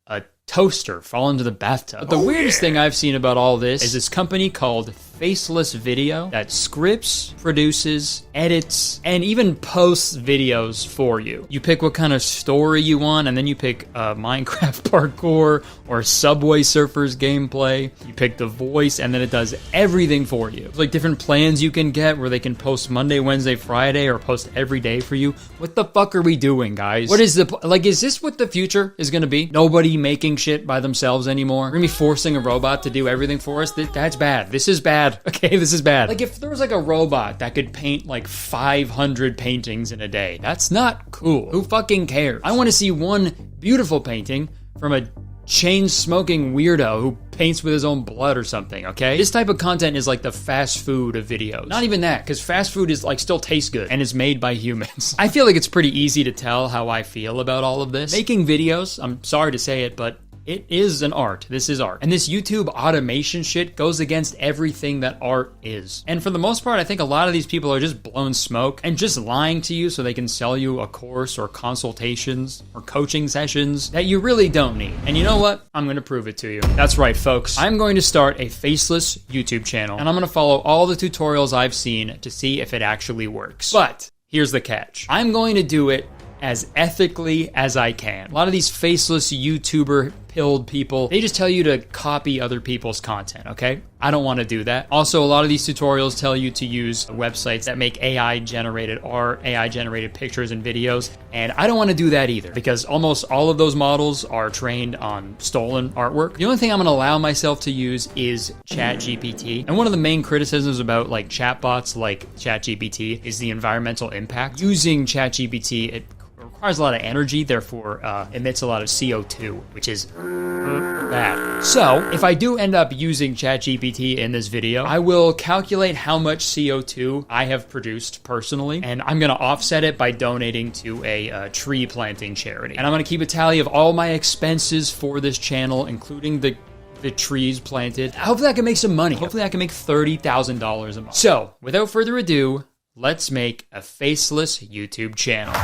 a toaster fall into the bathtub. But the weirdest thing I've seen about all this is this company called Faceless Video that scripts, produces, edits, and even posts videos for you. You pick what kind of story you want, and then you pick Minecraft parkour or Subway Surfers gameplay. You pick the voice, and then it does everything for you. There's like different plans you can get where they can post Monday, Wednesday, Friday, or post every day for you. What the fuck are we doing, guys? What is is this what the future is gonna be? Nobody making shit by themselves anymore? We're gonna be forcing a robot to do everything for us? That's bad. This is bad. Okay, this is bad. Like, if there was like a robot that could paint like 500 paintings in a day, that's not cool. Who fucking cares? I want to see one beautiful painting from a chain-smoking weirdo who paints with his own blood or something, okay? This type of content is like the fast food of videos. Not even that, because fast food is like still tastes good and is made by humans. I feel like it's pretty easy to tell how I feel about all of this. Making videos, I'm sorry to say it, but it is an art. This is art. And this YouTube automation shit goes against everything that art is. And for the most part, I think a lot of these people are just blowing smoke and just lying to you so they can sell you a course or consultations or coaching sessions that you really don't need. And you know what? I'm going to prove it to you. That's right, folks. I'm going to start a faceless YouTube channel, and I'm going to follow all the tutorials I've seen to see if it actually works. But here's the catch. I'm going to do it as ethically as I can. A lot of these faceless YouTuber pilled people, they just tell you to copy other people's content, okay? I don't want to do that. Also, a lot of these tutorials tell you to use websites that make AI-generated art, AI-generated pictures and videos, and I don't want to do that either, because almost all of those models are trained on stolen artwork. The only thing I'm going to allow myself to use is ChatGPT, and one of the main criticisms about like chatbots like ChatGPT is the environmental impact. Using ChatGPT, it requires a lot of energy, therefore emits a lot of CO2, which is bad. So, if I do end up using ChatGPT in this video, I will calculate how much CO2 I have produced personally, and I'm going to offset it by donating to a tree planting charity. And I'm going to keep a tally of all my expenses for this channel, including the trees planted. Hopefully I can make some money. Hopefully I can make $30,000 a month. So, without further ado, let's make a faceless YouTube channel.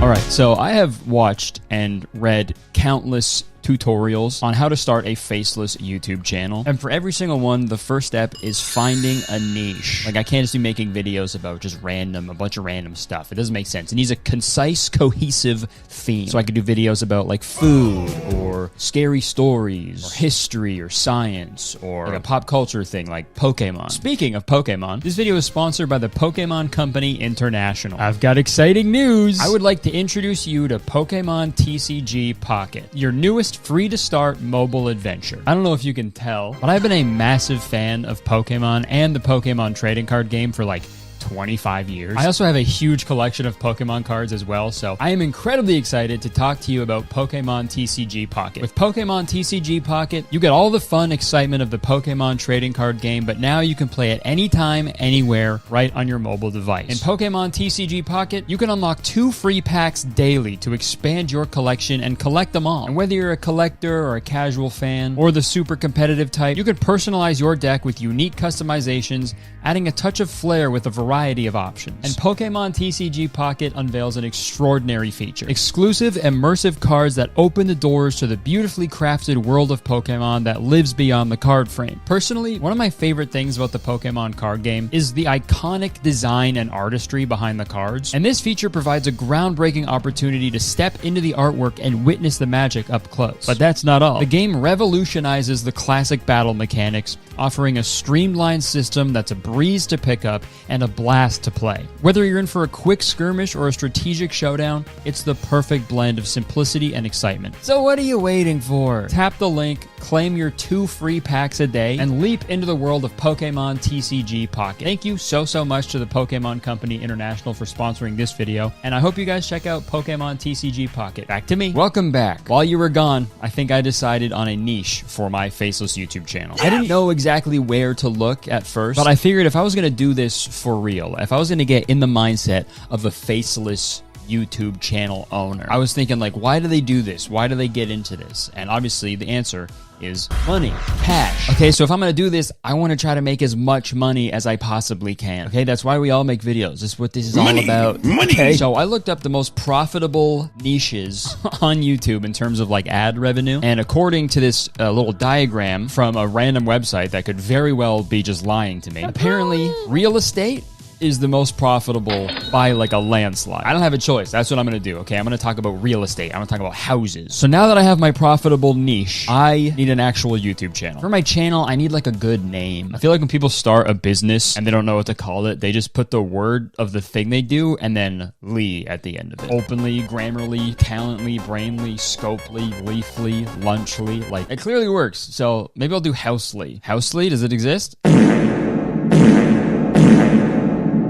All right, so I have watched and read countless tutorials on how to start a faceless YouTube channel. And for every single one, the first step is finding a niche. Like, I can't just be making videos about just a bunch of random stuff. It doesn't make sense. It needs a concise, cohesive theme. So I could do videos about like food or scary stories or history or science or like a pop culture thing like Pokemon. Speaking of Pokemon, this video is sponsored by the Pokemon Company International. I've got exciting news. I would like to introduce you to Pokemon TCG Pocket, your newest free to start mobile adventure. I don't know if you can tell, but I've been a massive fan of Pokemon and the Pokemon trading card game for like 25 years. I also have a huge collection of Pokemon cards as well, so I am incredibly excited to talk to you about Pokemon TCG Pocket. With Pokemon TCG Pocket, you get all the fun excitement of the Pokemon trading card game, but now you can play it anytime, anywhere, right on your mobile device. In Pokemon TCG Pocket, you can unlock 2 free packs daily to expand your collection and collect them all. And whether you're a collector or a casual fan or the super competitive type, you can personalize your deck with unique customizations, adding a touch of flair with a variety of options. And Pokemon TCG Pocket unveils an extraordinary feature: exclusive immersive cards that open the doors to the beautifully crafted world of Pokemon that lives beyond the card frame. Personally, one of my favorite things about the Pokemon card game is the iconic design and artistry behind the cards, and this feature provides a groundbreaking opportunity to step into the artwork and witness the magic up close. But that's not all. The game revolutionizes the classic battle mechanics, offering a streamlined system that's a breeze to pick up and a blast to play. Whether you're in for a quick skirmish or a strategic showdown, it's the perfect blend of simplicity and excitement. So what are you waiting for? Tap the link, claim your 2 free packs a day, and leap into the world of Pokemon TCG Pocket. Thank you so much to the Pokemon Company International for sponsoring this video, and I hope you guys check out Pokemon TCG Pocket. Back to me. Welcome back. While you were gone, I think I decided on a niche for my faceless YouTube channel. I didn't know exactly where to look at first, but I figured if I was going to do this for real, if I was going to get in the mindset of a faceless YouTube channel owner, I was thinking, like, why do they do this? Why do they get into this? And obviously the answer is money, cash. Okay, so if I'm gonna do this, I want to try to make as much money as I possibly can. Okay, that's why we all make videos. This is what this is all about. Money. Okay, so I looked up the most profitable niches on YouTube in terms of like ad revenue, and according to this little diagram from a random website that could very well be just lying to me, apparently real estate is the most profitable by like a landslide. I don't have a choice. That's what I'm gonna do, okay? I'm gonna talk about real estate. I'm gonna talk about houses. So now that I have my profitable niche, I need an actual YouTube channel. For my channel, I need like a good name. I feel like when people start a business and they don't know what to call it, they just put the word of the thing they do and then Lee at the end of it. Openly, Grammarly, Talently, Brainly, Scopely, Leafly, Lunchly. Like, it clearly works. So maybe I'll do Housely. Housely, does it exist?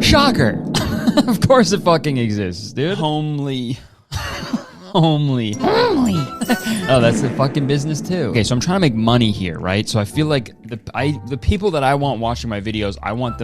Shocker! Of course it fucking exists, dude. Homely. Homely. Oh, that's the fucking business too. Okay, so I'm trying to make money here, right? So I feel like the people that I want watching my videos, I want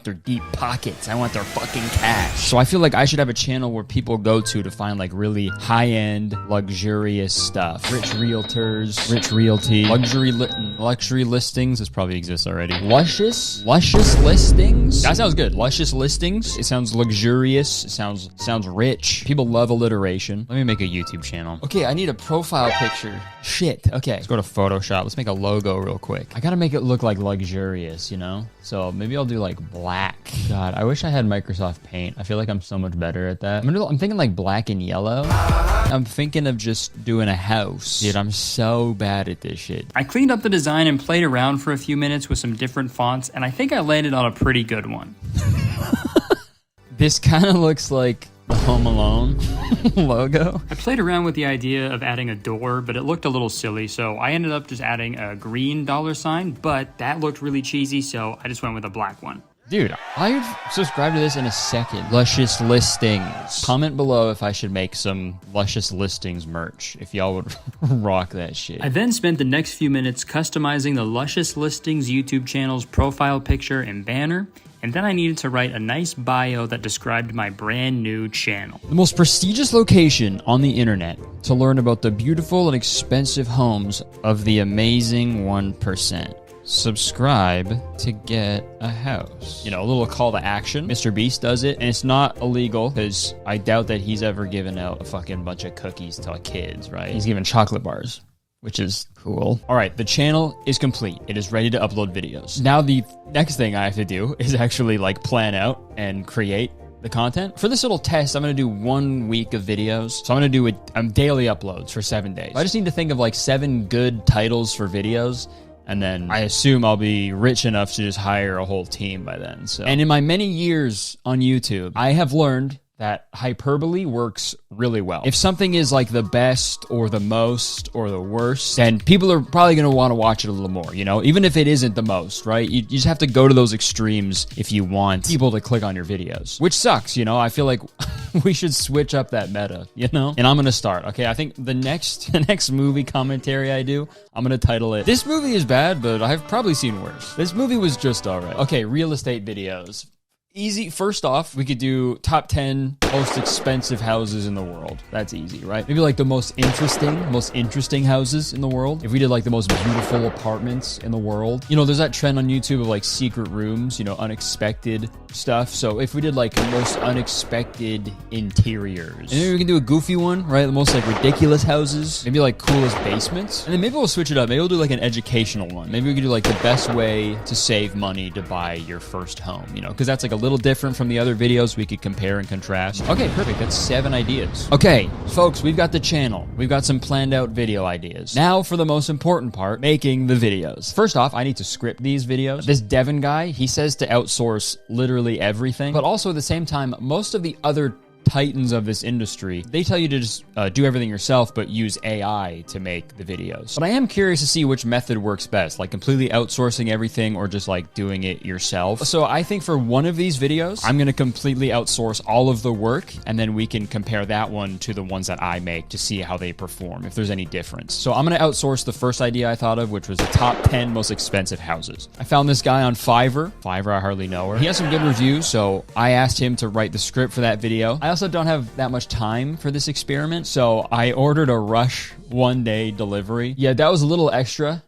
their deep pockets. I want their fucking cash. So I feel like I should have a channel where people go to find like really high-end, luxurious stuff. Rich realtors, rich realty, luxury listings. This probably exists already. Luscious listings. That sounds good. Luscious listings. It sounds luxurious. It sounds rich. People love alliteration. Let me make a YouTube channel. Okay, I need a profile picture. Shit. Okay, let's go to Photoshop. Let's make a logo real quick. I gotta make make it look like luxurious, you know? So maybe I'll do like black. God, I wish I had Microsoft Paint. I feel like I'm so much better at that. I'm thinking like black and yellow. I'm thinking of just doing a house. Dude, I'm so bad at this shit. I cleaned up the design and played around for a few minutes with some different fonts, and I think I landed on a pretty good one. This kind of looks like the Home Alone logo. I played around with the idea of adding a door, but it looked a little silly, so I ended up just adding a green $sign, but that looked really cheesy, so I just went with a black one. Dude, I would subscribe to this in a second. Luscious Listings. Comment below if I should make some Luscious Listings merch, if y'all would rock that shit. I then spent the next few minutes customizing the Luscious Listings YouTube channel's profile picture and banner, and then I needed to write a nice bio that described my brand new channel. The most prestigious location on the internet to learn about the beautiful and expensive homes of the amazing 1%. Subscribe to get a house. You know, a little call to action. Mr. Beast does it, and it's not illegal because I doubt that he's ever given out a fucking bunch of cookies to kids, right? He's giving chocolate bars, which is cool. All right, the channel is complete. It is ready to upload videos. Now the next thing I have to do is actually like plan out and create the content. For this little test, I'm gonna do 1 week of videos. So I'm gonna do daily uploads for 7 days. I just need to think of like 7 good titles for videos, and then I assume I'll be rich enough to just hire a whole team by then. So, and in my many years on YouTube, I have learned that hyperbole works really well. If something is like the best or the most or the worst, then people are probably going to want to watch it a little more, you know, even if it isn't the most, right? You just have to go to those extremes if you want people to click on your videos, which sucks, you know. I feel like we should switch up that meta, you know? And I'm going to start, okay? I think the next movie commentary I do, I'm going to title it, "This movie is bad, but I've probably seen worse. This movie was just all right." Okay, real estate videos. Easy. First off, we could do top 10 most expensive houses in the world. That's easy, right? Maybe like the most interesting houses in the world. If we did like the most beautiful apartments in the world. You know, there's that trend on YouTube of like secret rooms, you know, unexpected stuff. So if we did like the most unexpected interiors. And then we can do a goofy one, right? The most like ridiculous houses. Maybe like coolest basements. And then maybe we'll switch it up. Maybe we'll do like an educational one. Maybe we could do like the best way to save money to buy your first home, you know, because that's like a little different from the other videos we could compare and contrast. Okay, perfect. That's 7 ideas. Okay, folks, we've got the channel. We've got some planned out video ideas. Now for the most important part, making the videos. First off, I need to script these videos. This Devin guy, he says to outsource literally everything, but also at the same time, most of the other titans of this industry, they tell you to just do everything yourself, but use AI to make the videos. But I am curious to see which method works best, like completely outsourcing everything or just like doing it yourself. So I think for one of these videos, I'm going to completely outsource all of the work, and then we can compare that one to the ones that I make to see how they perform, if there's any difference. So I'm going to outsource the first idea I thought of, which was the top 10 most expensive houses. I found this guy on Fiverr. I hardly know her. He has some good reviews, so I asked him to write the script for that video. I also don't have that much time for this experiment, so I ordered a rush 1-day delivery. Yeah, that was a little extra.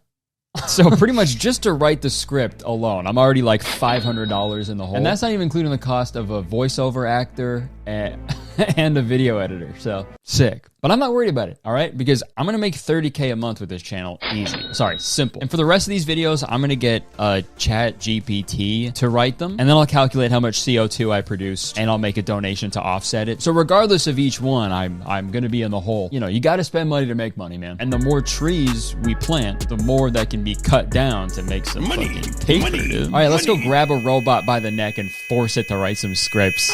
So pretty much just to write the script alone, I'm already like $500 in the hole. And that's not even including the cost of a voiceover actor and a video editor. So sick. But I'm not worried about it, all right? Because I'm going to make $30K a month with this channel easy. Sorry, simple. And for the rest of these videos, I'm going to get ChatGPT to write them. And then I'll calculate how much CO2 I produce, and I'll make a donation to offset it. So regardless of each one, I'm going to be in the hole. You know, you got to spend money to make money, man. And the more trees we plant, the more that can be cut down to make some fucking paper, dude. All right, let's go grab a robot by the neck and force it to write some scripts.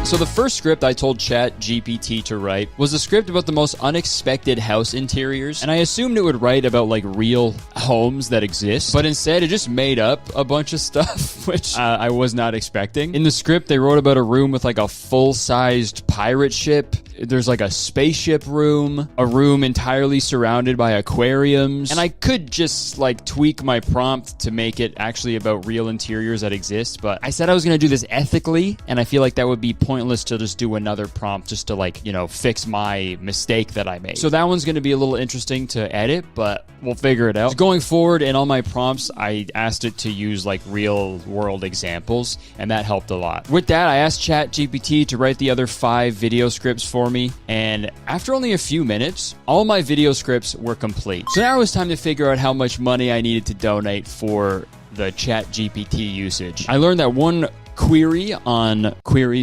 So the first script I told ChatGPT to write was a script about the most unexpected house interiors, and I assumed it would write about like real homes that exist, but instead it just made up a bunch of stuff, which I was not expecting. In the script, they wrote about a room with like a full-sized pirate ship. There's like a spaceship room, a room entirely surrounded by aquariums, and I could just like tweak my prompt to make it actually about real interiors that exist, but I said I was going to do this ethically, and I feel like that would be pointless to just do another prompt just to like, you know, fix my mistake that I made. So that one's going to be a little interesting to edit, but we'll figure it out. So going forward in all my prompts, I asked it to use like real world examples, and that helped a lot. With that, I asked ChatGPT to write the other 5 video scripts for me, and after only a few minutes, all my video scripts were complete. So now it was time to figure out how much money I needed to donate for the ChatGPT usage. I learned that one query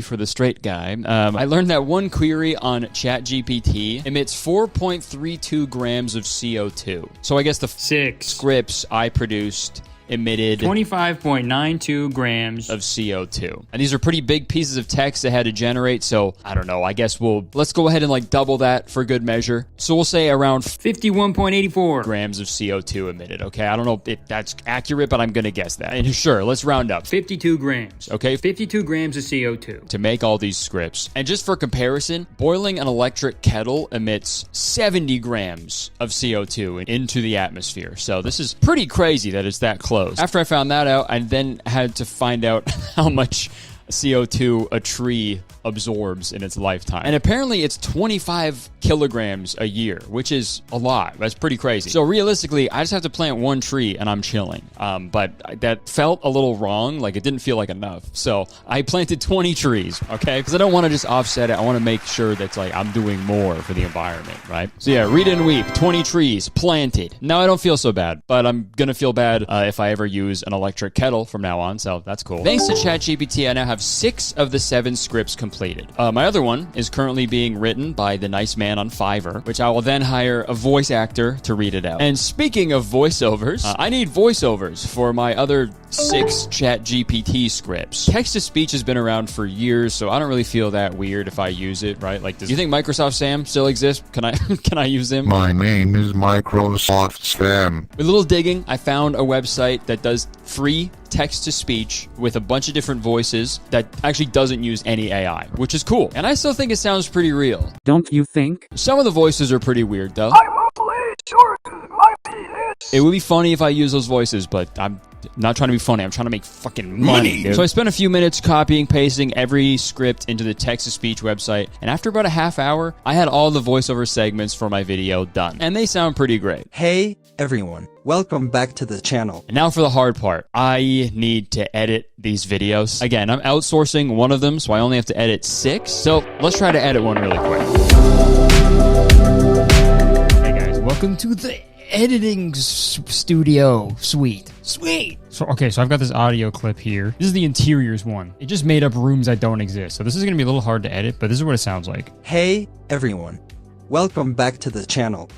for the straight guy. I learned that one query on ChatGPT emits 4.32 grams of CO2. So I guess the 6 scripts I produced emitted 25.92 grams of CO2. And these are pretty big pieces of text I had to generate, so I don't know, I guess let's go ahead and like double that for good measure. So we'll say around 51.84 grams of CO2 emitted, okay? I don't know if that's accurate, but I'm gonna guess that. And sure, let's round up. 52 grams, okay? 52 grams of CO2 to make all these scripts. And just for comparison, boiling an electric kettle emits 70 grams of CO2 into the atmosphere. So this is pretty crazy that it's that close. After I found that out, I then had to find out how much CO2 a tree absorbs in its lifetime. And apparently it's 25 kilograms a year, which is a lot. That's pretty crazy. So realistically, I just have to plant one tree and I'm chilling. But that felt a little wrong. Like it didn't feel like enough. So I planted 20 trees, okay? Because I don't want to just offset it. I want to make sure that's like I'm doing more for the environment, right? So yeah, read and weep, 20 trees planted. Now I don't feel so bad, but I'm gonna feel bad if I ever use an electric kettle from now on. So that's cool. Thanks to ChatGPT, I now have 6 of the 7 scripts completed. My other one is currently being written by the nice man on Fiverr, which I will then hire a voice actor to read it out. And speaking of voiceovers, I need voiceovers for my other 6 ChatGPT scripts. Text-to-speech has been around for years, so I don't really feel that weird if I use it, right? Like, do you think Microsoft Sam still exists? Can I use him? My name is Microsoft Sam. With a little digging, I found a website that does free text-to-speech with a bunch of different voices that actually doesn't use any AI, which is cool. And I still think it sounds pretty real. Don't you think? Some of the voices are pretty weird, though. It would be funny if I use those voices, but I'm not trying to be funny. I'm trying to make fucking money, dude. So I spent a few minutes copying, pasting every script into the text-to-speech website, and after about a half hour, I had all the voiceover segments for my video done. And they sound pretty great. Hey, everyone. Welcome back to the channel. And now for the hard part. I need to edit these videos. Again, I'm outsourcing one of them, so I only have to edit 6. So let's try to edit one really quick. Hey guys, welcome to the editing studio suite. Sweet. So I've got this audio clip here. This is the interiors one. It just made up rooms that don't exist. So this is going to be a little hard to edit, but this is what it sounds like. Hey, everyone. Welcome back to the channel.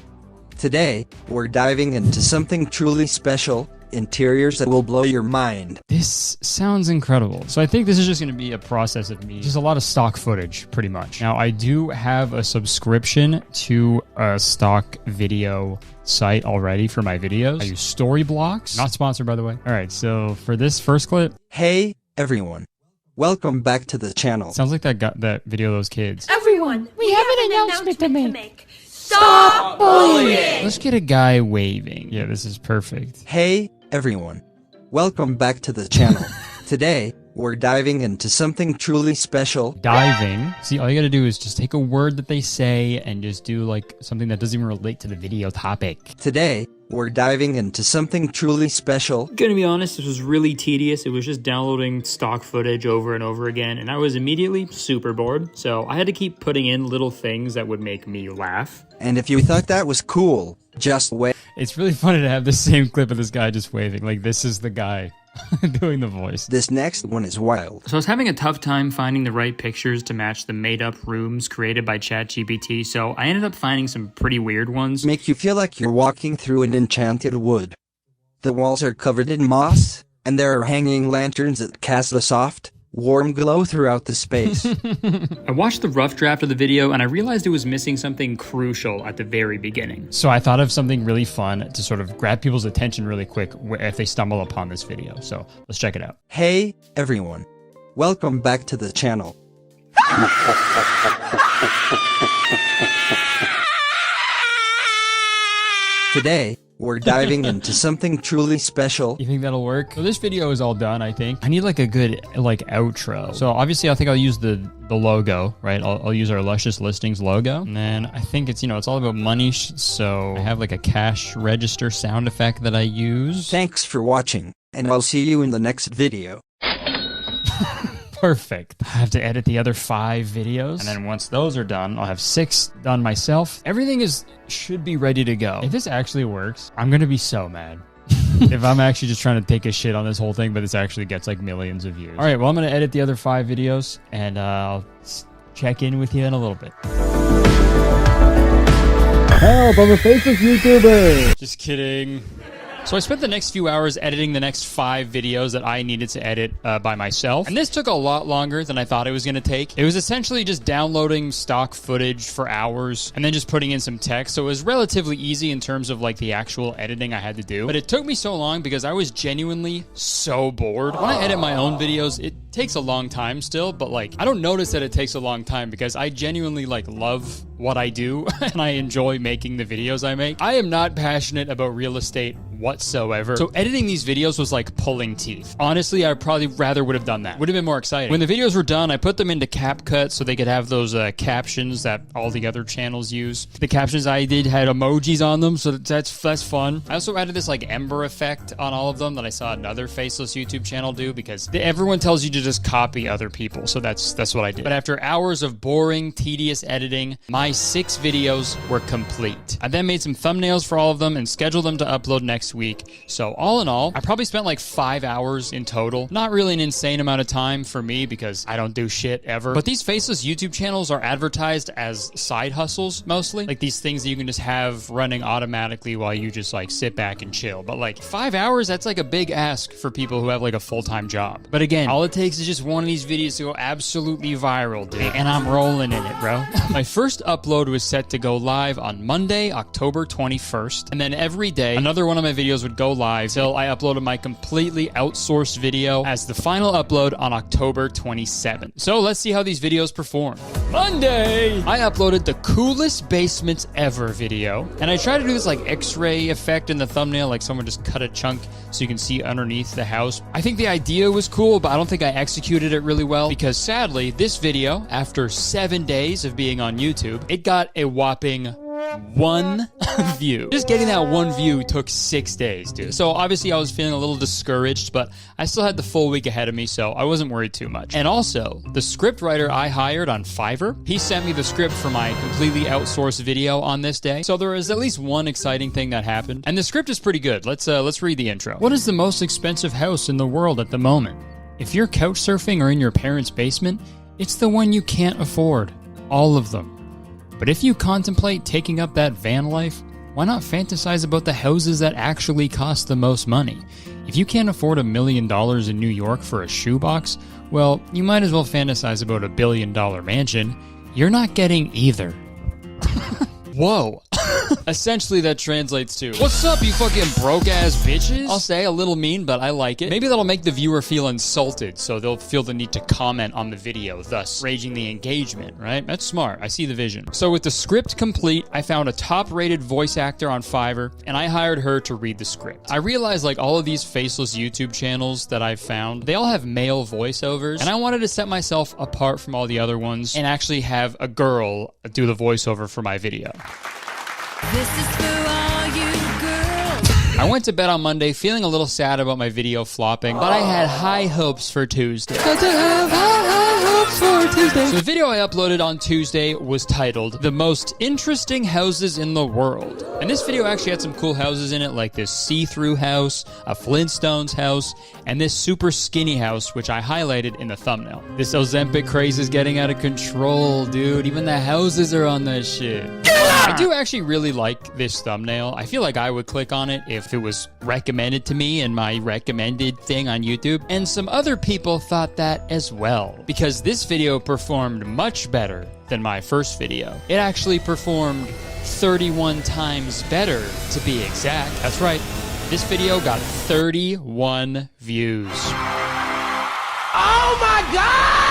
Today, we're diving into something truly special, interiors that will blow your mind. This sounds incredible. So I think this is just going to be a process of me. Just a lot of stock footage, pretty much. Now, I do have a subscription to a stock video site already for my videos. I use Storyblocks. Not sponsored, by the way. All right, so for this first clip. Hey, everyone. Welcome back to the channel. Sounds like that video of those kids. Everyone, we have an announcement to make. Stop bullying! Let's get a guy waving. Yeah, this is perfect. Hey, everyone. Welcome back to the channel. Today, we're diving into something truly special. Diving? See, all you gotta do is just take a word that they say and just do like something that doesn't even relate to the video topic. Today, we're diving into something truly special. Gonna be honest, this was really tedious. It was just downloading stock footage over and over again, and I was immediately super bored. So I had to keep putting in little things that would make me laugh. And if you thought that was cool, just wait. It's really funny to have the same clip of this guy just waving. Like, this is the guy doing the voice. This next one is wild. So I was having a tough time finding the right pictures to match the made-up rooms created by ChatGPT, so I ended up finding some pretty weird ones. Make you feel like you're walking through an enchanted wood. The walls are covered in moss, and there are hanging lanterns that cast a soft, warm glow throughout the space. I watched the rough draft of the video and I realized it was missing something crucial at the very beginning. So I thought of something really fun to sort of grab people's attention really quick if they stumble upon this video. So let's check it out. Hey, everyone. Welcome back to the channel. Today, we're diving into something truly special. You think that'll work? So this video is all done, I think. I need like a good outro. So obviously I think I'll use the logo, right? I'll use our Luscious Listings logo. And then I think it's, it's all about money. So I have like a cash register sound effect that I use. Thanks for watching, and I'll see you in the next video. Perfect. I have to edit the other 5 videos. And then once those are done, I'll have 6 done myself. Everything should be ready to go. If this actually works, I'm going to be so mad. If I'm actually just trying to take a shit on this whole thing, but this actually gets like millions of views. All right, well, I'm going to edit the other 5 videos, and I'll check in with you in a little bit. Help, I'm a faceless YouTuber! Just kidding. So I spent the next few hours editing the next 5 videos that I needed to edit by myself. And this took a lot longer than I thought it was going to take. It was essentially just downloading stock footage for hours and then just putting in some text. So it was relatively easy in terms of like the actual editing I had to do. But it took me so long because I was genuinely so bored. When I edit my own videos, it takes a long time still, but like I don't notice that it takes a long time because I genuinely like love what I do and I enjoy making the videos I make. I am not passionate about real estate whatsoever. So editing these videos was like pulling teeth. Honestly, I probably rather would have done that. Would have been more exciting. When the videos were done, I put them into CapCut so they could have those captions that all the other channels use. The captions I did had emojis on them, so that's fun. I also added this like ember effect on all of them that I saw another faceless YouTube channel do because everyone tells you to just copy other people. So that's what I did. But after hours of boring, tedious editing, my 6 videos were complete. I then made some thumbnails for all of them and scheduled them to upload next week. So all in all, I probably spent like 5 hours in total. Not really an insane amount of time for me because I don't do shit ever. But these faceless YouTube channels are advertised as side hustles mostly. Like these things that you can just have running automatically while you just like sit back and chill. But like 5 hours, that's like a big ask for people who have like a full-time job. But again, all it takes is just one of these videos to go absolutely viral, dude. And I'm rolling in it, bro. My first upload was set to go live on Monday, October 21st. And then every day, another one of my videos would go live till I uploaded my completely outsourced video as the final upload on October 27th. So let's see how these videos perform. Monday, I uploaded the coolest basements ever video. And I tried to do this like X-ray effect in the thumbnail, like someone just cut a chunk so you can see underneath the house. I think the idea was cool, but I don't think I executed it really well because sadly, this video, after 7 days of being on YouTube, it got a whopping 1 view. Just getting that 1 view took 6 days, dude. So obviously I was feeling a little discouraged, but I still had the full week ahead of me, so I wasn't worried too much. And also, the script writer I hired on Fiverr, he sent me the script for my completely outsourced video on this day. So there is at least one exciting thing that happened. And the script is pretty good. Let's read the intro. What is the most expensive house in the world at the moment? If you're couch surfing or in your parents' basement, it's the one you can't afford. All of them. But if you contemplate taking up that van life, why not fantasize about the houses that actually cost the most money? If you can't afford $1 million in New York for a shoebox, well, you might as well fantasize about $1 billion mansion. You're not getting either. Whoa. Essentially, that translates to, what's up, you fucking broke-ass bitches? I'll say a little mean, but I like it. Maybe that'll make the viewer feel insulted, so they'll feel the need to comment on the video, thus raising the engagement, right? That's smart. I see the vision. So with the script complete, I found a top-rated voice actor on Fiverr, and I hired her to read the script. I realized, like, all of these faceless YouTube channels that I've found, they all have male voiceovers, and I wanted to set myself apart from all the other ones and actually have a girl do the voiceover for my video. This is for all you girls. I went to bed on Monday feeling a little sad about my video flopping, but I had high hopes for Tuesday. So the video I uploaded on Tuesday was titled, The Most Interesting Houses in the World. And this video actually had some cool houses in it, like this see-through house, a Flintstones house, and this super skinny house, which I highlighted in the thumbnail. This Ozempic craze is getting out of control, dude. Even the houses are on that shit. I do actually really like this thumbnail. I feel like I would click on it if it was recommended to me in my recommended thing on YouTube. And some other people thought that as well, because this video performed much better than my first video. It actually performed 31 times better, to be exact. That's right. This video got 31 views. Oh my God!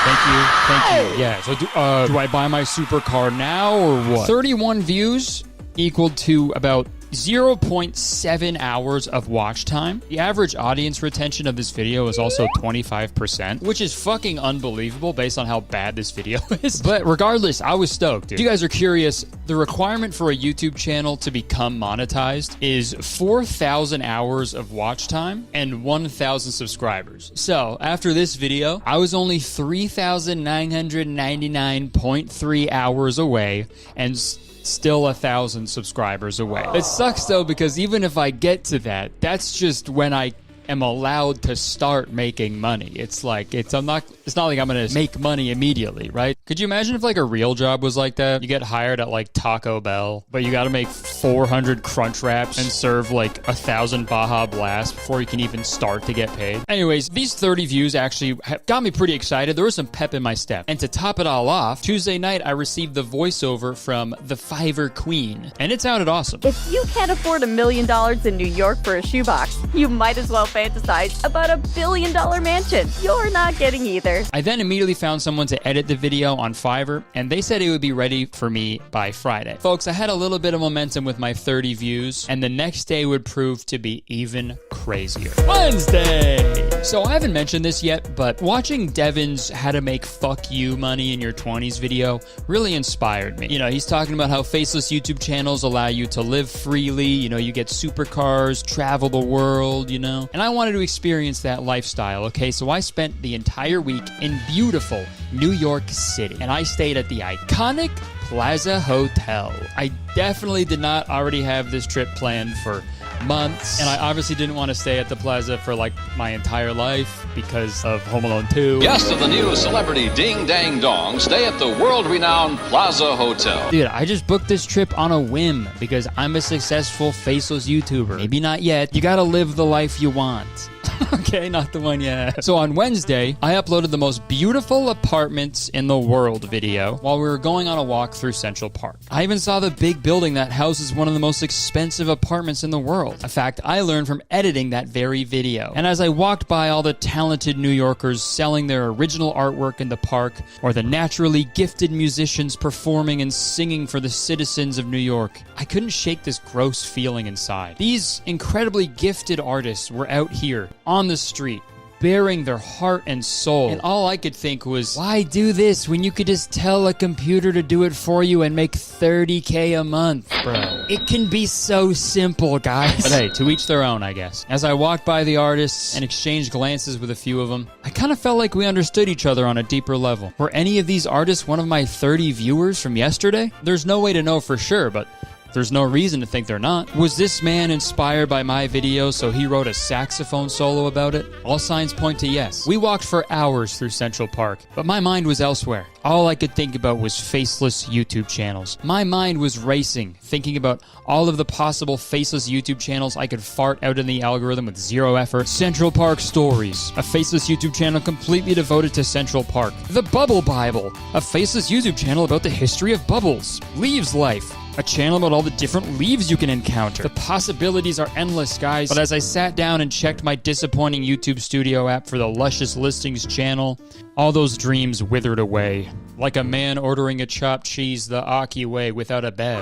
Thank you. Yeah, so do I buy my supercar now or what? 31 views equaled to about 0.7 hours of watch time. The average audience retention of this video is also 25%, which is fucking unbelievable based on how bad this video is. But regardless, I was stoked, dude. If you guys are curious, The requirement for a YouTube channel to become monetized is 4,000 hours of watch time and 1,000 subscribers. So after this video, I was only 3,999.3 hours away and still 1,000 subscribers away. It sucks though, because even if I get to that, that's just when I am allowed to start making money. It's like, it's not like I'm gonna make money immediately, right? Could you imagine if like a real job was like that? You get hired at like Taco Bell, but you gotta make 400 crunch wraps and serve like 1,000 Baja Blasts before you can even start to get paid. Anyways, these 30 views actually got me pretty excited. There was some pep in my step. And to top it all off, Tuesday night I received the voiceover from the Fiverr Queen, and it sounded awesome. If you can't afford $1 million in New York for a shoebox, you might as well fantasize about a $1 billion mansion. You're not getting either. I then immediately found someone to edit the video on Fiverr, and they said it would be ready for me by Friday. Folks, I had a little bit of momentum with my 30 views, and the next day would prove to be even crazier. Wednesday! So I haven't mentioned this yet, but watching Devin's How to Make Fuck You Money in Your 20s video really inspired me. You know, he's talking about how faceless YouTube channels allow you to live freely, you know, you get supercars, travel the world, you know, and I wanted to experience that lifestyle, okay? So I spent the entire week in beautiful New York City, and I stayed at the iconic Plaza Hotel. I definitely did not already have this trip planned for months, and I obviously didn't want to stay at the Plaza for like my entire life because of Home Alone 2. Guest of the new celebrity Ding Dang Dong, stay at the world-renowned Plaza Hotel. Dude, I just booked this trip on a whim because I'm a successful faceless YouTuber. Maybe not yet. You gotta live the life you want. Okay, not the one yet. So on Wednesday, I uploaded the most beautiful apartments in the world video while we were going on a walk through Central Park. I even saw the big building that houses one of the most expensive apartments in the world. A fact I learned from editing that very video. And as I walked by all the talented New Yorkers selling their original artwork in the park, or the naturally gifted musicians performing and singing for the citizens of New York, I couldn't shake this gross feeling inside. These incredibly gifted artists were out here on the street, bearing their heart and soul. And all I could think was, why do this when you could just tell a computer to do it for you and make $30K a month, bro? It can be so simple, guys. But hey, to each their own, I guess. As I walked by the artists and exchanged glances with a few of them, I kind of felt like we understood each other on a deeper level. Were any of these artists one of my 30 viewers from yesterday? There's no way to know for sure, but there's no reason to think they're not. Was this man inspired by my video, so he wrote a saxophone solo about it? All signs point to yes. We walked for hours through Central Park, but my mind was elsewhere. All I could think about was faceless YouTube channels. My mind was racing, thinking about all of the possible faceless YouTube channels I could fart out in the algorithm with zero effort. Central Park Stories, a faceless YouTube channel completely devoted to Central Park. The Bubble Bible, a faceless YouTube channel about the history of bubbles. Leaves Life, a channel about all the different leaves you can encounter. The possibilities are endless, guys. But as I sat down and checked my disappointing YouTube Studio app for the Luscious Listings channel, all those dreams withered away. Like a man ordering a chopped cheese the Aki way without a bev.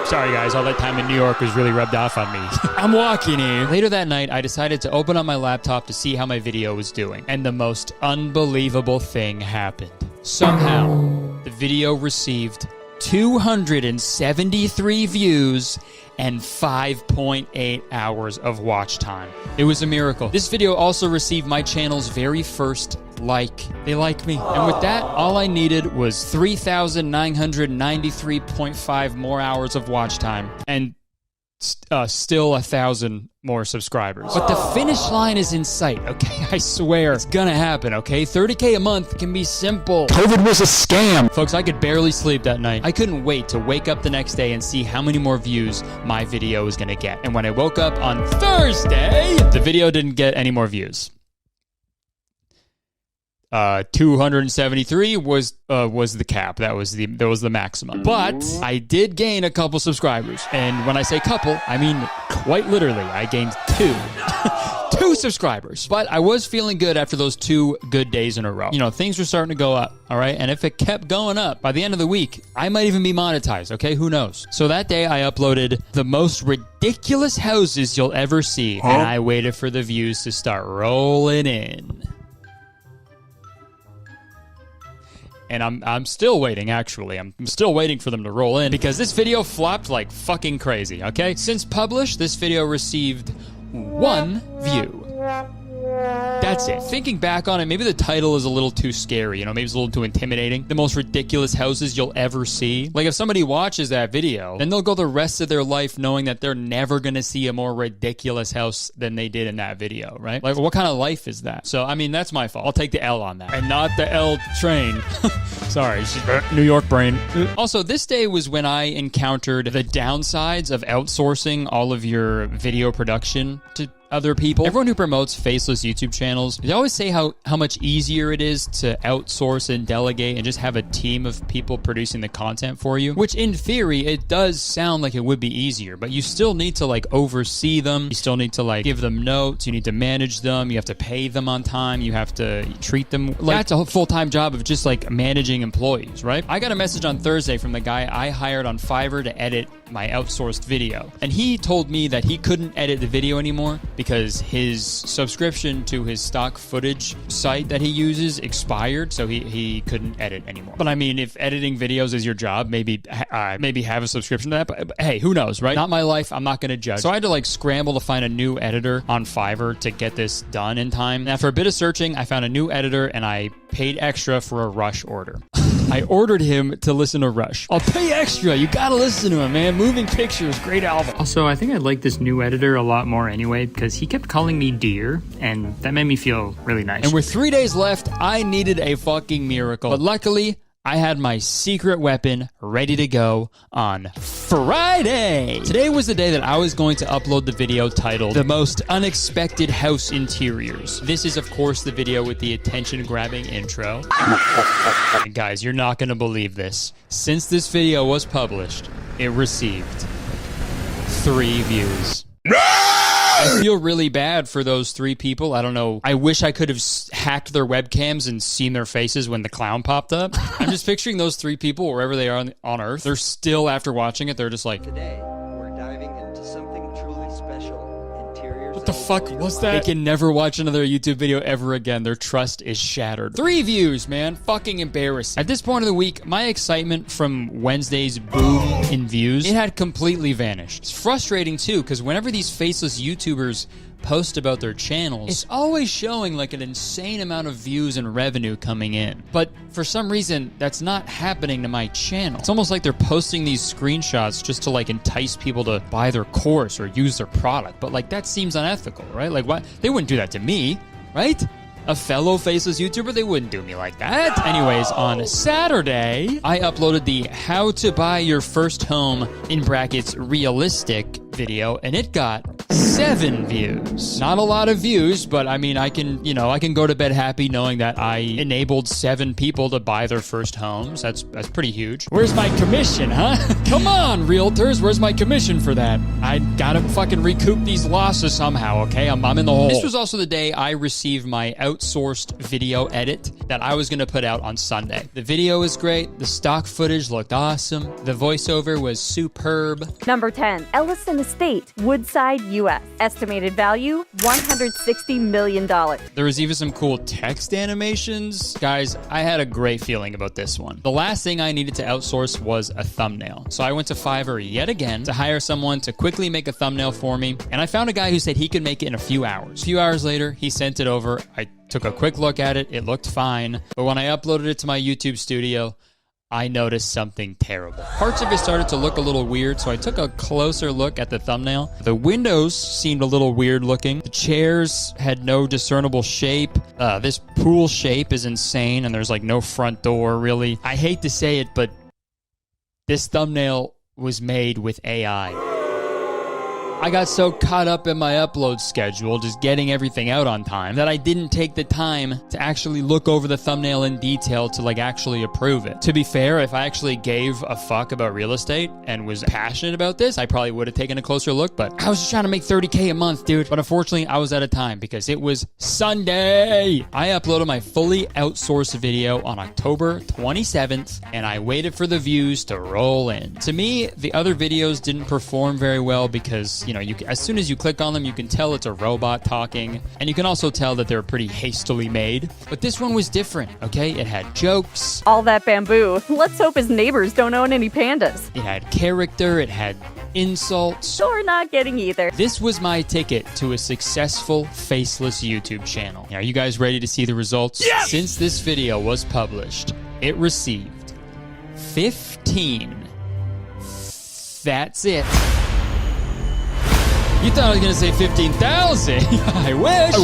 Sorry guys, all that time in New York was really rubbed off on me. I'm walking here. Later that night, I decided to open up my laptop to see how my video was doing. And the most unbelievable thing happened. Somehow, the video received 273 views and 5.8 hours of watch time. It was a miracle. This video also received my channel's very first like. They like me. And with that, all I needed was 3,993.5 more hours of watch time and still 1,000 more subscribers. But the finish line is in sight, okay? I swear. It's gonna happen, okay? 30K a month can be simple. COVID was a scam. Folks, I could barely sleep that night. I couldn't wait to wake up the next day and see how many more views my video was gonna get. And when I woke up on Thursday, the video didn't get any more views. 273 was the cap. That was the maximum. But I did gain a couple subscribers. And when I say couple, I mean quite literally. I gained two. 2 subscribers. But I was feeling good after those 2 good days in a row. You know, things were starting to go up, all right? And if it kept going up, by the end of the week, I might even be monetized, okay? Who knows? So that day, I uploaded the most ridiculous houses you'll ever see. And I waited for the views to start rolling in. And I'm still waiting, actually. I'm still waiting for them to roll in because this video flopped like fucking crazy, okay? Since published, this video received 1 view. That's it. Thinking back on it, maybe the title is a little too scary, you know, maybe it's a little too intimidating. The most ridiculous houses you'll ever see. Like, if somebody watches that video, then they'll go the rest of their life knowing that they're never gonna see a more ridiculous house than they did in that video, right? Like, what kind of life is that? So, I mean, that's my fault. I'll take the L on that. And not the L train. Sorry, New York brain. Also, this day was when I encountered the downsides of outsourcing all of your video production to other people. Everyone who promotes faceless YouTube channels, they always say how much easier it is to outsource and delegate and just have a team of people producing the content for you, which in theory, it does sound like it would be easier, but you still need to like oversee them. You still need to like give them notes. You need to manage them. You have to pay them on time. You have to treat them like that's a full-time job of just like managing employees, right? I got a message on Thursday from the guy I hired on Fiverr to edit my outsourced video. And he told me that he couldn't edit the video anymore because his subscription to his stock footage site that he uses expired, so he couldn't edit anymore. But I mean, if editing videos is your job, maybe have a subscription to that. But hey, who knows, right? Not my life. I'm not going to judge. So I had to like scramble to find a new editor on Fiverr to get this done in time. And after a bit of searching, I found a new editor and I paid extra for a Rush order. I ordered him to listen to Rush. I'll pay extra. You gotta listen to him, man. Moving Pictures, great album. Also, I think I like this new editor a lot more anyway because he kept calling me dear, and that made me feel really nice. And with 3 days left, I needed a fucking miracle. But luckily, I had my secret weapon ready to go on Friday. Today was the day that I was going to upload the video titled The Most Unexpected House Interiors. This is, of course, the video with the attention-grabbing intro. Guys, you're not going to believe this. Since this video was published, it received 3 views. I feel really bad for those 3 people. I don't know. I wish I could have hacked their webcams and seen their faces when the clown popped up. I'm just picturing those 3 people wherever they are on Earth. They're still, after watching it, they're just like, Today, we're diving into something truly special. Interiors. what the fuck was that? They can never watch another YouTube video ever again. Their trust is shattered. 3 views, man. Fucking embarrassing. At this point of the week, my excitement from Wednesday's boom in views, it had completely vanished. It's frustrating too, because whenever these faceless YouTubers post about their channels, it's always showing like an insane amount of views and revenue coming in. But for some reason, that's not happening to my channel. It's almost like they're posting these screenshots just to like entice people to buy their course or use their product. But like that seems unethical, right? Like what? They wouldn't do that to me, right? A fellow faceless YouTuber, they wouldn't do me like that. Anyways, on Saturday, I uploaded the how to buy your first home, in brackets, realistic video, and it got 7 views. Not a lot of views, but I mean, I can go to bed happy knowing that I enabled 7 people to buy their first homes. That's pretty huge. Where's my commission, huh? Come on, realtors, where's my commission for that? I gotta fucking recoup these losses somehow, okay? I'm in the hole. This was also the day I received my outsourced video edit that I was gonna put out on Sunday. The video is great. The stock footage looked awesome. The voiceover was superb. Number 10, Ellison Estate, Woodside, U.S. Estimated value, $160 million. There was even some cool text animations. Guys, I had a great feeling about this one. The last thing I needed to outsource was a thumbnail. So I went to Fiverr yet again to hire someone to quickly make a thumbnail for me. And I found a guy who said he could make it in a few hours. A few hours later, he sent it over. I took a quick look at it. It looked fine. But when I uploaded it to my YouTube studio, I noticed something terrible. Parts of it started to look a little weird, so I took a closer look at the thumbnail. The windows seemed a little weird looking. The chairs had no discernible shape. This pool shape is insane, and there's like no front door, really. I hate to say it, but this thumbnail was made with AI. I got so caught up in my upload schedule, just getting everything out on time, that I didn't take the time to actually look over the thumbnail in detail to like actually approve it. To be fair, if I actually gave a fuck about real estate and was passionate about this, I probably would have taken a closer look, but I was just trying to make $30K a month, dude. But unfortunately, I was out of time because it was Sunday. I uploaded my fully outsourced video on October 27th, and I waited for the views to roll in. To me, the other videos didn't perform very well because You know, as soon as you click on them, you can tell it's a robot talking, and you can also tell that they're pretty hastily made. But this one was different, okay? It had jokes. All that bamboo. Let's hope his neighbors don't own any pandas. It had character, it had insults. Or not getting either. This was my ticket to a successful faceless YouTube channel. Are you guys ready to see the results? Yes! Since this video was published, it received 15. That's it. You thought I was gonna say 15,000. I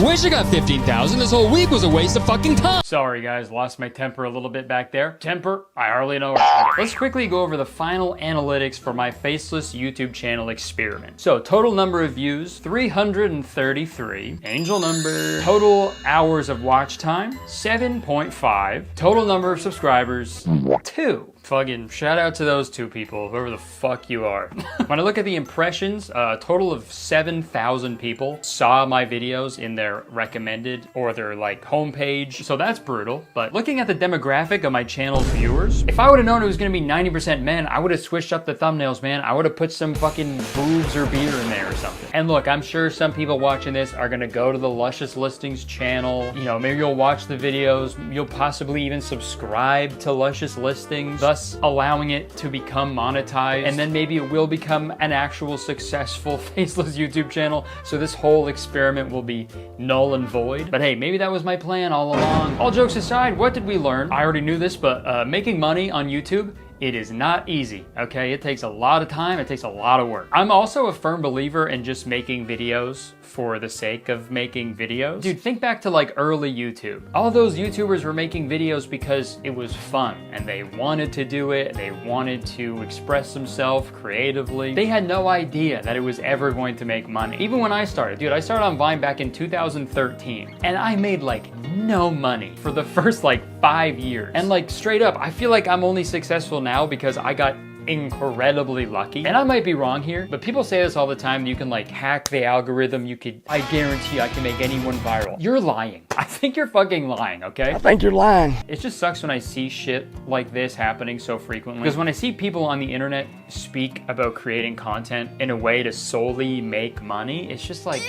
wish I got 15,000. This whole week was a waste of fucking time. Sorry guys, lost my temper a little bit back there. Temper? I hardly know. Let's quickly go over the final analytics for my faceless YouTube channel experiment. So total number of views, 333. Angel number. Total hours of watch time, 7.5. Total number of subscribers, 2. Fucking shout out to those 2 people, whoever the fuck you are. When I look at the impressions, a total of 7,000 people saw my videos in their recommended or their like homepage. So that's brutal. But looking at the demographic of my channel's viewers, if I would have known it was gonna be 90% men, I would have switched up the thumbnails, man. I would have put some fucking boobs or beer in there or something. And look, I'm sure some people watching this are gonna go to the Luscious Listings channel. You know, maybe you'll watch the videos. You'll possibly even subscribe to Luscious Listings, thus allowing it to become monetized, and then maybe it will become an actual successful faceless YouTube channel, so this whole experiment will be null and void. But hey, maybe that was my plan all along. All jokes aside, what did we learn? I already knew this, but making money on YouTube, it is not easy, okay? It takes a lot of time, it takes a lot of work. I'm also a firm believer in just making videos for the sake of making videos. Dude, think back to like early YouTube. All those YouTubers were making videos because it was fun and they wanted to do it, they wanted to express themselves creatively. They had no idea that it was ever going to make money. Even when I started, dude, I started on Vine back in 2013 and I made like no money for the first like 5 years. And like straight up, I feel like I'm only successful now because I got incredibly lucky. And I might be wrong here, but people say this all the time. You can like hack the algorithm. I guarantee I can make anyone viral. You're lying. I think you're fucking lying, okay? I think you're lying. It just sucks when I see shit like this happening so frequently. Because when I see people on the internet speak about creating content in a way to solely make money, it's just like,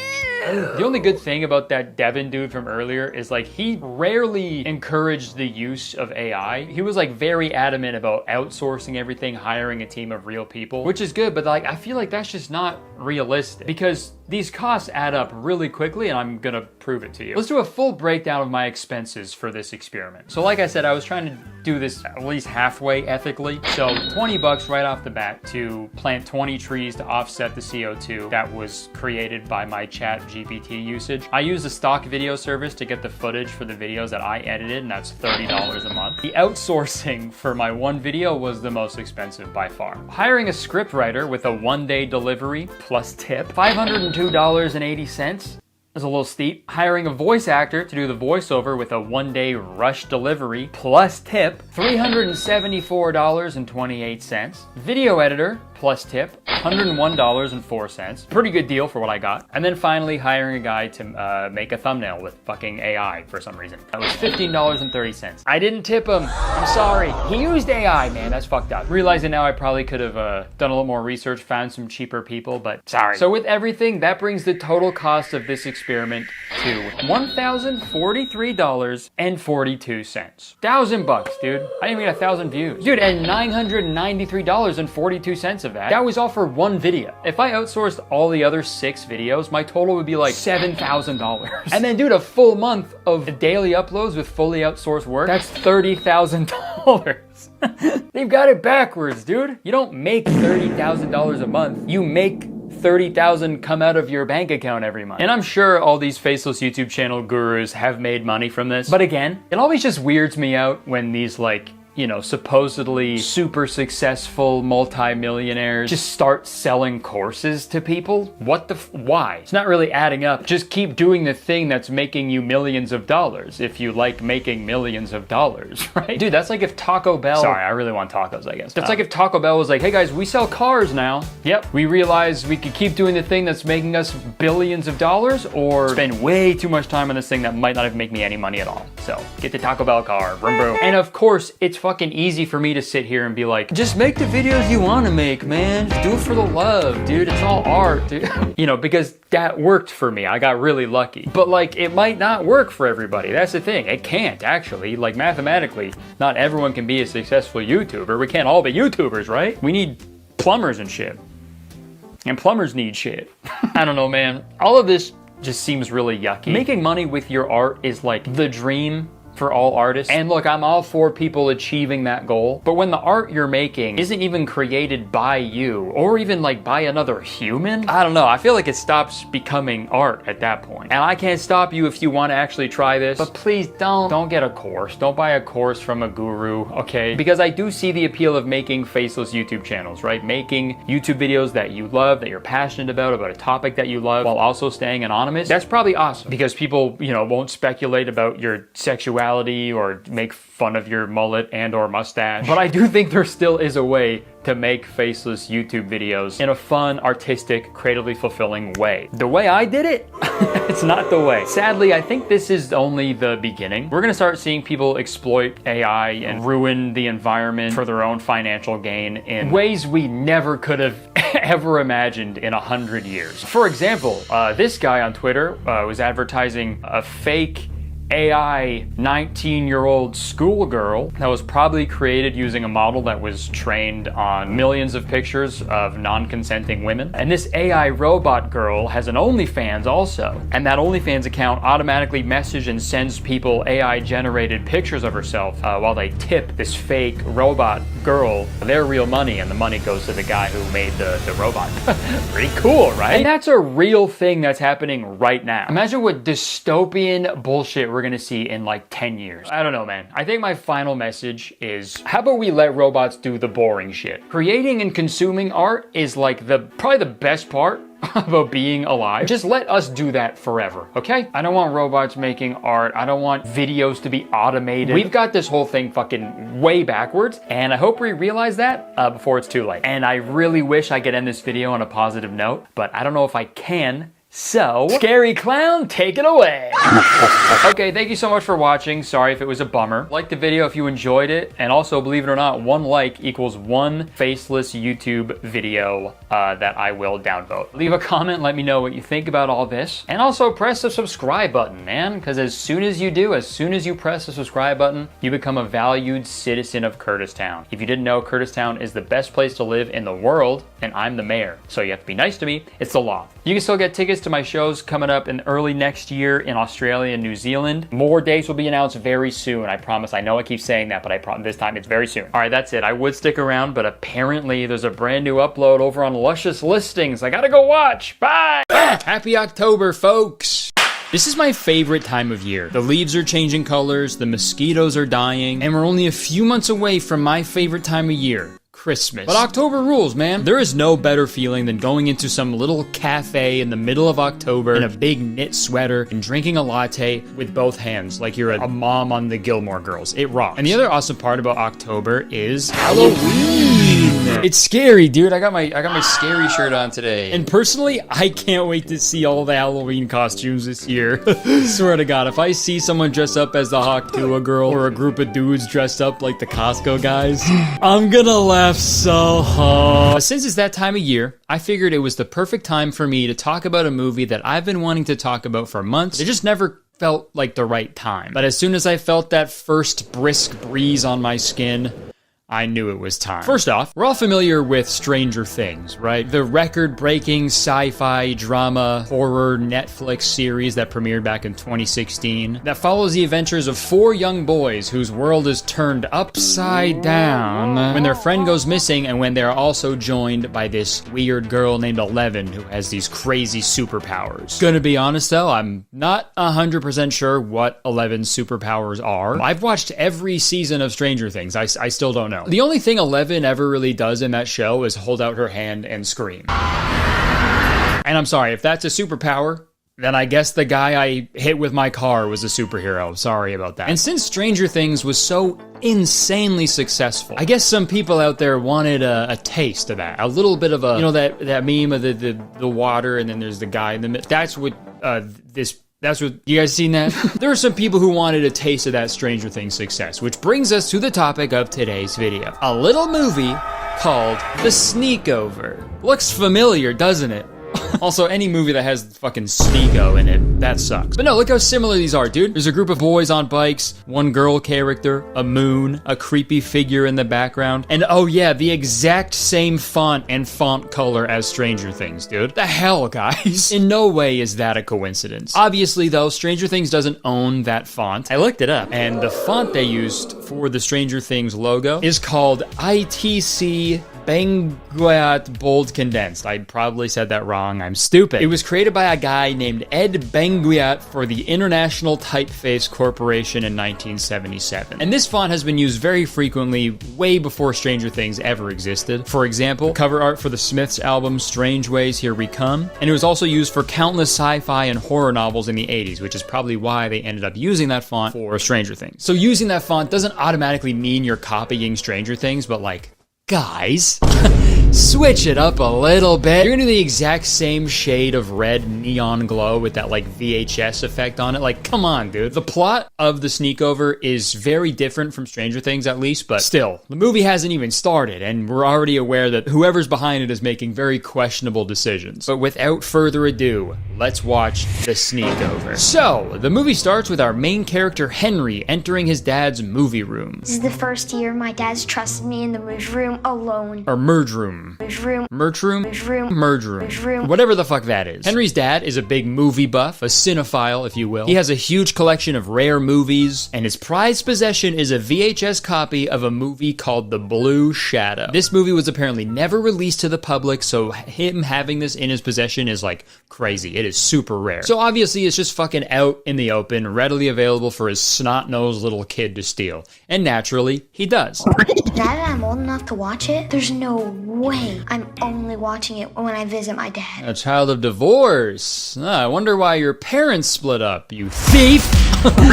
the only good thing about that Devin dude from earlier is like he rarely encouraged the use of AI. He was like very adamant about outsourcing everything, hiring a team of real people, which is good, but like I feel like that's just not realistic because these costs add up really quickly and I'm gonna prove it to you. Let's do a full breakdown of my expenses for this experiment. So like I said, I was trying to do this at least halfway ethically. So 20 bucks right off the bat to plant 20 trees to offset the CO2 that was created by my ChatGPT usage. I used a stock video service to get the footage for the videos that I edited, and that's $30 a month. The outsourcing for my one video was the most expensive by far. Hiring a script writer with a one-day delivery plus tip, $502.80. Is a little steep. Hiring a voice actor to do the voiceover with a one-day rush delivery plus tip, $374.28. Video editor plus tip, $101.04. Pretty good deal for what I got. And then finally hiring a guy to make a thumbnail with fucking AI for some reason. That was $15.30. I didn't tip him. I'm sorry. He used AI, man. That's fucked up. Realizing now I probably could have done a little more research, found some cheaper people, but sorry. So with everything, that brings the total cost of this experiment to $1,043.42. $1,000, dude. I didn't even get 1,000 views. Dude, and $993.42 of that. That was all for one video. If I outsourced all the other 6 videos, my total would be like $7,000. And then dude, a full month of daily uploads with fully outsourced work, that's $30,000. They've got it backwards, dude. You don't make $30,000 a month. You make 30,000 come out of your bank account every month. And I'm sure all these faceless YouTube channel gurus have made money from this. But again, it always just weirds me out when these like, you know, supposedly super successful multi-millionaires just start selling courses to people. What the why? It's not really adding up. Just keep doing the thing that's making you millions of dollars if you like making millions of dollars, right? Dude, that's like if Taco Bell... Sorry, I really want tacos, I guess. That's like if Taco Bell was like, hey guys, we sell cars now. Yep, we realized we could keep doing the thing that's making us billions of dollars or spend way too much time on this thing that might not have made me any money at all. So get the Taco Bell car, vroom vroom. And of course, it's fucking easy for me to sit here and be like, just make the videos you want to make, man. Just do it for the love, dude. It's all art, dude. You know, because that worked for me. I got really lucky. But like, it might not work for everybody. That's the thing. It can't, actually. Like, mathematically, not everyone can be a successful YouTuber. We can't all be YouTubers, right? We need plumbers and shit. And plumbers need shit. I don't know, man. All of this just seems really yucky. Making money with your art is like the dream for all artists. And look, I'm all for people achieving that goal. But when the art you're making isn't even created by you, or even like by another human, I don't know. I feel like it stops becoming art at that point. And I can't stop you if you want to actually try this, but please don't get a course. Don't buy a course from a guru, okay? Because I do see the appeal of making faceless YouTube channels, right? Making YouTube videos that you love, that you're passionate about a topic that you love, while also staying anonymous. That's probably awesome because people, you know, won't speculate about your sexuality or make fun of your mullet and or mustache. But I do think there still is a way to make faceless YouTube videos in a fun, artistic, creatively fulfilling way. The way I did it, it's not the way. Sadly, I think this is only the beginning. We're gonna start seeing people exploit AI and ruin the environment for their own financial gain in ways we never could have ever imagined in 100 years. For example, this guy on Twitter was advertising a fake AI 19-year-old schoolgirl that was probably created using a model that was trained on millions of pictures of non-consenting women. And this AI robot girl has an OnlyFans also. And that OnlyFans account automatically messages and sends people AI-generated pictures of herself while they tip this fake robot girl their real money, and the money goes to the guy who made the robot. Pretty cool, right? And that's a real thing that's happening right now. Imagine what dystopian bullshit we're gonna see in like 10 years. I don't know, man. I think my final message is, how about we let robots do the boring shit? Creating and consuming art is like probably the best part about being alive. Just let us do that forever, okay? I don't want robots making art. I don't want videos to be automated. We've got this whole thing fucking way backwards, and I hope we realize that before it's too late. And I really wish I could end this video on a positive note, but I don't know if I can. So, Scary Clown, take it away. Okay, thank you so much for watching. Sorry if it was a bummer. Like the video if you enjoyed it. And also, believe it or not, 1 like equals 1 faceless YouTube video that I will downvote. Leave a comment, let me know what you think about all this. And also press the subscribe button, man. Because as soon as you press the subscribe button, you become a valued citizen of Kurtistown. If you didn't know, Kurtistown is the best place to live in the world, and I'm the mayor. So you have to be nice to me. It's the law. You can still get tickets to my shows coming up in early next year in Australia and New Zealand. More dates will be announced very soon, I promise. I know I keep saying that, but I promise this time it's very soon. All right, that's it. I would stick around, but apparently there's a brand new upload over on Luscious Listings. I gotta go watch. Bye! Happy October, folks! This is my favorite time of year. The leaves are changing colors, the mosquitoes are dying, and we're only a few months away from my favorite time of year. Christmas. But October rules, man. There is no better feeling than going into some little cafe in the middle of October in a big knit sweater and drinking a latte with both hands like you're a mom on the Gilmore Girls. It rocks. And the other awesome part about October is Halloween. It's scary, dude. I got my scary shirt on today. And personally, I can't wait to see all the Halloween costumes this year. Swear to God, if I see someone dress up as the Hawktua girl or a group of dudes dressed up like the Costco guys, I'm gonna laugh so hard. Since it's that time of year, I figured it was the perfect time for me to talk about a movie that I've been wanting to talk about for months. It just never felt like the right time. But as soon as I felt that first brisk breeze on my skin, I knew it was time. First off, we're all familiar with Stranger Things, right? The record-breaking sci-fi drama horror Netflix series that premiered back in 2016 that follows the adventures of 4 young boys whose world is turned upside down when their friend goes missing and when they're also joined by this weird girl named Eleven who has these crazy superpowers. Gonna be honest though, I'm not 100% sure what Eleven's superpowers are. I've watched every season of Stranger Things. I still don't know. The only thing Eleven ever really does in that show is hold out her hand and scream. And I'm sorry, if that's a superpower, then I guess the guy I hit with my car was a superhero. Sorry about that. And since Stranger Things was so insanely successful, I guess some people out there wanted a taste of that. A little bit of a, you know, that meme of the water and then there's the guy in the middle. That's what this That's what, you guys seen that? There are some people who wanted a taste of that Stranger Things success, which brings us to the topic of today's video. A little movie called The Sneakover. Looks familiar, doesn't it? Also, any movie that has fucking Sneako in it, that sucks. But no, look how similar these are, dude. There's a group of boys on bikes, one girl character, a moon, a creepy figure in the background, and oh yeah, the exact same font and font color as Stranger Things, dude. The hell, guys? In no way is that a coincidence. Obviously, though, Stranger Things doesn't own that font. I looked it up, and the font they used for the Stranger Things logo is called ITC Benguiat Bold Condensed. I probably said that wrong. I'm stupid. It was created by a guy named Ed Benguiat for the International Typeface Corporation in 1977. And this font has been used very frequently way before Stranger Things ever existed. For example, cover art for the Smiths album Strange Ways, Here We Come. And it was also used for countless sci-fi and horror novels in the 80s, which is probably why they ended up using that font for Stranger Things. So using that font doesn't automatically mean you're copying Stranger Things, but like, guys, switch it up a little bit. You're gonna do the exact same shade of red neon glow with that like VHS effect on it. Like, come on, dude. The plot of The Sneakover is very different from Stranger Things, at least, but still, the movie hasn't even started, and we're already aware that whoever's behind it is making very questionable decisions. But without further ado, let's watch The Sneakover. So, the movie starts with our main character, Henry, entering his dad's movie room. This is the first year my dad's trusted me in the movie room alone. Or merge room. Merch room? Merge room. Whatever the fuck that is. Henry's dad is a big movie buff, a cinephile, if you will. He has a huge collection of rare movies, and his prized possession is a VHS copy of a movie called The Blue Shadow. This movie was apparently never released to the public, so him having this in his possession is like crazy. It is super rare. So obviously it's just fucking out in the open, readily available for his snot-nosed little kid to steal. And naturally, he does. Now that I'm old enough to watch it, there's no way I'm only watching it when I visit my dad. A child of divorce. I wonder why your parents split up, you thief!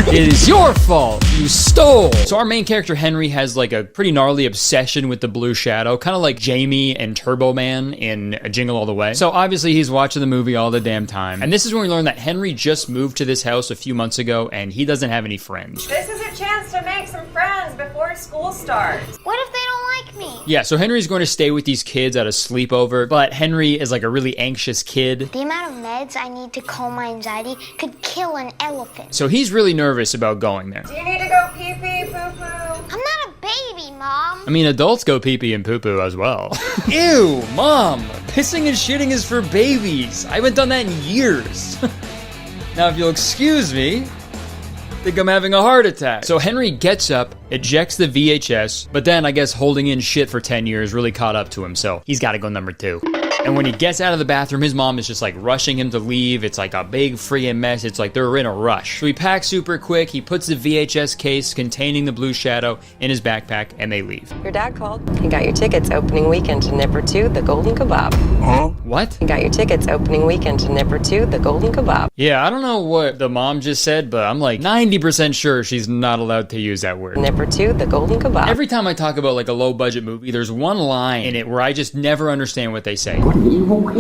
It is your fault. You stole. So our main character, Henry, has like a pretty gnarly obsession with the Blue Shadow, kind of like Jamie and Turbo Man in Jingle All the Way. So obviously he's watching the movie all the damn time. And this is when we learn that Henry just moved to this house a few months ago and he doesn't have any friends. This is a chance to make some friends before school starts. What if they don't like me? Yeah, so Henry's going to stay with these kids at a sleepover, but Henry is like a really anxious kid. The amount of meds I need to calm my anxiety could kill an elephant. So he's really nervous about going there. Do you need to go pee-pee, poo-poo? I'm not a baby, Mom. I mean, adults go pee-pee and poo-poo as well. Ew, Mom! Pissing and shitting is for babies. I haven't done that in years. Now, if you'll excuse me, I think I'm having a heart attack. So Henry gets up, ejects the VHS, but then I guess holding in shit for 10 years really caught up to him, so he's gotta go number 2. And when he gets out of the bathroom, his mom is just like rushing him to leave. It's like a big freaking mess. It's like they're in a rush. So he packs super quick. He puts the VHS case containing the Blue Shadow in his backpack and they leave. Your dad called. He got your tickets opening weekend to Nipper 2, the Golden Kebab. Huh? What? He got your tickets opening weekend to Nipper 2, the Golden Kebab. Yeah, I don't know what the mom just said, but I'm like 90% sure she's not allowed to use that word. Nipper 2, the Golden Kebab. Every time I talk about like a low budget movie, there's one line in it where I just never understand what they say. People like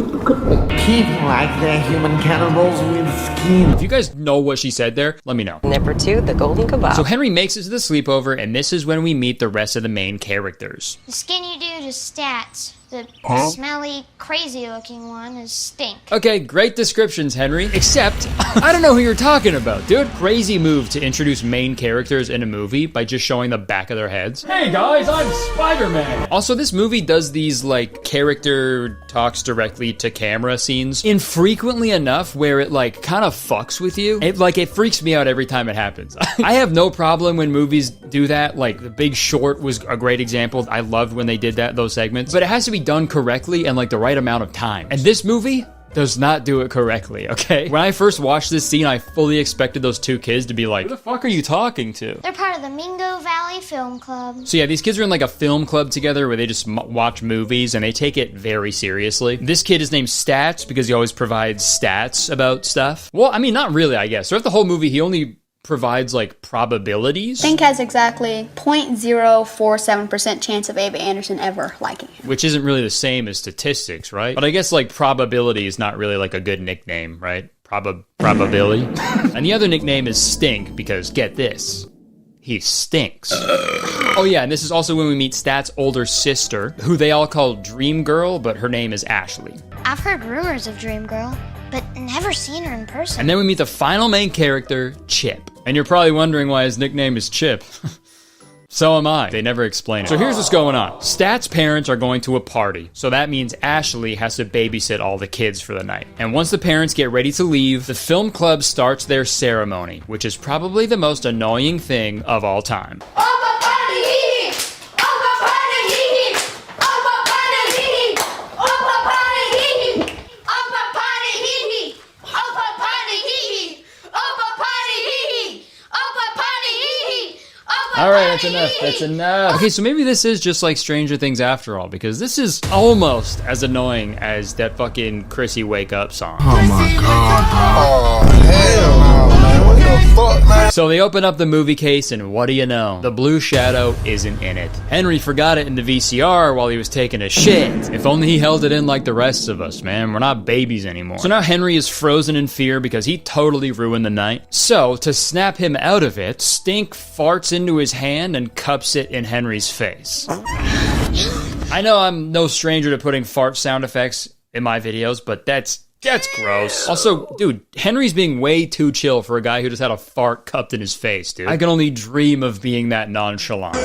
they're human cannibals with skin. If you guys know what she said there, let me know. Nipper 2, the Golden Kebab. So Henry makes it to the sleepover, and this is when we meet the rest of the main characters. The skinny dude is Stats. The smelly, crazy-looking one is Stink. Okay, great descriptions, Henry. Except, I don't know who you're talking about, dude. Crazy move to introduce main characters in a movie by just showing the back of their heads. Hey guys, I'm Spider-Man. Also, this movie does these like character talks directly to camera scenes infrequently enough where it like kind of fucks with you. It freaks me out every time it happens. I have no problem when movies do that. Like The Big Short was a great example. I loved when they did those segments, but it has to be done correctly and like the right amount of time. And this movie does not do it correctly, okay? When I first watched this scene, I fully expected those two kids to be like, who the fuck are you talking to? They're part of the Mingo Valley Film Club. So yeah, these kids are in like a film club together where they just watch movies and they take it very seriously. This kid is named Stats because he always provides stats about stuff. Well, I mean, not really, I guess. Throughout the whole movie, he only provides like probabilities. Stink has exactly 0.047% chance of Abe Anderson ever liking him. Which isn't really the same as statistics, right? But I guess like probability is not really like a good nickname, right? Probability. And the other nickname is Stink because, get this, he stinks. Oh yeah, and this is also when we meet Stat's older sister, who they all call Dream Girl, but her name is Ashley. I've heard rumors of Dream Girl, but never seen her in person. And then we meet the final main character, Chip. And you're probably wondering why his nickname is Chip. So am I. They never explain it. So here's what's going on. Stat's parents are going to a party, so that means Ashley has to babysit all the kids for the night. And once the parents get ready to leave, the film club starts their ceremony, which is probably the most annoying thing of all time. All right, that's enough. That's enough. Okay, so maybe this is just like Stranger Things after all, because this is almost as annoying as that fucking Chrissy Wake Up song. Oh my god, bro. Oh, hell no, man. What the fuck, man? So they open up the movie case, and what do you know? The blue shadow isn't in it. Henry forgot it in the VCR while he was taking a shit. If only he held it in like the rest of us, man. We're not babies anymore. So now Henry is frozen in fear because he totally ruined the night. So, to snap him out of it, Stink farts into his hand and cups it in Henry's face. I know I'm no stranger to putting fart sound effects in my videos, but that's gross. Also, dude, Henry's being way too chill for a guy who just had a fart cupped in his face, dude. I can only dream of being that nonchalant.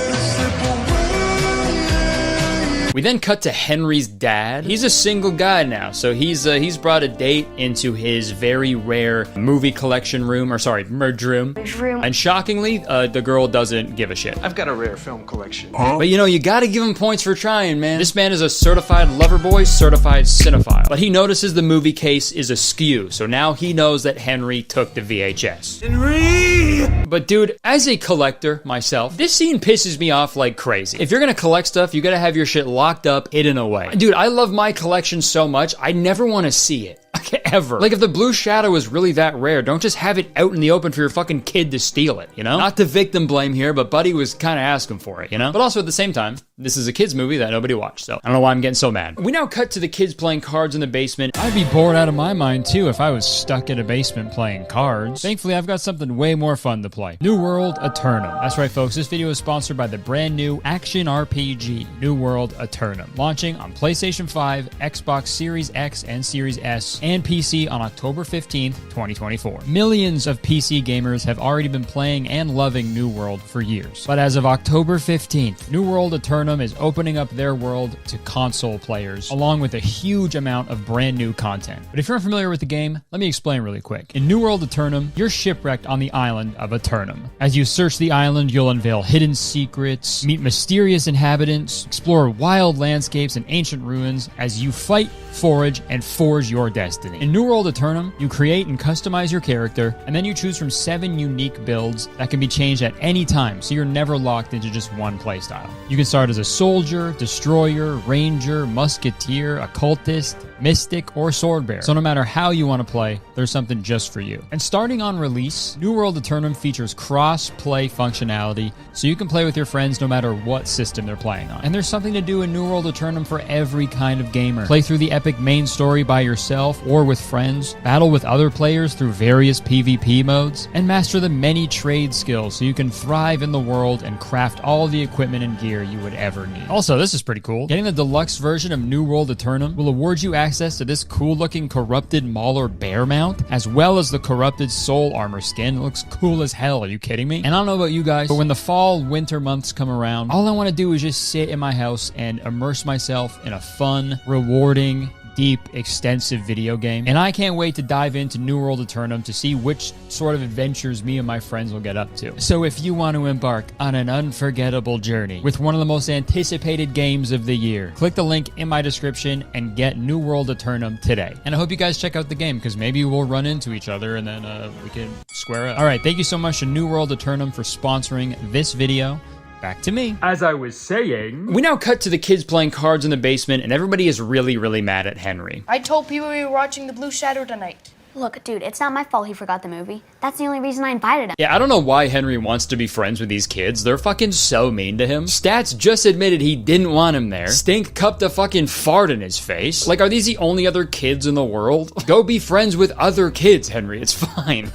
We then cut to Henry's dad. He's a single guy now, so he's brought a date into his very rare movie collection room, or sorry, merge room. And shockingly, the girl doesn't give a shit. I've got a rare film collection. But you know, you gotta give him points for trying, man. This man is a certified lover boy, certified cinephile. But he notices the movie case is askew, so now he knows that Henry took the VHS. Henry! But dude, as a collector myself, this scene pisses me off like crazy. If you're gonna collect stuff, you gotta have your shit locked up, hidden away. Dude, I love my collection so much, I never want to see it. Ever. Like, if the blue shadow is really that rare, don't just have it out in the open for your fucking kid to steal it, you know? Not to victim blame here, but Buddy was kind of asking for it, you know? But also at the same time, this is a kid's movie that nobody watched, so I don't know why I'm getting so mad. We now cut to the kids playing cards in the basement. I'd be bored out of my mind too if I was stuck in a basement playing cards. Thankfully, I've got something way more fun to play. New World Eternum. That's right, folks. This video is sponsored by the brand new action RPG, New World Eternum, launching on PlayStation 5, Xbox Series X and Series S, and PC on October 15th, 2024. Millions of PC gamers have already been playing and loving New World for years. But as of October 15th, New World Eternum is opening up their world to console players, along with a huge amount of brand new content. But if you're unfamiliar with the game, let me explain really quick. In New World Eternum, you're shipwrecked on the island of Eternum. As you search the island, you'll unveil hidden secrets, meet mysterious inhabitants, explore wild landscapes and ancient ruins as you fight, forage, and forge your destiny. In New World Eternum, you create and customize your character, and then you choose from 7 unique builds that can be changed at any time, so you're never locked into just one playstyle. You can start as a soldier, destroyer, ranger, musketeer, occultist, mystic, or swordbearer. So no matter how you want to play, there's something just for you. And starting on release, New World Eternum features cross-play functionality, so you can play with your friends no matter what system they're playing on. And there's something to do in New World Eternum for every kind of gamer. Play through the epic main story by yourself or with friends, battle with other players through various PvP modes, and master the many trade skills so you can thrive in the world and craft all the equipment and gear you would ever need. Also, this is pretty cool. Getting the deluxe version of New World Eternum will award you access to this cool-looking corrupted Mauler bear mount, as well as the corrupted soul armor skin. It looks cool as hell. Are you kidding me? And I don't know about you guys, but when the fall, winter months come around, all I want to do is just sit in my house and immerse myself in a fun, rewarding, deep, extensive video game. And I can't wait to dive into New World Eternum to see which sort of adventures me and my friends will get up to. So if you want to embark on an unforgettable journey with one of the most anticipated games of the year, click the link in my description and get New World Eternum today. And I hope you guys check out the game, because maybe we'll run into each other and then we can square up. All right, thank you so much to New World Eternum for sponsoring this video. Back to me. As I was saying, we now cut to the kids playing cards in the basement, and everybody is really, really mad at Henry. I told people we were watching The Blue Shadow tonight. Look, dude, it's not my fault he forgot the movie. That's the only reason I invited him. Yeah, I don't know why Henry wants to be friends with these kids. They're fucking so mean to him. Stats just admitted he didn't want him there. Stink cupped a fucking fart in his face. Like, are these the only other kids in the world? Go be friends with other kids, Henry. It's fine.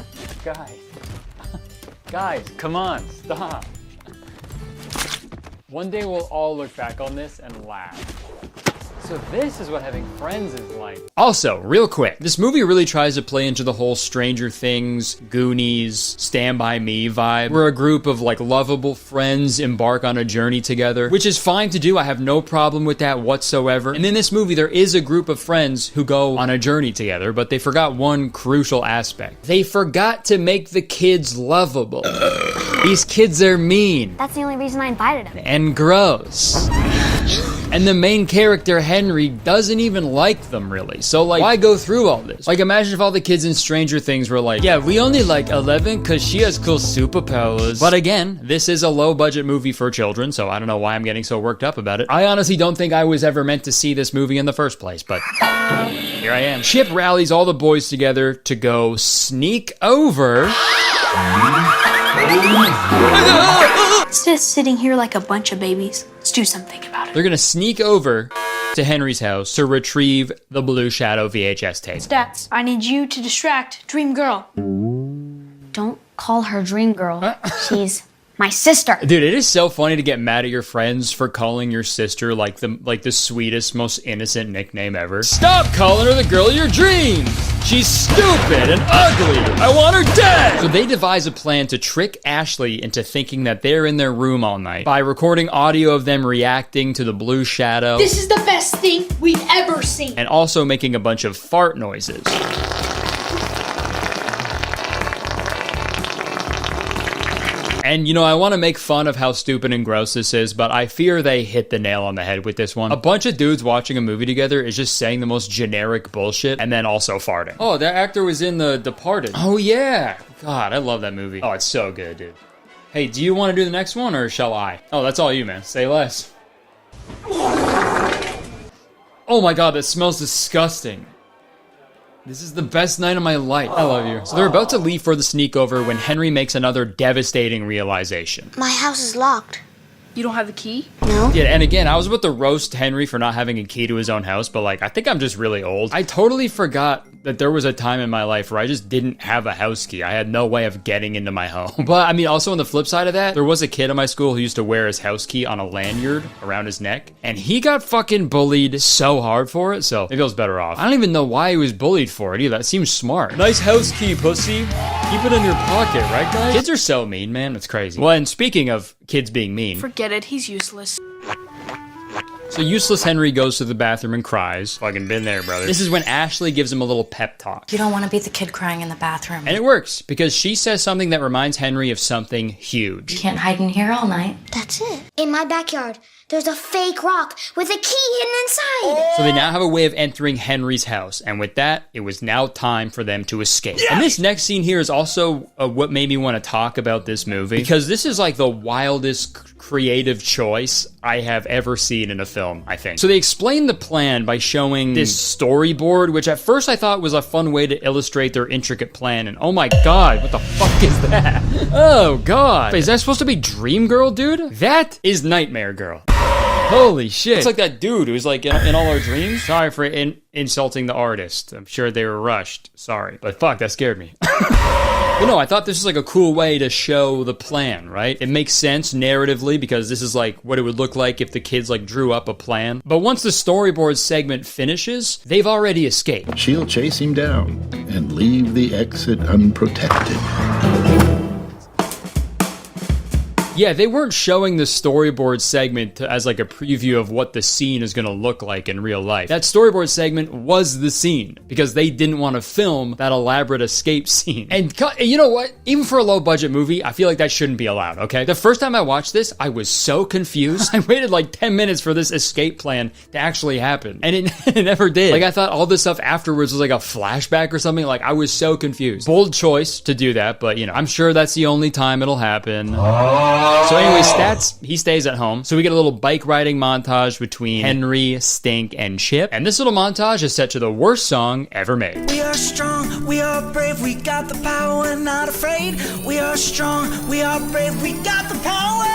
Guys, come on, stop. One day we'll all look back on this and laugh. So this is what having friends is like. Also, real quick, this movie really tries to play into the whole Stranger Things, Goonies, Stand By Me vibe, where a group of like lovable friends embark on a journey together, which is fine to do. I have no problem with that whatsoever. And in this movie, there is a group of friends who go on a journey together, but they forgot one crucial aspect. They forgot to make the kids lovable. These kids are mean. That's the only reason I invited him. And gross. And the main character, Henry, doesn't even like them, really. So, like, why go through all this? Like, imagine if all the kids in Stranger Things were like, yeah, we only like 11 because she has cool superpowers. But again, this is a low-budget movie for children, so I don't know why I'm getting so worked up about it. I honestly don't think I was ever meant to see this movie in the first place, but here I am. Chip rallies all the boys together to go sneak over... Instead of sitting here like a bunch of babies, let's do something about it. They're gonna sneak over to Henry's house to retrieve the Blue Shadow VHS tape. Stats, I need you to distract Dream Girl. Don't call her Dream Girl. She's my sister. Dude, it is so funny to get mad at your friends for calling your sister like the sweetest, most innocent nickname ever. Stop calling her the girl of your dreams! She's stupid and ugly! I want her dead! So they devise a plan to trick Ashley into thinking that they're in their room all night by recording audio of them reacting to the Blue Shadow. This is the best thing we've ever seen. And also making a bunch of fart noises. And, you know, I want to make fun of how stupid and gross this is, but I fear they hit the nail on the head with this one. A bunch of dudes watching a movie together is just saying the most generic bullshit and then also farting. Oh, that actor was in The Departed. Oh, yeah. God, I love that movie. Oh, it's so good, dude. Hey, do you want to do the next one or shall I? Oh, that's all you, man. Say less. Oh my God, that smells disgusting. This is the best night of my life. I love you. So they're about to leave for the sneak over when Henry makes another devastating realization. My house is locked. You don't have a key? No. Yeah, and again, I was about to roast Henry for not having a key to his own house, but like, I think I'm just really old. I totally forgot that there was a time in my life where I just didn't have a house key. I had no way of getting into my home. But I mean, also on the flip side of that, there was a kid in my school who used to wear his house key on a lanyard around his neck, and he got fucking bullied so hard for it, so maybe I was better off. I don't even know why he was bullied for it either. That seems smart. Nice house key, pussy. Keep it in your pocket, right, guys? Kids are so mean, man. It's crazy. Well, and speaking of kids being mean... Forget it, he's useless. So useless Henry goes to the bathroom and cries. Fucking been there, brother. This is when Ashley gives him a little pep talk. You don't want to be the kid crying in the bathroom. And it works, because she says something that reminds Henry of something huge. You can't hide in here all night. That's it. In my backyard, there's a fake rock with a key hidden inside. So they now have a way of entering Henry's house, and with that, it was now time for them to escape. Yes! And this next scene here is also what made me want to talk about this movie, because this is like the wildest creative choice I have ever seen in a film, I think. So they explain the plan by showing this storyboard, which at first I thought was a fun way to illustrate their intricate plan, and oh my God, what the fuck is that? Oh God. Is that supposed to be Dream Girl, dude? That is Nightmare Girl. Holy shit. It's like that dude who's like in all our dreams. Sorry for insulting the artist. I'm sure they were rushed. Sorry. But fuck, that scared me. But no, I thought this was like a cool way to show the plan, right? It makes sense narratively because this is like what it would look like if the kids like drew up a plan. But once the storyboard segment finishes, they've already escaped. She'll chase him down and leave the exit unprotected. Yeah, they weren't showing the storyboard segment as like a preview of what the scene is going to look like in real life. That storyboard segment was the scene because they didn't want to film that elaborate escape scene. And you know what? Even for a low budget movie, I feel like that shouldn't be allowed, okay? The first time I watched this, I was so confused. I waited like 10 minutes for this escape plan to actually happen. And it never did. Like I thought all this stuff afterwards was like a flashback or something. Like I was so confused. Bold choice to do that, but you know, I'm sure that's the only time it'll happen. So anyway, Stats, he stays at home. So we get a little bike riding montage between Henry, Stink, and Chip. And this little montage is set to the worst song ever made. We are strong, we are brave, we got the power, not afraid. We are strong, we are brave, we got the power.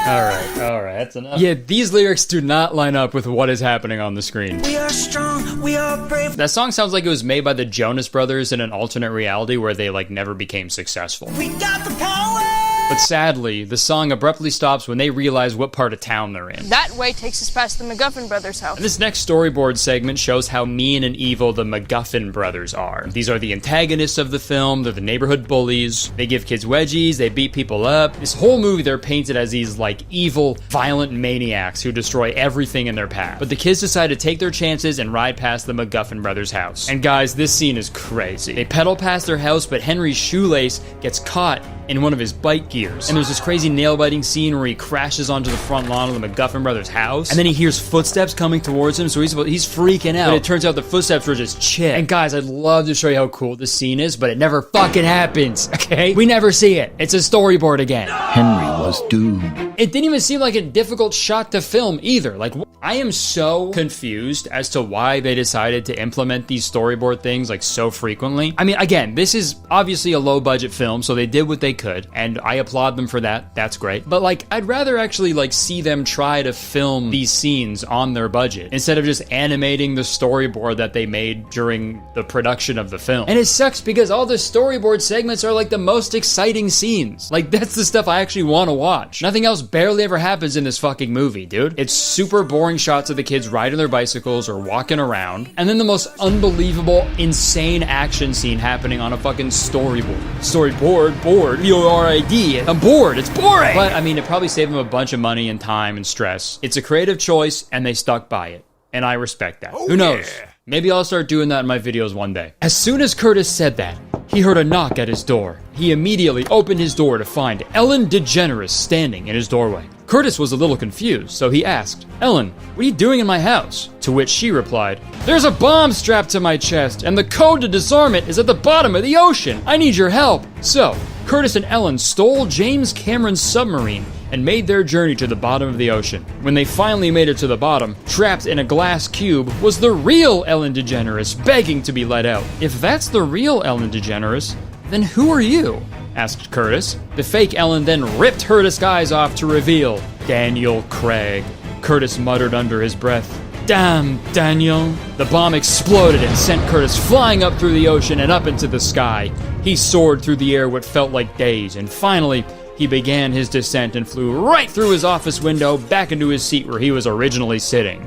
All right, that's enough. Yeah, these lyrics do not line up with what is happening on the screen. We are strong, we are brave. That song sounds like it was made by the Jonas Brothers in an alternate reality where they like never became successful. We got the power. But sadly, the song abruptly stops when they realize what part of town they're in. That way takes us past the McGuffin brothers' house. And this next storyboard segment shows how mean and evil the McGuffin brothers are. These are the antagonists of the film. They're the neighborhood bullies. They give kids wedgies. They beat people up. This whole movie, they're painted as these like evil, violent maniacs who destroy everything in their path. But the kids decide to take their chances and ride past the McGuffin brothers' house. And guys, this scene is crazy. They pedal past their house, but Henry's shoelace gets caught in one of his bike gears. And there's this crazy nail-biting scene where he crashes onto the front lawn of the McGuffin brothers' house. And then he hears footsteps coming towards him, so he's freaking out. But it turns out the footsteps were just Chip. And guys, I'd love to show you how cool this scene is, but it never fucking happens, okay? We never see it. It's a storyboard again. Henry was doomed. It didn't even seem like a difficult shot to film either. Like, I am so confused as to why they decided to implement these storyboard things like so frequently. I mean, again, this is obviously a low-budget film, so they did what they could, and I applaud them for that. That's great. But like, I'd rather actually like see them try to film these scenes on their budget instead of just animating the storyboard that they made during the production of the film. And it sucks because all the storyboard segments are like the most exciting scenes. Like, that's the stuff I actually want to watch. Nothing else barely ever happens in this fucking movie, dude. It's super boring shots of the kids riding their bicycles or walking around, and then the most unbelievable, insane action scene happening on a fucking storyboard, board, B-O-R-I-D. I'm bored, it's boring! But, I mean, it probably saved them a bunch of money and time and stress. It's a creative choice, and they stuck by it. And I respect that. Who knows? Yeah. Maybe I'll start doing that in my videos one day. As soon as Kurtis said that, he heard a knock at his door. He immediately opened his door to find Ellen DeGeneres standing in his doorway. Kurtis was a little confused, so he asked, "Ellen, what are you doing in my house?" To which she replied, "There's a bomb strapped to my chest, and the code to disarm it is at the bottom of the ocean. I need your help." So, Kurtis and Ellen stole James Cameron's submarine and made their journey to the bottom of the ocean. When they finally made it to the bottom, trapped in a glass cube was the real Ellen DeGeneres begging to be let out. "If that's the real Ellen DeGeneres, then who are you?" asked Kurtis. The fake Ellen then ripped her disguise off to reveal Daniel Craig. Kurtis muttered under his breath, "Damn, Daniel." The bomb exploded and sent Kurtis flying up through the ocean and up into the sky. He soared through the air what felt like days, and finally, he began his descent and flew right through his office window back into his seat where he was originally sitting.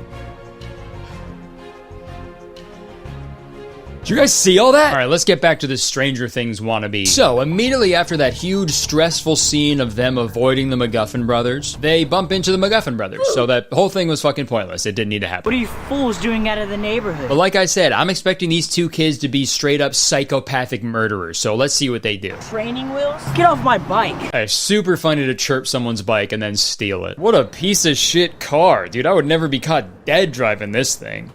Did you guys see all that? All right, let's get back to this Stranger Things wannabe. So, immediately after that huge, stressful scene of them avoiding the McGuffin brothers, they bump into the McGuffin brothers. So that whole thing was fucking pointless. It didn't need to happen. What are you fools doing out of the neighborhood? But like I said, I'm expecting these two kids to be straight up psychopathic murderers. So let's see what they do. Training wheels? Get off my bike. It's super funny to chirp someone's bike and then steal it. What a piece of shit car, dude. I would never be caught dead driving this thing.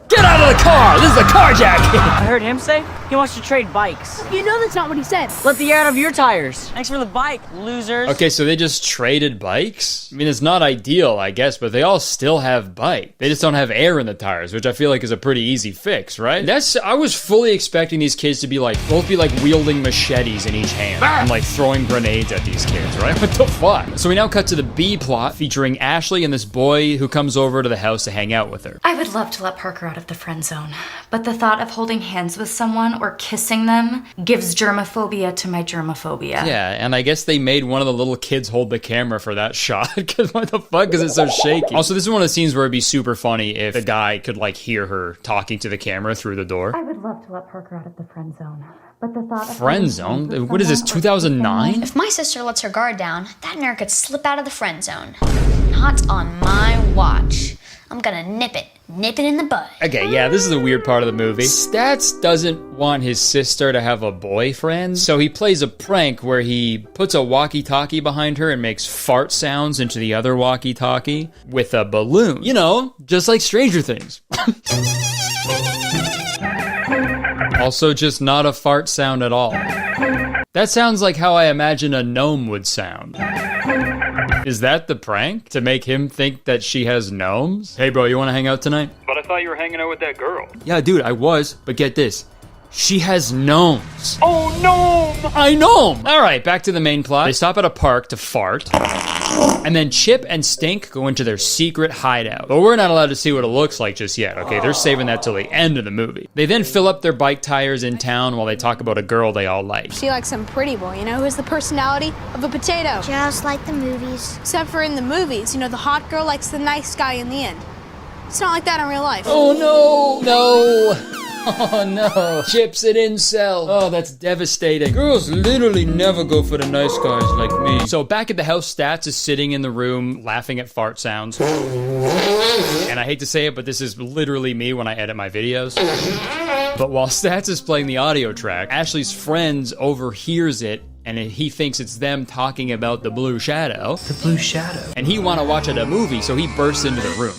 Get out of the car! This is a carjacking! I heard him say he wants to trade bikes. You know that's not what he said. Let the air out of your tires. Thanks for the bike, losers. Okay, so they just traded bikes? I mean, it's not ideal, I guess, but they all still have bike. They just don't have air in the tires, which I feel like is a pretty easy fix, right? I was fully expecting these kids to be like, both be like wielding machetes in each hand and like throwing grenades at these kids, right? What the fuck? So we now cut to the B plot featuring Ashley and this boy who comes over to the house to hang out with her. I would love to let Parker out of the friend zone, but the thought of holding hands with someone or kissing them gives germophobia to my germophobia. Yeah, and I guess they made one of the little kids hold the camera for that shot, because what the fuck is it so shaky? Also, this is one of the scenes where it'd be super funny if the guy could like hear her talking to the camera through the door. I would love to let Parker out of the friend zone, but the thought of friend zone? What is this, 2009? If my sister lets her guard down, that nerd could slip out of the friend zone. Not on my watch. I'm gonna nip it in the bud. Okay, yeah, this is a weird part of the movie. Stats doesn't want his sister to have a boyfriend, so he plays a prank where he puts a walkie-talkie behind her and makes fart sounds into the other walkie-talkie with a balloon. You know, just like Stranger Things. Also, just not a fart sound at all. That sounds like how I imagine a gnome would sound. Is that the prank? To make him think that she has gnomes? Hey bro, you wanna hang out tonight? But I thought you were hanging out with that girl. Yeah dude, I was, but get this. She has gnomes. Oh, gnome! I know! Alright, back to the main plot. They stop at a park to fart. And then Chip and Stink go into their secret hideout. But we're not allowed to see what it looks like just yet, okay? They're saving that till the end of the movie. They then fill up their bike tires in town while they talk about a girl they all like. She likes some pretty boy, you know, who has the personality of a potato. Just like the movies. Except for in the movies, you know, the hot girl likes the nice guy in the end. It's not like that in real life. Oh no! No! Oh no, Chip's an incel. Oh, that's devastating. Girls literally never go for the nice guys like me. So back at the house, Stats is sitting in the room laughing at fart sounds. And I hate to say it, but this is literally me when I edit my videos. But while Stats is playing the audio track, Ashley's friends overhears it and he thinks it's them talking about the blue shadow. The blue shadow. And he wanna watch a movie, so he bursts into the room.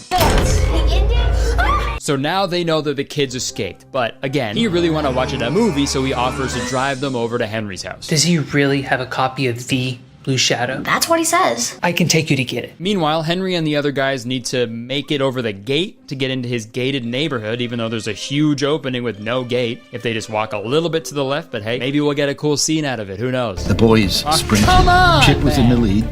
So now they know that the kids escaped, but again, he really wanna watch a movie, so he offers to drive them over to Henry's house. Does he really have a copy of The Blue Shadow? That's what he says. I can take you to get it. Meanwhile, Henry and the other guys need to make it over the gate to get into his gated neighborhood, even though there's a huge opening with no gate. If they just walk a little bit to the left, but hey, maybe we'll get a cool scene out of it, who knows? The boys sprinted. Come on, Chip was man. in the lead,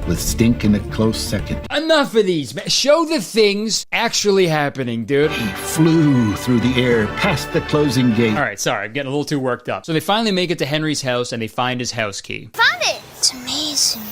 with Stink in a close second. Enough of these, man. Show the things actually happening, dude. He flew through the air past the closing gate. All right, sorry, I'm getting a little too worked up. So they finally make it to Henry's house and they find his house key. Found it! It's amazing.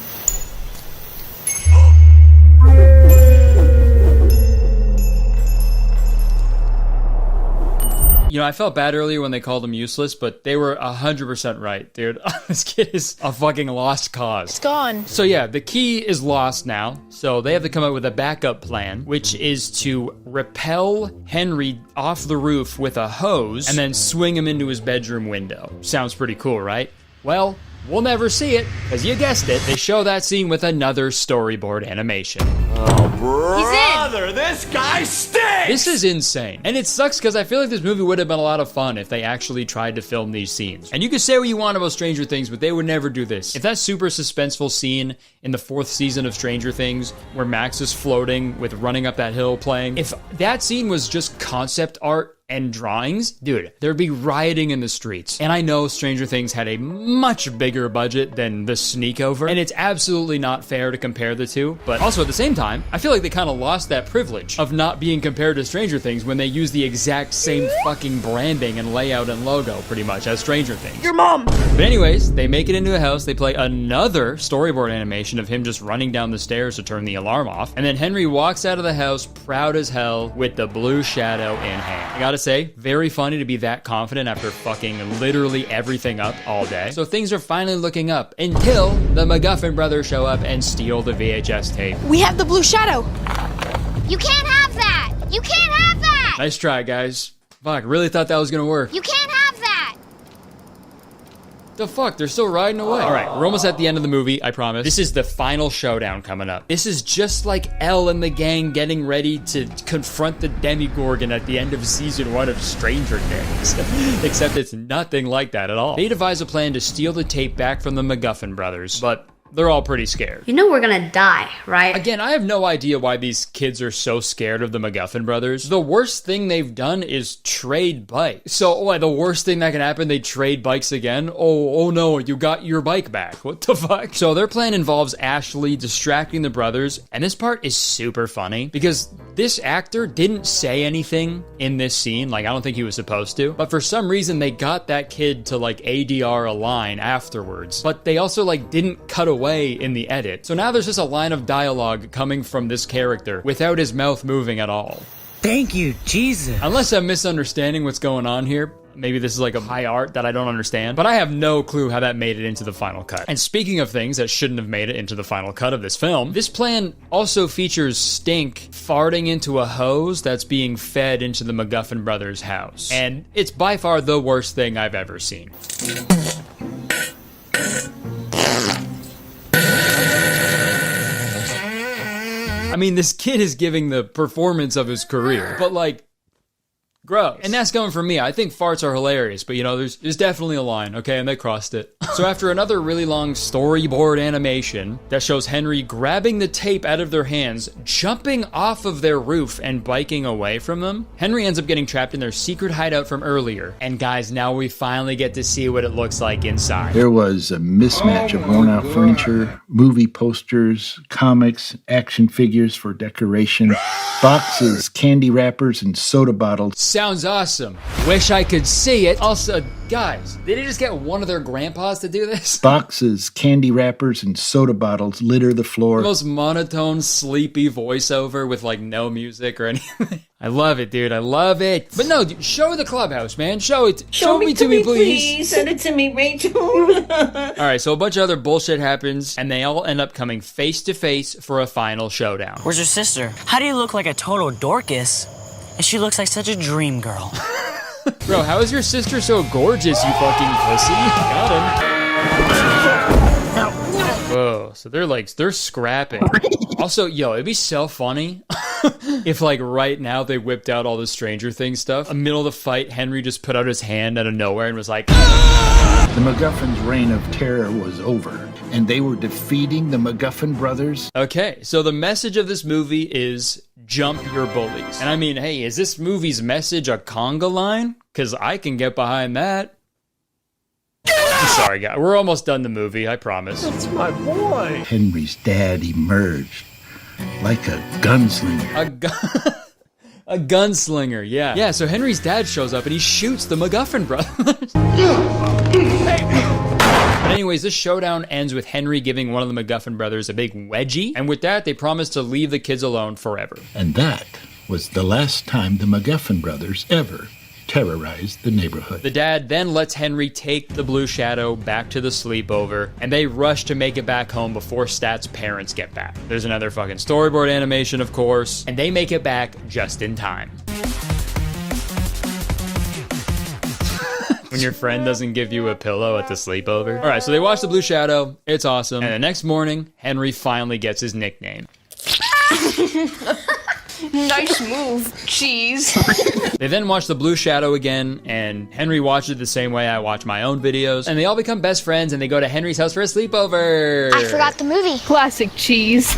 You know, I felt bad earlier when they called him useless, but they were 100% right, dude. This kid is a fucking lost cause. It's gone. So yeah, the key is lost now, so they have to come up with a backup plan, which is to rappel Henry off the roof with a hose and then swing him into his bedroom window. Sounds pretty cool, right? Well, we'll never see it, because you guessed it, they show that scene with another storyboard animation. Oh, brother, this guy stinks! This is insane. And it sucks because I feel like this movie would have been a lot of fun if they actually tried to film these scenes. And you can say what you want about Stranger Things, but they would never do this. If that super suspenseful scene in the 4th season of Stranger Things, where Max is floating with Running Up That Hill playing, if that scene was just concept art and drawings, dude, there'd be rioting in the streets. And I know Stranger Things had a much bigger budget than The Sneakover, and it's absolutely not fair to compare the two, but also at the same time, I feel like they kind of lost that privilege of not being compared to Stranger Things when they use the exact same fucking branding and layout and logo, pretty much, as Stranger Things. Your mom! But anyways, they make it into a house, they play another storyboard animation of him just running down the stairs to turn the alarm off, and then Henry walks out of the house proud as hell with the blue shadow in hand. I gotta say, very funny to be that confident after fucking literally everything up all day. So things are finally looking up until the McGuffin brothers show up and steal the VHS tape. We have the blue shadow. You can't have that! You can't have that! Nice try, guys. Fuck, really thought that was gonna work. You can't have that! The fuck, they're still riding away. All right, we're almost at the end of the movie, I promise. This is the final showdown coming up. This is just like Elle and the gang getting ready to confront the Demigorgon at the end of season 1 of Stranger Things. Except it's nothing like that at all. They devise a plan to steal the tape back from the McGuffin brothers, but they're all pretty scared. You know we're gonna die, right? Again, I have no idea why these kids are so scared of the McGuffin brothers. The worst thing they've done is trade bikes. So, what, the worst thing that can happen, they trade bikes again? Oh no, you got your bike back. What the fuck? So their plan involves Ashley distracting the brothers, and this part is super funny because this actor didn't say anything in this scene. Like, I don't think he was supposed to, but for some reason they got that kid to like ADR a line afterwards, but they also like didn't cut away in the edit. So now there's just a line of dialogue coming from this character without his mouth moving at all. Thank you, Jesus. Unless I'm misunderstanding what's going on here. Maybe this is like a high art that I don't understand, but I have no clue how that made it into the final cut. And speaking of things that shouldn't have made it into the final cut of this film, this plan also features Stink farting into a hose that's being fed into the McGuffin brothers' house. And it's by far the worst thing I've ever seen. I mean, this kid is giving the performance of his career, but like, Gross. And that's coming from me. I think farts are hilarious, but you know, there's definitely a line, okay, and they crossed it. So after another really long storyboard animation that shows Henry grabbing the tape out of their hands, jumping off of their roof and biking away from them, Henry ends up getting trapped in their secret hideout from earlier. And guys, now we finally get to see what it looks like inside. There was a mismatch of worn-out furniture, movie posters, comics, action figures for decoration, boxes, candy wrappers, and soda bottles. Sounds awesome. Wish I could see it. Also, guys, did they just get one of their grandpas to do this? Boxes, candy wrappers, and soda bottles litter the floor. The most monotone, sleepy voiceover with like no music or anything. I love it, dude. I love it. But no, dude, show the clubhouse, man. Show it. Show me to me, please. Send it to me, Rachel. All right, so a bunch of other bullshit happens, and they all end up coming face to face for a final showdown. Where's your sister? How do you look like a total Dorcas? And she looks like such a dream girl. Bro, how is your sister so gorgeous, you fucking pussy? Got him. Whoa, so they're scrapping. Also, yo, it'd be so funny if, like, right now they whipped out all the Stranger Things stuff. In the middle of the fight, Henry just put out his hand out of nowhere and was like, The MacGuffin's reign of terror was over, and they were defeating the MacGuffin brothers. Okay, so the message of this movie is jump your bullies. And I mean, hey, is this movie's message a conga line? Because I can get behind that. Sorry, guys. We're almost done the movie, I promise. That's my boy. Henry's dad emerged like a gunslinger. A gunslinger, yeah. Yeah, so Henry's dad shows up and he shoots the MacGuffin brothers. But anyways, this showdown ends with Henry giving one of the MacGuffin brothers a big wedgie. And with that, they promise to leave the kids alone forever. And that was the last time the MacGuffin brothers ever terrorized the neighborhood. The dad then lets Henry take the Blue Shadow back to the sleepover, and they rush to make it back home before Stat's parents get back. There's another fucking storyboard animation, of course, and they make it back just in time. When your friend doesn't give you a pillow at the sleepover. All right, so they watch the Blue Shadow. It's awesome. And the next morning, Henry finally gets his nickname. Nice move, cheese. They then watch the Blue Shadow again, and Henry watches it the same way I watch my own videos, and they all become best friends, and they go to Henry's house for a sleepover. I forgot the movie. Classic cheese.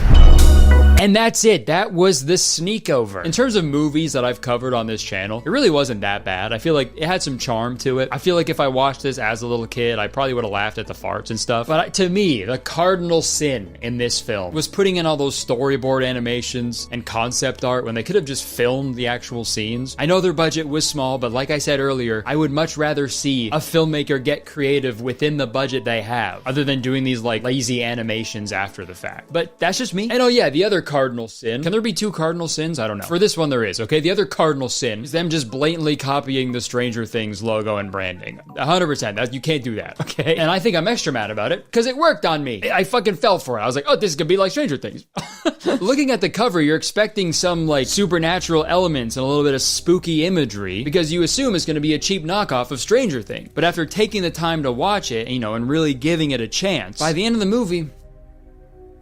And that's it. That was the sneakover. In terms of movies that I've covered on this channel, it really wasn't that bad. I feel like it had some charm to it. I feel like if I watched this as a little kid, I probably would have laughed at the farts and stuff. But to me, the cardinal sin in this film was putting in all those storyboard animations and concept art when they could have just filmed the actual scenes. I know their budget was small, but like I said earlier, I would much rather see a filmmaker get creative within the budget they have, other than doing these like lazy animations after the fact. But that's just me. And oh yeah, the other cardinal sin. Can there be two cardinal sins? I don't know. For this one, there is, okay? The other cardinal sin is them just blatantly copying the Stranger Things logo and branding. 100%. That you can't do that, okay? And I think I'm extra mad about it because it worked on me. I fucking fell for it. I was like, oh, this is gonna be like Stranger Things. Looking at the cover, you're expecting some like supernatural elements and a little bit of spooky imagery because you assume it's gonna be a cheap knockoff of Stranger Things. But after taking the time to watch it, you know, and really giving it a chance, by the end of the movie,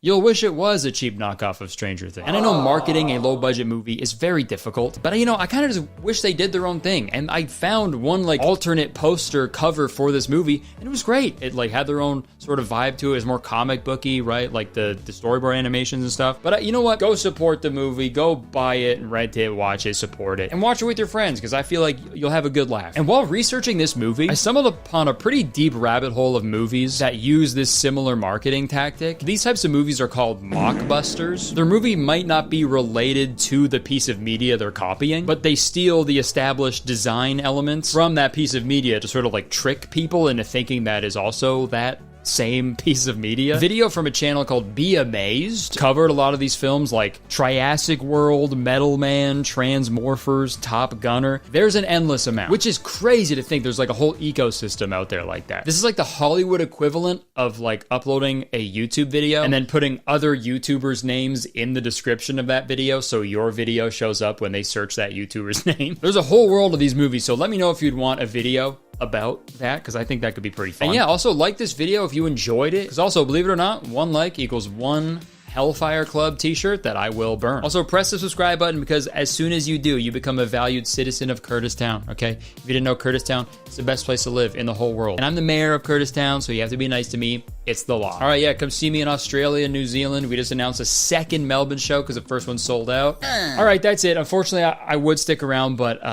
you'll wish it was a cheap knockoff of Stranger Things. And I know marketing a low-budget movie is very difficult, but you know, I kind of just wish they did their own thing. And I found one like alternate poster cover for this movie, and it was great. It like had their own sort of vibe to it. It was more comic booky, right? Like the storyboard animations and stuff. But you know what? Go support the movie. Go buy it, rent it, watch it, support it, and watch it with your friends because I feel like you'll have a good laugh. And while researching this movie, I stumbled upon a pretty deep rabbit hole of movies that use this similar marketing tactic. These types of movies are called mockbusters. Their movie might not be related to the piece of media they're copying, but they steal the established design elements from that piece of media to sort of like trick people into thinking that is also that same piece of media. Video from a channel called Be Amazed covered a lot of these films like Triassic World, Metal Man, Transmorphers, Top Gunner. There's an endless amount, which is crazy to think there's like a whole ecosystem out there like that. This is like the Hollywood equivalent of like uploading a YouTube video and then putting other YouTubers' names in the description of that video so your video shows up when they search that YouTuber's name. There's a whole world of these movies, so let me know if you'd want a video about that because I think that could be pretty fun. And yeah, also like this video if you enjoyed it because also, believe it or not, one like equals one Hellfire Club t-shirt that I will burn. Also, press the subscribe button because as soon as you do, you become a valued citizen of Kurtistown, okay? If you didn't know, Kurtistown, it's the best place to live in the whole world. And I'm the mayor of Kurtistown, so you have to be nice to me. It's the law. All right, yeah, come see me in Australia and New Zealand. We just announced a second Melbourne show because the first one sold out. All right, that's it. Unfortunately, I would stick around, but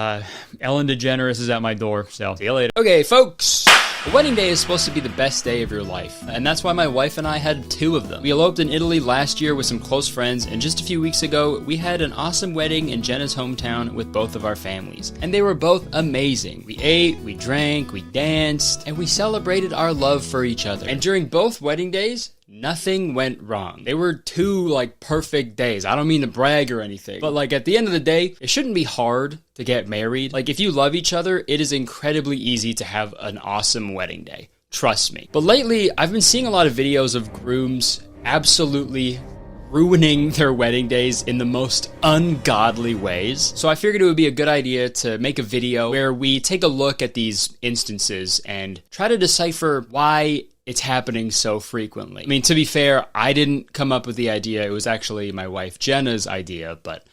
Ellen DeGeneres is at my door, so see you later. Okay, folks. The wedding day is supposed to be the best day of your life, and that's why my wife and I had 2 of them. We eloped in Italy last year with some close friends, and just a few weeks ago, we had an awesome wedding in Jenna's hometown with both of our families. And they were both amazing. We ate, we drank, we danced, and we celebrated our love for each other. And during both wedding days, nothing went wrong. They were 2, like, perfect days. I don't mean to brag or anything, but, like, at the end of the day, it shouldn't be hard to get married. Like, if you love each other, it is incredibly easy to have an awesome wedding day. Trust me. But lately, I've been seeing a lot of videos of grooms absolutely ruining their wedding days in the most ungodly ways. So I figured it would be a good idea to make a video where we take a look at these instances and try to decipher why it's happening so frequently. I mean, to be fair, I didn't come up with the idea. It was actually my wife Jenna's idea, but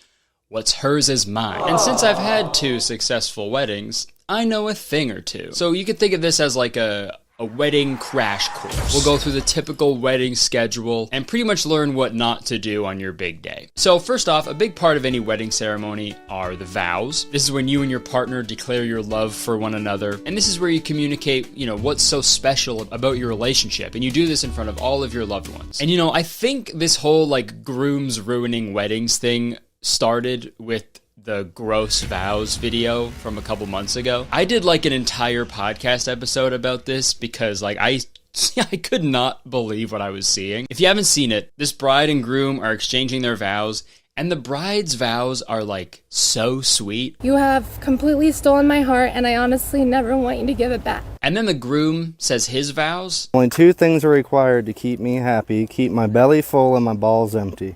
what's hers is mine. And since I've had 2 successful weddings, I know a thing or two. So you could think of this as like a wedding crash course. We'll go through the typical wedding schedule and pretty much learn what not to do on your big day. So first off, a big part of any wedding ceremony are the vows. This is when you and your partner declare your love for one another. And this is where you communicate, you know, what's so special about your relationship. And you do this in front of all of your loved ones. And you know, I think this whole like grooms ruining weddings thing started with the gross vows video from a couple months ago. I did like an entire podcast episode about this because like I could not believe what I was seeing. If you haven't seen it, this bride and groom are exchanging their vows, and the bride's vows are like so sweet. You have completely stolen my heart, and I honestly never want you to give it back. And then the groom says his vows. Only 2 things are required to keep me happy: keep my belly full and my balls empty.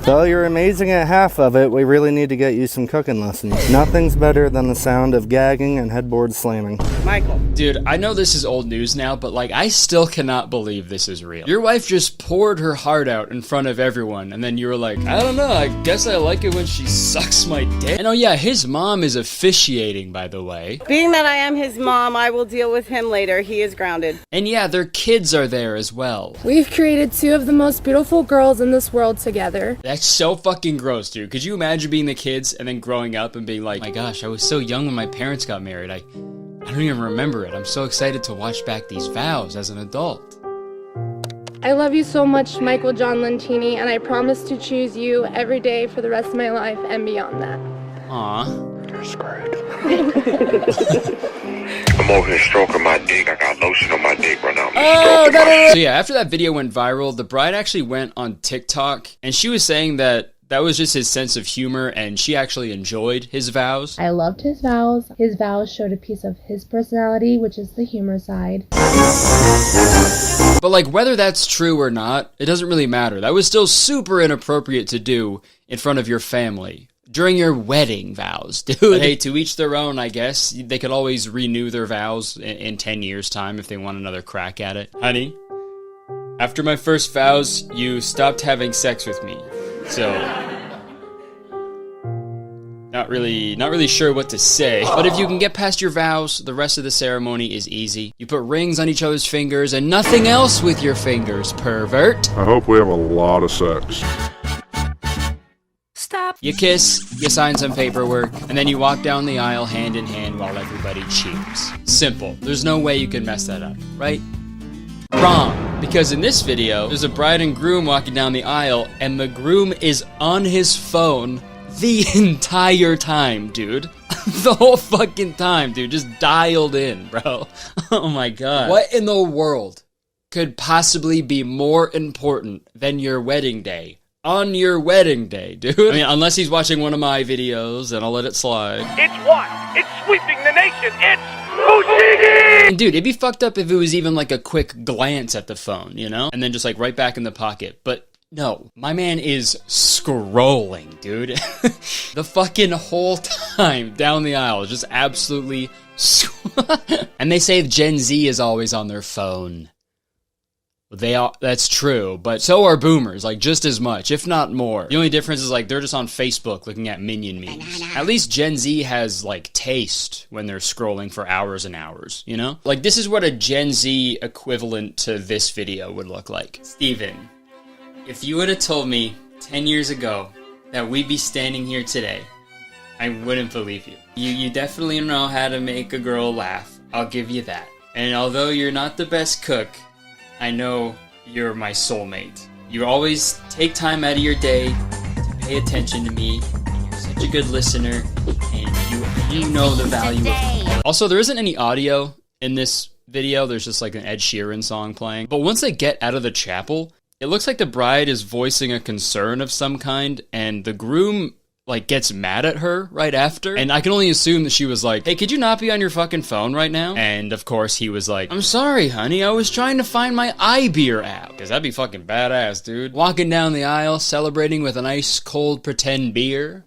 So you're amazing at half of it. We really need to get you some cooking lessons. Nothing's better than the sound of gagging and headboard slamming. Michael. Dude, I know this is old news now, but like I still cannot believe this is real. Your wife just poured her heart out in front of everyone, and then you were like, I don't know, I guess I like it when she sucks my dick. And oh yeah, his mom is officiating, by the way. Being that I am his mom, I will deal with him later. He is grounded. And yeah, their kids are there as well. We've created 2 of the most beautiful girls in this world together. That's so fucking gross, dude. Could you imagine being the kids and then growing up and being like, my gosh, I was so young when my parents got married. I don't even remember it. I'm so excited to watch back these vows as an adult. I love you so much, Michael John Lentini, and I promise to choose you every day for the rest of my life and beyond that. Aw. You're screwed. I'm over here stroking my dick. I got lotion on my dick right now. So yeah, after that video went viral, the bride actually went on TikTok, and she was saying that that was just his sense of humor, and she actually enjoyed his vows. I loved his vows. His vows showed a piece of his personality, which is the humor side. But like, whether that's true or not, it doesn't really matter. That was still super inappropriate to do in front of your family. During your wedding vows, dude. But hey, to each their own, I guess. They could always renew their vows in 10 years' time if they want another crack at it. Honey, after my first vows, you stopped having sex with me. So, not really sure what to say. But if you can get past your vows, the rest of the ceremony is easy. You put rings on each other's fingers and nothing else with your fingers, pervert. I hope we have a lot of sex. Stop. You kiss, you sign some paperwork, and then you walk down the aisle hand in hand while everybody cheers. Simple. There's no way you can mess that up, right? Wrong. Because in this video, there's a bride and groom walking down the aisle, and the groom is on his phone the entire time, dude. The whole fucking time, dude. Just dialed in, bro. Oh my god. What in the world could possibly be more important than your wedding day? On your wedding day, dude. I mean, unless he's watching one of my videos, then I'll let it slide. It's wild. It's sweeping the nation. It's Houdini! And dude, it'd be fucked up if it was even like a quick glance at the phone, you know? And then just like right back in the pocket. But no, my man is scrolling, dude. The fucking whole time down the aisle, just absolutely. And they say Gen Z is always on their phone. That's true, but so are boomers, like just as much, if not more. The only difference is like they're just on Facebook looking at Minion memes. At least Gen Z has like taste when they're scrolling for hours and hours, you know? Like this is what a Gen Z equivalent to this video would look like. Steven, if you would have told me 10 years ago that we'd be standing here today, I wouldn't believe you. You definitely know how to make a girl laugh, I'll give you that. And although you're not the best cook, I know you're my soulmate. You always take time out of your day to pay attention to me. You're such a good listener, and you know the value of. Also, there isn't any audio in this video. There's just like an Ed Sheeran song playing. But once they get out of the chapel, it looks like the bride is voicing a concern of some kind, and the groom like gets mad at her right after. And I can only assume that she was like, hey, could you not be on your fucking phone right now? And of course he was like, I'm sorry, honey, I was trying to find my iBeer app. Because that'd be fucking badass, dude. Walking down the aisle, celebrating with an ice cold pretend beer.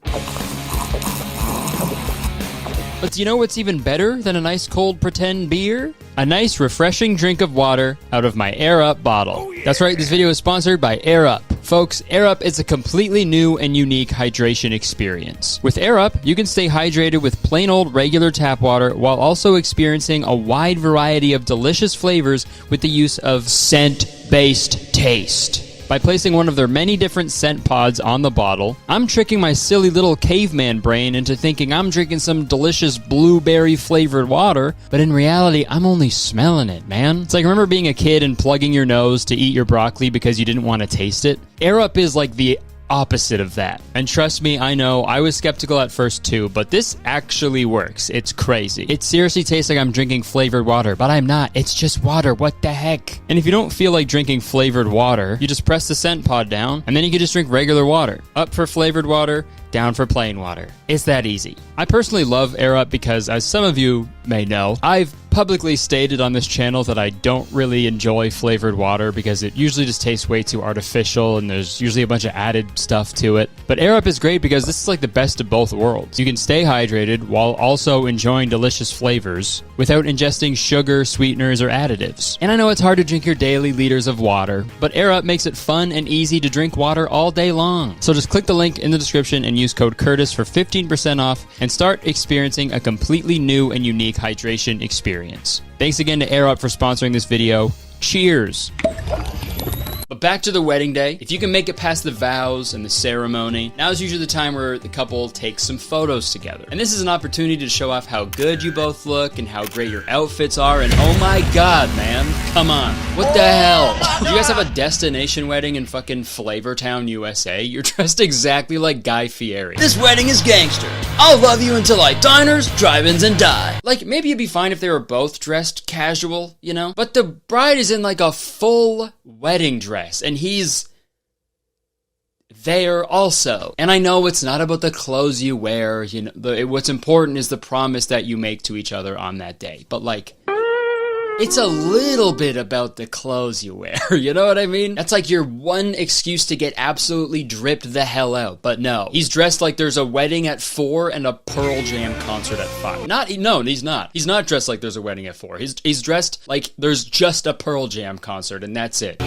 But do you know what's even better than a nice cold pretend beer? A nice refreshing drink of water out of my Air Up bottle. Oh, yeah. That's right, this video is sponsored by Air Up. Folks, Air Up is a completely new and unique hydration experience. With Air Up, you can stay hydrated with plain old regular tap water while also experiencing a wide variety of delicious flavors with the use of scent-based taste. By placing one of their many different scent pods on the bottle, I'm tricking my silly little caveman brain into thinking I'm drinking some delicious blueberry flavored water, but in reality, I'm only smelling it, man. It's like, remember being a kid and plugging your nose to eat your broccoli because you didn't want to taste it? Air Up is like the opposite of that. And trust me, I know, I was skeptical at first too, but this actually works. It's crazy. It seriously tastes like I'm drinking flavored water, but I'm not. It's just water. What the heck? And if you don't feel like drinking flavored water, you just press the scent pod down, and then you can just drink regular water. Up for flavored water, down for plain water. It's that easy. I personally love Air Up because, as some of you may know, I've publicly stated on this channel that I don't really enjoy flavored water because it usually just tastes way too artificial and there's usually a bunch of added stuff to it. But Air Up is great because this is like the best of both worlds. You can stay hydrated while also enjoying delicious flavors without ingesting sugar, sweeteners, or additives. And I know it's hard to drink your daily liters of water, but Air Up makes it fun and easy to drink water all day long. So just click the link in the description and use code Kurtis for 15% off and start experiencing a completely new and unique hydration experience. Thanks again to Air Up for sponsoring this video. Cheers! But back to the wedding day. If you can make it past the vows and the ceremony, now is usually the time where the couple takes some photos together. And this is an opportunity to show off how good you both look and how great your outfits are, and oh my god, man, come on. What the hell? Do you guys have a destination wedding in fucking Flavortown, USA? You're dressed exactly like Guy Fieri. This wedding is gangster. I'll love you until I diners, drive-ins, and die. Like, maybe it'd be fine if they were both dressed casual, you know? But the bride is in like a full wedding dress. And he's there also. And I know it's not about the clothes you wear, you know, what's important is the promise that you make to each other on that day. But like, it's a little bit about the clothes you wear, you know what I mean? That's like your one excuse to get absolutely dripped the hell out. But no, he's dressed like there's a wedding at 4 and a Pearl Jam concert at 5. No, he's not. He's not dressed like there's a wedding at 4. He's dressed like there's just a Pearl Jam concert and that's it.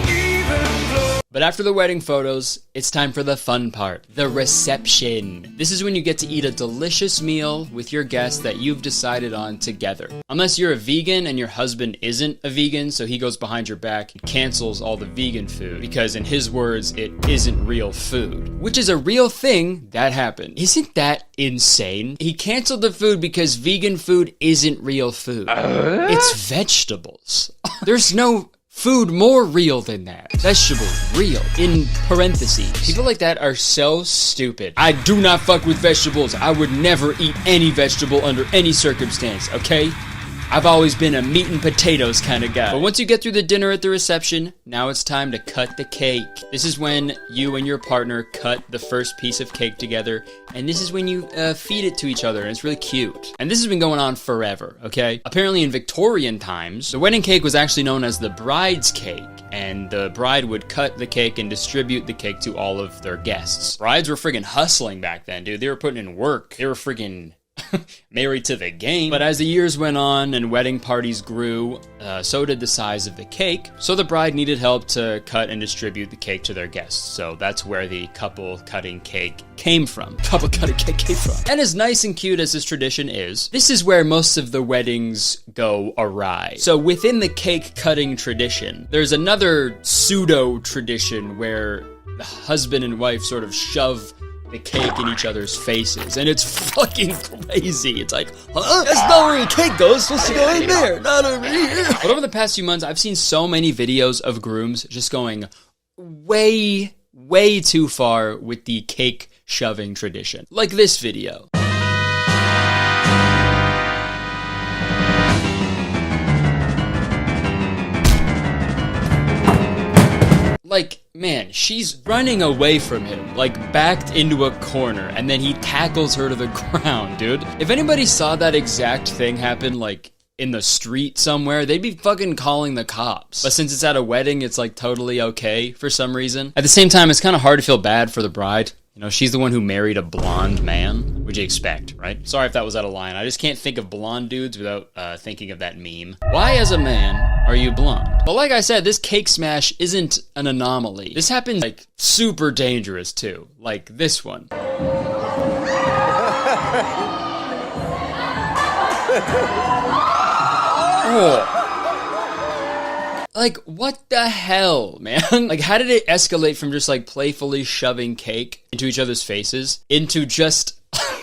But after the wedding photos, it's time for the fun part, the reception. This is when you get to eat a delicious meal with your guests that you've decided on together. Unless you're a vegan and your husband isn't a vegan, so he goes behind your back and cancels all the vegan food, because in his words, it isn't real food. Which is a real thing that happened. Isn't that insane? He canceled the food because vegan food isn't real food. It's vegetables. There's no food more real than that. Vegetables, real. In parentheses. People like that are so stupid. I do not fuck with vegetables. I would never eat any vegetable under any circumstance, okay? I've always been a meat and potatoes kind of guy. But once you get through the dinner at the reception, now it's time to cut the cake. This is when you and your partner cut the first piece of cake together, and this is when you feed it to each other, and it's really cute. And this has been going on forever, okay? Apparently in Victorian times, the wedding cake was actually known as the bride's cake, and the bride would cut the cake and distribute the cake to all of their guests. Brides were friggin' hustling back then, dude. They were putting in work. They were friggin' married to the game. But as the years went on and wedding parties grew, so did the size of the cake. So the bride needed help to cut and distribute the cake to their guests. So that's where the couple cutting cake came from. Couple cutting cake came from. And as nice and cute as this tradition is, this is where most of the weddings go awry. So within the cake cutting tradition, there's another pseudo tradition where the husband and wife sort of shove the cake in each other's faces, and it's fucking crazy. It's like, huh? That's not where the cake goes. It's supposed to go in there, not over here. But over the past few months, I've seen so many videos of grooms just going way, way too far with the cake shoving tradition. Like this video. Like, man, she's running away from him, like backed into a corner, and then he tackles her to the ground, dude. If anybody saw that exact thing happen, like, in the street somewhere, they'd be fucking calling the cops. But since it's at a wedding, it's like totally okay for some reason. At the same time, it's kind of hard to feel bad for the bride. You know, she's the one who married a blonde man. What'd you expect, right? Sorry if that was out of line. I just can't think of blonde dudes without thinking of that meme. Why, as a man, are you blonde? But like I said, this cake smash isn't an anomaly. This happens, like, super dangerous, too. Like this one. Oh. Like, what the hell, man? Like, how did it escalate from just, like, playfully shoving cake into each other's faces into just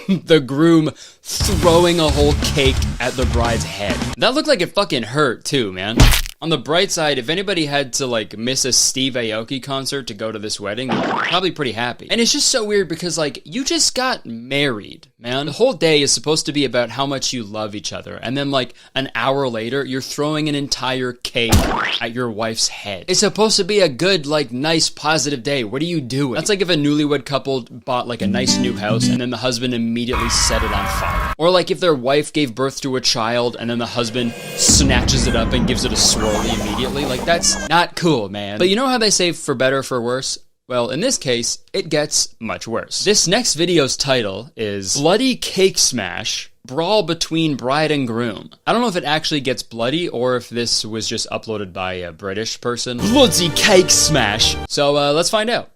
the groom throwing a whole cake at the bride's head? That looked like it fucking hurt, too, man. On the bright side, if anybody had to, like, miss a Steve Aoki concert to go to this wedding, they're probably pretty happy. And it's just so weird because, like, you just got married, man. The whole day is supposed to be about how much you love each other. And then, like, an hour later, you're throwing an entire cake at your wife's head. It's supposed to be a good, like, nice, positive day. What are you doing? That's like if a newlywed couple bought, like, a nice new house and then the husband immediately set it on fire. Or, like, if their wife gave birth to a child and then the husband snatches it up and gives it a swirl immediately. Like, that's not cool, man. But you know how they say for better, for worse? Well, in this case, it gets much worse. This next video's title is Bloody Cake Smash, Brawl Between Bride and Groom. I don't know if it actually gets bloody or if this was just uploaded by a British person. Bloody Cake Smash. So, let's find out.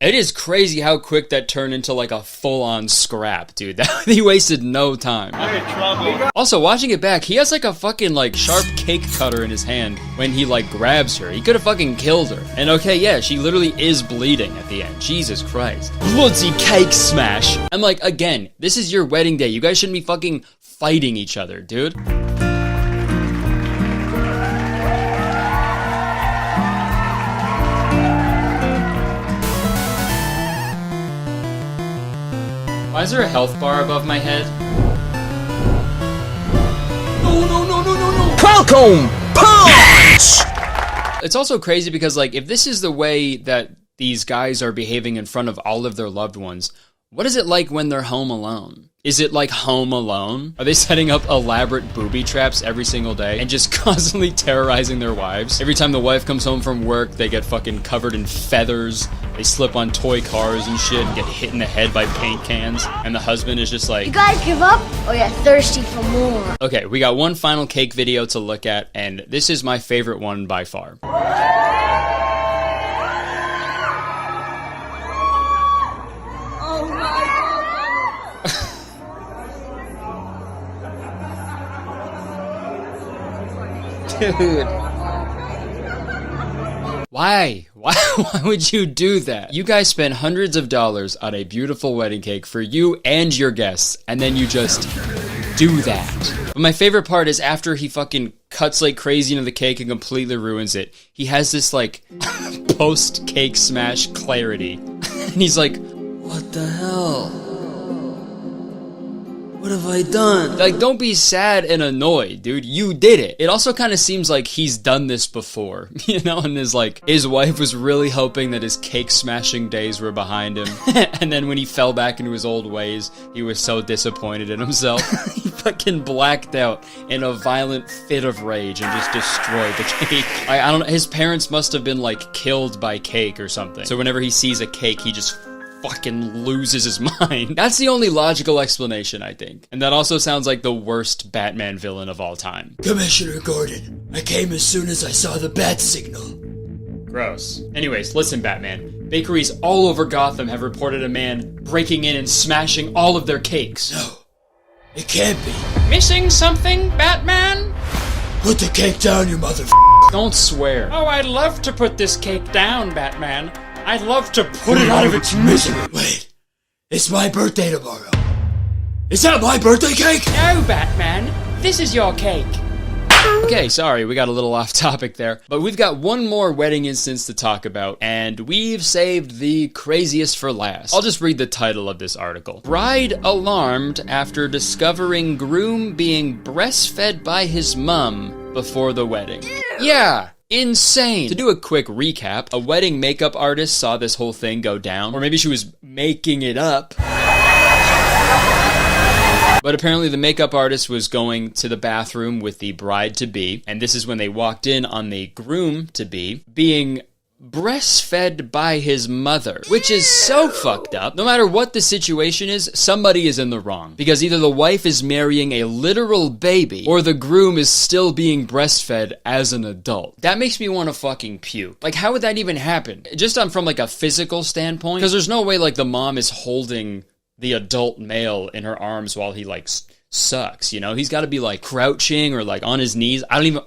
It is crazy how quick that turned into like a full-on scrap, dude. He wasted no time. Also, watching it back, he has like a fucking like sharp cake cutter in his hand when he like grabs her. He could have fucking killed her. And okay, yeah, she literally is bleeding at the end. Jesus Christ. Bloody cake smash. I'm like, again, this is your wedding day. You guys shouldn't be fucking fighting each other, dude. Why is there a health bar above my head? No. Falcon punch! It's also crazy because, like, if this is the way that these guys are behaving in front of all of their loved ones, what is it like when they're home alone? Is it like Home Alone? Are they setting up elaborate booby traps every single day and just constantly terrorizing their wives? Every time the wife comes home from work, they get fucking covered in feathers. They slip on toy cars and shit and get hit in the head by paint cans. And the husband is just like, you guys give up or you're thirsty for more? Okay, we got one final cake video to look at, and this is my favorite one by far. Dude. Why would you do that? You guys spent hundreds of dollars on a beautiful wedding cake for you and your guests, and then you just do that. But my favorite part is after he fucking cuts like crazy into the cake and completely ruins it, he has this like post-cake smash clarity. And he's like, what the hell? What have I done? Like, don't be sad and annoyed, dude. You did it. It also kind of seems like he's done this before, you know, and his wife was really hoping that his cake smashing days were behind him. And then when he fell back into his old ways, he was so disappointed in himself. He fucking blacked out in a violent fit of rage and just destroyed the cake. I don't know, his parents must have been like killed by cake or something. So whenever he sees a cake, he just fucking loses his mind. That's the only logical explanation, I think. And that also sounds like the worst Batman villain of all time. Commissioner Gordon, I came as soon as I saw the bat signal. Gross. Anyways, listen, Batman. Bakeries all over Gotham have reported a man breaking in and smashing all of their cakes. No, it can't be. Missing something, Batman? Put the cake down, you mother. Don't swear. Oh, I'd love to put this cake down, Batman. I'd love to put it out of its misery. Wait, it's my birthday tomorrow. Is that my birthday cake? No, Batman. This is your cake. Okay, sorry, we got a little off topic there, but we've got one more wedding instance to talk about, and we've saved the craziest for last. I'll just read the title of this article. Bride alarmed after discovering groom being breastfed by his mum before the wedding. Yeah. Insane. To do a quick recap, a wedding makeup artist saw this whole thing go down, or maybe she was making it up. But apparently the makeup artist was going to the bathroom with the bride-to-be, and this is when they walked in on the groom-to-be being breastfed by his mother, which is so fucked up. No matter what the situation is, somebody is in the wrong, because either the wife is marrying a literal baby or the groom is still being breastfed as an adult. That makes me want to fucking puke. Like, how would that even happen? Just from like a physical standpoint, because there's no way like the mom is holding the adult male in her arms while he like sucks, you know? He's got to be like crouching or like on his knees. I don't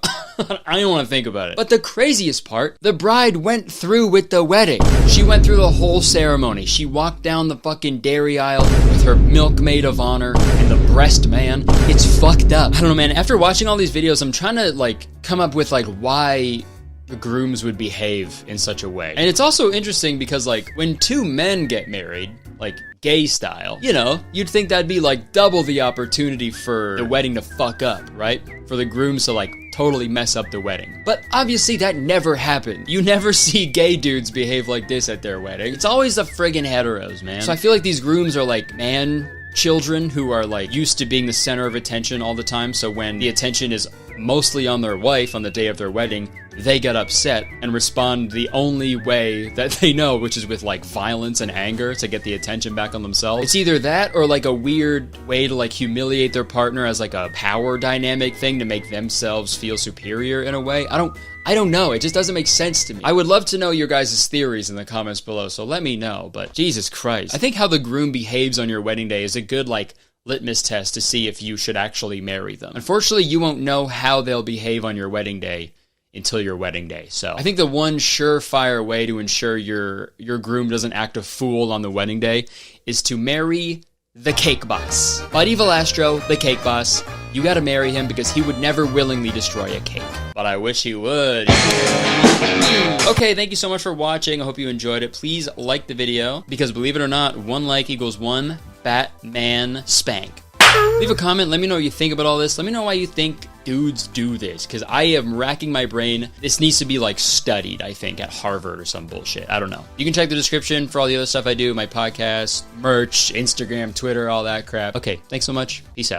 want to think about it. But the craziest part, the bride went through with the wedding. She went through the whole ceremony. She walked down the fucking dairy aisle with her milkmaid of honor and the breast man. It's fucked up. I don't know, man. After watching all these videos, I'm trying to like come up with like why the grooms would behave in such a way. And it's also interesting because like when two men get married, like gay style, you know, you'd think that'd be like double the opportunity for the wedding to fuck up, right? For the grooms to like totally mess up the wedding. But obviously that never happened. You never see gay dudes behave like this at their wedding. It's always the friggin' heteros, man. So I feel like these grooms are like children who are like used to being the center of attention all the time, so when the attention is mostly on their wife on the day of their wedding, they get upset and respond the only way that they know, which is with like violence and anger to get the attention back on themselves. It's either that or like a weird way to like humiliate their partner as like a power dynamic thing to make themselves feel superior in a way. I don't know. It just doesn't make sense to me. I would love to know your guys' theories in the comments below, so let me know. But Jesus Christ. I think how the groom behaves on your wedding day is a good, like, litmus test to see if you should actually marry them. Unfortunately, you won't know how they'll behave on your wedding day until your wedding day. So I think the one surefire way to ensure your groom doesn't act a fool on the wedding day is to marry the cake boss. Bud Evil Astro, the cake boss. You gotta marry him because he would never willingly destroy a cake. But I wish he would. Okay, thank you so much for watching. I hope you enjoyed it. Please like the video because believe it or not, 1 like equals 1 Batman spank. Leave a comment. Let me know what you think about all this. Let me know why you think dudes do this, because I am racking my brain. This needs to be like studied, I think, at Harvard or some bullshit. I don't know. You can check the description for all the other stuff I do, my podcast, merch, Instagram, Twitter, all that crap. Okay, thanks so much. Peace out.